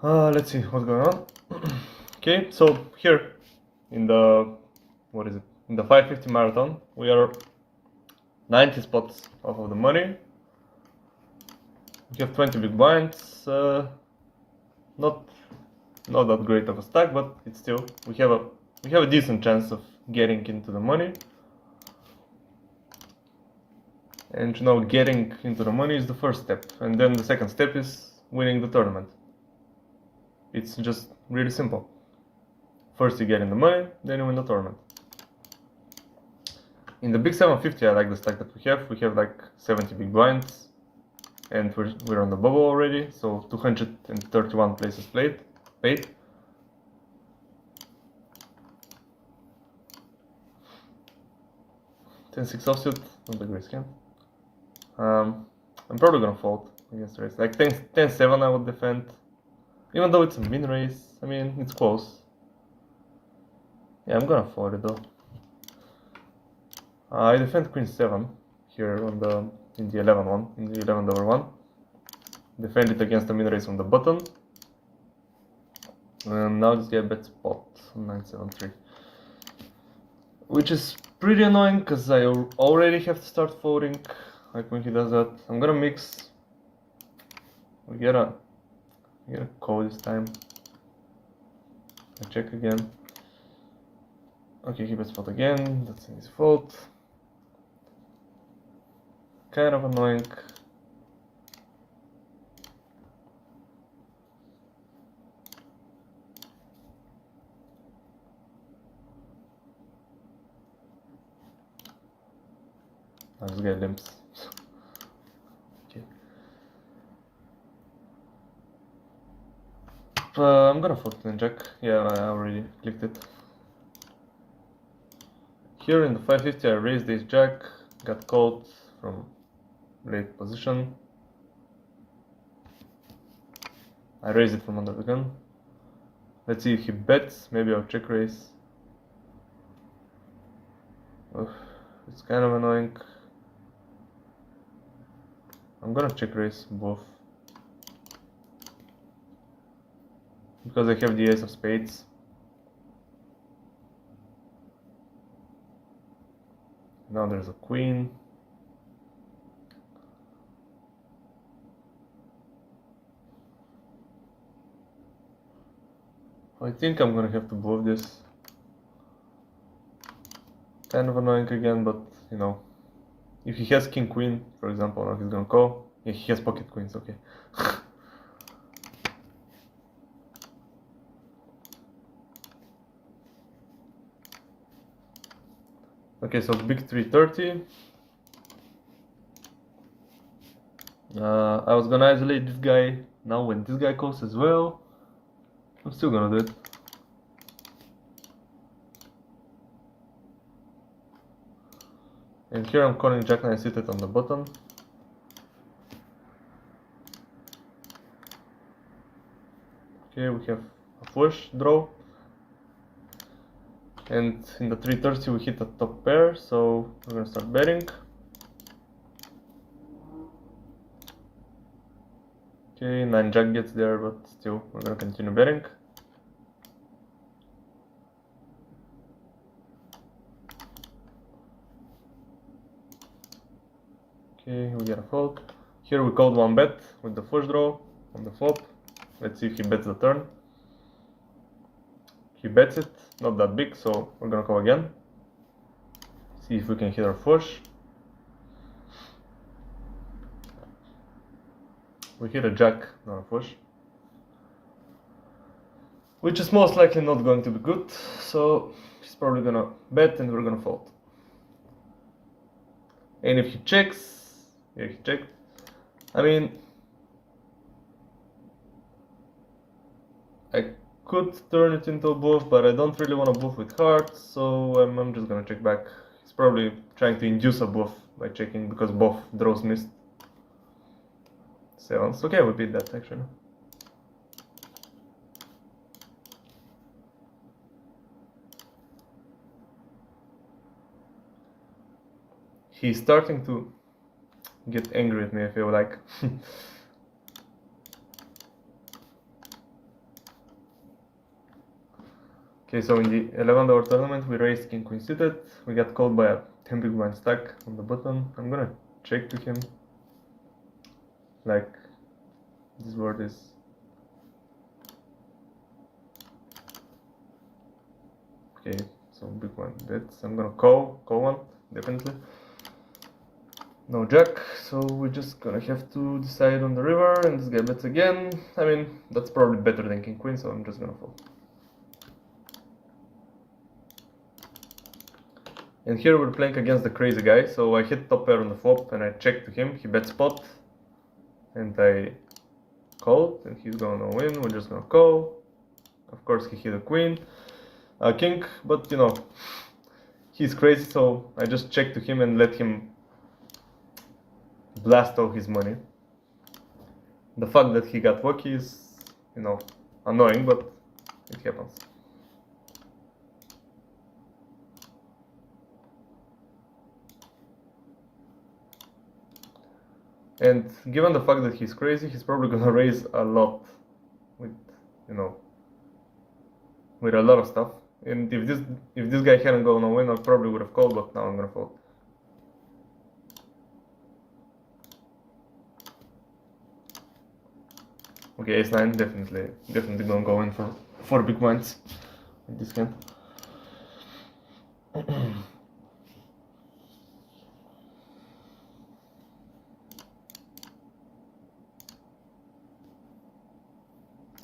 Let's see what's going on. Okay, so here in the in the 550 marathon, we are 90 spots off of the money. We have 20 big blinds. Not that great of a stack, but it's still we have a decent chance of getting into the money. And you know, getting into the money is the first step, and then the second step is winning the tournament. It's just really simple. First you get in the money, then you win the tournament. In the big 750, I like the stack that we have. We have like 70 big blinds, and we're on the bubble already, so 231 places paid. $10-6 offsuit, not a great scam. I'm probably gonna fold against the race. Like 10-7 I would defend. Even though it's a min race, I mean, it's close. Yeah, I'm gonna fold it though. I defend queen 7 here in the 11 one, in the 11 one. Defend it against the min race on the button. And now this guy bet spot on 9-7-3. Which is pretty annoying because I already have to start folding. Like when he does that, I'm gonna mix. We get a call this time. I check again. Okay, he bets spot again. That's his fault. Kind of annoying. Let's get limps. Okay. I'm gonna fold and jack. Yeah, I already clicked it. Here in the 550, I raised this jack, got called from late position. I raised it from under the gun. Let's see if he bets. Maybe I'll check raise. It's kind of annoying. I'm gonna check raise both because I have the ace of spades. Now there's a queen. I think I'm gonna have to bluff this. Kind of annoying again, but you know, if he has king queen, for example, now he's gonna call. Yeah, he has pocket queens, okay. Okay, so big 330. I was gonna isolate this guy. Now when this guy calls as well, I'm still gonna do it. And here I'm calling jack 9 suited on the button. Okay, we have a flush draw. And in the 330 we hit a top pair, so we're gonna start betting. Okay, 9 jack gets there, but still we're gonna continue betting. Okay, we get a fold. Here we called one bet with the flush draw on the flop. Let's see if he bets the turn. He bets it, not that big, so we're gonna call again. See if we can hit our flush. We hit a jack, not a flush. Which is most likely not going to be good, so he's probably gonna bet and we're gonna fold. And if he checks, yeah, he checked. I mean, I could turn it into a bluff, but I don't really want to bluff with hearts, so I'm just gonna check back. He's probably trying to induce a bluff by checking because both draws missed. Sevens. Okay, we beat that actually. He's starting to get angry at me if you like. Okay, so in the 11th tournament we raised king queen suited. We got called by a 10 big blind stack on the button. I'm gonna check to him. Like, this board is... Okay, so big blind bets. I'm gonna call one, definitely. No jack, so we're just gonna have to decide on the river, and this guy bets again. I mean, that's probably better than king queen, so I'm just gonna fold. And here we're playing against the crazy guy, so I hit top pair on the flop and I check to him, he bets pot, and I called, and he's gonna win, we're just gonna call. Of course he hit a queen, a king, but you know, he's crazy, so I just check to him and let him blast all his money. The fact that he got lucky is, you know, annoying, but it happens. And given the fact that he's crazy, he's probably gonna raise a lot with, you know, with a lot of stuff. And if this guy hadn't gone on win, I probably would have called, but now I'm gonna fold. Okay, ace 9, definitely gonna go in for 4 big blinds with this hand.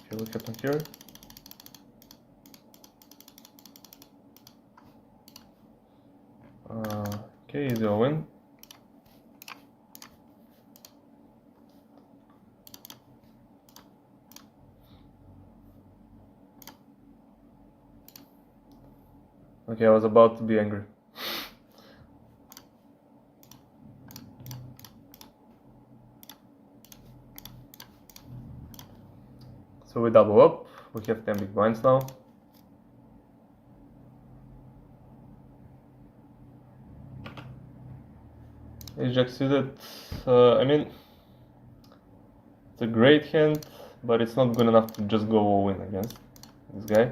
Okay, what happened here? Okay, easy win. Okay, I was about to be angry. So we double up, we have 10 big blinds now. Ace jack suited, I mean, it's a great hand, but it's not good enough to just go all in against this guy.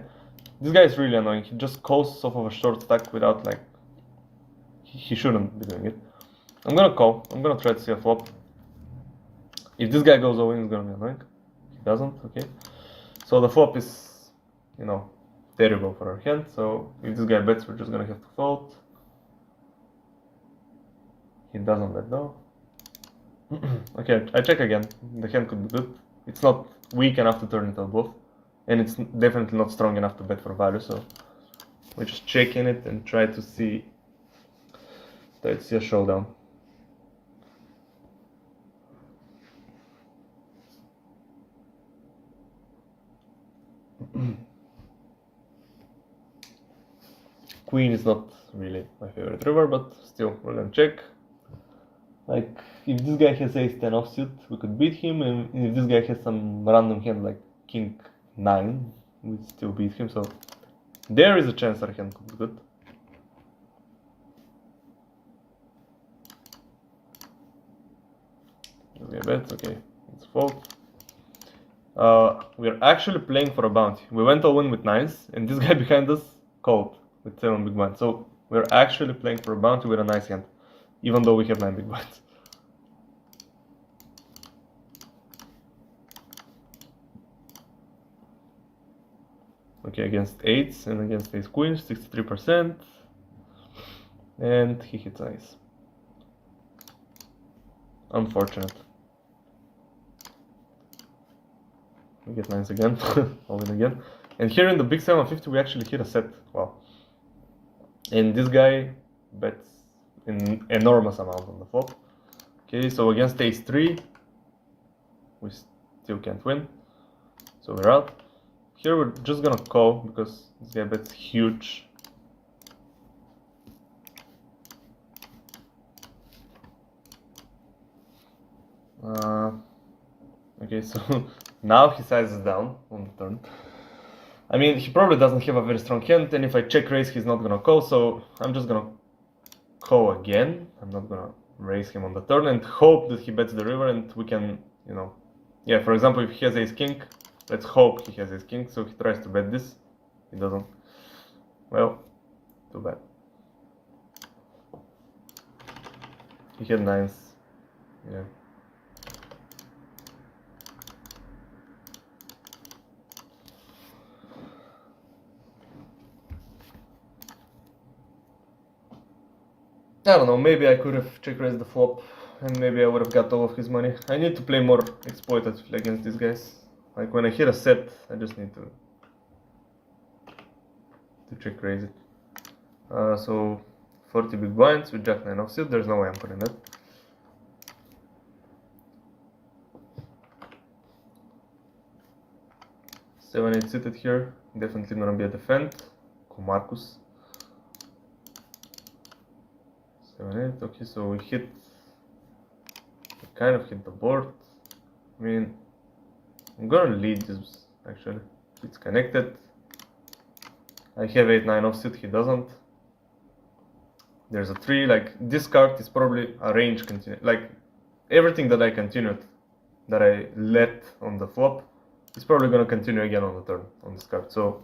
This guy is really annoying, he just calls off of a short stack without like, he shouldn't be doing it. I'm gonna call, I'm gonna try to see a flop. If this guy goes all in, it's gonna be annoying. He doesn't, okay. So the flop is, you know, terrible for our hand, so if this guy bets, we're just gonna have to fold. He doesn't let go. Okay, I check again. The hand could be good. It's not weak enough to turn into a bluff, and it's definitely not strong enough to bet for value, so we just check in it and try to see a showdown. Queen is not really my favorite river, but still, we're gonna check. Like, if this guy has ace 10 offsuit, we could beat him, and if this guy has some random hand like king 9, we'd still beat him, so there is a chance our hand could be good. Okay, bets, okay, it's fold. We're actually playing for a bounty. We went all in with 9s, and this guy behind us called with 7 big blinds. So we're actually playing for a bounty with a nice hand, even though we have 9 big blinds. Okay, against 8s and against ace queens, 63%. And he hits ace. Unfortunate. We get 9s again, all in again. And here in the big 750 we actually hit a set. Wow. And this guy bets an enormous amount on the flop. Okay, so against ace 3 we still can't win, so we're out. Here we're just gonna call because this guy bets huge. Okay, so now he sizes down on the turn. I mean, he probably doesn't have a very strong hand, and if I check raise, he's not gonna call, so I'm just gonna call again. I'm not gonna raise him on the turn and hope that he bets the river, and we can, yeah, for example, if he has ace king, let's hope he has ace king, so he tries to bet this, he doesn't. Well, too bad. He had nines, yeah. I don't know, maybe I could have check raised the flop and maybe I would have got all of his money. I need to play more exploitatively against these guys. Like when I hit a set, I just need to check raise it. So 40 big blinds with jack 9 offsuit, there's no way I'm calling that. Seven 8 suited here, definitely gonna be a defend. Marcus. 7 8, okay, so we kind of hit the board. I mean, I'm gonna lead this actually. It's connected. I have 8 9 offsuit, he doesn't. There's a 3, like this card is probably a range continue, like everything that I continued, that I let on the flop, is probably gonna continue again on the turn on this card. So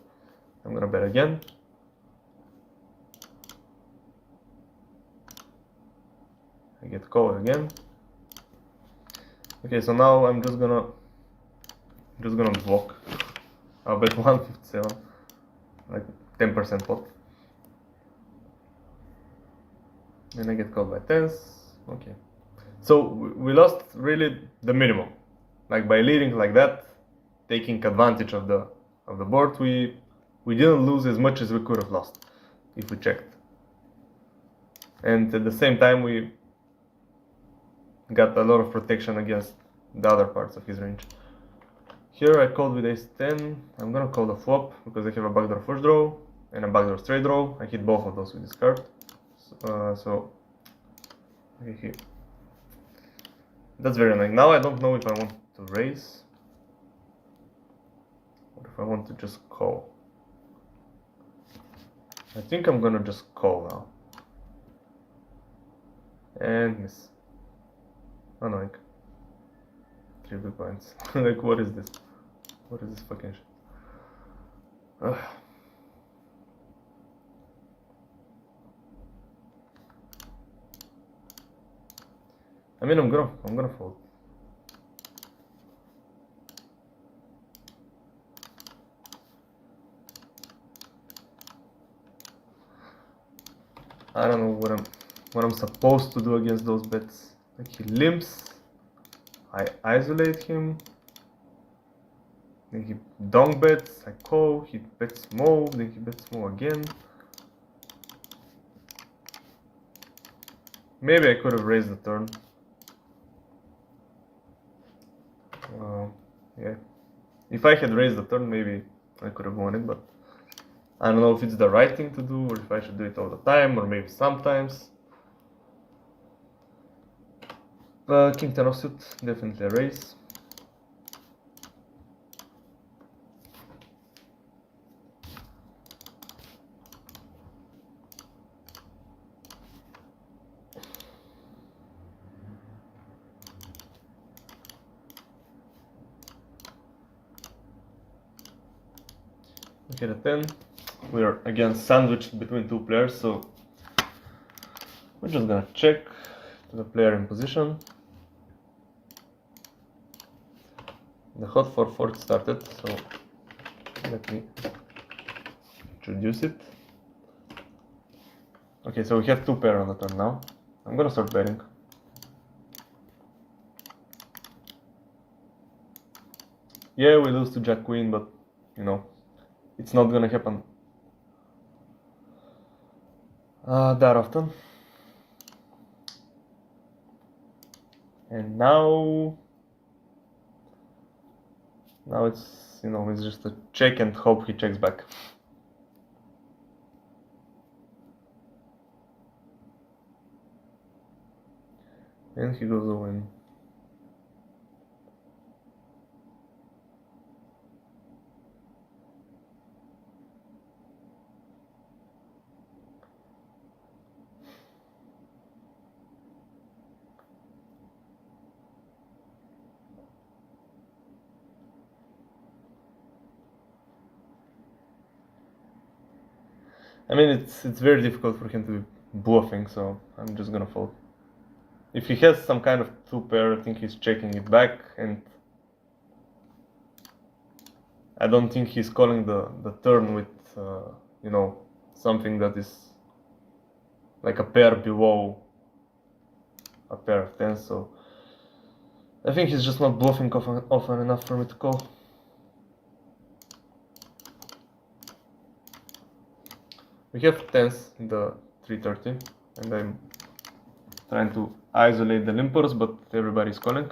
I'm gonna bet again. I get called again. Okay, so now I'm just gonna block. I'll bet 157, like 10% pot. And I get called by tens. Okay. So we lost really the minimum. Like by leading like that, taking advantage of the board, we didn't lose as much as we could have lost if we checked. And at the same time we got a lot of protection against the other parts of his range. Here I called with ace 10. I'm gonna call the flop because I have a backdoor first draw and a backdoor straight draw. I hit both of those with this card. So okay, that's very annoying. Now I don't know if I want to raise or if I want to just call. I think I'm gonna just call now. And miss. Annoying. 3 big blinds. Like, what is this? What is this fucking shit? Ugh. I mean, I'm gonna fold. I don't know what I'm supposed to do against those bets. Like he limps, I isolate him, then he donk bets, I call, he bets small, then he bets small again. Maybe I could have raised the turn. Yeah. If I had raised the turn, maybe I could have won it, but I don't know if it's the right thing to do or if I should do it all the time or maybe sometimes. King 10 offsuit, definitely a raise. Okay, the 10. We are again sandwiched between two players, so we're just gonna check to the player in position. The hot 4-4 started, so let me introduce it. Okay, so we have two pair on the turn now. I'm gonna start betting. Yeah, we lose to Jack Queen, but you know, it's not gonna happen that often. And now it's, you know, it's just a check and hope he checks back. And he goes all in. I mean, it's very difficult for him to be bluffing, so I'm just gonna fold. If he has some kind of two pair, I think he's checking it back, and I don't think he's calling the turn with, you know, something that is like a pair below a pair of tens, so I think he's just not bluffing often enough for me to call. We have tens in the 330, and I'm trying to isolate the limpers, but everybody's calling.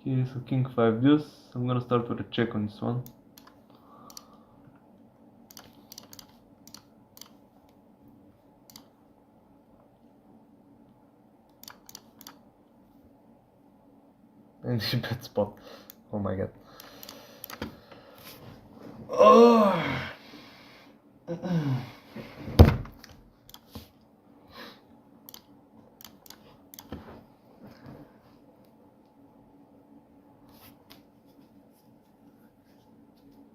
Okay, so king 5 deuce. I'm gonna start with a check on this one. And he bet spot. Oh my god. Oh.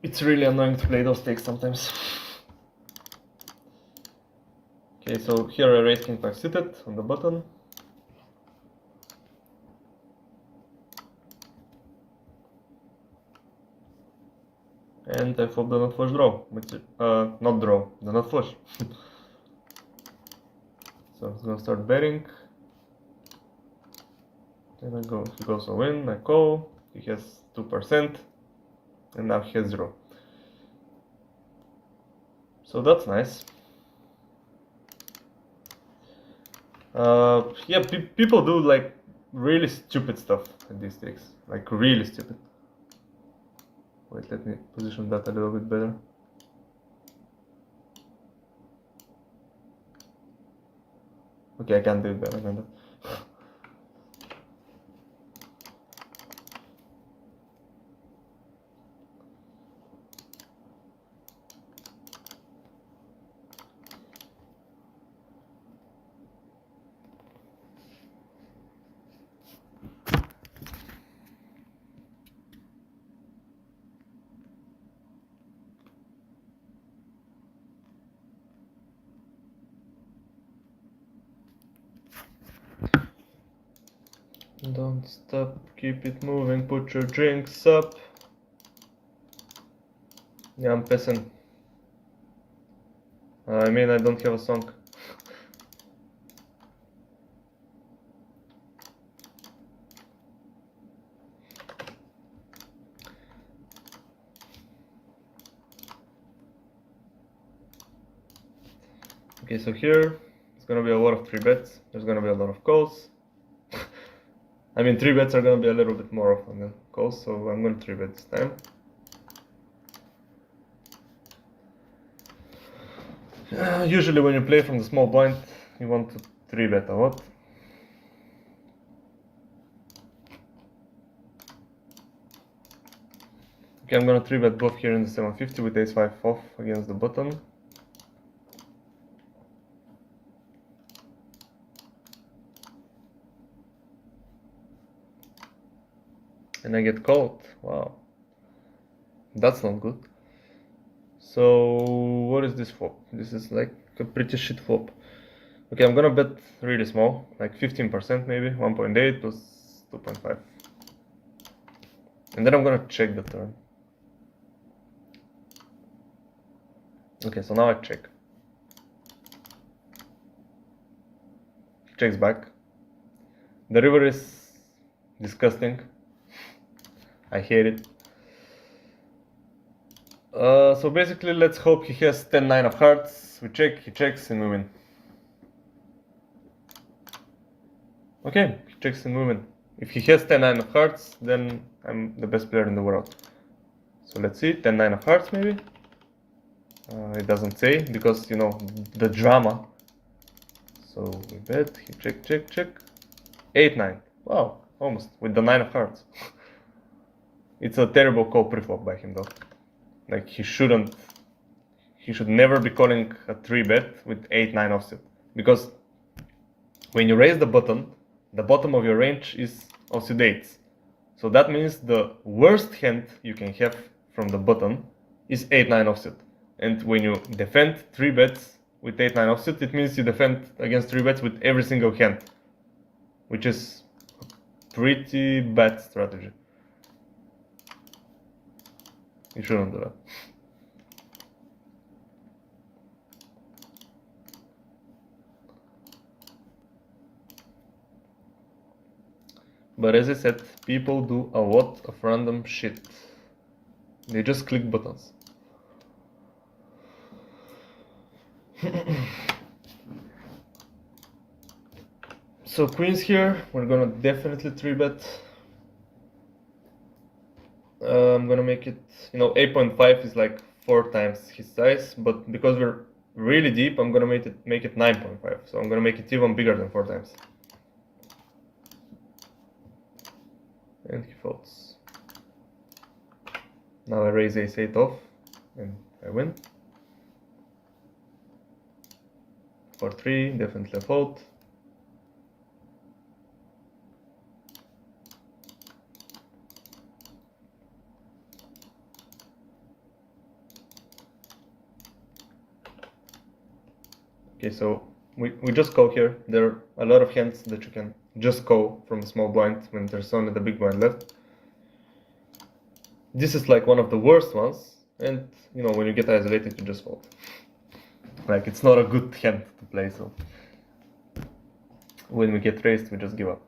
It's really annoying to play those stakes sometimes. Okay, so here I raise king 5 suited on the button. And I flop the nut flush draw, which not draw, the nut flush. So I'm gonna start betting. Then he goes all in, I call, he has 2%, and now he has 0. So that's nice. Yeah, people do like really stupid stuff at these stakes, like really stupid. Wait, let me position that a little bit better. Okay, I can't do it better than that. Don't stop, keep it moving, put your drinks up. Yeah, I'm pissing. I mean, I don't have a song. Okay, so here it's gonna be a lot of 3 bets. There's gonna be a lot of calls. I mean, 3 bets are gonna be a little bit more often than calls, so I'm gonna 3 bet this time. Usually when you play from the small blind, you want to 3 bet a lot. Okay, I'm gonna 3 bet both here in the 750 with ace 5 off against the button. And I get called. Wow. That's not good. So what is this flop? This is like a pretty shit flop. Okay, I'm gonna bet really small, like 15% maybe, 1.8 plus 2.5. And then I'm gonna check the turn. Okay, so now I check. Checks back. The river is disgusting. I hate it. So basically, let's hope he has 10-9 of hearts. We check, he checks, and we win. Okay, he checks and we win. If he has 10-9 of hearts, then I'm the best player in the world. So let's see, 10-9 of hearts maybe? It doesn't say, because, you know, the drama. So we bet, he check. 8-9. Wow, almost, with the 9 of hearts. It's a terrible call pre-flop by him though. Like, he should never be calling a 3-bet with 8-9 offsuit. Because when you raise the button of your range is offsuit 8s. So that means the worst hand you can have from the button is 8-9 offsuit. And when you defend 3 bets with 8-9 offsuit, it means you defend against 3 bets with every single hand, which is a pretty bad strategy. You shouldn't do that. But as I said, people do a lot of random shit. They just click buttons. So queens here, we're gonna definitely 3-bet. I'm gonna make it, 8.5 is like 4 times his size, but because we're really deep, I'm gonna make it 9.5. So I'm gonna make it even bigger than 4 times. And he folds. Now I raise ace-8 off, and I win. For 3, definitely a fold. Okay, so we just call here. There are a lot of hands that you can just call from the small blind when there's only the big blind left. This is like one of the worst ones, and when you get isolated, you just fold. Like, it's not a good hand to play, so when we get raised, we just give up.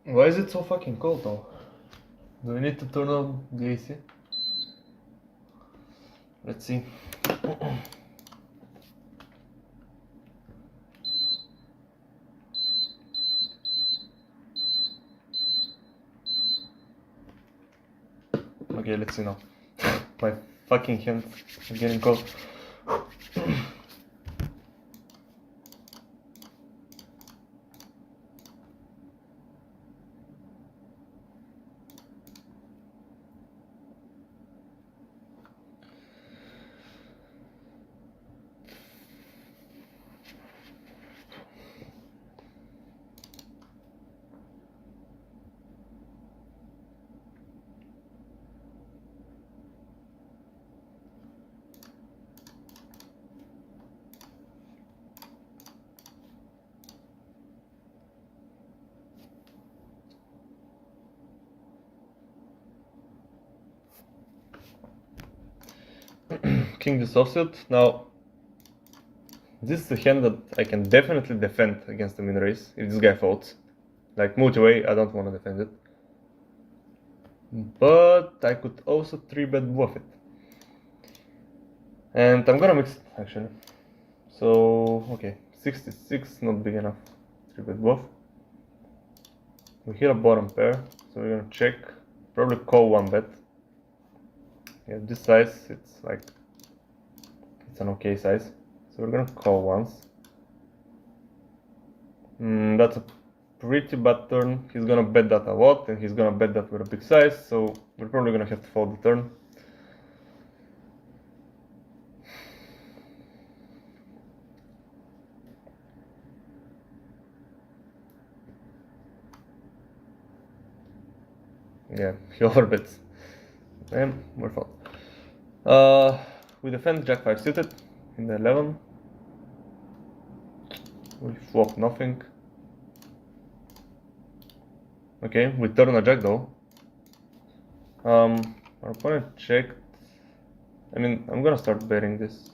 Why is it so fucking cold though? Do we need to turn on the AC? Let's see. Okay, let's see now. My fucking hands are getting cold. King this offsuit. Now, this is a hand that I can definitely defend against the min raise if this guy folds. Like, multi-way, I don't want to defend it. But I could also 3-bet bluff it. And I'm gonna mix it, actually. So, okay, 66, not big enough. 3-bet bluff. We hit a bottom pair, so we're gonna check. Probably call 1-bet. Yeah, this size, it's like, it's an okay size. So we're gonna call once. That's a pretty bad turn. He's gonna bet that a lot, and he's gonna bet that with a big size, so we're probably gonna have to fold the turn. Yeah, he overbets. And we're fine. We defend Jack 5 suited in the 11. We flop nothing. Okay, we turn a Jack though. Our opponent checked. I mean, I'm gonna start betting this.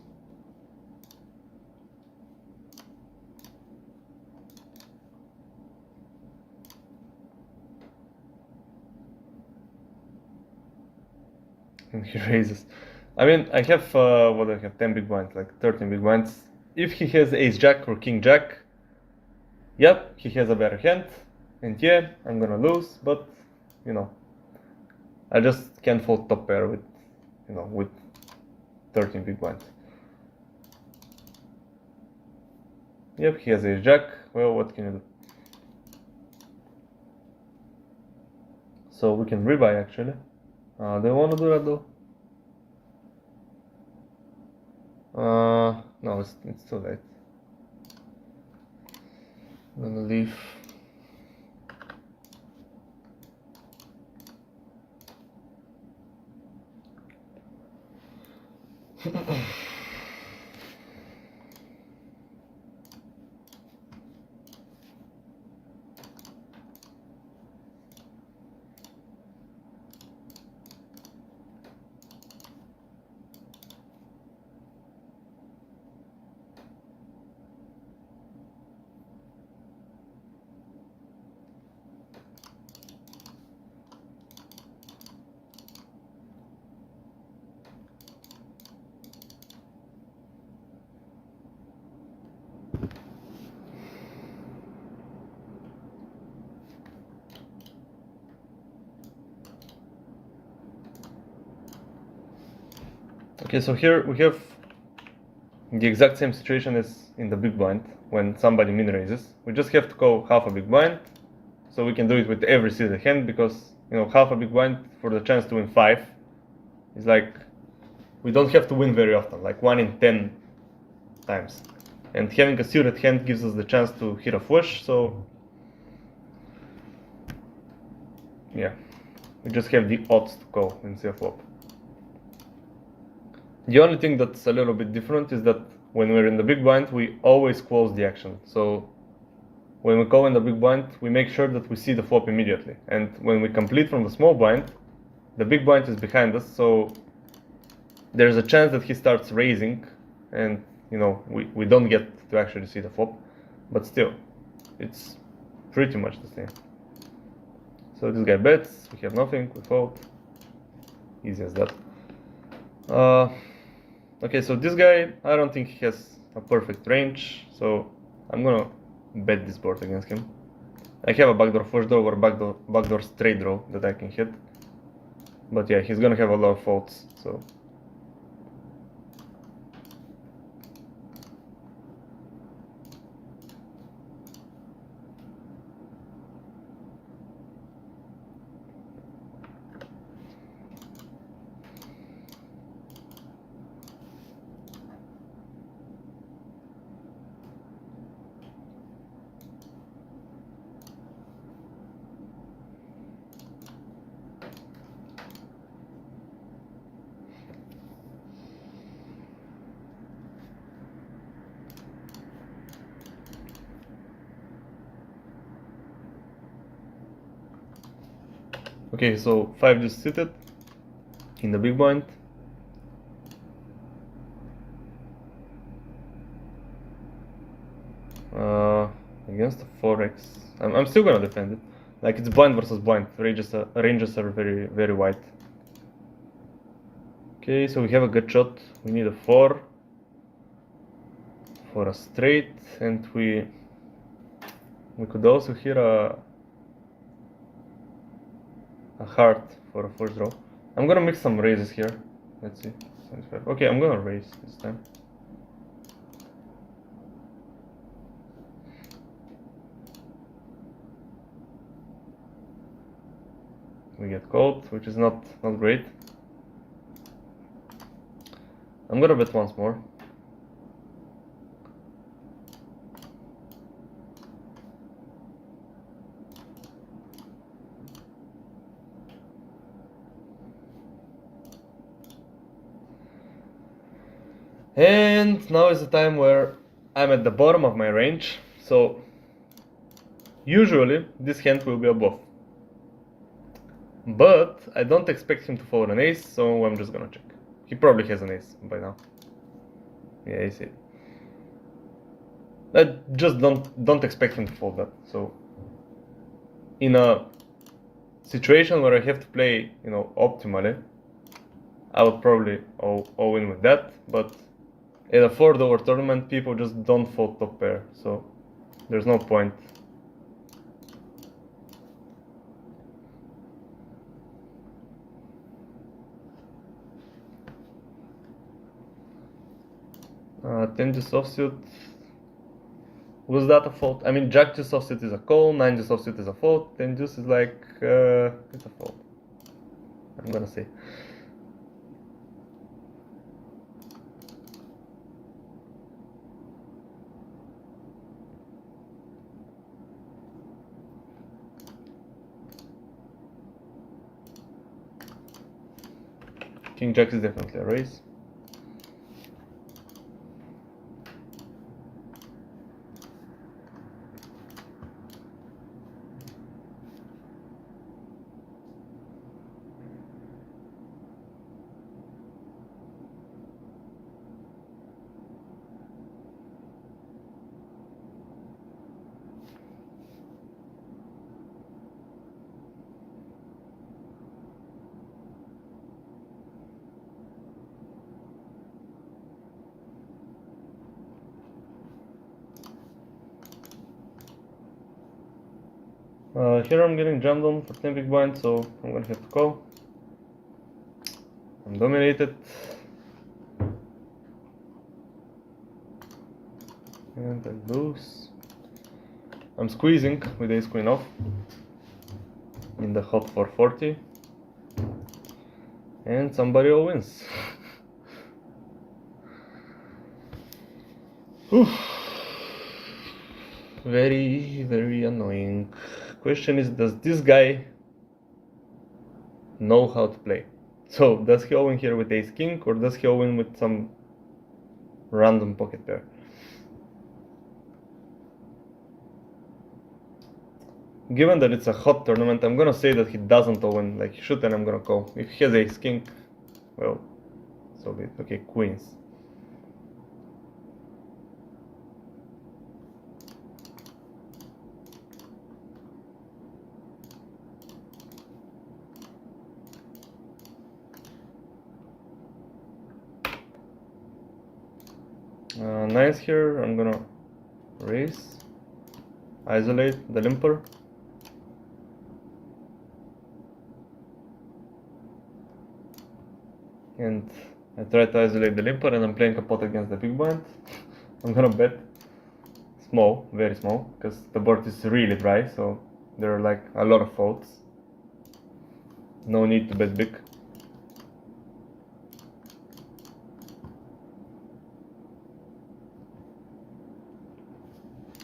And he raises. I mean, I have, what do I have? 10 big blinds, like 13 big blinds. If he has ace jack or king jack, yep, he has a better hand. And yeah, I'm gonna lose, but, you know, I just can't fold top pair with, you know, with 13 big blinds. Yep, he has ace jack. Well, what can you do? So we can rebuy actually. Do you want to do that though? No, it's too late. I'm gonna leave. Okay, so here we have the exact same situation as in the big blind when somebody min raises. We just have to go half a big blind, so we can do it with every seated hand because, you know, half a big blind for the chance to win 5 is like, we don't have to win very often, like 1 in 10 times. And having a suited hand gives us the chance to hit a flush, so yeah, we just have the odds to go and see a flop. The only thing that's a little bit different is that when we're in the big blind, we always close the action. So when we call in the big blind, we make sure that we see the flop immediately. And when we complete from the small blind, the big blind is behind us, so there's a chance that he starts raising, and, you know, we don't get to actually see the flop. But still, it's pretty much the same. So this guy bets, we have nothing, we fold. Easy as that. Okay, so this guy, I don't think he has a perfect range, so I'm gonna bet this board against him. I have a backdoor flush draw or backdoor straight draw that I can hit. But yeah, he's gonna have a lot of folds, so. Okay, so 5 just seated in the big blind. Against the 4x, I'm still gonna defend it. Like, it's blind versus blind. Ranges are very, very wide. Okay, so we have a good shot. We need a 4 for a straight, and we could also hit a heart for a first draw. I'm gonna mix some raises here. Let's see. Okay, I'm gonna raise this time. We get called, which is not great. I'm gonna bet once more. And now is the time where I'm at the bottom of my range, so usually this hand will be a bluff. But I don't expect him to fold an ace, so I'm just gonna check. He probably has an ace by now. Yeah, ace 8. I just don't expect him to fold that. So in a situation where I have to play, optimally, I would probably all in with that. But in a 4-over tournament, people just don't fold top pair, so there's no point. Ten deuce offsuit. Was that a fold? I mean, jack deuce offsuit is a call, 9 deuce offsuit is a fold, 10 deuce is like it's a fold. I'm gonna say. King jack is definitely a raise. Here I'm getting jammed on for 10 big blinds, so I'm gonna have to call. I'm dominated. And I lose. I'm squeezing with ace queen off in the hot 440. And somebody all wins. Very, very annoying. Question is, does this guy know how to play? So, does he all in here with ace king, or does he all in with some random pocket pair? Given that it's a hot tournament, I'm gonna say that he doesn't all in like he should, and I'm gonna call. If he has ace king, well, so be it. Okay, queens. Nines here, I'm gonna raise, isolate the limper. And I try to isolate the limper, and I'm playing a pot against the big blind. I'm gonna bet small, very small, because the board is really dry, so there are like a lot of folds. No need to bet big.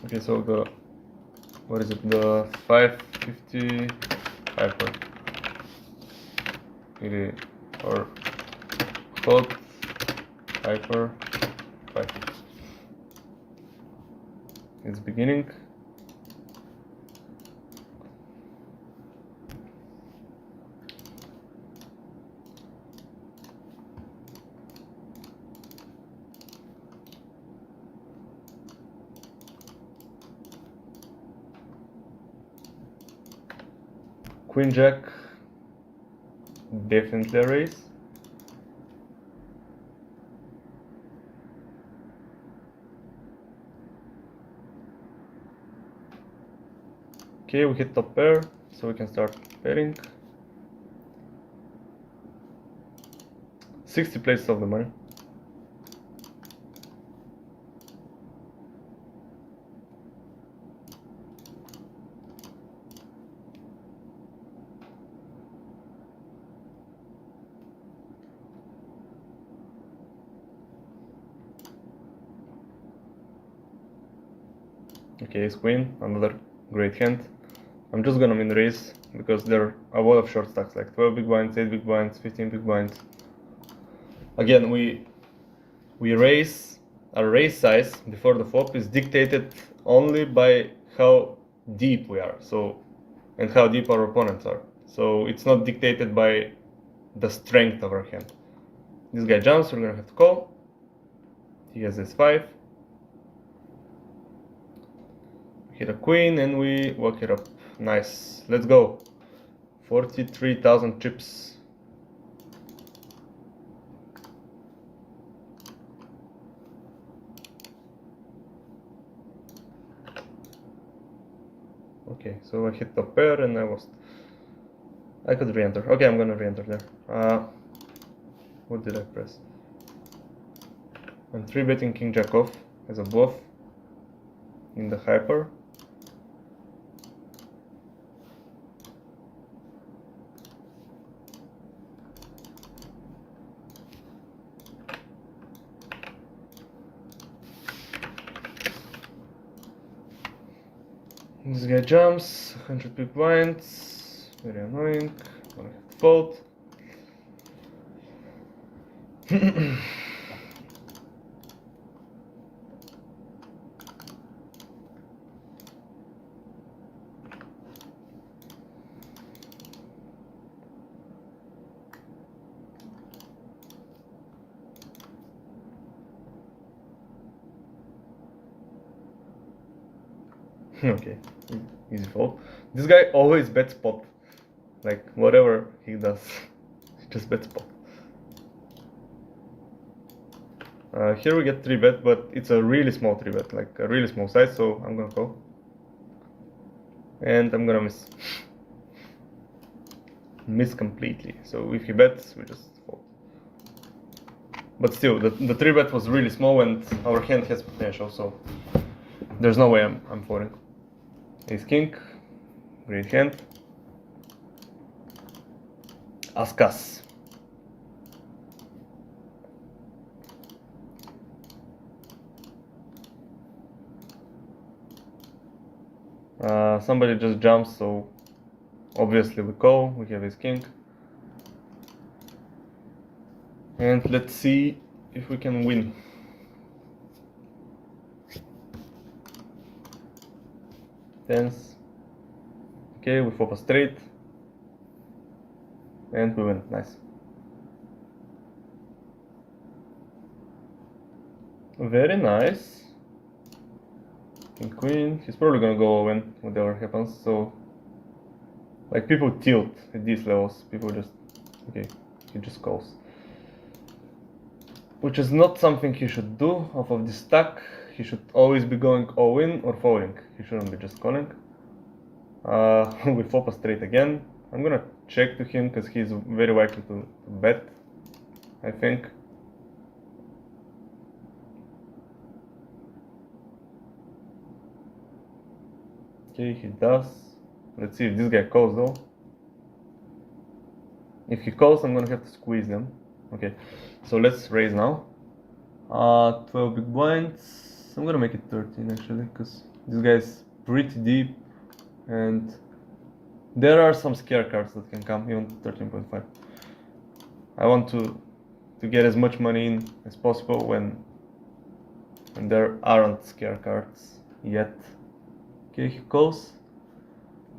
Okay, so what is it, the 550 hyper, really, or hot hyper 550. It's beginning. Queen jack, definitely a raise. Okay, we hit top pair, so we can start pairing. 60 places of the money. Okay, ace queen, another great hand. I'm just gonna min raise because there are a lot of short stacks, like 12 big blinds, 8 big blinds, 15 big blinds. Again, we our raise size before the flop is dictated only by how deep we are, and how deep our opponents are. So it's not dictated by the strength of our hand. This guy jumps, we're gonna have to call. He has S5. Hit a queen and we walk it up. Nice. Let's go. 43,000 chips. Okay, so I hit top pair and I could re-enter. Okay, I'm gonna re-enter there. What did I press? I'm 3-betting king jack off as a bluff in the hyper. This guy jumps, 100 big blinds, very annoying. I'm gonna have to fold. Okay, easy fold. This guy always bets pot. Like, whatever he does, he just bets pot. Here we get 3-bet, but it's a really small 3-bet, like a really small size, so I'm gonna call. And I'm gonna miss. Miss completely. So if he bets, we just fold. But still, the 3-bet was really small and our hand has potential, so there's no way I'm folding. Ace king, great hand. As-Cas. Somebody just jumps, so obviously we call. We have ace king. And let's see if we can win. Tens. Okay, we flop a straight. And we win. Nice. Very nice. King queen. He's probably gonna go all in, whatever happens. So, like, people tilt at these levels. People just, okay, he just calls. Which is not something he should do off of this stack. He should always be going all in or folding. He shouldn't be just calling. We flop a straight again. I'm gonna check to him because he's very likely to bet, I think. Okay, he does. Let's see if this guy calls though. If he calls, I'm gonna have to squeeze them. Okay, so let's raise now. 12 big blinds. I'm gonna make it 13 actually, because this guy is pretty deep and there are some scare cards that can come, even 13.5. I want to get as much money in as possible when there aren't scare cards yet. Okay, he calls.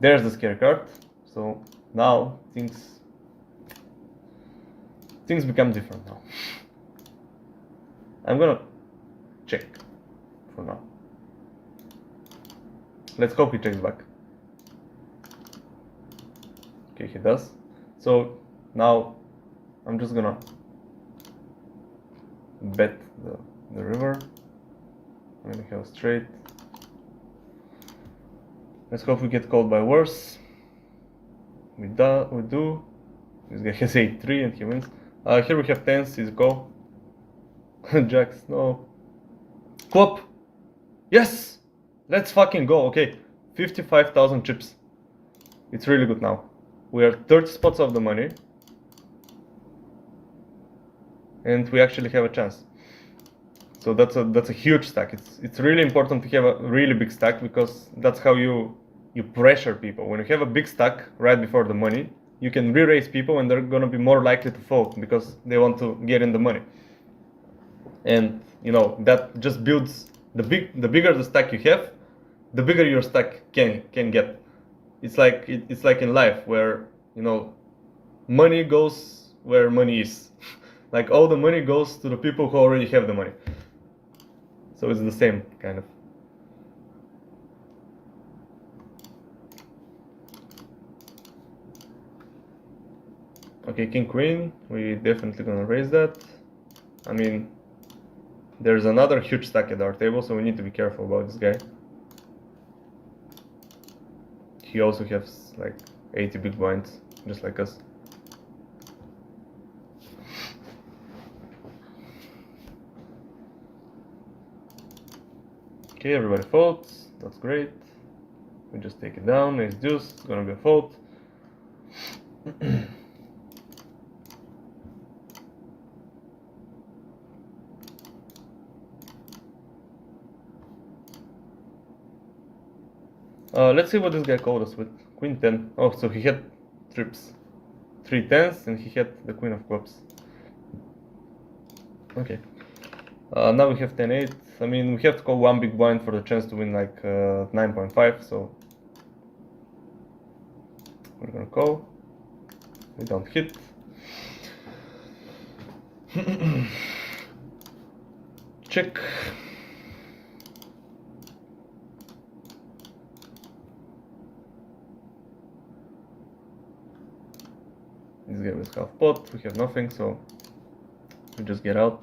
There's the scare card. So now things become different now. I'm gonna check for now. Let's hope he checks back. Okay, he does. So now I'm just gonna bet the river. I'm gonna have straight. Let's hope we get called by worse. We do. This guy has 8-3 and he wins. Here we have tens, easy call. Jacks, no. Flop! Yes! Let's fucking go, okay. 55,000 chips. It's really good now. We are 30 spots off the money. And we actually have a chance. So that's a huge stack. It's really important to have a really big stack because that's how you pressure people. When you have a big stack right before the money, you can re-raise people and they're gonna be more likely to fold because they want to get in the money. and you know that just builds the bigger the stack you have, the bigger your stack can get. It's like it's like in life where you know money goes where money is. Like all the money goes to the people who already have the money. So it's the same kind of. Okay, king queen, we definitely gonna raise that. I mean, there's another huge stack at our table, so we need to be careful about this guy. He also has like 80 big blinds, just like us. Okay, everybody folds, that's great. We just take it down, ace deuce, it's gonna be a fold. Let's see what this guy called us with. Queen 10. Oh, so he had trips. 3 tens and he had the queen of clubs. Okay. Now we have 10-8. I mean, we have to call one big blind for the chance to win like 9.5, so we're gonna call. We don't hit. Check. This guy was half pot, we have nothing, so we just get out.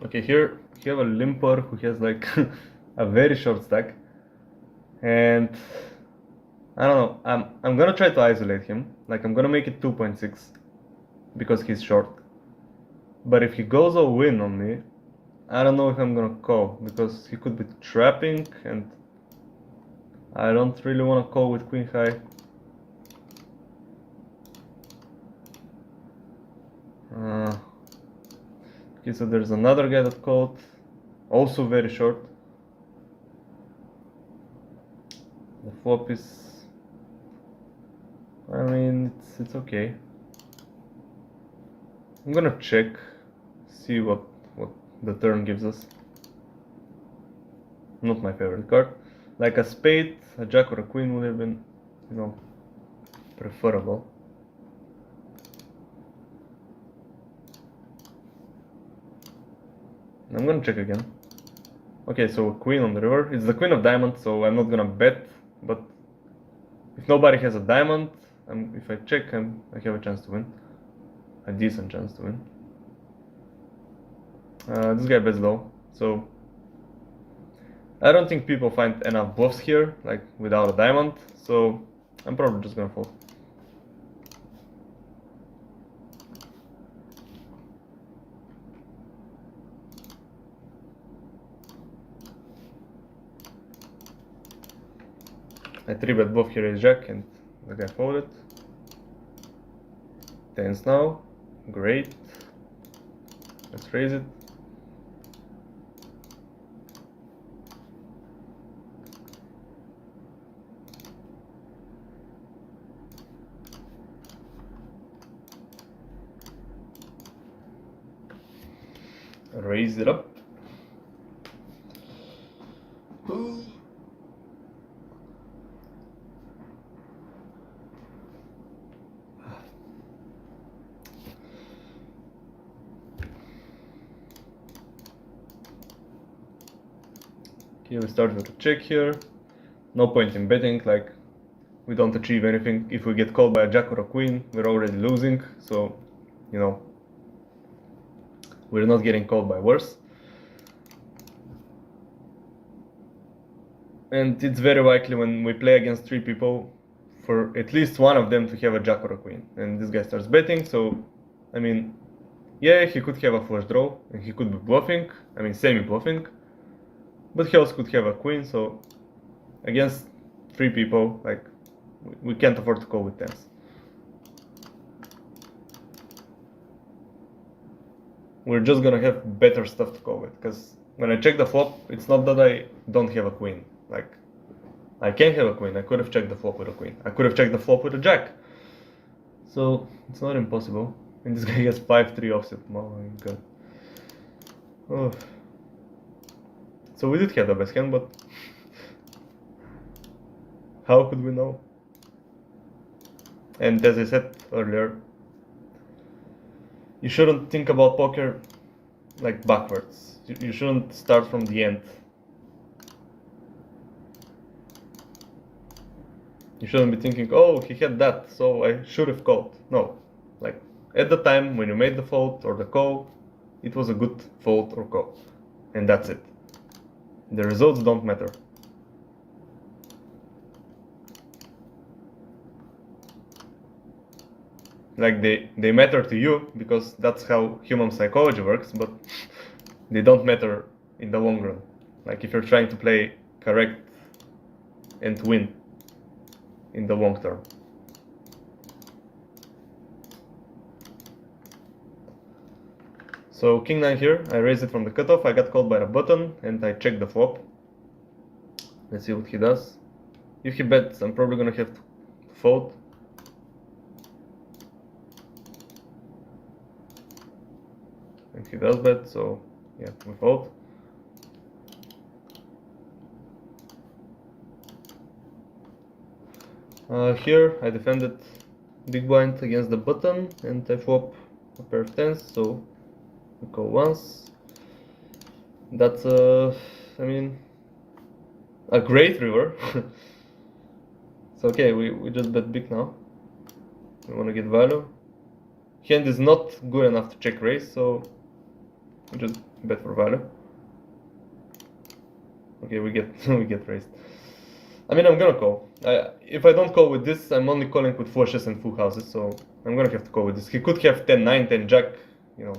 Okay, here you have a limper who has like a very short stack, and I don't know, I'm gonna try to isolate him. Like I'm gonna make it 2.6 because he's short. But if he goes all in on me, I don't know if I'm gonna call because he could be trapping, and I don't really want to call with queen high. Okay, so there's another guy that called, also very short. The flop is, I mean, it's okay. I'm gonna check, see what the turn gives us. Not my favorite card. Like a spade, a jack or a queen would have been, you know, preferable. I'm gonna check again. Okay, so a queen on the river. It's the queen of diamonds, so I'm not gonna bet, but if nobody has a diamond, if I check, I have a chance to win. A decent chance to win. This guy bets low, so I don't think people find enough bluffs here, like without a diamond, so I'm probably just gonna fold. I 3-bet bluff here is jack and the guy folded. Tens now, great. Let's raise it. Raise it up. Okay, we start with a check here. No point in betting, like we don't achieve anything. If we get called by a jack or a queen, we're already losing, so you know, we're not getting called by worse. And it's very likely when we play against 3 people for at least one of them to have a jack or a queen. And this guy starts betting, so, I mean, yeah, he could have a flush draw, and he could be bluffing, I mean, semi-bluffing. But he also could have a queen, so against 3 people, like, we can't afford to call with tens. We're just gonna have better stuff to call with, because when I check the flop, it's not that I don't have a queen. Like, I can have a queen. I could have checked the flop with a queen. I could have checked the flop with a jack. So it's not impossible. And this guy has 5-3 offsuit. Oh my god. Oh. So we did have the best hand, but how could we know? And as I said earlier, you shouldn't think about poker like backwards. You shouldn't start from the end. You shouldn't be thinking, oh, he had that, so I should have called. No. Like, at the time when you made the fold or the call, it was a good fold or call. And that's it. The results don't matter. Like, they matter to you because that's how human psychology works, but they don't matter in the long run. Like, if you're trying to play correct and win in the long term. So king 9 here, I raise it from the cutoff, I got called by the button, and I check the flop. Let's see what he does. If he bets, I'm probably gonna have to fold. And he does bet, so yeah, we fold. Here I defended big blind against the button, and I flop a pair of tens, so we call once. That's I mean, a great river. So okay, we just bet big now. We want to get value. Hand is not good enough to check raise, so we just bet for value. Okay, we get we get raised. I mean, I'm gonna call. If I don't call with this, I'm only calling with flushes and full houses, so I'm gonna have to call with this. He could have 10-9, 10 jack, you know,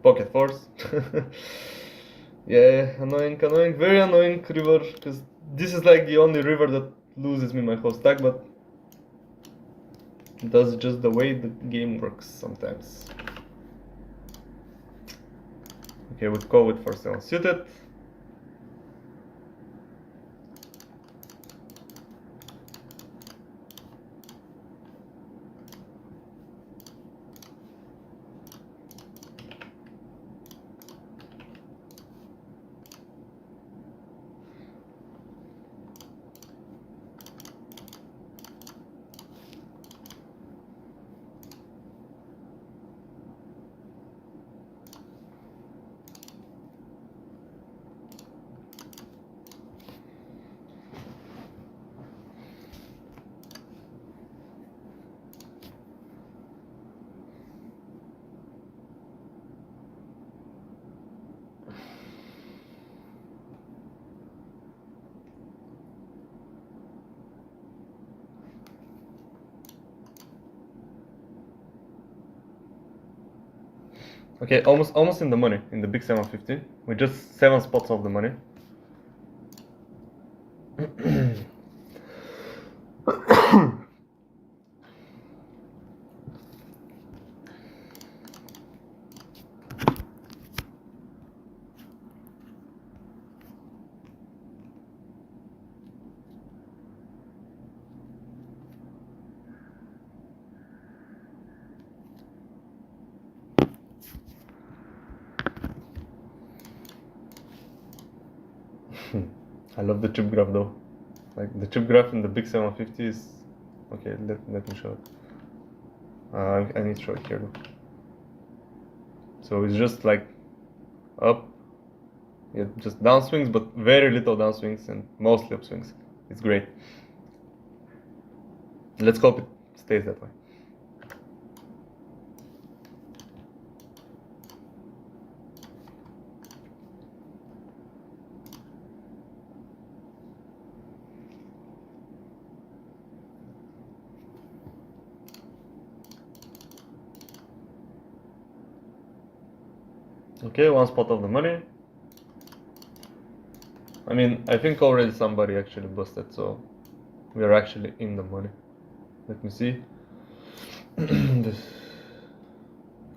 pocket fours. Yeah, annoying, very annoying river, because this is like the only river that loses me my whole stack, but that's just the way the game works sometimes. Okay, we'd call with 4-7 suited. Okay, almost in the money, in the big 750. We're just 7 spots off the money. I love the chip graph though. Like the chip graph in the big 750 is... Okay, let me show it. I need to show it here though. So it's just like up, yeah, just downswings, but very little downswings and mostly upswings. It's great. Let's hope it stays that way. Okay, one spot of the money. I mean, I think already somebody actually busted, so we are actually in the money. Let me see. This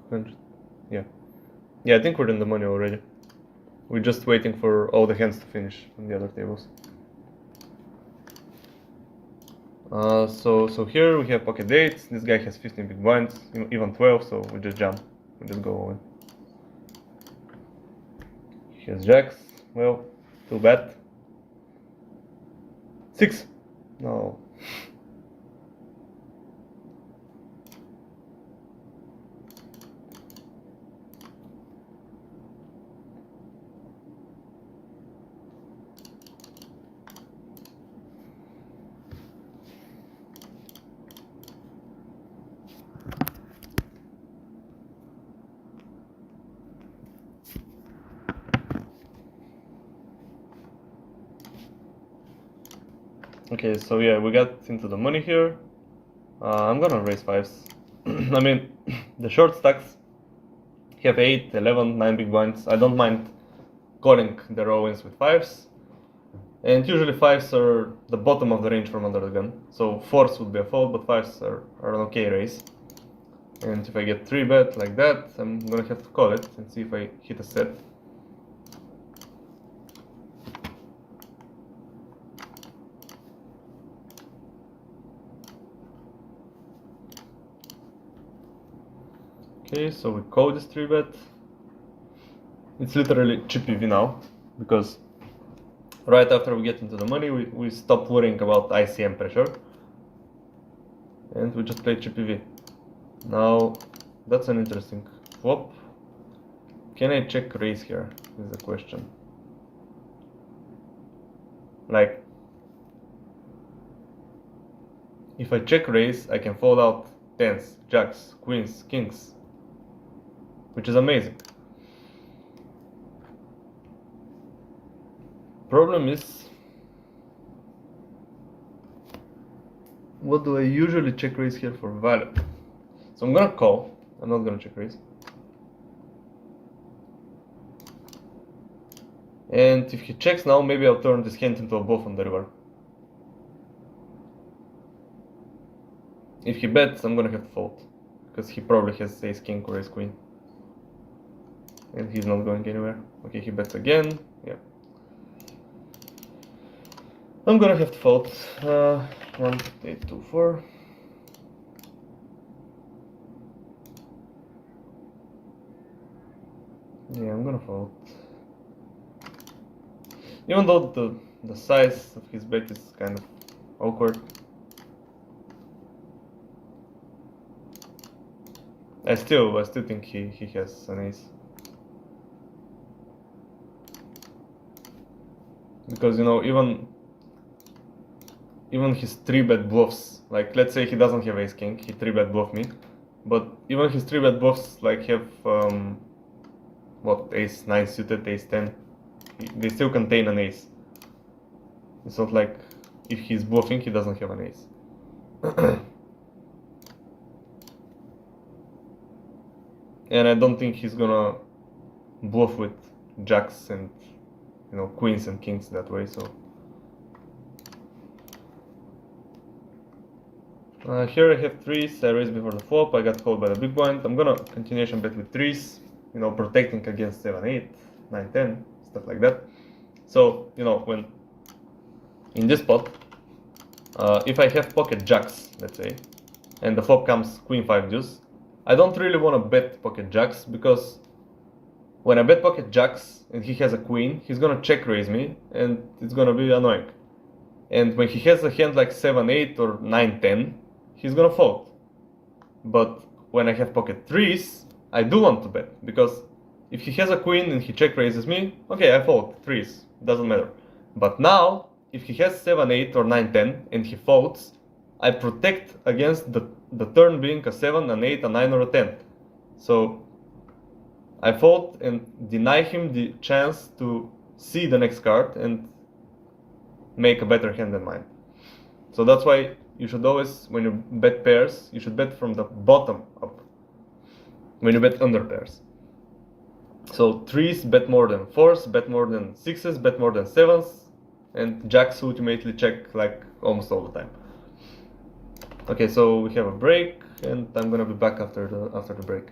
100. Yeah, I think we're in the money already. We're just waiting for all the hands to finish on the other tables. So here we have pocket 8s. This guy has 15 big blinds, even 12, so we just jump. We just go all in. He has jacks. Well, too bad. 6. No. Okay, so yeah, we got into the money here. I'm gonna raise 5s. I mean, the short stacks have 8, 11, 9 big blinds. I don't mind calling the row-ins with 5s. And usually 5s are the bottom of the range from under the gun. So 4s would be a fold, but 5s are an okay raise. And if I get 3-bet like that, I'm gonna have to call it and see if I hit a set. Okay, so we call this 3-bet. It's literally chip EV now, because right after we get into the money, we stop worrying about ICM pressure. And we just play chip EV. Now, that's an interesting flop. Can I check raise here, is the question. Like, if I check raise, I can fold out 10s, jacks, queens, kings, which is amazing. Problem is, what do I usually check raise here for value? So I'm gonna call, I'm not gonna check raise. And if he checks now, maybe I'll turn this hand into a bluff on the river. If he bets, I'm gonna have to fold, because he probably has ace king or ace queen. And he's not going anywhere. Okay, he bets again, yeah. I'm gonna have to fold. 1, 8, 2, 4. Yeah, I'm gonna fold. Even though the size of his bet is kind of awkward, I still think he has an ace. Because, you know, even his 3-bet bluffs, like let's say he doesn't have ace king, he 3-bet bluff me, but even his 3-bet bluffs like have what, ace 9 suited, ace 10, they still contain an ace. It's not like if he's bluffing he doesn't have an ace. And I don't think he's gonna bluff with jacks and, you know, queens and kings that way, so here I have 3s, I raised before the flop, I got called by the big blind. I'm gonna continuation bet with 3s, you know, protecting against 7, 8, 9, 10, stuff like that. So, you know, when in this spot, if I have pocket jacks, let's say, and the flop comes queen 5 deuce, I don't really want to bet pocket jacks, because when I bet pocket jacks and he has a queen, he's gonna check raise me and it's gonna be annoying. And when he has a hand like 7, 8 or 9, 10, he's gonna fold. But when I have pocket 3s, I do want to bet, because if he has a queen and he check raises me, okay, I fold 3s, doesn't matter. But now, if he has 7, 8 or 9, 10 and he folds, I protect against the turn being a 7, an 8, a 9 or a 10. So I fold and deny him the chance to see the next card and make a better hand than mine. So that's why you should always, when you bet pairs, you should bet from the bottom up, when you bet under pairs. So 3s bet more than 4s, bet more than 6s, bet more than 7s, and jacks ultimately check like almost all the time. Okay, so we have a break, and I'm gonna be back after the break.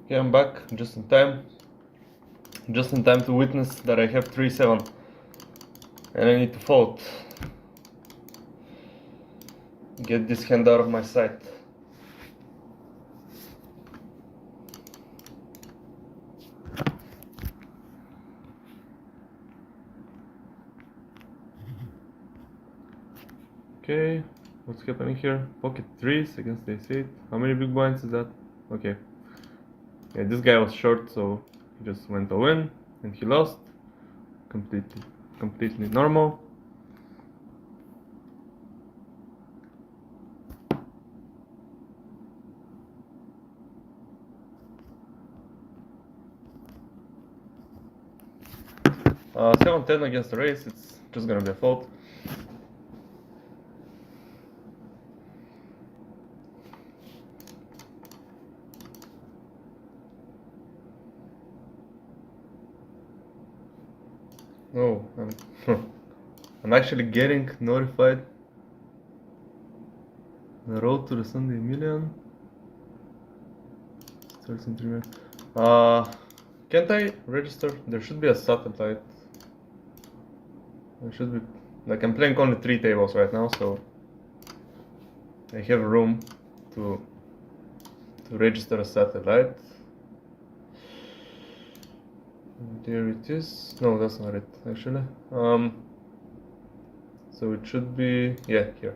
Okay, I'm back just in time. Just in time to witness that I have 3-7. And I need to fold. Get this hand out of my sight. Okay, what's happening here? Pocket 3s against ace 8. How many big blinds is that? Okay. Yeah, this guy was short, so he just went all in and he lost. Completely normal. Uh, 7-10 against the race, it's just gonna be a fault. No, I'm actually getting notified. The road to the Sunday Million starts in 3 minutes. Can't I register? There should be a satellite. There should be, like, I'm playing only 3 tables right now, so I have room to register a satellite. There it is. No, that's not it actually. So it should be, yeah, here.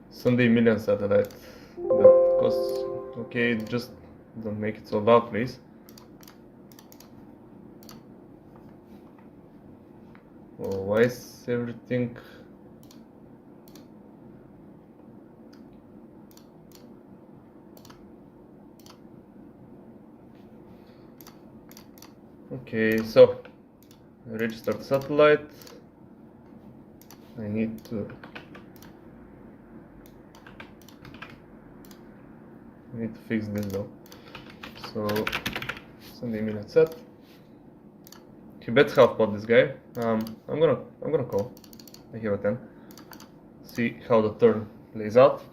Sunday Million satellite. That costs, okay, just don't make it sold out, please. Oh, why is everything? Okay, so I registered the satellite. I need to fix this though. So Sunday Million set. He bets half pot, this guy. I'm gonna call. I have a 10. See how the turn plays out.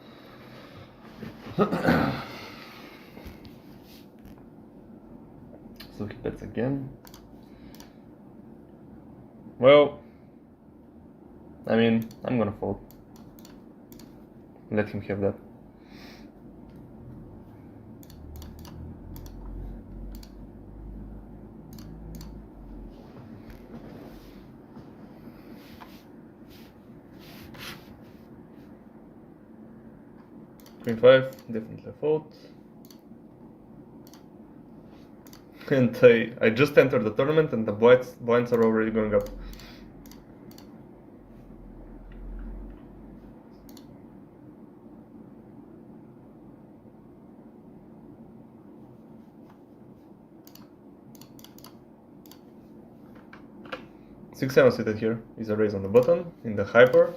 So he bets again. Well, I mean, I'm gonna fold. Let him have that. Queen 5, definitely a fold. And I just entered the tournament and the blinds are already going up. Six 7 suited here is a raise on the button in the hyper.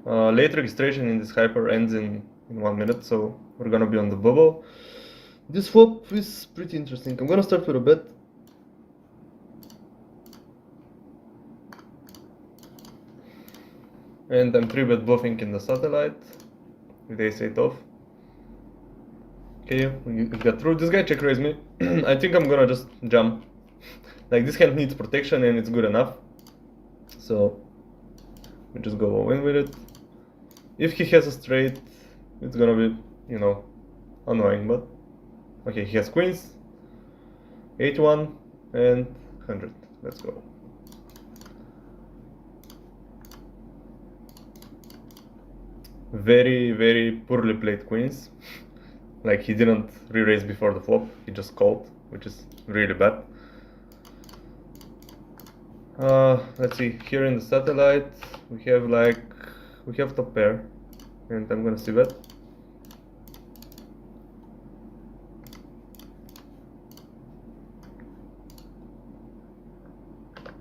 Late registration in this hyper ends in 1 minute, so we're gonna be on the bubble. This flop is pretty interesting. I'm gonna start with a bet. And I'm 3-bet bluffing in the satellite with ace 8 off. Okay, we got through. This guy check raised me. I think I'm gonna just jump. Like, this hand needs protection and it's good enough. So we just go all in with it. If he has a straight, it's gonna be, you know, annoying, but okay, he has queens, 8-1 and 100. Let's go. Very, very poorly played queens. Like, he didn't re-raise before the flop, he just called, which is really bad. Let's see, here in the satellite, we have top pair, and I'm gonna see bet.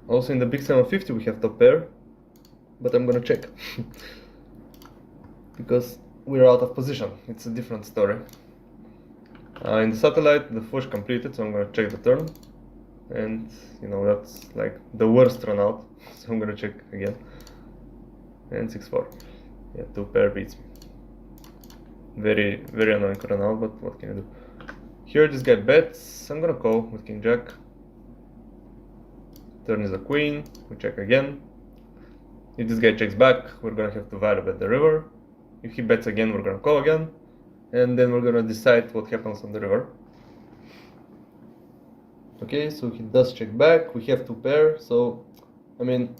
Also in the big 750 we have top pair, but I'm gonna check. Because we're out of position, it's a different story. In the satellite, the flush completed, so I'm gonna check the turn. And, you know, that's like the worst run out, so I'm gonna check again. And 6-4. Yeah, 2 pair beats me. Very, very annoying run out, but what can I do? Here this guy bets, I'm gonna call with king jack. Turn is a queen, we check again. If this guy checks back, we're gonna have to value bet the river. If he bets again, we're gonna call again. And then we're gonna decide what happens on the river. Okay, so he does check back. We have 2 pair, so I mean,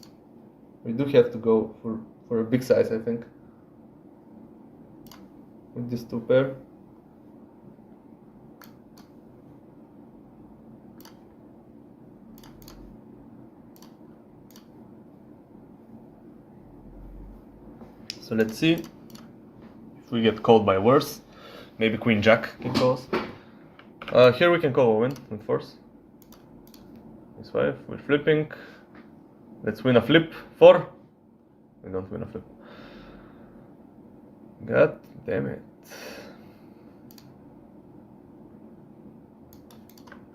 we do have to go for a big size, I think, with this 2 pair. So let's see if we get called by worse. Maybe Queen Jack can call us. Here we can call Owen with force. Ace 5, we're flipping. Let's win a flip. 4. We don't win a flip. God damn it.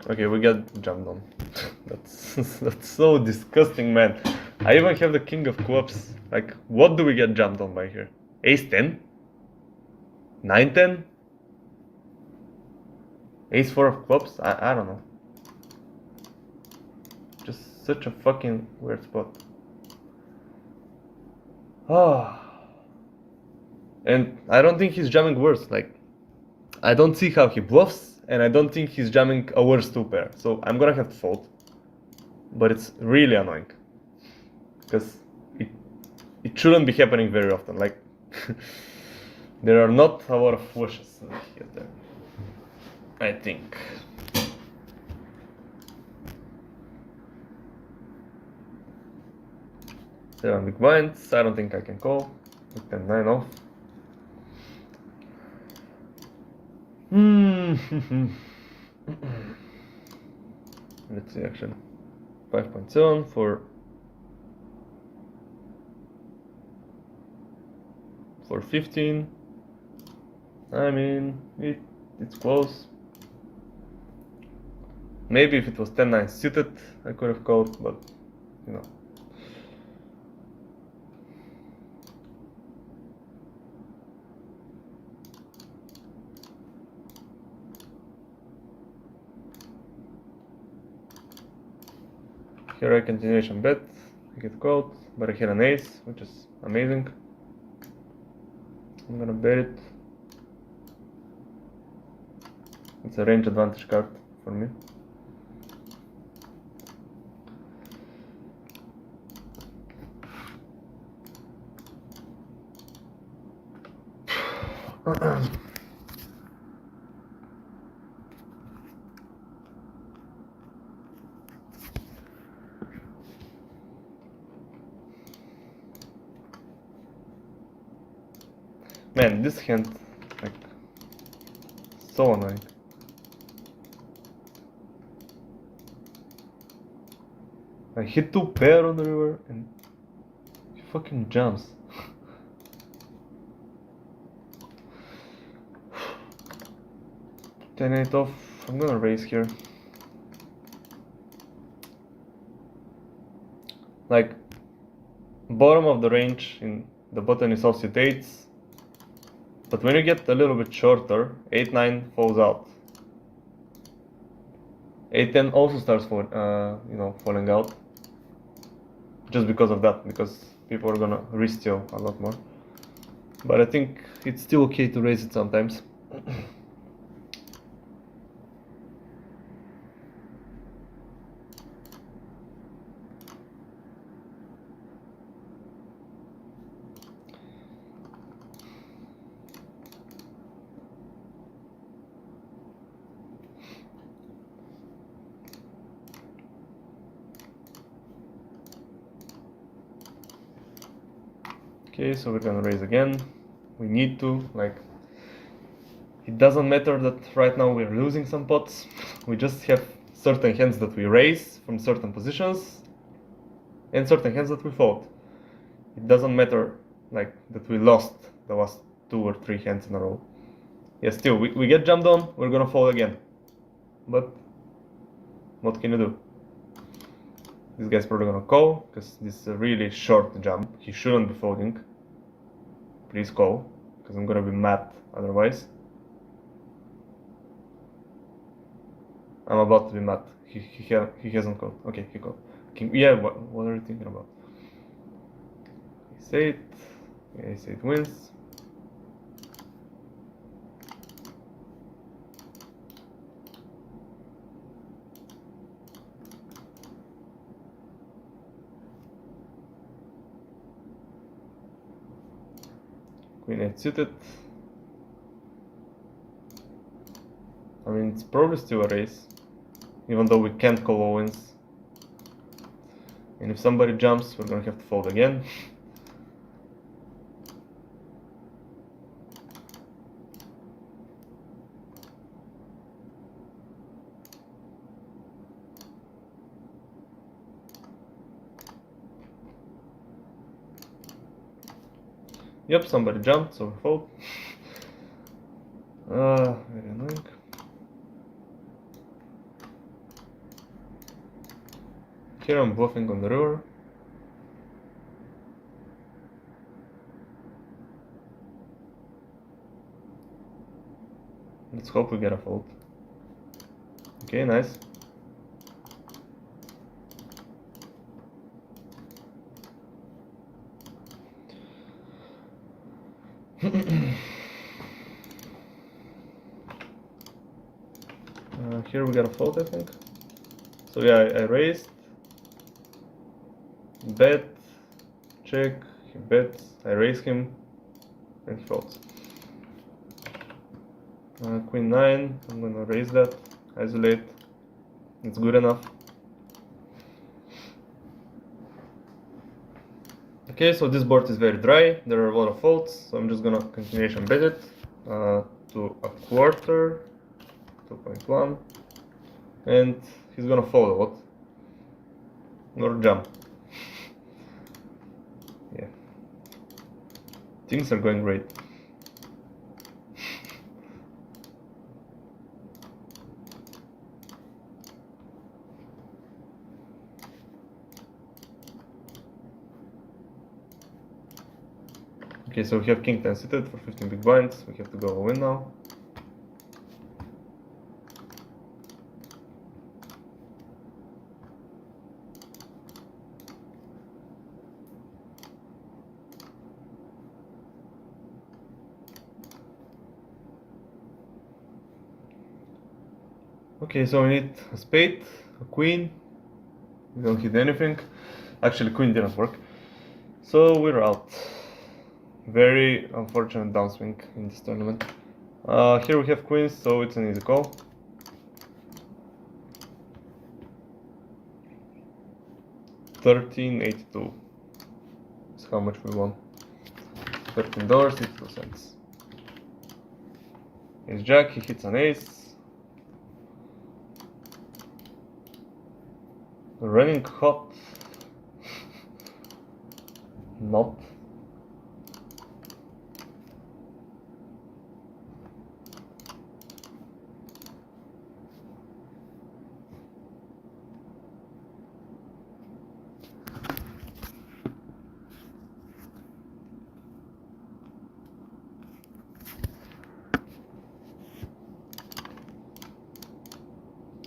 Okay, we got jumped on. that's so disgusting, man. I even have the king of clubs. Like, what do we get jumped on by here? Ace 10? 9 10? Ace 4 of clubs? I don't know. Just such a fucking weird spot. Ah. And I don't think he's jamming worse. Like, I don't see how he bluffs, and I don't think he's jamming a worse 2 pair. So I'm gonna have to fold. But it's really annoying. Because it shouldn't be happening very often. Like, there are not a lot of flushes here there, I think. There are big blinds. I don't think I can call. With 10-9 off. Let's see, actually. 5.7 for 15. I mean, it's close. Maybe if it was 10-9 suited, I could have called, but you know. Here I continuation bet, I get called, but I hit an ace, which is amazing. I'm gonna bet it. It's a range advantage card for me. Man, this hand, like, so annoying. I hit 2 pair on the river and he fucking jumps. 10-8 off. I'm gonna raise here. Like, bottom of the range in the button is offsuit 8s. But when you get a little bit shorter, 8-9 falls out. 8-10 also starts falling out. Just because of that, because people are gonna re-steal a lot more. But I think it's still okay to raise it sometimes. Okay, so we're gonna raise again. We need to, like, it doesn't matter that right now we're losing some pots. We just have certain hands that we raise from certain positions and certain hands that we fold. It doesn't matter, like, that we lost the last 2 or 3 hands in a row. Yeah, still, we get jumped on, we're gonna fold again. But what can you do? This guy's probably gonna call, because this is a really short jump. He shouldn't be folding. Please call, because I'm gonna be mad otherwise. I'm about to be mad. He hasn't called. Okay, he called. Yeah, what are you thinking about? Ace 8. Ace 8 wins. Queen 8 suited. I mean, it's probably still a raise, even though we can't call all-ins. And if somebody jumps, we're gonna have to fold again. Yep, somebody jumped, so we fold. Very annoying. Here I'm bluffing on the river. Let's hope we get a fold. Okay, nice. Here we got a fold, I think. So yeah, I raised, bet, check, he bets, I raise him, and he folds. Queen 9, I'm gonna raise that, isolate, it's good enough. Okay, so this board is very dry, there are a lot of folds, so I'm just gonna continuation bet it to a quarter, 2.1, and he's gonna fold a lot, or jump. Yeah, things are going great. Okay, so we have king 10 seated for 15 big blinds. We have to go all in now. Okay, so we need a spade, a queen. We don't hit anything. Actually, queen didn't work. So we're out. Very unfortunate downswing in this tournament. Here we have queens, so it's an easy call. $13.82 is how much we won. $13.82. Ace jack, he hits an ace. Running hot. Not.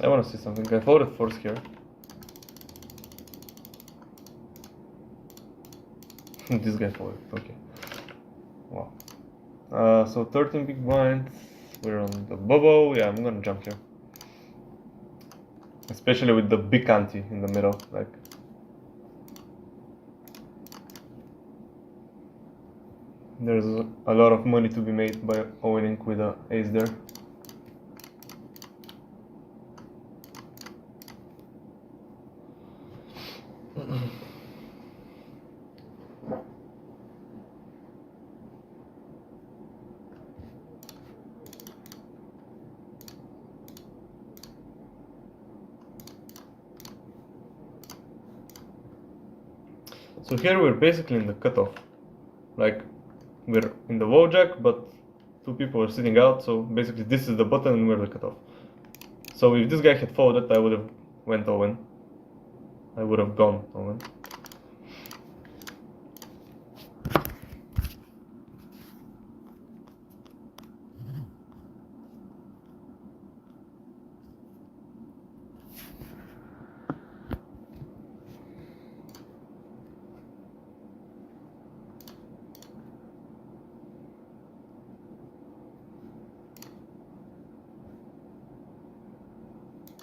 I want to see something. I folded force here. This guy folded. Okay. Wow. So 13 big blinds. We're on the bubble. Yeah, I'm gonna jump here. Especially with the big ante in the middle. Like. There's a lot of money to be made by owning with an ace there. So here we're basically in the cutoff. Like, we're in the low jack, but two people are sitting out, so basically this is the button and we're the cutoff. So if this guy had folded, I would have went all in. I would have gone all in.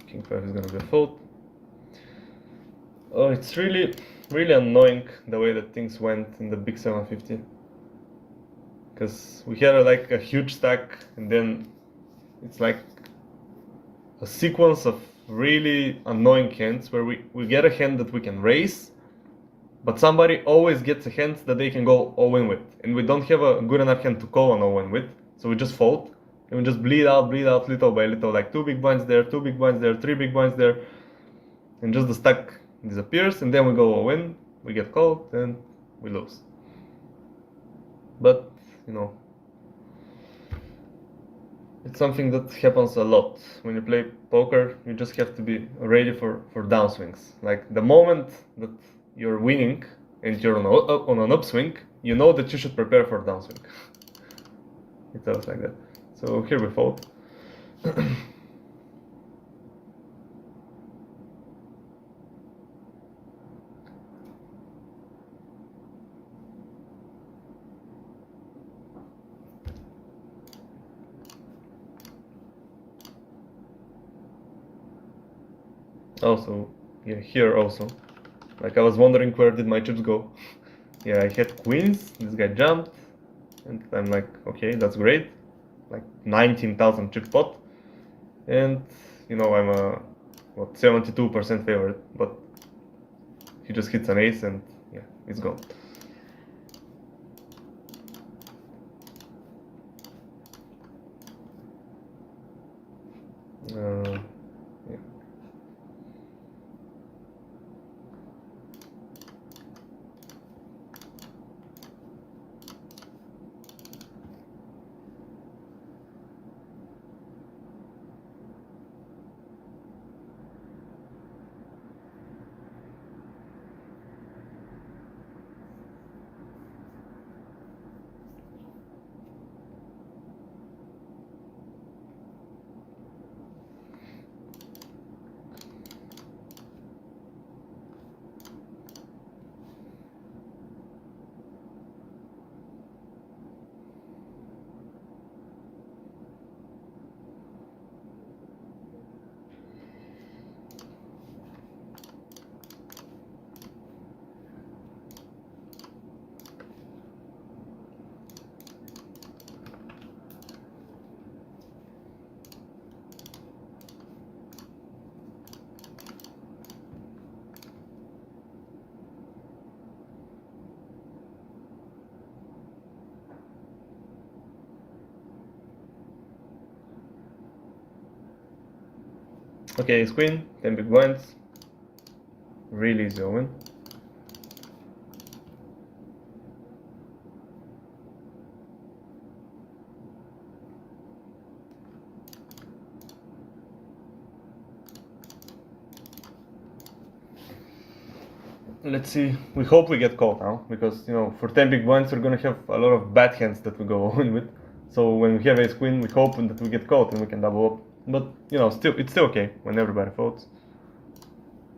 King 5 is gonna be a fold. Oh, it's really annoying the way that things went in the big 750. because we had like a huge stack, and then it's like a sequence of really annoying hands where we get a hand that we can raise, but somebody always gets a hand that they can go all-in with, and we don't have a good enough hand to call an all-in with, so we just fold, and we just bleed out little by little, like 2 big blinds there, 2 big blinds there, 3 big blinds there, and just the stack disappears, and then we go all-in, we get called, and we lose. But, you know, it's something that happens a lot. When you play poker, you just have to be ready for downswings. Like, the moment that you're winning and you're on an upswing, you know that you should prepare for a downswing. It's always like that. So here we fold. Also, yeah, here also. Like, I was wondering where did my chips go. Yeah, I had queens, this guy jumped, and I'm like, okay, that's great. Like 19,000 chip pot. And, you know, I'm a, 72% favorite, but he just hits an ace and, yeah, it's gone. Yeah. Okay, ace queen, 10 big blinds. Really easy win. Let's see. We hope we get called now, because, you know, for 10 big blinds we're gonna have a lot of bad hands that we go in with. So when we have ace queen, we hope that we get called and we can double up. But, you know, it's still okay when everybody folds.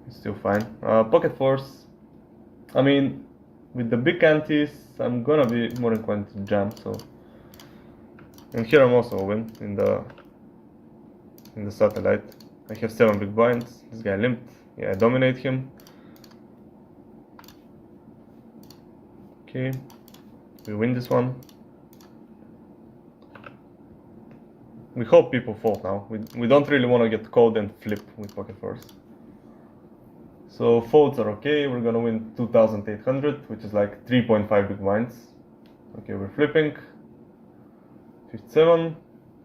It's still fine. Pocket fours. I mean, with the big antes, I'm gonna be more inclined to jam. So, and here I'm also win in the satellite. I have 7 big blinds. This guy limped. Yeah, I dominate him. Okay, we win this one. We hope people fold now. We don't really want to get called and flip with pocket fours. So folds are okay. We're gonna win 2,800, which is like 3.5 big blinds. Okay, we're flipping. 57,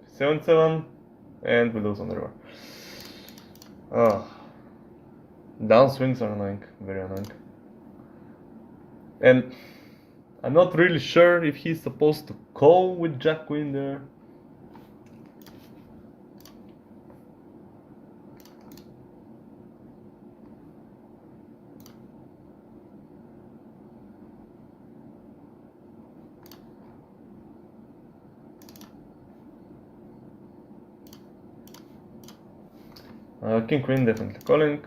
77, and we lose on the river. Down swings are annoying, very annoying. And I'm not really sure if he's supposed to call with Jack Queen there. King Queen definitely calling.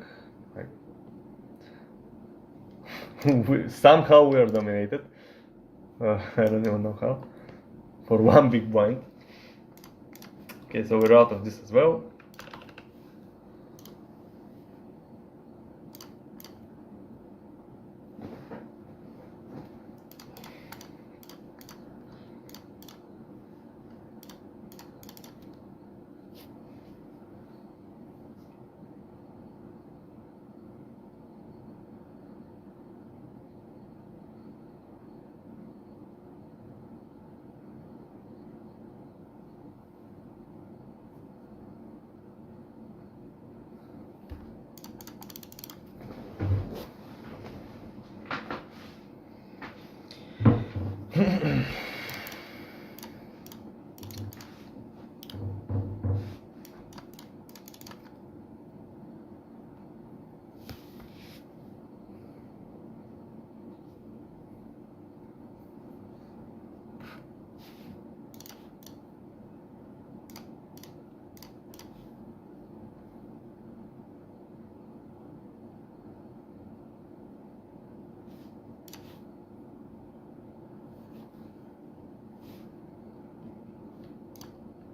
Somehow we are dominated. I don't even know how. For 1 big blind. Okay, so we're out of this as well.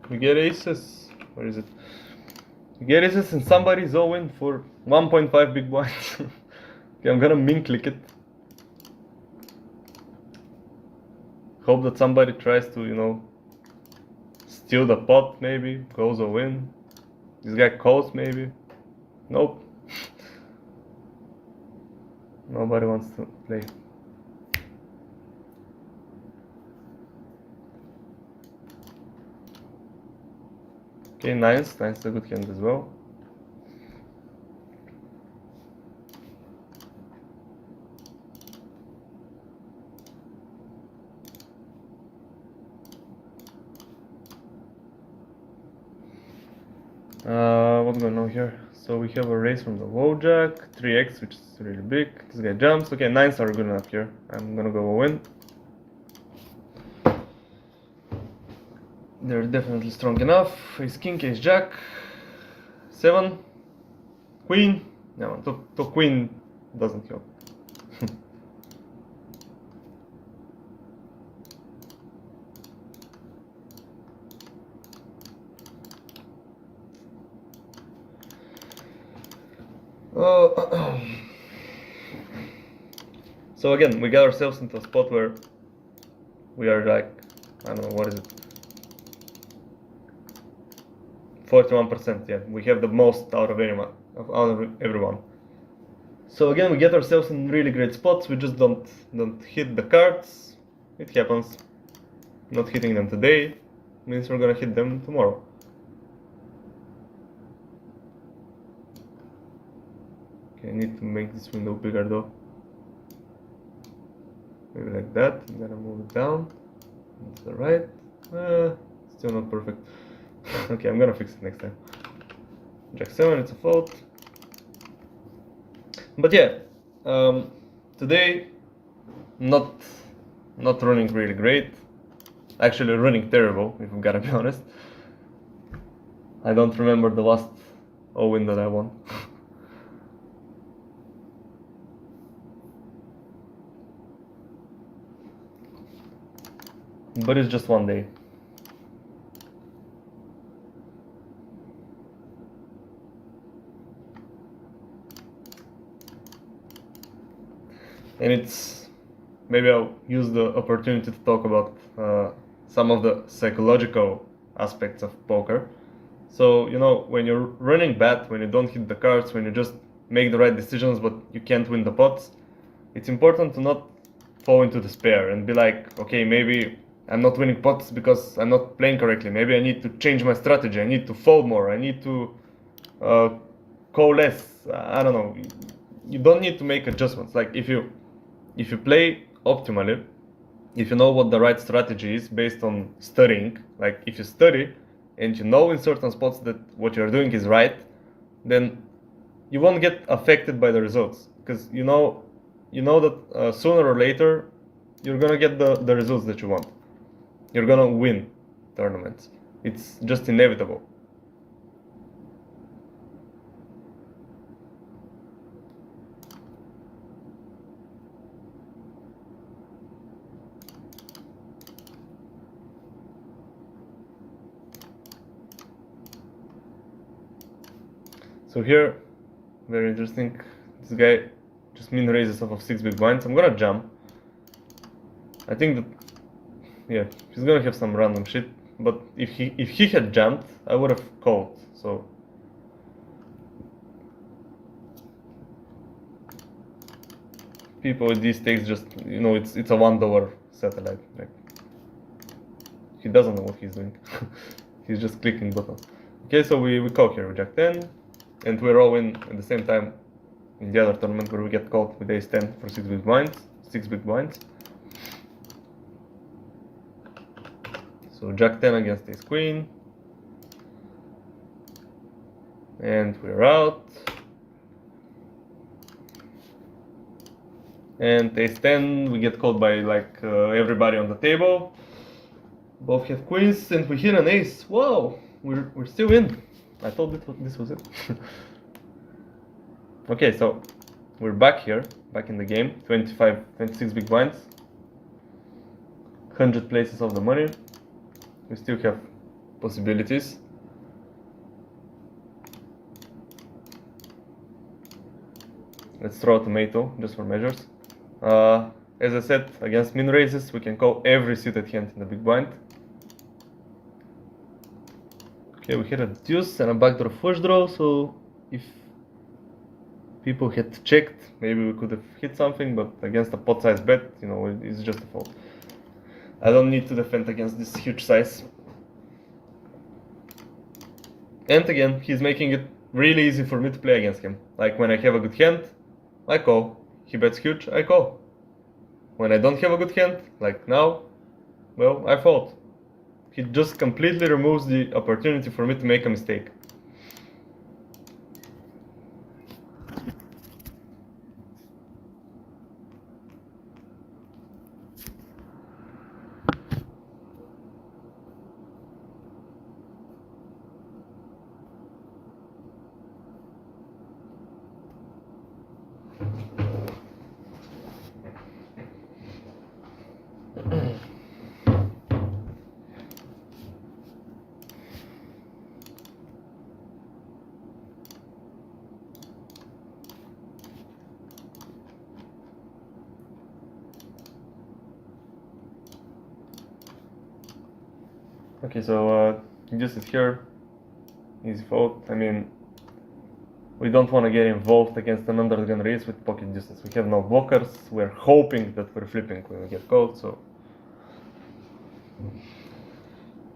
We get aces. Where is it? We get aces and somebody's all in for 1.5 big blinds. Okay, I'm gonna min click it. Hope that somebody tries to, you know, steal the pot maybe, goes all in. This guy calls maybe. Nope. Nobody wants to play. Okay, nines. Nines is a good hand as well. What's going on here? So we have a raise from the low jack, 3x, which is really big. This guy jumps. Okay, nines are good enough here. I'm gonna go all in. They're definitely strong enough. Ace king, ace jack, 7, queen. No, to queen doesn't help. So again, we got ourselves into a spot where we are like, I don't know, what is it? 41%, yeah. We have the most out of everyone. So again, we get ourselves in really great spots. We just don't hit the cards. It happens. Not hitting them today means we're gonna hit them tomorrow. Okay, I need to make this window bigger though. Maybe like that. I'm gonna move it down. To the right. Still not perfect. Okay, I'm gonna fix it next time. Jack 7, it's a fault. But yeah, today not running really great. Actually running terrible, if we gotta be honest. I don't remember the last all-in that I won. But it's just one day. And it's, maybe I'll use the opportunity to talk about some of the psychological aspects of poker. So, you know, when you're running bad, when you don't hit the cards, when you just make the right decisions but you can't win the pots, it's important to not fall into despair and be like, okay, maybe I'm not winning pots because I'm not playing correctly. Maybe I need to change my strategy. I need to fold more. I need to call less. I don't know. You don't need to make adjustments. Like if you play optimally, if you know what the right strategy is based on studying, like if you study and you know in certain spots that what you're doing is right, then you won't get affected by the results, because you know that sooner or later you're gonna get the results that you want. You're gonna win tournaments. It's just inevitable. So here, very interesting. This guy just min raises off of 6 big blinds. I'm gonna jump. I think that, yeah, he's gonna have some random shit. But if he had jumped, I would have called. So people with these stakes just, you know, it's a $1 satellite. Like, he doesn't know what he's doing. He's just clicking buttons. Okay, so we call here with Jack 10, and we're all in at the same time in the other tournament where we get called with Ace 10 for 6 big blinds. 6 big blinds. So Jack 10 against Ace Queen, and we're out. And Ace 10, we get called by like everybody on the table. Both have queens, and we hit an ace. Whoa, we're still in. I thought this was it. Okay, so we're back here, back in the game. 26 big blinds, 100 places of the money. We still have possibilities. Let's throw a tomato just for measures. As I said, against min raises, we can call every suited hand in the big blind. Okay, we had a deuce and a backdoor flush draw, so if people had checked, maybe we could have hit something, but against a pot size bet, you know, it's just a fold. I don't need to defend against this huge size. And again, he's making it really easy for me to play against him. Like when I have a good hand, I call. He bets huge, I call. When I don't have a good hand, like now, well, I fold. He just completely removes the opportunity for me to make a mistake. Okay, so just it here, easy fold. I mean, we don't want to get involved against an undergun raise with pocket deuces. We have no blockers. We're hoping that we're flipping when we get called, so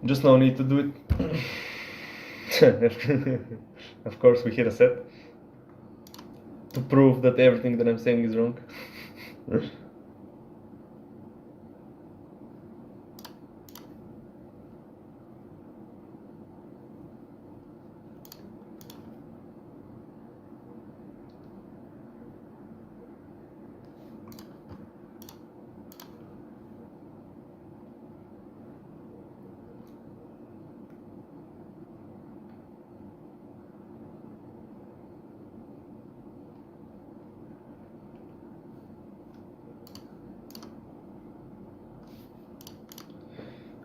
just no need to do it. Of course, we hit a set to prove that everything that I'm saying is wrong.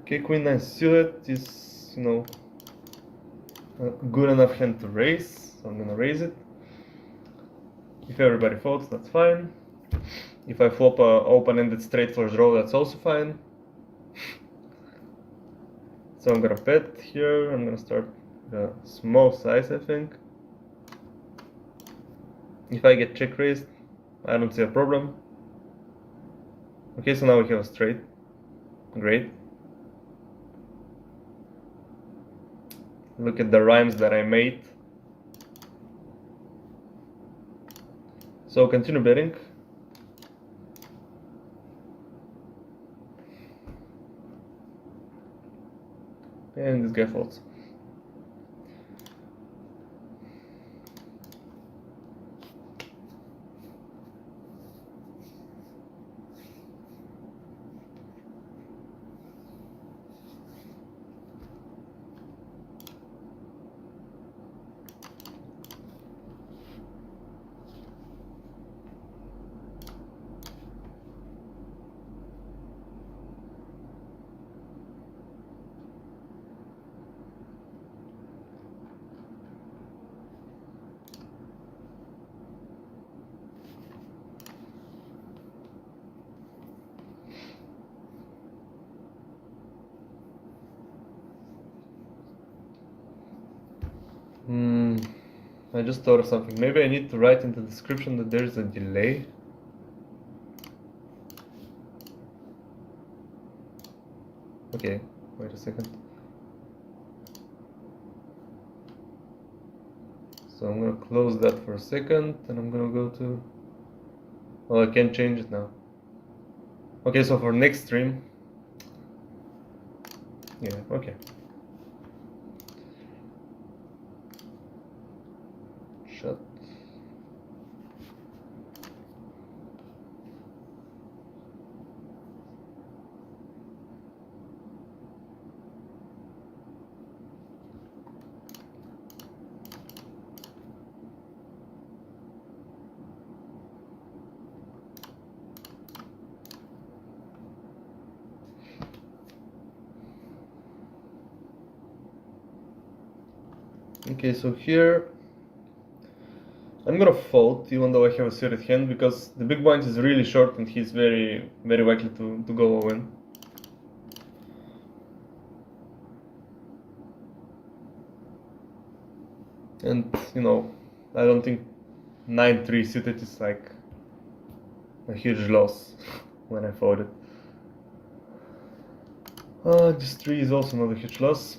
Okay, queen nine suited is, you know, a good enough hand to raise, so I'm gonna raise it. If everybody folds, that's fine. If I flop a open-ended straight flush draw, that's also fine. So I'm gonna bet here. I'm gonna start the small size, I think. If I get check raised, I don't see a problem. Okay, so now we have a straight. Great. Look at the rhymes that I made. So continue betting. And this guy folds. I just thought of something. Maybe I need to write in the description that there's a delay. Okay, wait a second. So I'm gonna close that for a second and I'm gonna go to... Oh, I can't change it now. Okay, so for next stream... Yeah, okay. Shut. Okay, so here I'm gonna fold, even though I have a suited hand, because the big blind is really short and he's very likely to go all in. And, you know, I don't think 9-3 suited is like a huge loss when I fold it. This 3 is also not a huge loss.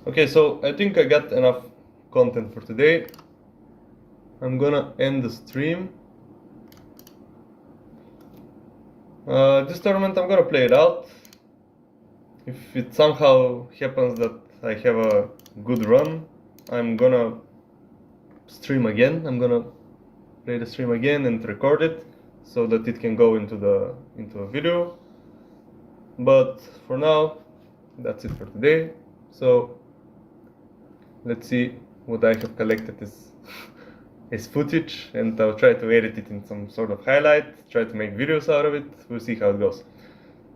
Okay, so I think I got enough content for today. I'm gonna end the stream. This tournament I'm gonna play it out. If it somehow happens that I have a good run, I'm gonna stream again. I'm gonna play the stream again and record it so that it can go into a video. But for now, that's it for today. So let's see what I have collected as footage, and I'll try to edit it in some sort of highlight, try to make videos out of it. We'll see how it goes.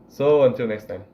So until next time.